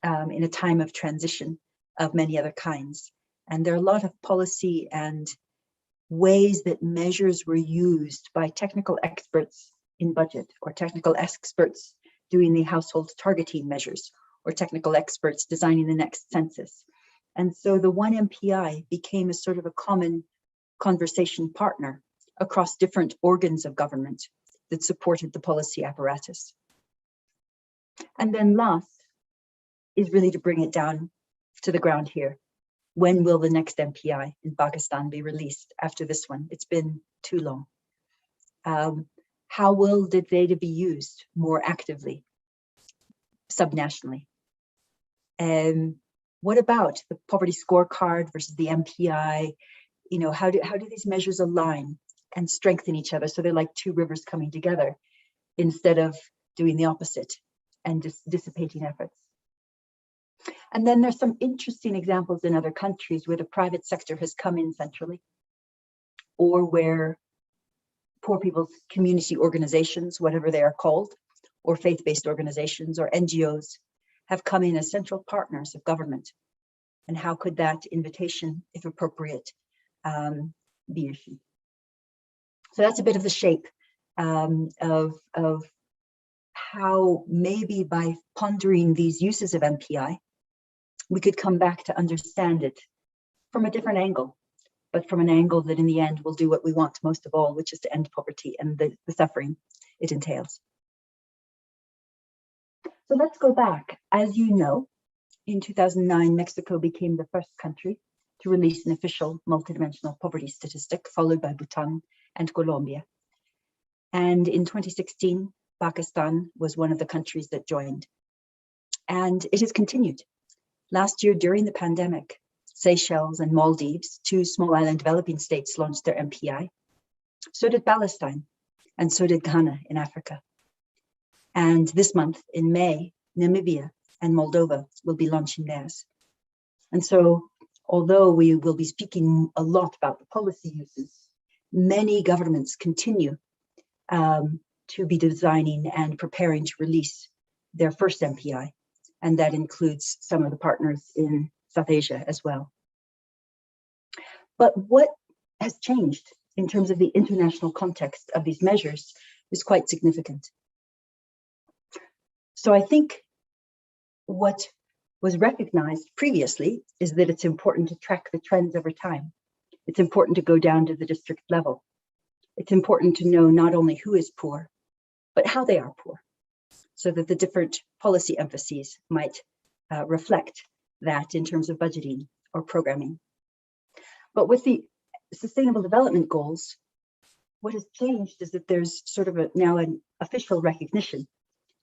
in a time of transition of many other kinds. And there are a lot of policy and ways that measures were used by technical experts in budget, or technical experts doing the household targeting measures, or technical experts designing the next census. And so the one MPI became a sort of a common conversation partner across different organs of government that supported the policy apparatus. And then last is really to bring it down to the ground here. When will the next MPI in Pakistan be released after this one? It's been too long. How will the data be used more actively, subnationally? What about the poverty scorecard versus the MPI? You know, how do these measures align and strengthen each other so they're like 2 rivers coming together instead of doing the opposite and just dissipating efforts? And then there's some interesting examples in other countries where the private sector has come in centrally, or where poor people's community organizations, whatever they are called, or faith-based organizations or NGOs, have come in as central partners of government. And how could that invitation, if appropriate, be issued? So that's a bit of the shape of how maybe by pondering these uses of MPI, we could come back to understand it from a different angle, but from an angle that in the end will do what we want most of all, which is to end poverty and the suffering it entails. So let's go back. As you know, in 2009, Mexico became the first country to release an official multidimensional poverty statistic, followed by Bhutan and Colombia. And in 2016, Pakistan was one of the countries that joined. And it has continued. Last year, during the pandemic, Seychelles and Maldives, two small island developing states, launched their MPI. So did Palestine, and so did Ghana in Africa. And this month, in May, Namibia and Moldova will be launching theirs. And so, although we will be speaking a lot about the policy uses, many governments continue to be designing and preparing to release their first MPI. And that includes some of the partners in South Asia as well. But what has changed in terms of the international context of these measures is quite significant. So I think what was recognized previously is that it's important to track the trends over time. It's important to go down to the district level. It's important to know not only who is poor, but how they are poor, so that the different policy emphases might reflect that in terms of budgeting or programming. But with the Sustainable Development Goals, what has changed is that there's sort of now an official recognition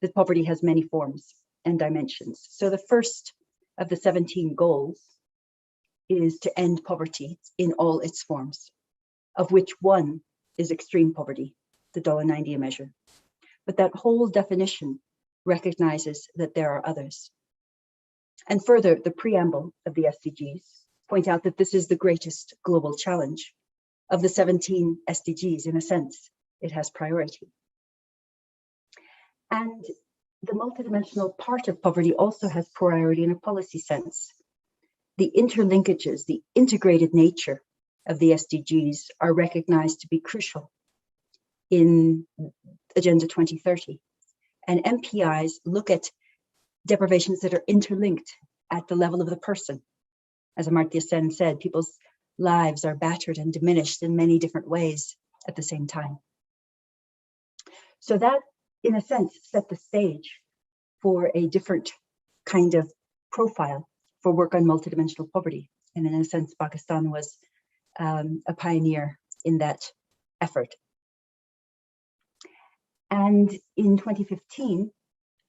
that poverty has many forms and dimensions. So the first of the 17 goals is to end poverty in all its forms, of which one is extreme poverty, the $1.90 measure. But that whole definition recognizes that there are others. And further, the preamble of the SDGs point out that this is the greatest global challenge. Of the 17 SDGs, in a sense, it has priority. And the multidimensional part of poverty also has priority in a policy sense. The interlinkages, the integrated nature of the SDGs are recognized to be crucial in Agenda 2030. And MPIs look at deprivations that are interlinked at the level of the person. As Amartya Sen said, people's lives are battered and diminished in many different ways at the same time. So that, in a sense, set the stage for a different kind of profile for work on multidimensional poverty. And in a sense, Pakistan was a pioneer in that effort. And in 2015,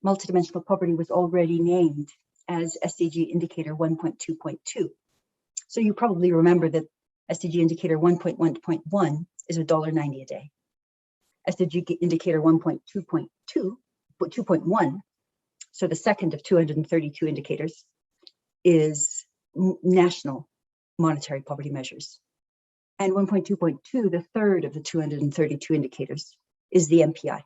multidimensional poverty was already named as SDG Indicator 1.2.2. So you probably remember that SDG Indicator 1.1.1 is $1.90 a day. SDG Indicator 2.1, so the second of 232 indicators, is national monetary poverty measures. And 1.2.2, the third of the 232 indicators, is the MPI.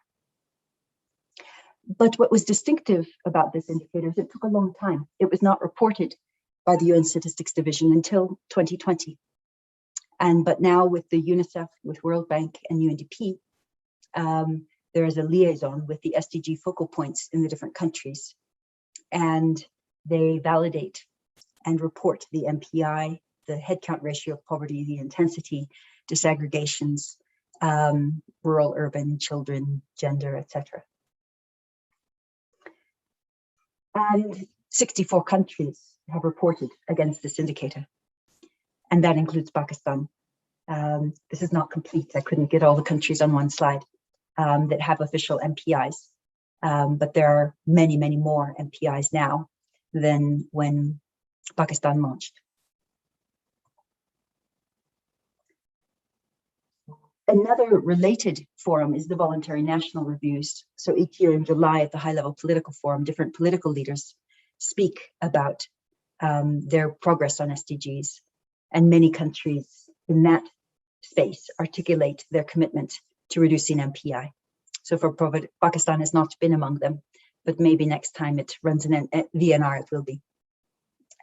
But what was distinctive about this indicator is it took a long time. It was not reported by the UN Statistics Division until 2020. But now with the UNICEF, with World Bank and UNDP, there is a liaison with the SDG focal points in the different countries. And they validate and report the MPI, the headcount ratio of poverty, the intensity, disaggregations, rural, urban, children, gender, etc. And 64 countries have reported against this indicator, and that includes Pakistan. This is not complete. I couldn't get all the countries on one slide that have official MPIs, but there are many, many more MPIs now than when Pakistan launched. Another related forum is the voluntary national reviews. So each year in July at the high-level political forum, different political leaders speak about their progress on SDGs. And many countries in that space articulate their commitment to reducing MPI. So for Pakistan has not been among them, but maybe next time it runs an VNR, it will be.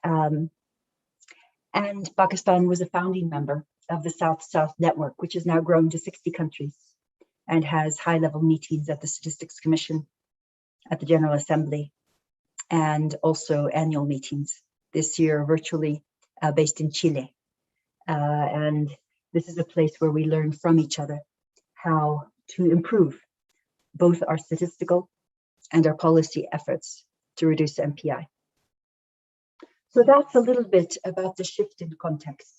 And Pakistan was a founding member of the South-South Network, which has now grown to 60 countries and has high-level meetings at the Statistics Commission, at the General Assembly, and also annual meetings this year virtually based in Chile. And this is a place where we learn from each other how to improve both our statistical and our policy efforts to reduce MPI. So that's a little bit about the shift in context.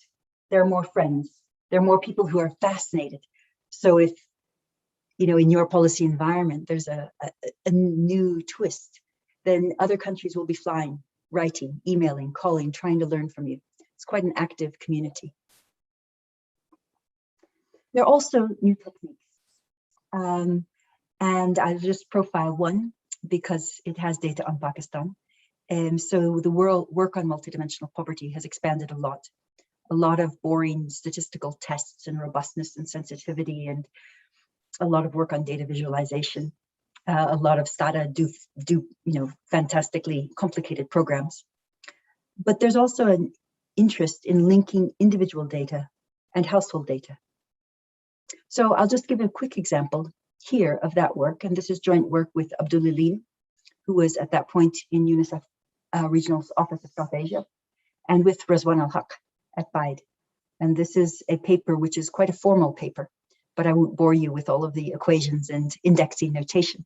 There are more friends. There are more people who are fascinated So if, in your policy environment, there's a new twist, then other countries will be flying, writing, emailing, calling, trying to learn from you. It's quite an active community. There are also new techniques. And I'll just profile one because it has data on Pakistan. So the work on multidimensional poverty has expanded a lot. A lot of boring statistical tests and robustness and sensitivity, and a lot of work on data visualization. A lot of STATA do fantastically complicated programs. But there's also an interest in linking individual data and household data. So I'll just give a quick example here of that work, and this is joint work with Abdul Alim, who was at that point in UNICEF Regional Office of South Asia, and with Razwan al-Haq at PIDE. And this is a paper which is quite a formal paper, but I won't bore you with all of the equations and indexing notation.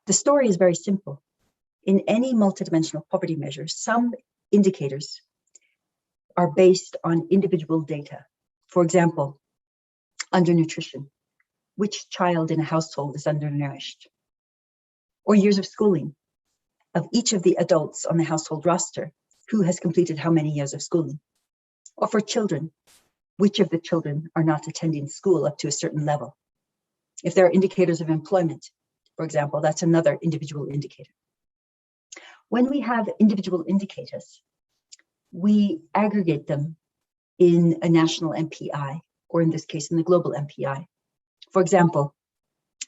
The story is very simple. In any multidimensional poverty measure, some indicators are based on individual data. For example, undernutrition. Which child in a household is undernourished? Or years of schooling. Of each of the adults on the household roster, who has completed how many years of schooling? Or for children, which of the children are not attending school up to a certain level? If there are indicators of employment, for example, that's another individual indicator. When we have individual indicators, we aggregate them in a national MPI, or in this case, in the global MPI. For example,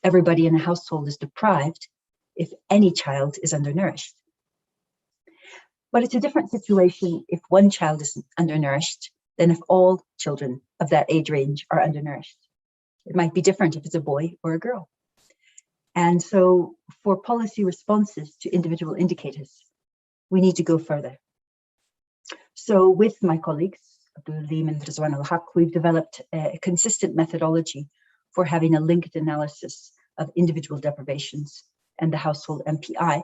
everybody in a household is deprived if any child is undernourished. But it's a different situation if one child is undernourished than if all children of that age range are undernourished. It might be different if it's a boy or a girl. And so for policy responses to individual indicators, we need to go further. So with my colleagues, Abdul Alim and Razwan al-Haq, we've developed a consistent methodology for having a linked analysis of individual deprivations and the household MPI.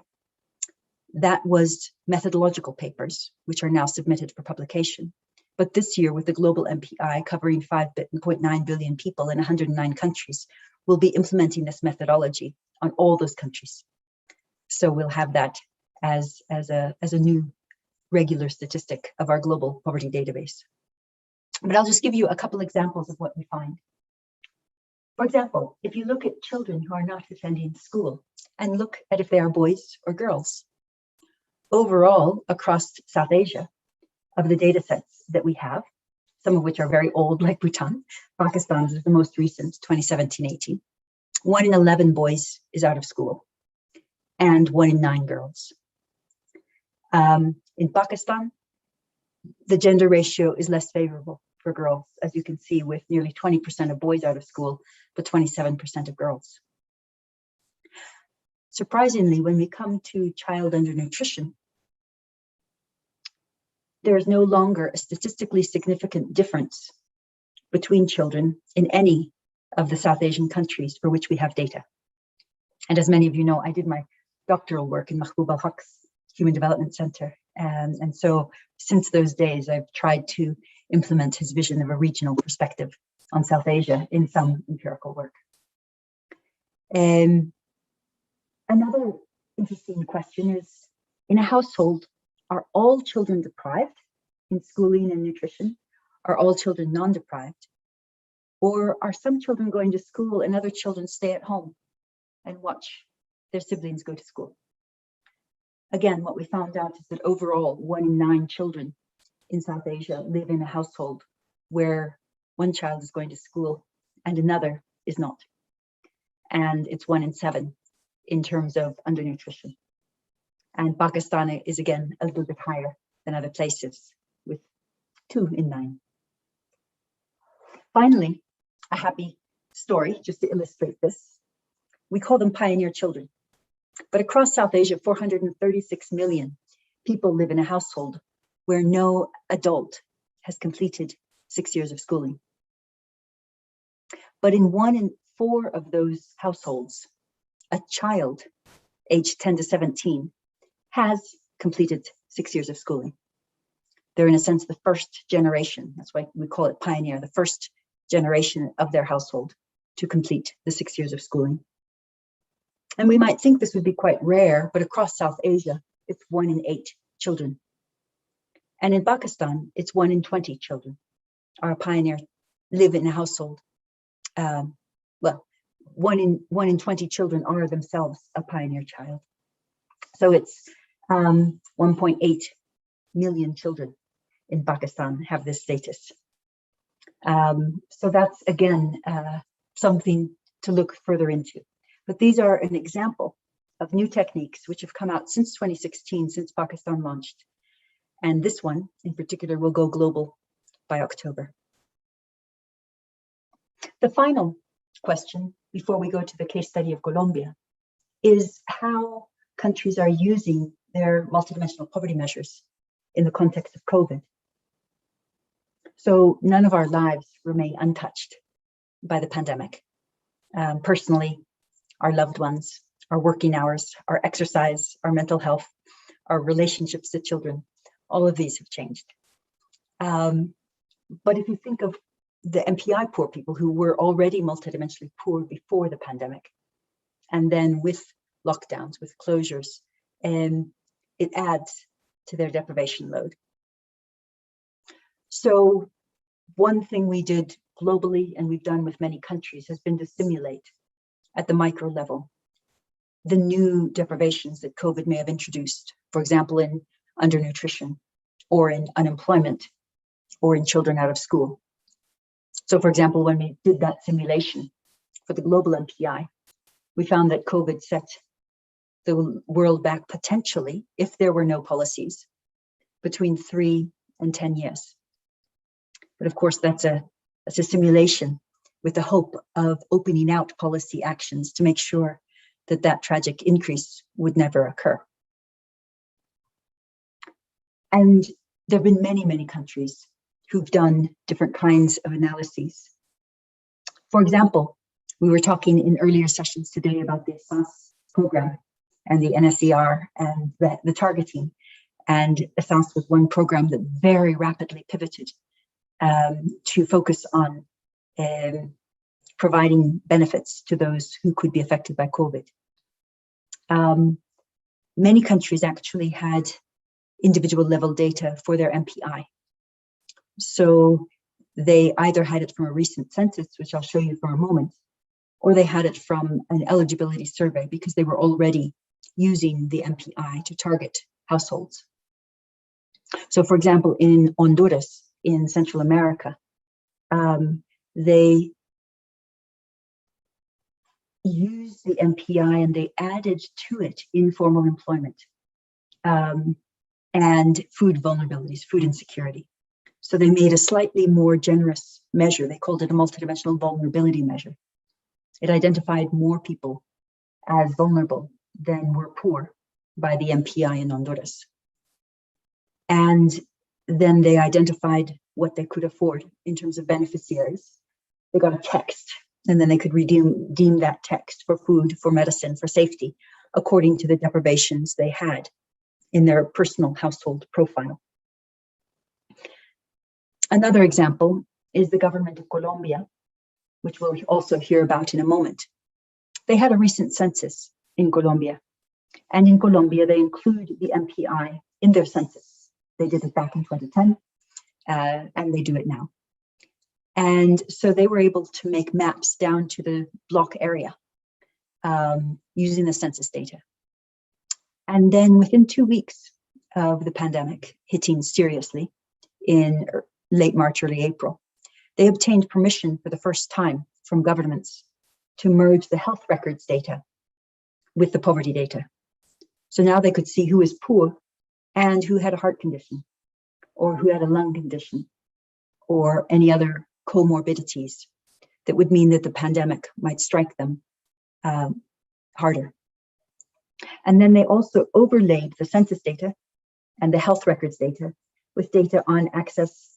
That was methodological papers, which are now submitted for publication. But this year, with the global MPI covering 5.9 billion people in 109 countries, we'll be implementing this methodology on all those countries. So we'll have that as a new regular statistic of our global poverty database. But I'll just give you a couple examples of what we find. For example, if you look at children who are not attending school and look at if they are boys or girls, overall across South Asia, of the data sets that we have, some of which are very old, like Bhutan, Pakistan's is the most recent, 2017-18, 1 in 11 boys is out of school and 1 in 9 girls. In Pakistan, the gender ratio is less favorable for girls, as you can see, with nearly 20% of boys out of school, but 27% of girls. Surprisingly, when we come to child undernutrition, there is no longer a statistically significant difference between children in any of the South Asian countries for which we have data. And as many of you know, I did my doctoral work in Mahbub al-Haq's Human Development Center. And so since those days, I've tried to implement his vision of a regional perspective on South Asia in some empirical work. Another interesting question is, in a household, are all children deprived in schooling and nutrition? Are all children non-deprived? Or are some children going to school and other children stay at home and watch their siblings go to school? Again, what we found out is that overall 1 in 9 children in South Asia live in a household where one child is going to school and another is not. And it's 1 in 7 in terms of undernutrition. And Pakistan is again a little bit higher than other places, with 2 in 9. Finally, a happy story just to illustrate this. We call them pioneer children. But across South Asia, 436 million people live in a household where no adult has completed 6 years of schooling. But in 1 in 4 of those households, a child aged 10 to 17 has completed 6 years of schooling. They're in a sense the first generation. That's why we call it pioneer, the first generation of their household to complete the 6 years of schooling. And we might think this would be quite rare, but across South Asia, it's 1 in 8 children. And in Pakistan, it's 1 in 20 children are a pioneer, live in a household. Well, 1 in 20 children are themselves a pioneer child. So it's 1.8 million children in Pakistan have this status. So that's, again, something to look further into. But these are an example of new techniques which have come out since 2016, since Pakistan launched. And this one in particular will go global by October. The final question before we go to the case study of Colombia is how countries are using their multidimensional poverty measures in the context of COVID. So none of our lives remain untouched by the pandemic. Personally, our loved ones, our working hours, our exercise, our mental health, our relationships to children, all of these have changed. But if you think of the MPI poor people who were already multidimensionally poor before the pandemic, and then with lockdowns, with closures, it adds to their deprivation load. So one thing we did globally, and we've done with many countries, has been to simulate at the micro level the new deprivations that COVID may have introduced, for example, in undernutrition, or in unemployment, or in children out of school. So for example, when we did that simulation for the global MPI, we found that COVID set the world back potentially, if there were no policies, between 3 and 10 years. But of course, that's a simulation with the hope of opening out policy actions to make sure that that tragic increase would never occur. And there have been many, many countries who've done different kinds of analyses. For example, we were talking in earlier sessions today about the SAS program and the NSER and the targeting. And SAS was one program that very rapidly pivoted to focus on providing benefits to those who could be affected by COVID. Many countries actually had individual level data for their MPI. So they either had it from a recent census, which I'll show you for a moment, or they had it from an eligibility survey because they were already using the MPI to target households. So for example, in Honduras, in Central America, they used the MPI and they added to it informal employment and food vulnerabilities, food insecurity. So they made a slightly more generous measure. They called it a multidimensional vulnerability measure. It identified more people as vulnerable than were poor by the MPI in Honduras. And then they identified what they could afford in terms of beneficiaries. They got a text, and then they could deem that text for food, for medicine, for safety, according to the deprivations they had in their personal household profile. Another example is the government of Colombia, which we'll also hear about in a moment. They had a recent census in Colombia, and in Colombia, they include the MPI in their census. They did it back in 2010, and they do it now. And so they were able to make maps down to the block area using the census data. And then within 2 weeks of the pandemic hitting seriously in late March, early April, they obtained permission for the first time from governments to merge the health records data with the poverty data. So now they could see who is poor and who had a heart condition, or who had a lung condition, or any other comorbidities that would mean that the pandemic might strike them harder. And then they also overlaid the census data and the health records data with data on access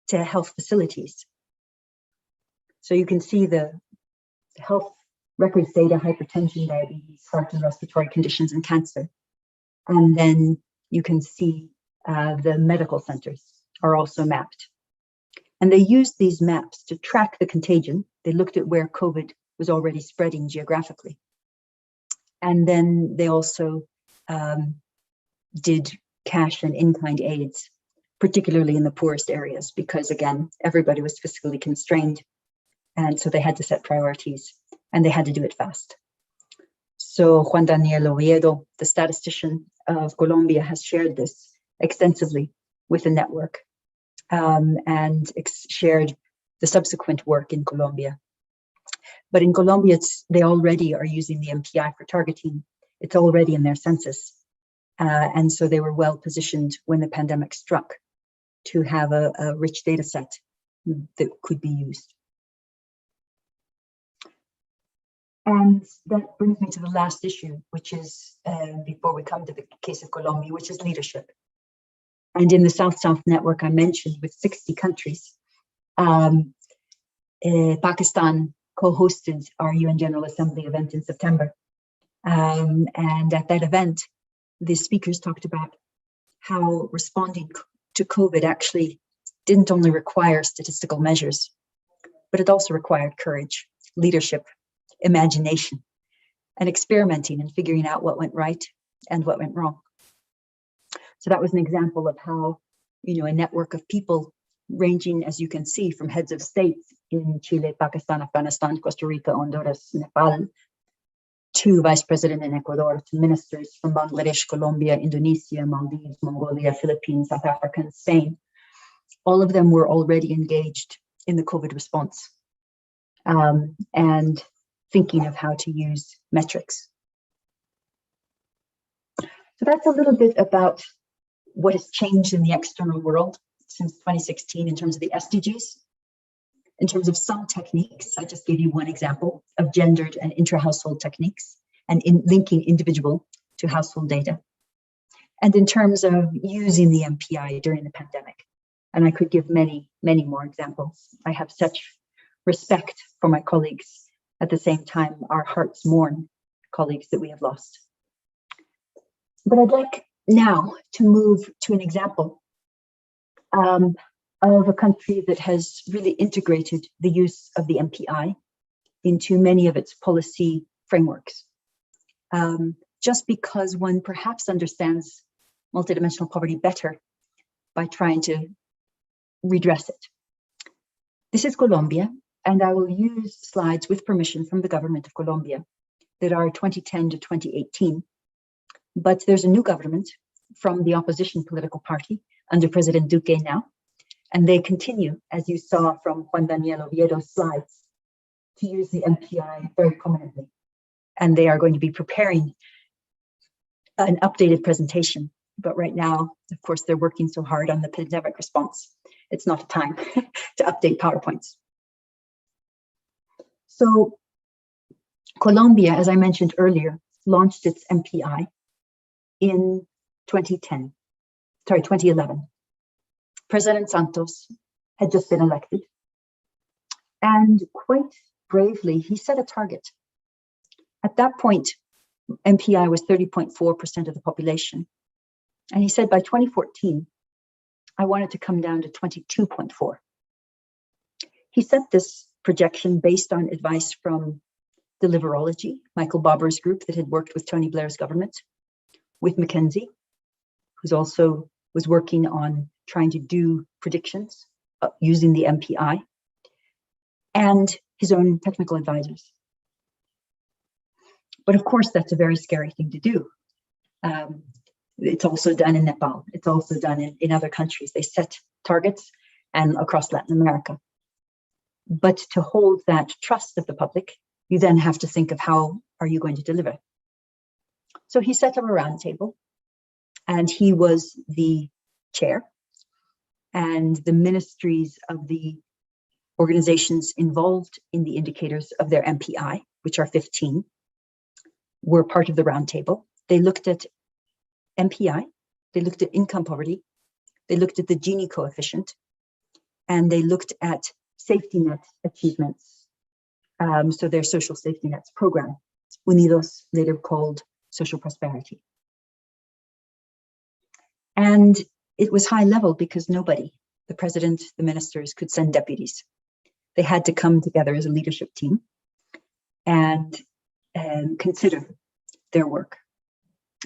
to health facilities. So you can see the health records data, hypertension, diabetes, heart and respiratory conditions, and cancer. And then you can see the medical centers are also mapped. And they used these maps to track the contagion. They looked at where COVID was already spreading geographically. And then they also did cash and in-kind aids, particularly in the poorest areas, because again, everybody was fiscally constrained. And so they had to set priorities and they had to do it fast. So Juan Daniel Oviedo, the statistician of Colombia, has shared this extensively with the network and shared the subsequent work in Colombia. But in Colombia, they already are using the MPI for targeting. It's already in their census. And so they were well positioned when the pandemic struck to have a rich data set that could be used. And that brings me to the last issue, which is, before we come to the case of Colombia, which is leadership. And in the South-South network I mentioned, with 60 countries, Pakistan co-hosted our UN General Assembly event in September. And at that event, the speakers talked about how responding to COVID actually didn't only require statistical measures, but it also required courage, leadership, imagination, and experimenting and figuring out what went right and what went wrong. So that was an example of how, a network of people ranging, as you can see, from heads of states in Chile, Pakistan, Afghanistan, Costa Rica, Honduras, Nepal, to vice president in Ecuador, to ministers from Bangladesh, Colombia, Indonesia, Maldives, Mongolia, Philippines, South Africa, and Spain. All of them were already engaged in the COVID response and thinking of how to use metrics. So that's a little bit about what has changed in the external world since 2016 in terms of the SDGs. In terms of some techniques, I just gave you one example of gendered and intra-household techniques and in linking individual to household data. And in terms of using the MPI during the pandemic, and I could give many, many more examples. I have such respect for my colleagues. At the same time, our hearts mourn colleagues that we have lost. But I'd like now to move to an example of a country that has really integrated the use of the MPI into many of its policy frameworks. Just because one perhaps understands multidimensional poverty better by trying to redress it. This is Colombia, and I will use slides with permission from the government of Colombia that are 2010 to 2018. But there's a new government from the opposition political party under President Duque now, and they continue, as you saw from Juan Daniel Oviedo's slides, to use the MPI very prominently. And they are going to be preparing an updated presentation. But right now, of course, they're working so hard on the pandemic response. It's not time to update PowerPoints. So Colombia, as I mentioned earlier, launched its MPI in 2011. President Santos had just been elected. And quite bravely, he set a target. At that point, MPI was 30.4% of the population. And he said by 2014, I want it to come down to 22.4. He set this projection based on advice from Deliverology, Michael Bobber's group that had worked with Tony Blair's government, with McKinsey, who's also was working on trying to do predictions using the MPI, and his own technical advisors. But of course, that's a very scary thing to do. It's also done in Nepal. It's also done in other countries. They set targets and across Latin America. But to hold that trust of the public, you then have to think of how are you going to deliver. So he set up a roundtable, and he was the chair, and the ministries of the organizations involved in the indicators of their MPI, which are 15, were part of the roundtable. They looked at MPI, they looked at income poverty, they looked at the Gini coefficient, and they looked at safety net achievements. So their social safety nets program, Unidos, later called social prosperity. And it was high level because nobody, the president, the ministers could send deputies. They had to come together as a leadership team and consider their work.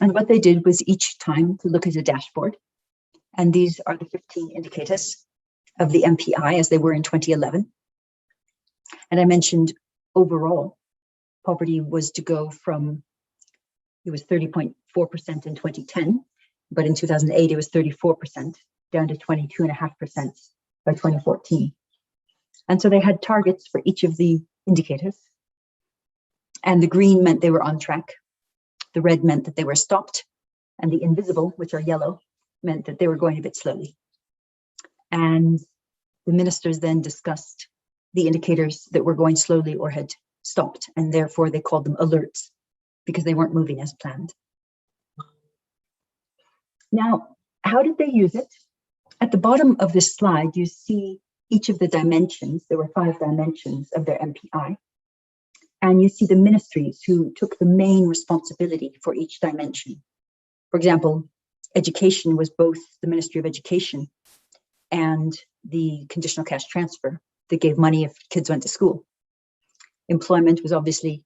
And what they did was each time to look at a dashboard. And these are the 15 indicators of the MPI as they were in 2011. And I mentioned overall, poverty was to go from, it was 30.4% in 2010, but in 2008, it was 34%, down to 22.5% by 2014. And so they had targets for each of the indicators. And the green meant they were on track. The red meant that they were stopped. And the invisible, which are yellow, meant that they were going a bit slowly. And the ministers then discussed the indicators that were going slowly or had stopped, and therefore they called them alerts because they weren't moving as planned. Now, how did they use it? At the bottom of this slide, you see each of the dimensions. There were 5 dimensions of their MPI. And you see the ministries who took the main responsibility for each dimension. For example, education was both the Ministry of Education and the conditional cash transfer that gave money if kids went to school. Employment was obviously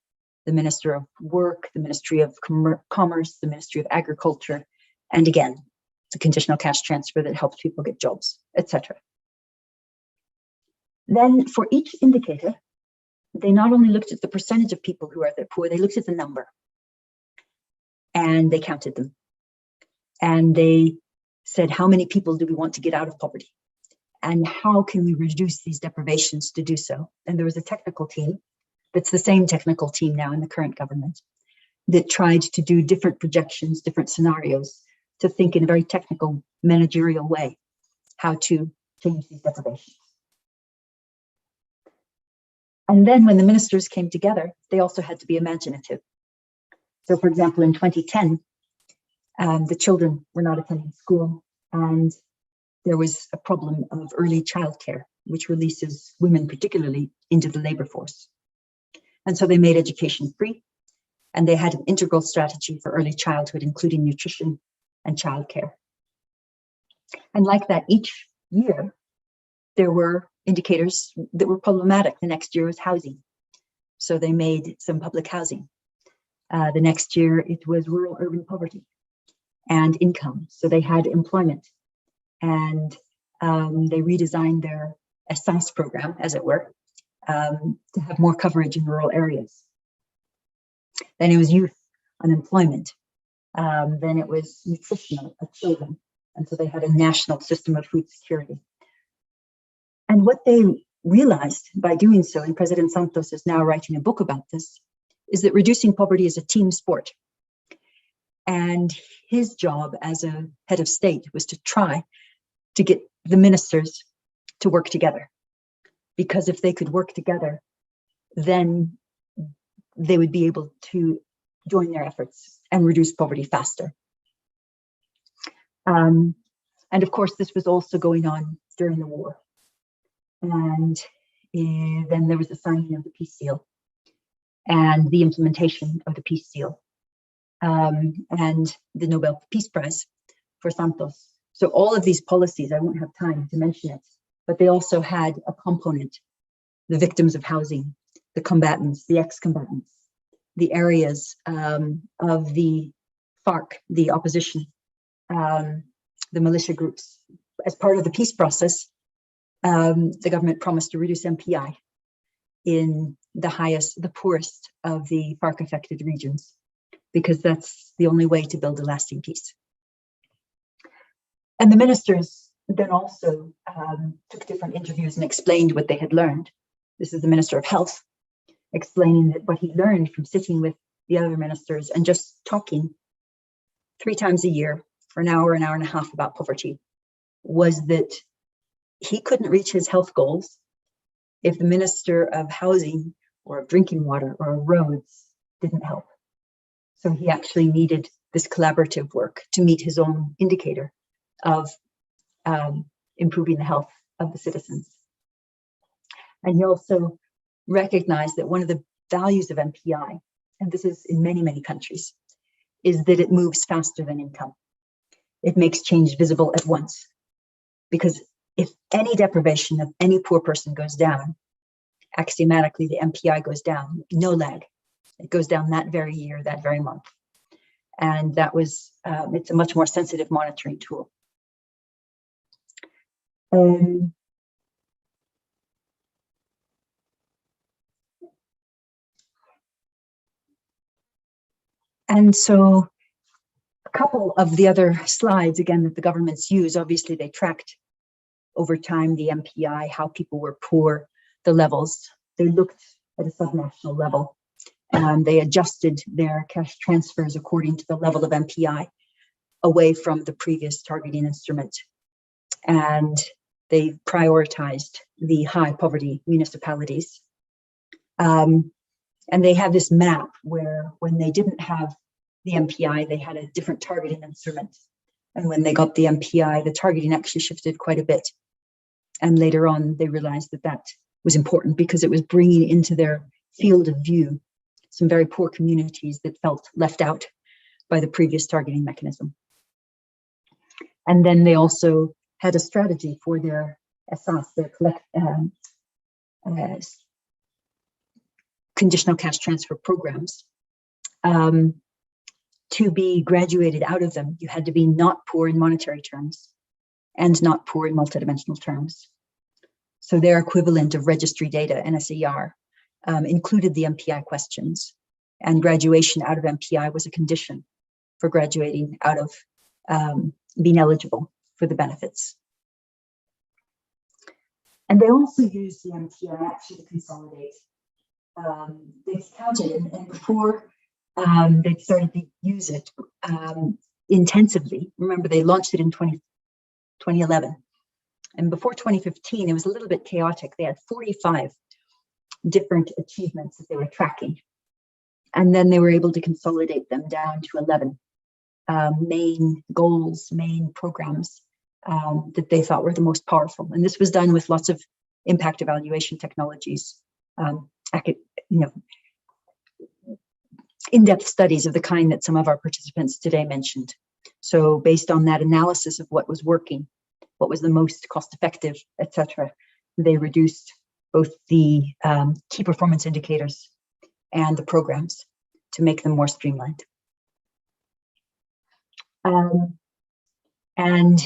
the Minister of Work, the Ministry of Commerce, the Ministry of Agriculture, and again, the conditional cash transfer that helped people get jobs, etc. Then for each indicator, they not only looked at the percentage of people who are poor, they looked at the number and they counted them. And they said, how many people do we want to get out of poverty? And how can we reduce these deprivations to do so? And there was a technical team, that's the same technical team now in the current government, that tried to do different projections, different scenarios, to think in a very technical, managerial way, how to change these deprivations. And then when the ministers came together, they also had to be imaginative. So for example, in 2010, the children were not attending school and there was a problem of early childcare, which releases women particularly into the labor force. And so they made education free and they had an integral strategy for early childhood, including nutrition and childcare. And like that, each year, there were indicators that were problematic. The next year was housing. So they made some public housing. The next year, it was rural urban poverty and income. So they had employment and they redesigned their SICE program, as it were, to have more coverage in rural areas. Then it was youth unemployment. Then it was nutrition of children. And so they had a national system of food security. And what they realized by doing so, and President Santos is now writing a book about this, is that reducing poverty is a team sport. And his job as a head of state was to try to get the ministers to work together. Because if they could work together, then they would be able to join their efforts and reduce poverty faster. And of course, this was also going on during the war. And then there was the signing of the peace seal and the implementation of the peace seal and the Nobel Peace Prize for Santos. So all of these policies, I won't have time to mention it, but they also had a component, the victims of housing, the combatants, the ex-combatants, the areas of the FARC, the opposition, the militia groups. As part of the peace process, the government promised to reduce MPI in the poorest of the FARC-affected regions, because that's the only way to build a lasting peace. And the ministers then also took different interviews and explained what they had learned. This is the Minister of Health explaining that what he learned from sitting with the other ministers and just talking 3 times a year for an hour and a half about poverty was that he couldn't reach his health goals if the Minister of Housing or of Drinking Water or roads didn't help. So he actually needed this collaborative work to meet his own indicator of improving the health of the citizens. And he also recognized that one of the values of MPI, and this is in many, many countries, is that it moves faster than income. It makes change visible at once, because if any deprivation of any poor person goes down, axiomatically the MPI goes down, no lag. It goes down that very year, that very month. And that was, it's a much more sensitive monitoring tool. And so a couple of the other slides, again, that the governments use, obviously they tracked over time the MPI, how people were poor, the levels. They looked at a subnational level. They adjusted their cash transfers according to the level of MPI away from the previous targeting instrument. And they prioritized the high poverty municipalities. And they have this map where when they didn't have the MPI, they had a different targeting instrument. And when they got the MPI, the targeting actually shifted quite a bit. And later on, they realized that that was important because it was bringing into their field of view some very poor communities that felt left out by the previous targeting mechanism. And then they also had a strategy for their SAS, their conditional cash transfer programs. To be graduated out of them, you had to be not poor in monetary terms and not poor in multidimensional terms. So their equivalent of registry data, NSER, included the MPI questions, and graduation out of MPI was a condition for graduating out of being eligible for the benefits. And they also used the MPI actually to consolidate. They counted, and before they started to use it intensively, remember they launched it in 2011. And before 2015, it was a little bit chaotic. They had 45 different achievements that they were tracking. And then they were able to consolidate them down to 11 main goals, main programs that they thought were the most powerful. And this was done with lots of impact evaluation technologies, in-depth studies of the kind that some of our participants today mentioned. So based on that analysis of what was working, what was the most cost-effective, etc., they reduced both the key performance indicators and the programs to make them more streamlined. And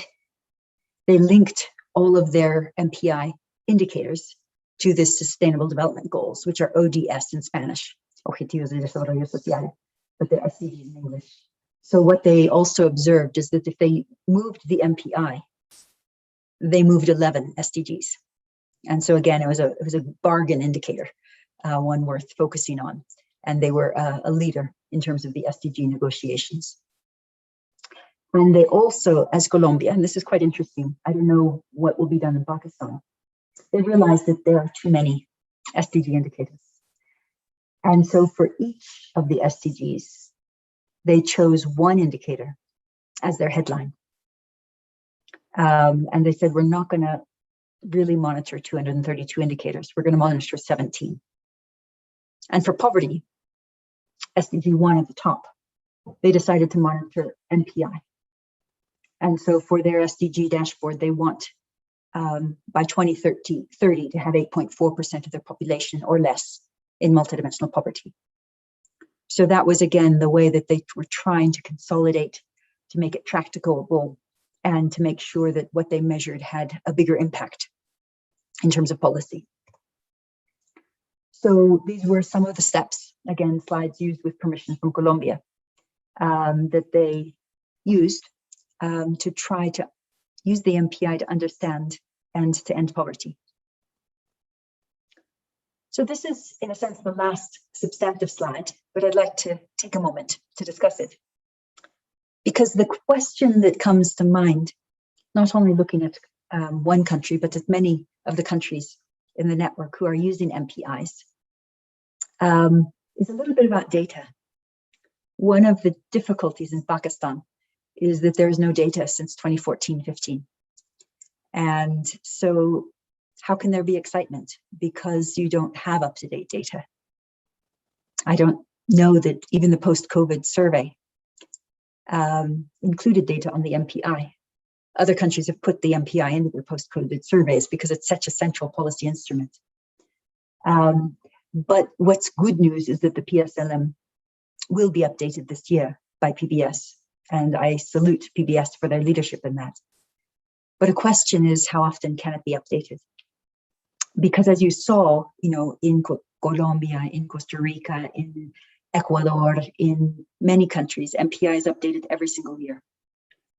they linked all of their MPI indicators to the Sustainable Development Goals, which are ODS in Spanish, Objetivos de Desarrollo Social, but they're SDGs in English. So what they also observed is that if they moved the MPI, they moved 11 SDGs. And so again, it was a bargain indicator, one worth focusing on. And they were a leader in terms of the SDG negotiations. And they also, as Colombia, and this is quite interesting, I don't know what will be done in Pakistan, they realized that there are too many SDG indicators. And so for each of the SDGs, they chose one indicator as their headline. And they said, we're not going to really monitor 232 indicators. We're going to monitor 17. And for poverty, SDG 1 at the top, they decided to monitor MPI. And so for their SDG dashboard, they want by 2030 to have 8.4% of their population or less in multidimensional poverty. So that was, again, the way that they were trying to consolidate, to make it tractable, and to make sure that what they measured had a bigger impact in terms of policy. So these were some of the steps, again, slides used with permission from Colombia, that they used to try to use the MPI to understand and to end poverty. So this is, in a sense, the last substantive slide, but I'd like to take a moment to discuss it. Because the question that comes to mind, not only looking at one country, but at many of the countries in the network who are using MPIs, is a little bit about data. One of the difficulties in Pakistan is that there is no data since 2014-15. And so how can there be excitement? Because you don't have up-to-date data. I don't know that even the post-COVID survey included data on the MPI. other countries have put the MPI into their post-COVID surveys because it's such a central policy instrument. But what's good news is that the PSLM will be updated this year by PBS, and I salute PBS for their leadership in that. But a question is, how often can it be updated? Because as you saw, in Colombia, in Costa Rica, in Ecuador, in many countries, MPI is updated every single year.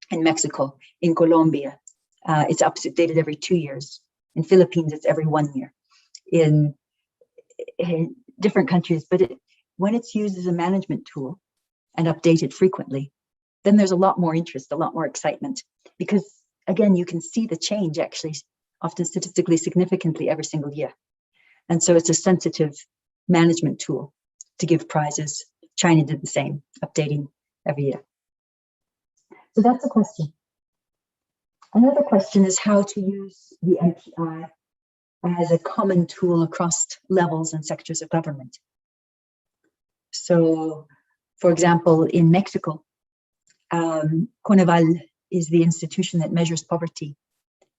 In Mexico, in Colombia, it's updated every 2 years. In Philippines, it's every 1 year. In different countries, but when it's used as a management tool and updated frequently, then there's a lot more interest, a lot more excitement, because again, you can see the change actually often statistically significantly every single year. And so it's a sensitive management tool to give prizes. China did the same, updating every year. So that's a question. Another question is how to use the MPI as a common tool across levels and sectors of government. So, for example, in Mexico, Coneval is the institution that measures poverty,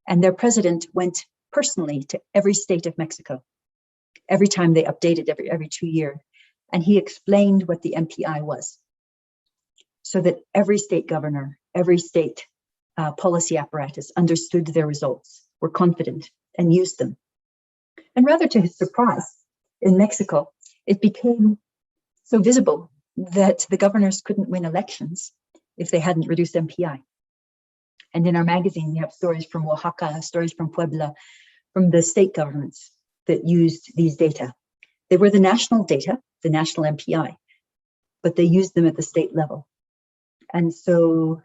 and their president went personally to every state of Mexico every time they updated every 2 years, and he explained what the MPI was, so that every state governor, every state policy apparatus understood their results, were confident, and used them. And rather to his surprise, in Mexico, it became so visible that the governors couldn't win elections if they hadn't reduced MPI. And in our magazine, we have stories from Oaxaca, stories from Puebla, from the state governments that used these data. They were the national data, the national MPI, but they used them at the state level. And so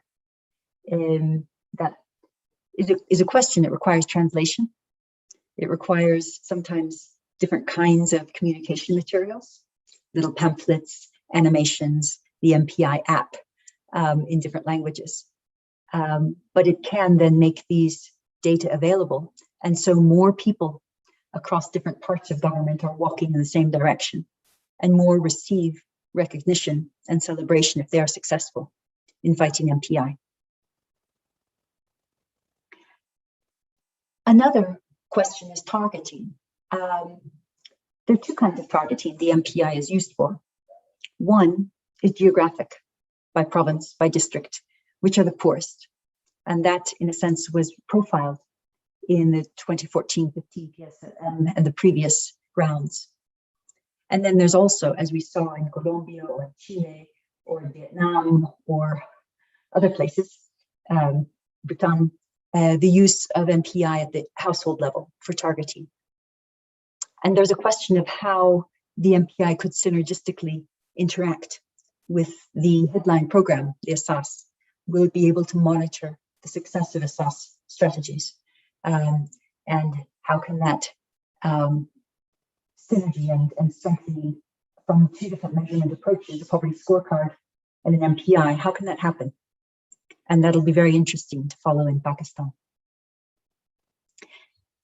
that is a question that requires translation. It requires sometimes different kinds of communication materials, little pamphlets, animations, the MPI app in different languages. But it can then make these data available. And so more people across different parts of government are walking in the same direction, and more receive recognition and celebration if they are successful in fighting MPI. Another question is targeting. There are two kinds of targeting the MPI is used for. One is geographic, by province, by district, which are the poorest. And that, in a sense, was profiled in the 2014-15 PSLM and the previous rounds. And then there's also, as we saw in Colombia or in Chile or in Vietnam or other places, Bhutan, the use of MPI at the household level for targeting. And there's a question of how the MPI could synergistically interact with the headline program, the ASAS. Will it be able to monitor the success of ASAS strategies? And how can that synergy and strengthening from two different measurement approaches, a poverty scorecard and an MPI, how can that happen? And that'll be very interesting to follow in Pakistan.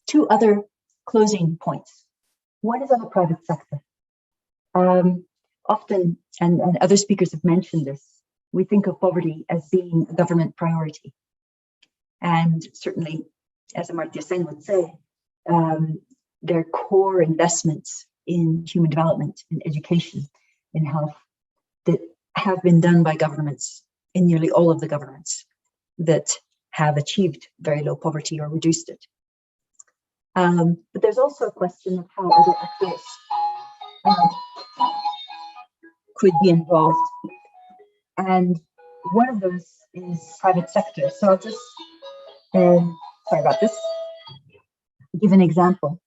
Two other closing points. One is on the private sector. Often, and other speakers have mentioned this, we think of poverty as being a government priority. And certainly, as Amartya Sen would say, their core investments in human development, in education, in health, that have been done by governments, in nearly all of the governments that have achieved very low poverty or reduced it. But there's also a question of how other actors could be involved. And one of those is private sector. So I'll just, sorry about this, give an example.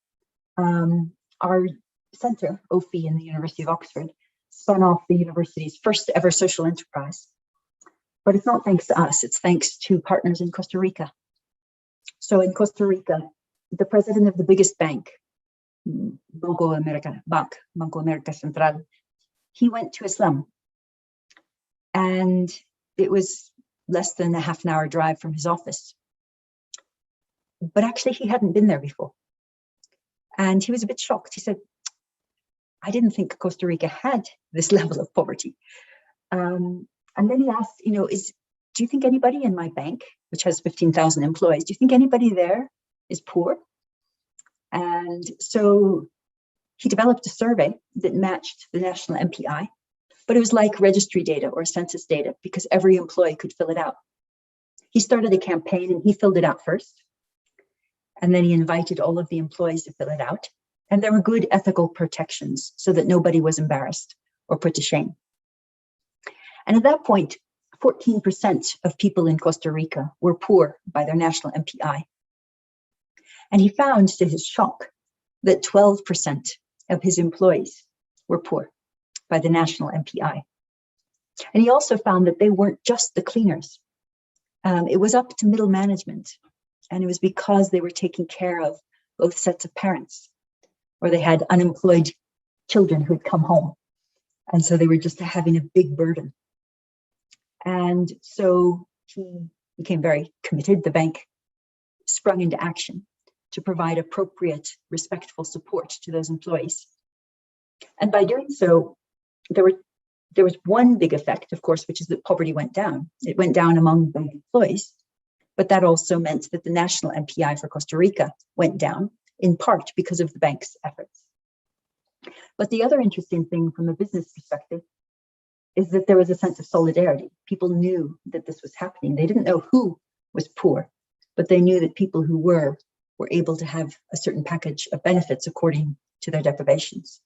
Our center, OFI, in the University of Oxford, spun off the university's first ever social enterprise. But it's not thanks to us, it's thanks to partners in Costa Rica. So in Costa Rica, the president of the biggest bank, Banco America Central, he went to Islam. And it was less than a half an hour drive from his office. But actually, he hadn't been there before. And he was a bit shocked. He said, I didn't think Costa Rica had this level of poverty. And then he asked, do you think anybody in my bank, which has 15,000 employees, do you think anybody there is poor? And so he developed a survey that matched the national MPI, but it was like registry data or census data because every employee could fill it out. He started a campaign and he filled it out first. And then he invited all of the employees to fill it out. And there were good ethical protections so that nobody was embarrassed or put to shame. And at that point, 14% of people in Costa Rica were poor by their national MPI. And he found, to his shock, that 12% of his employees were poor by the national MPI. And he also found that they weren't just the cleaners. It was up to middle management. And it was because they were taking care of both sets of parents, or they had unemployed children who had come home. And so they were just having a big burden. And so he became very committed. The bank sprung into action to provide appropriate, respectful support to those employees. And by doing so, there was one big effect, of course, which is that poverty went down. It went down among bank employees, but that also meant that the national MPI for Costa Rica went down, in part because of the bank's efforts. But the other interesting thing from a business perspective is that there was a sense of solidarity. People knew that this was happening. They didn't know who was poor, but they knew that people who were able to have a certain package of benefits according to their deprivations.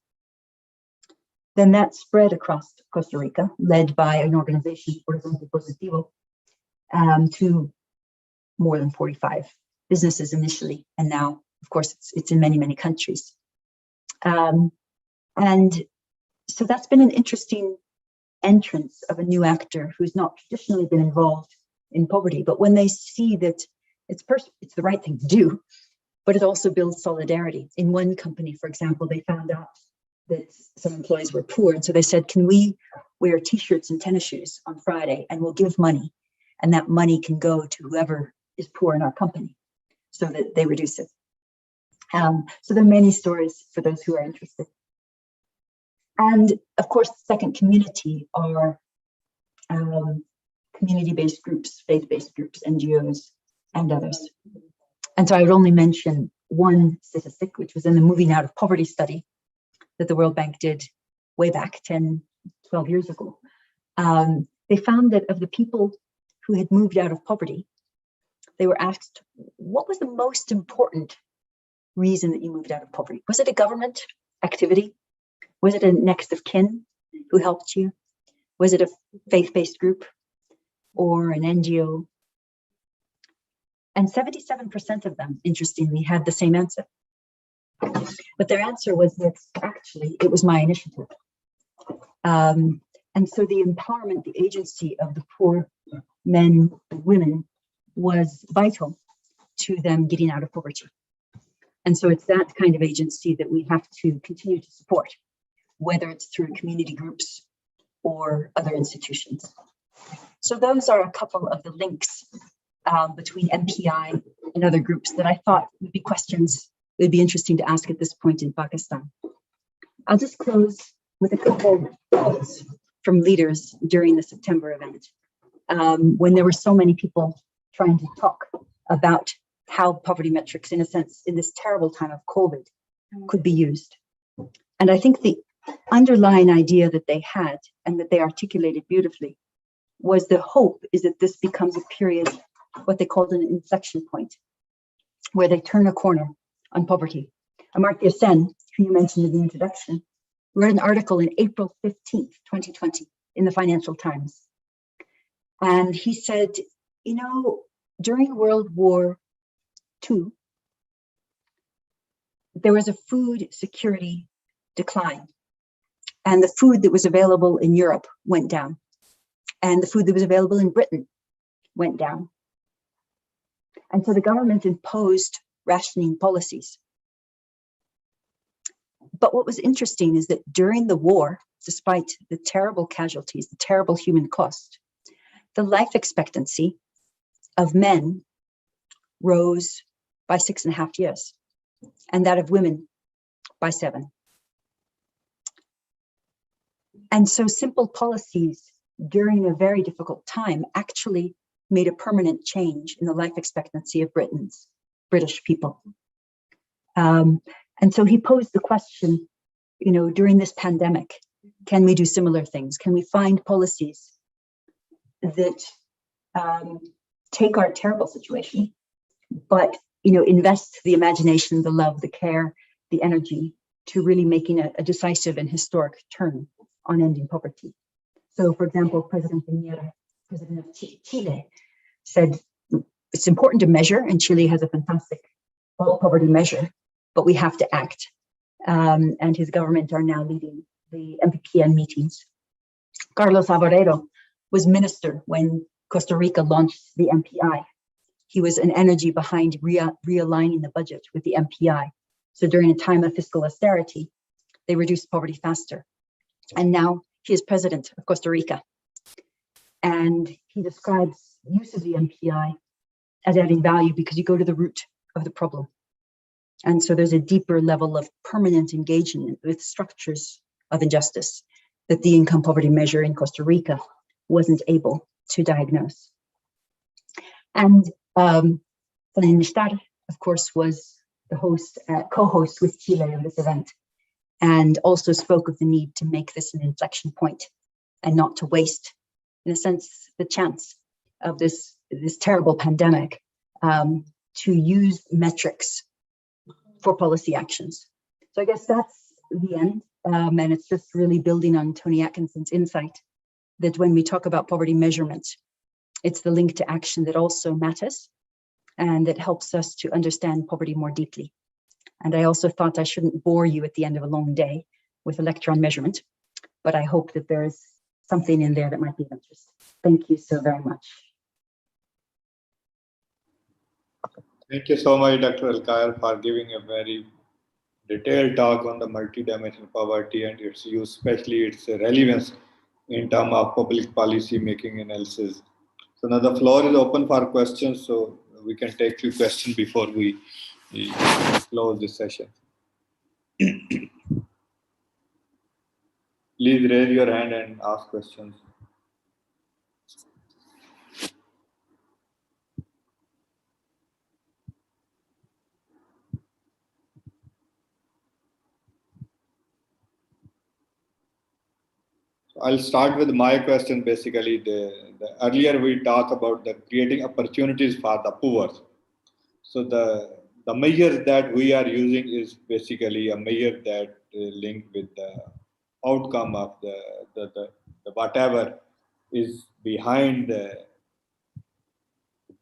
Then that spread across Costa Rica, led by an organization, Horizonte Positivo, to more than 45 businesses initially. And now, of course, it's in many, many countries. And so that's been an interesting entrance of a new actor who's not traditionally been involved in poverty, but when they see that it's the right thing to do, but it also builds solidarity. In one company, for example, they found out that some employees were poor, and so they said, can we wear t-shirts and tennis shoes on Friday, and we'll give money, and that money can go to whoever is poor in our company, so that they reduce it. So there are many stories for those who are interested. And of course, the second community are community-based groups, faith-based groups, NGOs, and others. And so I would only mention one statistic, which was in the Moving Out of Poverty study that the World Bank did way back 10, 12 years ago. They found that of the people who had moved out of poverty, they were asked, what was the most important reason that you moved out of poverty? Was it a government activity? Was it a next of kin who helped you? Was it a faith-based group or an NGO? And 77% of them, interestingly, had the same answer. But their answer was that actually it was my initiative. And so the empowerment, the agency of the poor men and women was vital to them getting out of poverty. And so it's that kind of agency that we have to continue to support, whether it's through community groups or other institutions. So those are a couple of the links between MPI and other groups that I thought would be questions that would be interesting to ask at this point in Pakistan. I'll just close with a couple quotes from leaders during the September event, when there were so many people trying to talk about how poverty metrics, in a sense, in this terrible time of COVID, could be used. And I think the underlying idea that they had and that they articulated beautifully was the hope is that this becomes a period, what they called an inflection point, where they turn a corner on poverty. Amartya Sen, who you mentioned in the introduction, wrote an article in April 15th, 2020 in the Financial Times. And he said, you know, during World War II, there was a food security decline. And the food that was available in Europe went down. And the food that was available in Britain went down. And so the government imposed rationing policies. But what was interesting is that during the war, despite the terrible casualties, the terrible human cost, the life expectancy of men rose by 6.5 years, and that of women by 7. And so simple policies during a very difficult time actually made a permanent change in the life expectancy of British people. And so he posed the question, during this pandemic, can we do similar things? Can we find policies that take our terrible situation, but invest the imagination, the love, the care, the energy to really making a decisive and historic turn on ending poverty? So, for example, President Piñera, President of Chile, said it's important to measure, and Chile has a fantastic poverty measure, but we have to act. And his government are now leading the MPPN meetings. Carlos Alvarado was minister when Costa Rica launched the MPI. He was an energy behind realigning the budget with the MPI. So during a time of fiscal austerity, they reduced poverty faster. And now he is president of Costa Rica. And he describes use of the MPI as adding value because you go to the root of the problem. And so there's a deeper level of permanent engagement with structures of injustice that the income poverty measure in Costa Rica wasn't able to diagnose. And Nistar, of course, was the host, co-host with Chile of this event, and also spoke of the need to make this an inflection point and not to waste, in a sense, the chance of this terrible pandemic to use metrics for policy actions. So I guess that's the end. And it's just really building on Tony Atkinson's insight that when we talk about poverty measurement, it's the link to action that also matters and that helps us to understand poverty more deeply. And I also thought I shouldn't bore you at the end of a long day with a lecture on measurement, but I hope that there's something in there that might be of interest. Thank you so very much. Thank you so much, Dr. Al-Khair, for giving a very detailed talk on the multidimensional poverty and its use, especially its relevance in terms of public policy making analysis. So now the floor is open for questions, so we can take few questions before we close this session. Please raise your hand and ask questions. I'll start with my question. Basically, the earlier we talked about the creating opportunities for the poor. So the measure that we are using is basically a measure that linked with the outcome of the whatever is behind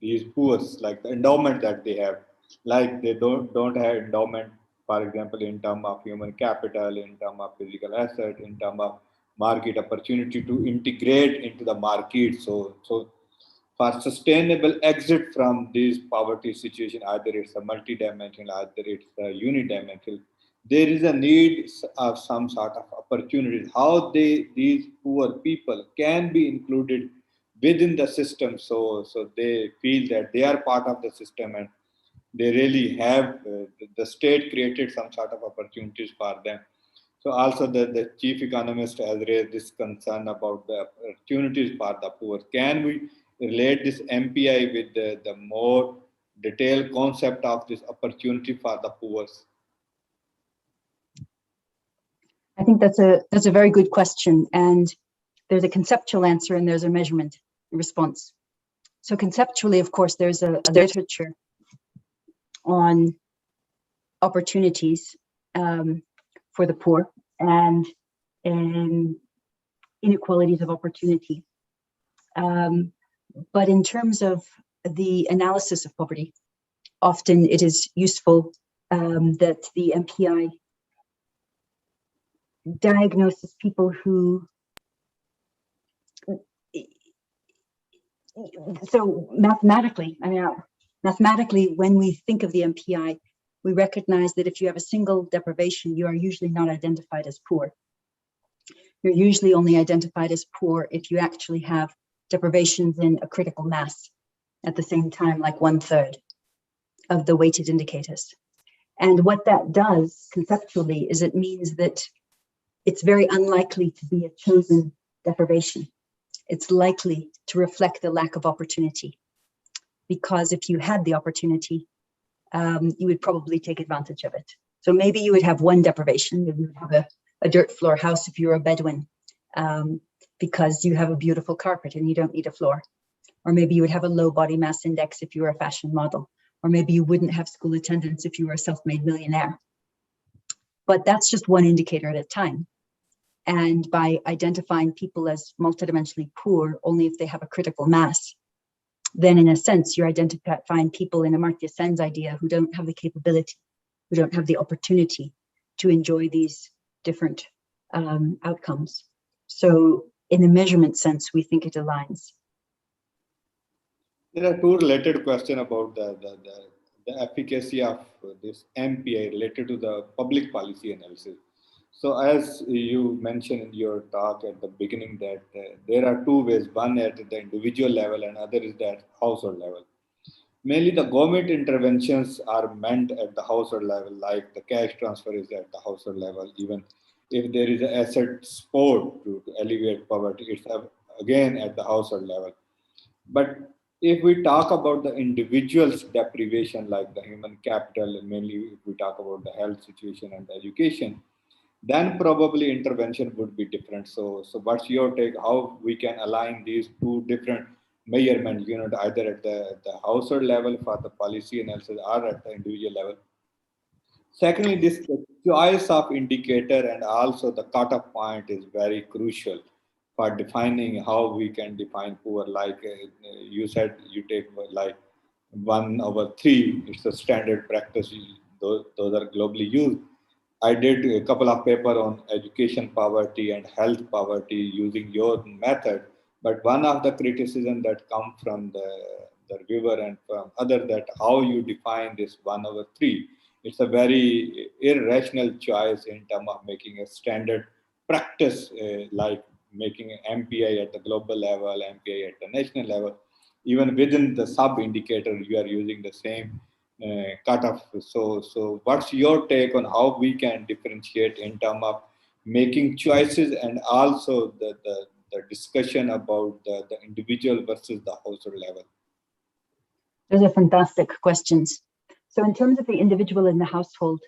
these poor, like the endowment that they have. Like they don't have endowment, for example, in terms of human capital, in terms of physical asset, in terms of market opportunity to integrate into the market. So for sustainable exit from this poverty situation, either it's a multidimensional, either it's a unidimensional, there is a need of some sort of opportunities. How these poor people can be included within the system, so they feel that they are part of the system and they really have the state created some sort of opportunities for them. So also the chief economist has raised this concern about the opportunities for the poor. Can we relate this MPI with the more detailed concept of this opportunity for the poor? I think that's a very good question, and there's a conceptual answer and there's a measurement response. So conceptually, of course, there's a literature on opportunities for the poor and inequalities of opportunity. But in terms of the analysis of poverty, often it is useful that the MPI diagnoses people who, so mathematically, when we think of the MPI, we recognize that if you have a single deprivation, you are usually not identified as poor. You're usually only identified as poor if you actually have deprivations in a critical mass at the same time, like 1/3 of the weighted indicators. And what that does conceptually is it means that it's very unlikely to be a chosen deprivation. It's likely to reflect the lack of opportunity. because if you had the opportunity, you would probably take advantage of it. So maybe you would have one deprivation, maybe you would have a dirt floor house if you're a Bedouin, because you have a beautiful carpet and you don't need a floor. Or maybe you would have a low body mass index if you were a fashion model. Or maybe you wouldn't have school attendance if you were a self-made millionaire. But that's just one indicator at a time. And by identifying people as multidimensionally poor only if they have a critical mass, then in a sense, you're identifying people in Amartya Sen's idea who don't have the capability, who don't have the opportunity to enjoy these different outcomes. So in a measurement sense, we think it aligns. There are two related questions about the efficacy of this MPI related to the public policy analysis. So as you mentioned in your talk at the beginning that there are two ways, one at the individual level and other is at household level. Mainly the government interventions are meant at the household level, like the cash transfer is at the household level. Even if there is an asset support to alleviate poverty, it's again at the household level. But if we talk about the individual's deprivation, like the human capital, and mainly if we talk about the health situation and the education, then probably intervention would be different. So what's your take? How we can align these two different measurement unit, either at the household level for the policy analysis or at the individual level? Secondly, this choice of indicator and also the cutoff point is very crucial for defining how we can define poor. Like you said, you take like 1/3, it's a standard practice, those are globally used. I did a couple of papers on education poverty and health poverty using your method, but one of the criticism that come from the reviewer and from other that how you define this 1/3. It's a very irrational choice in terms of making a standard practice, like making an MPI at the global level, MPI at the national level. Even within the sub-indicator, you are using the same cutoff. So what's your take on how we can differentiate in terms of making choices and also the discussion about the individual versus the household level? Those are fantastic questions. So in terms of the individual in the household,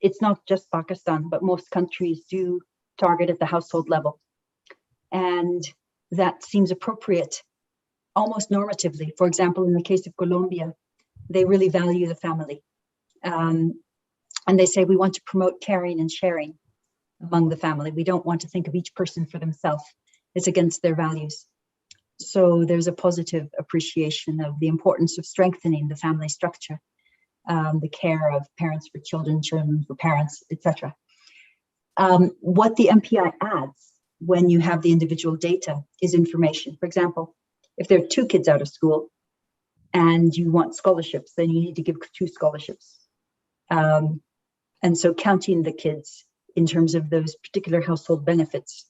it's not just Pakistan, but most countries do target at the household level. And that seems appropriate, almost normatively. For example, in the case of Colombia, they really value the family. And they say, we want to promote caring and sharing among the family. We don't want to think of each person for themselves. It's against their values. So there's a positive appreciation of the importance of strengthening the family structure, the care of parents for children, children for parents, etc. What the MPI adds when you have the individual data is information. For example, if there are 2 kids out of school and you want scholarships, then you need to give 2 scholarships. And so counting the kids in terms of those particular household benefits,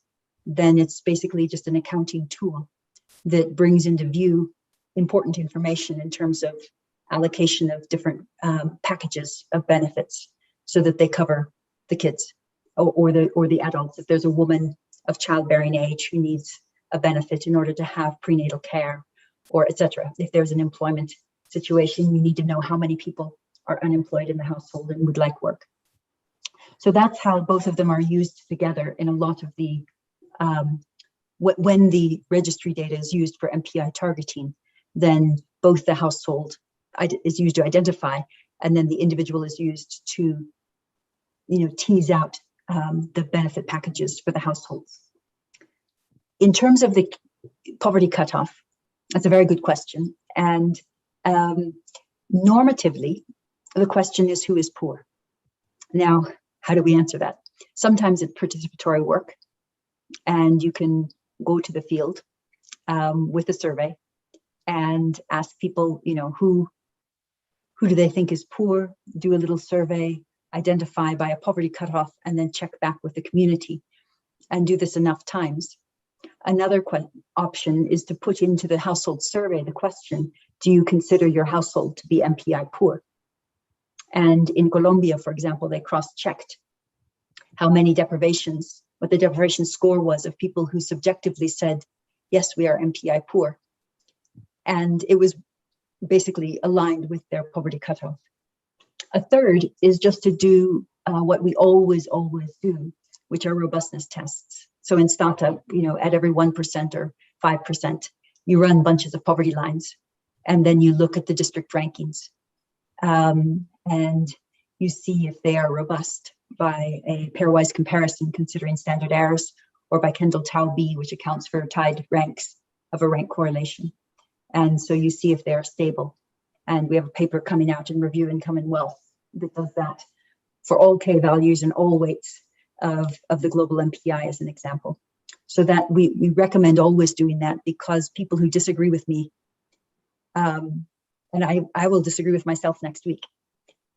then it's basically just an accounting tool that brings into view important information in terms of allocation of different packages of benefits so that they cover the kids or the adults. If there's a woman of childbearing age who needs a benefit in order to have prenatal care, or etc. If there's an employment situation, you need to know how many people are unemployed in the household and would like work. So that's how both of them are used together in a lot of the, when the registry data is used for MPI targeting, then both the household is used to identify, and then the individual is used to, tease out the benefit packages for the households. In terms of the poverty cutoff, that's a very good question. And normatively, the question is, who is poor? Now, how do we answer that? Sometimes it's participatory work, and you can go to the field with a survey and ask people, who do they think is poor, do a little survey, identify by a poverty cutoff, and then check back with the community and do this enough times. Another option is to put into the household survey the question, do you consider your household to be MPI poor? And in Colombia, for example, they cross-checked how many deprivations, what the deprivation score was of people who subjectively said, yes, we are MPI poor. And it was basically aligned with their poverty cutoff. A third is just to do what we always do, which are robustness tests. So in startup, at every 1% or 5%, you run bunches of poverty lines, and then you look at the district rankings, and you see if they are robust by a pairwise comparison considering standard errors, or by Kendall-Tau-B, which accounts for tied ranks of a rank correlation. And so you see if they are stable. And we have a paper coming out in Review Income and Wealth that does that for all K values and all weights of the global MPI as an example. So that we recommend always doing that, because people who disagree with me, and I will disagree with myself next week.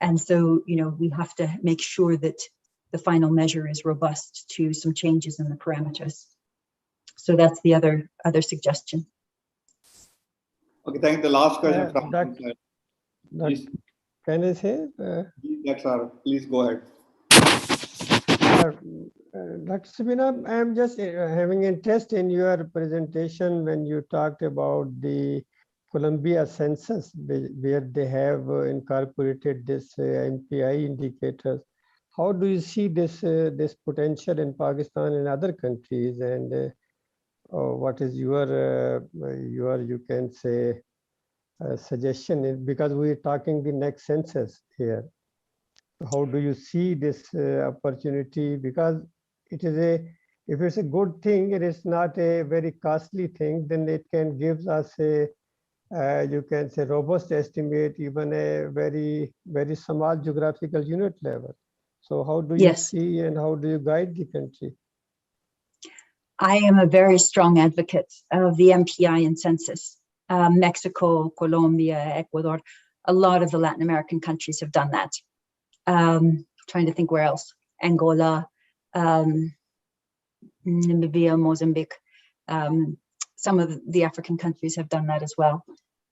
And so, we have to make sure that the final measure is robust to some changes in the parameters. So that's the other suggestion. Okay, thank you. The last question from can I say? Please go ahead. Dr. Sabina, I'm just having interest in your presentation when you talked about the Colombia census, where they have incorporated this MPI indicators. How do you see this potential in Pakistan and other countries? And what is your you can say suggestion? Because we're talking the next census here. How do you see this opportunity? Because it is if it's a good thing, it is not a very costly thing, then it can give us a you can say robust estimate, even a very, very small geographical unit level. So how do you see and how do you guide the country? I am a very strong advocate of the MPI and census. Mexico, Colombia, Ecuador, a lot of the Latin American countries have done that. Trying to think where else. Angola, Namibia, Mozambique. Some of the African countries have done that as well.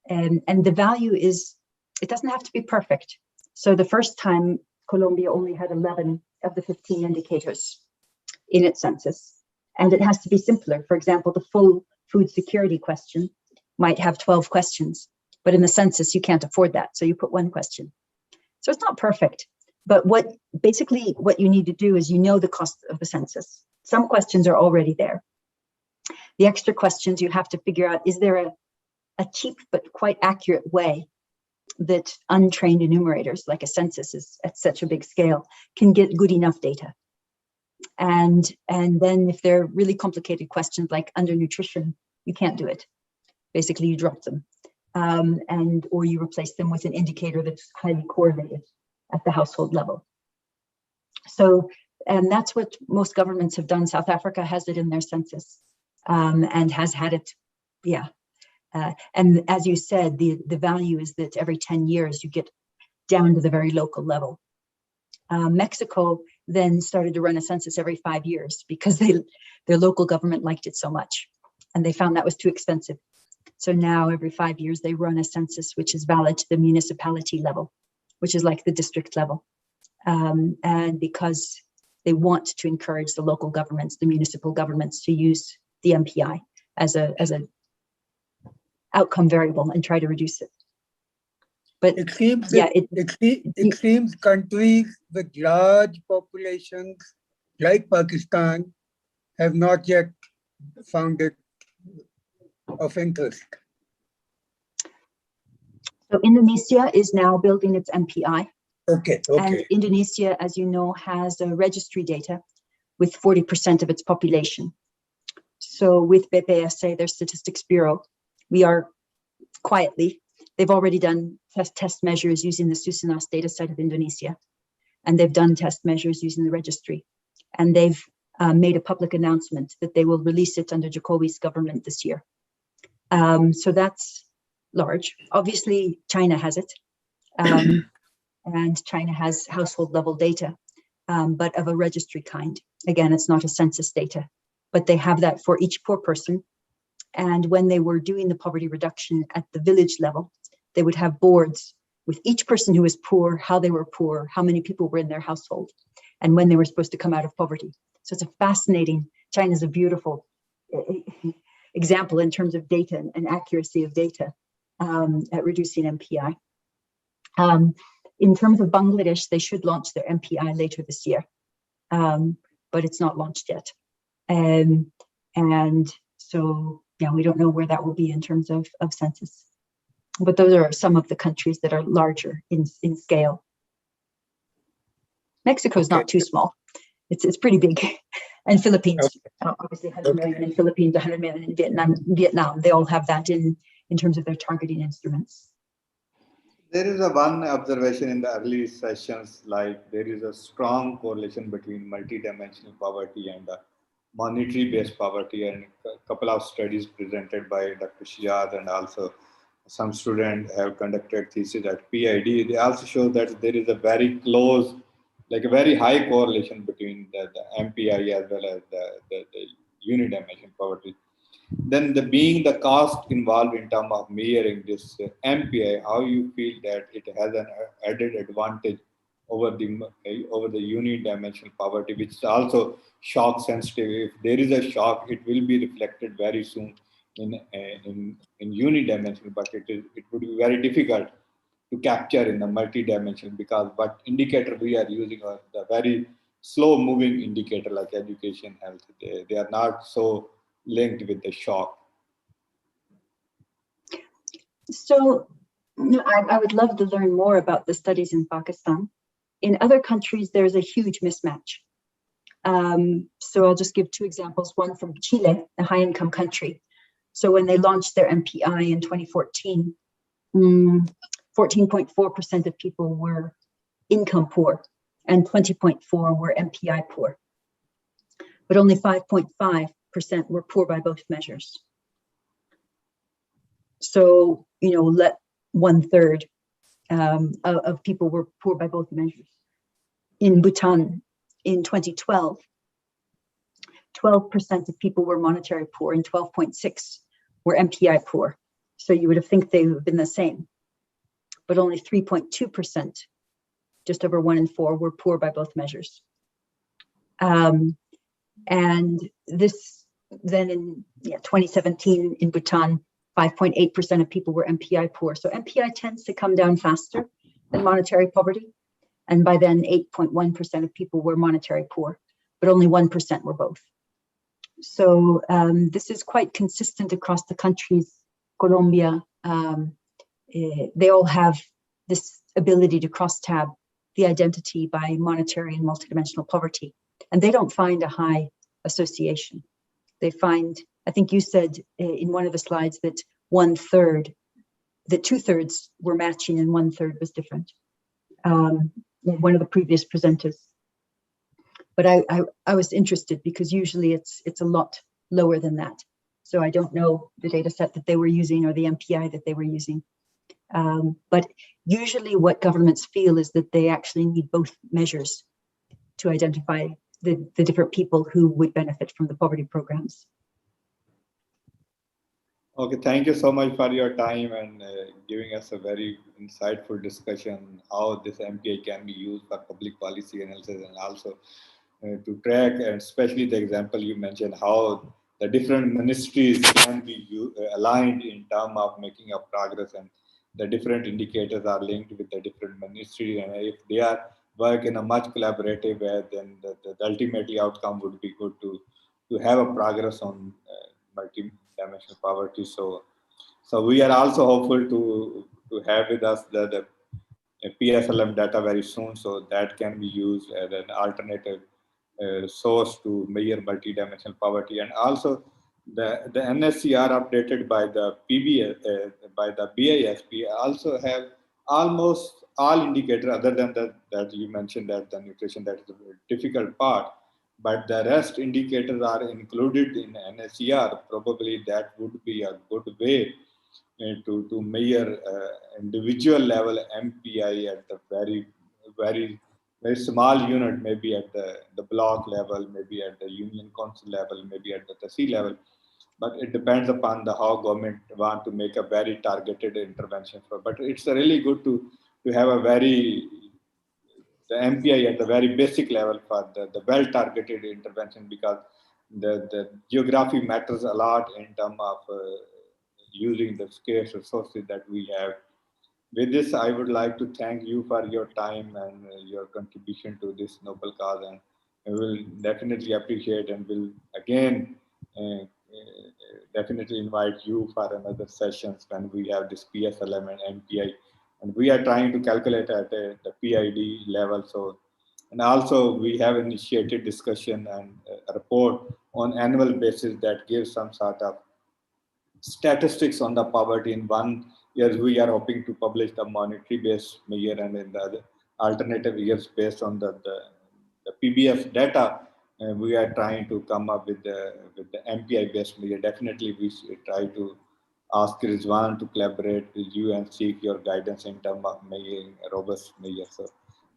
And the value is, it doesn't have to be perfect. So the first time, Colombia only had 11 of the 15 indicators in its census. And it has to be simpler. For example, the full food security question might have 12 questions, but in the census, you can't afford that. So you put one question. So it's not perfect. But basically what you need to do is the cost of the census. Some questions are already there. The extra questions you have to figure out, is there a cheap but quite accurate way that untrained enumerators, like a census is at such a big scale, can get good enough data? And then if they're really complicated questions like undernutrition, you can't do it. Basically, you drop them. Or you replace them with an indicator that's highly correlated at the household level. So, and that's what most governments have done. South Africa has it in their census, and has had it, and as you said, the value is that every 10 years you get down to the very local level. Mexico then started to run a census every 5 years because their local government liked it so much, and they found that was too expensive. So now every 5 years they run a census which is valid to the municipality level, which is like the district level. And because they want to encourage the local governments, the municipal governments, to use the MPI as a outcome variable and try to reduce it. But it seems it seems countries with large populations like Pakistan have not yet found it of interest. So Indonesia is now building its MPI. Okay. And Indonesia, as you know, has registry data with 40% of its population. So with BPSA, their statistics bureau, we are quietly, they've already done test measures using the Susunas data set of Indonesia. And they've done test measures using the registry. And they've made a public announcement that they will release it under Jokowi's government this year. So that's large. Obviously, China has it. And China has household level data, but of a registry kind. Again, it's not a census data, but they have that for each poor person. And when they were doing the poverty reduction at the village level, they would have boards with each person who was poor, how they were poor, how many people were in their household, and when they were supposed to come out of poverty. So it's a fascinating, China's a beautiful, example in terms of data and accuracy of data at reducing MPI. In terms of Bangladesh, they should launch their MPI later this year, but it's not launched yet. And so, yeah, we don't know where that will be in terms of census. But those are some of the countries that are larger in scale. Mexico is not too small. It's pretty big. And Philippines, obviously 100 million in Philippines, 100 million in Vietnam. They all have that in terms of their targeting instruments. There is one observation in the early sessions, like there is a strong correlation between multidimensional poverty and monetary-based poverty, and a couple of studies presented by Dr. Shihad and also some students have conducted thesis at PIDE. They also show that there is a very close, like a very high correlation between the MPI as well as the unidimensional poverty. Then being the cost involved in terms of measuring this MPI, how you feel that it has an added advantage over the unidimensional poverty, which is also shock sensitive. If there is a shock, it will be reflected very soon in unidimensional, but it would be very difficult to capture in the multi-dimensional, because what indicator we are using are the very slow moving indicator like education, health. They are not so linked with the shock. So I would love to learn more about the studies in Pakistan. In other countries, there's a huge mismatch. So I'll just give two examples, one from Chile, a high income country. So when they launched their MPI in 2014, 14.4% of people were income poor and 20.4% were MPI poor. But only 5.5% were poor by both measures. So, let 1/3 of people were poor by both measures. In Bhutan, in 2012, 12% of people were monetary poor and 12.6% were MPI poor. So you would have think they would have been the same. But only 3.2%, just over 1 in 4, were poor by both measures. And this then in 2017 in Bhutan, 5.8% of people were MPI poor. So MPI tends to come down faster than monetary poverty. And by then 8.1% of people were monetary poor, but only 1% were both. So this is quite consistent across the countries. Colombia, they all have this ability to cross-tab the identity by monetary and multidimensional poverty. And they don't find a high association. They find, I think you said in one of the slides that 1/3, that 2/3 were matching and 1/3 was different. One of the previous presenters. But I was interested because usually it's a lot lower than that. So I don't know the data set that they were using or the MPI that they were using. But usually what governments feel is that they actually need both measures to identify the different people who would benefit from the poverty programs. Okay, thank you so much for your time and giving us a very insightful discussion how this MPI can be used for public policy analysis, and also to track, and especially the example you mentioned, how the different ministries can be aligned in terms of making a progress, and the different indicators are linked with the different ministries, and if they are work in a much collaborative way, then the ultimately outcome would be good to have a progress on multi-dimensional poverty. So we are also hopeful to have with us the PSLM data very soon, so that can be used as an alternative source to measure multidimensional poverty. And also the NSCR updated by the by the BISP also have almost all indicators, other than that you mentioned that the nutrition, that is the difficult part, but the rest indicators are included in NSCR. Probably that would be a good way to measure individual level MPI at the very small unit, maybe at the block level, maybe at the union council level, maybe at the Tehsil level. But it depends upon how government want to make a very targeted intervention for. But it's really good to have the MPI at the very basic level for the well-targeted intervention, because the geography matters a lot in terms of using the scarce resources that we have. With this, I would like to thank you for your time and your contribution to this noble cause, and I will definitely appreciate and will again definitely invite you for another sessions when we have this PSLM and MPI, and we are trying to calculate at the PIDE level. So, and also we have initiated discussion and a report on annual basis that gives some sort of statistics on the poverty. In 1 year, we are hoping to publish the monetary based measure, and in the other alternative years based on the PBF data, we are trying to come up with the MPI based measure. Definitely, we should try to ask Rizwan to collaborate with you and seek your guidance in terms of making a robust measure. So,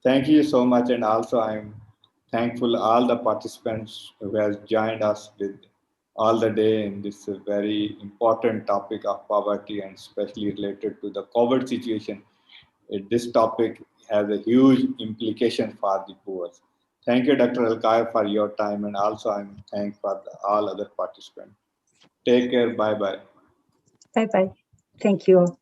thank you so much, and also I'm thankful all the participants who has joined us with all the day in this very important topic of poverty, and especially related to the COVID situation. This topic has a huge implication for the poor. Thank you, Dr. Alkaya, for your time, and also I'm thankful for all other participants. Take care. Bye-bye. Bye-bye. Thank you all.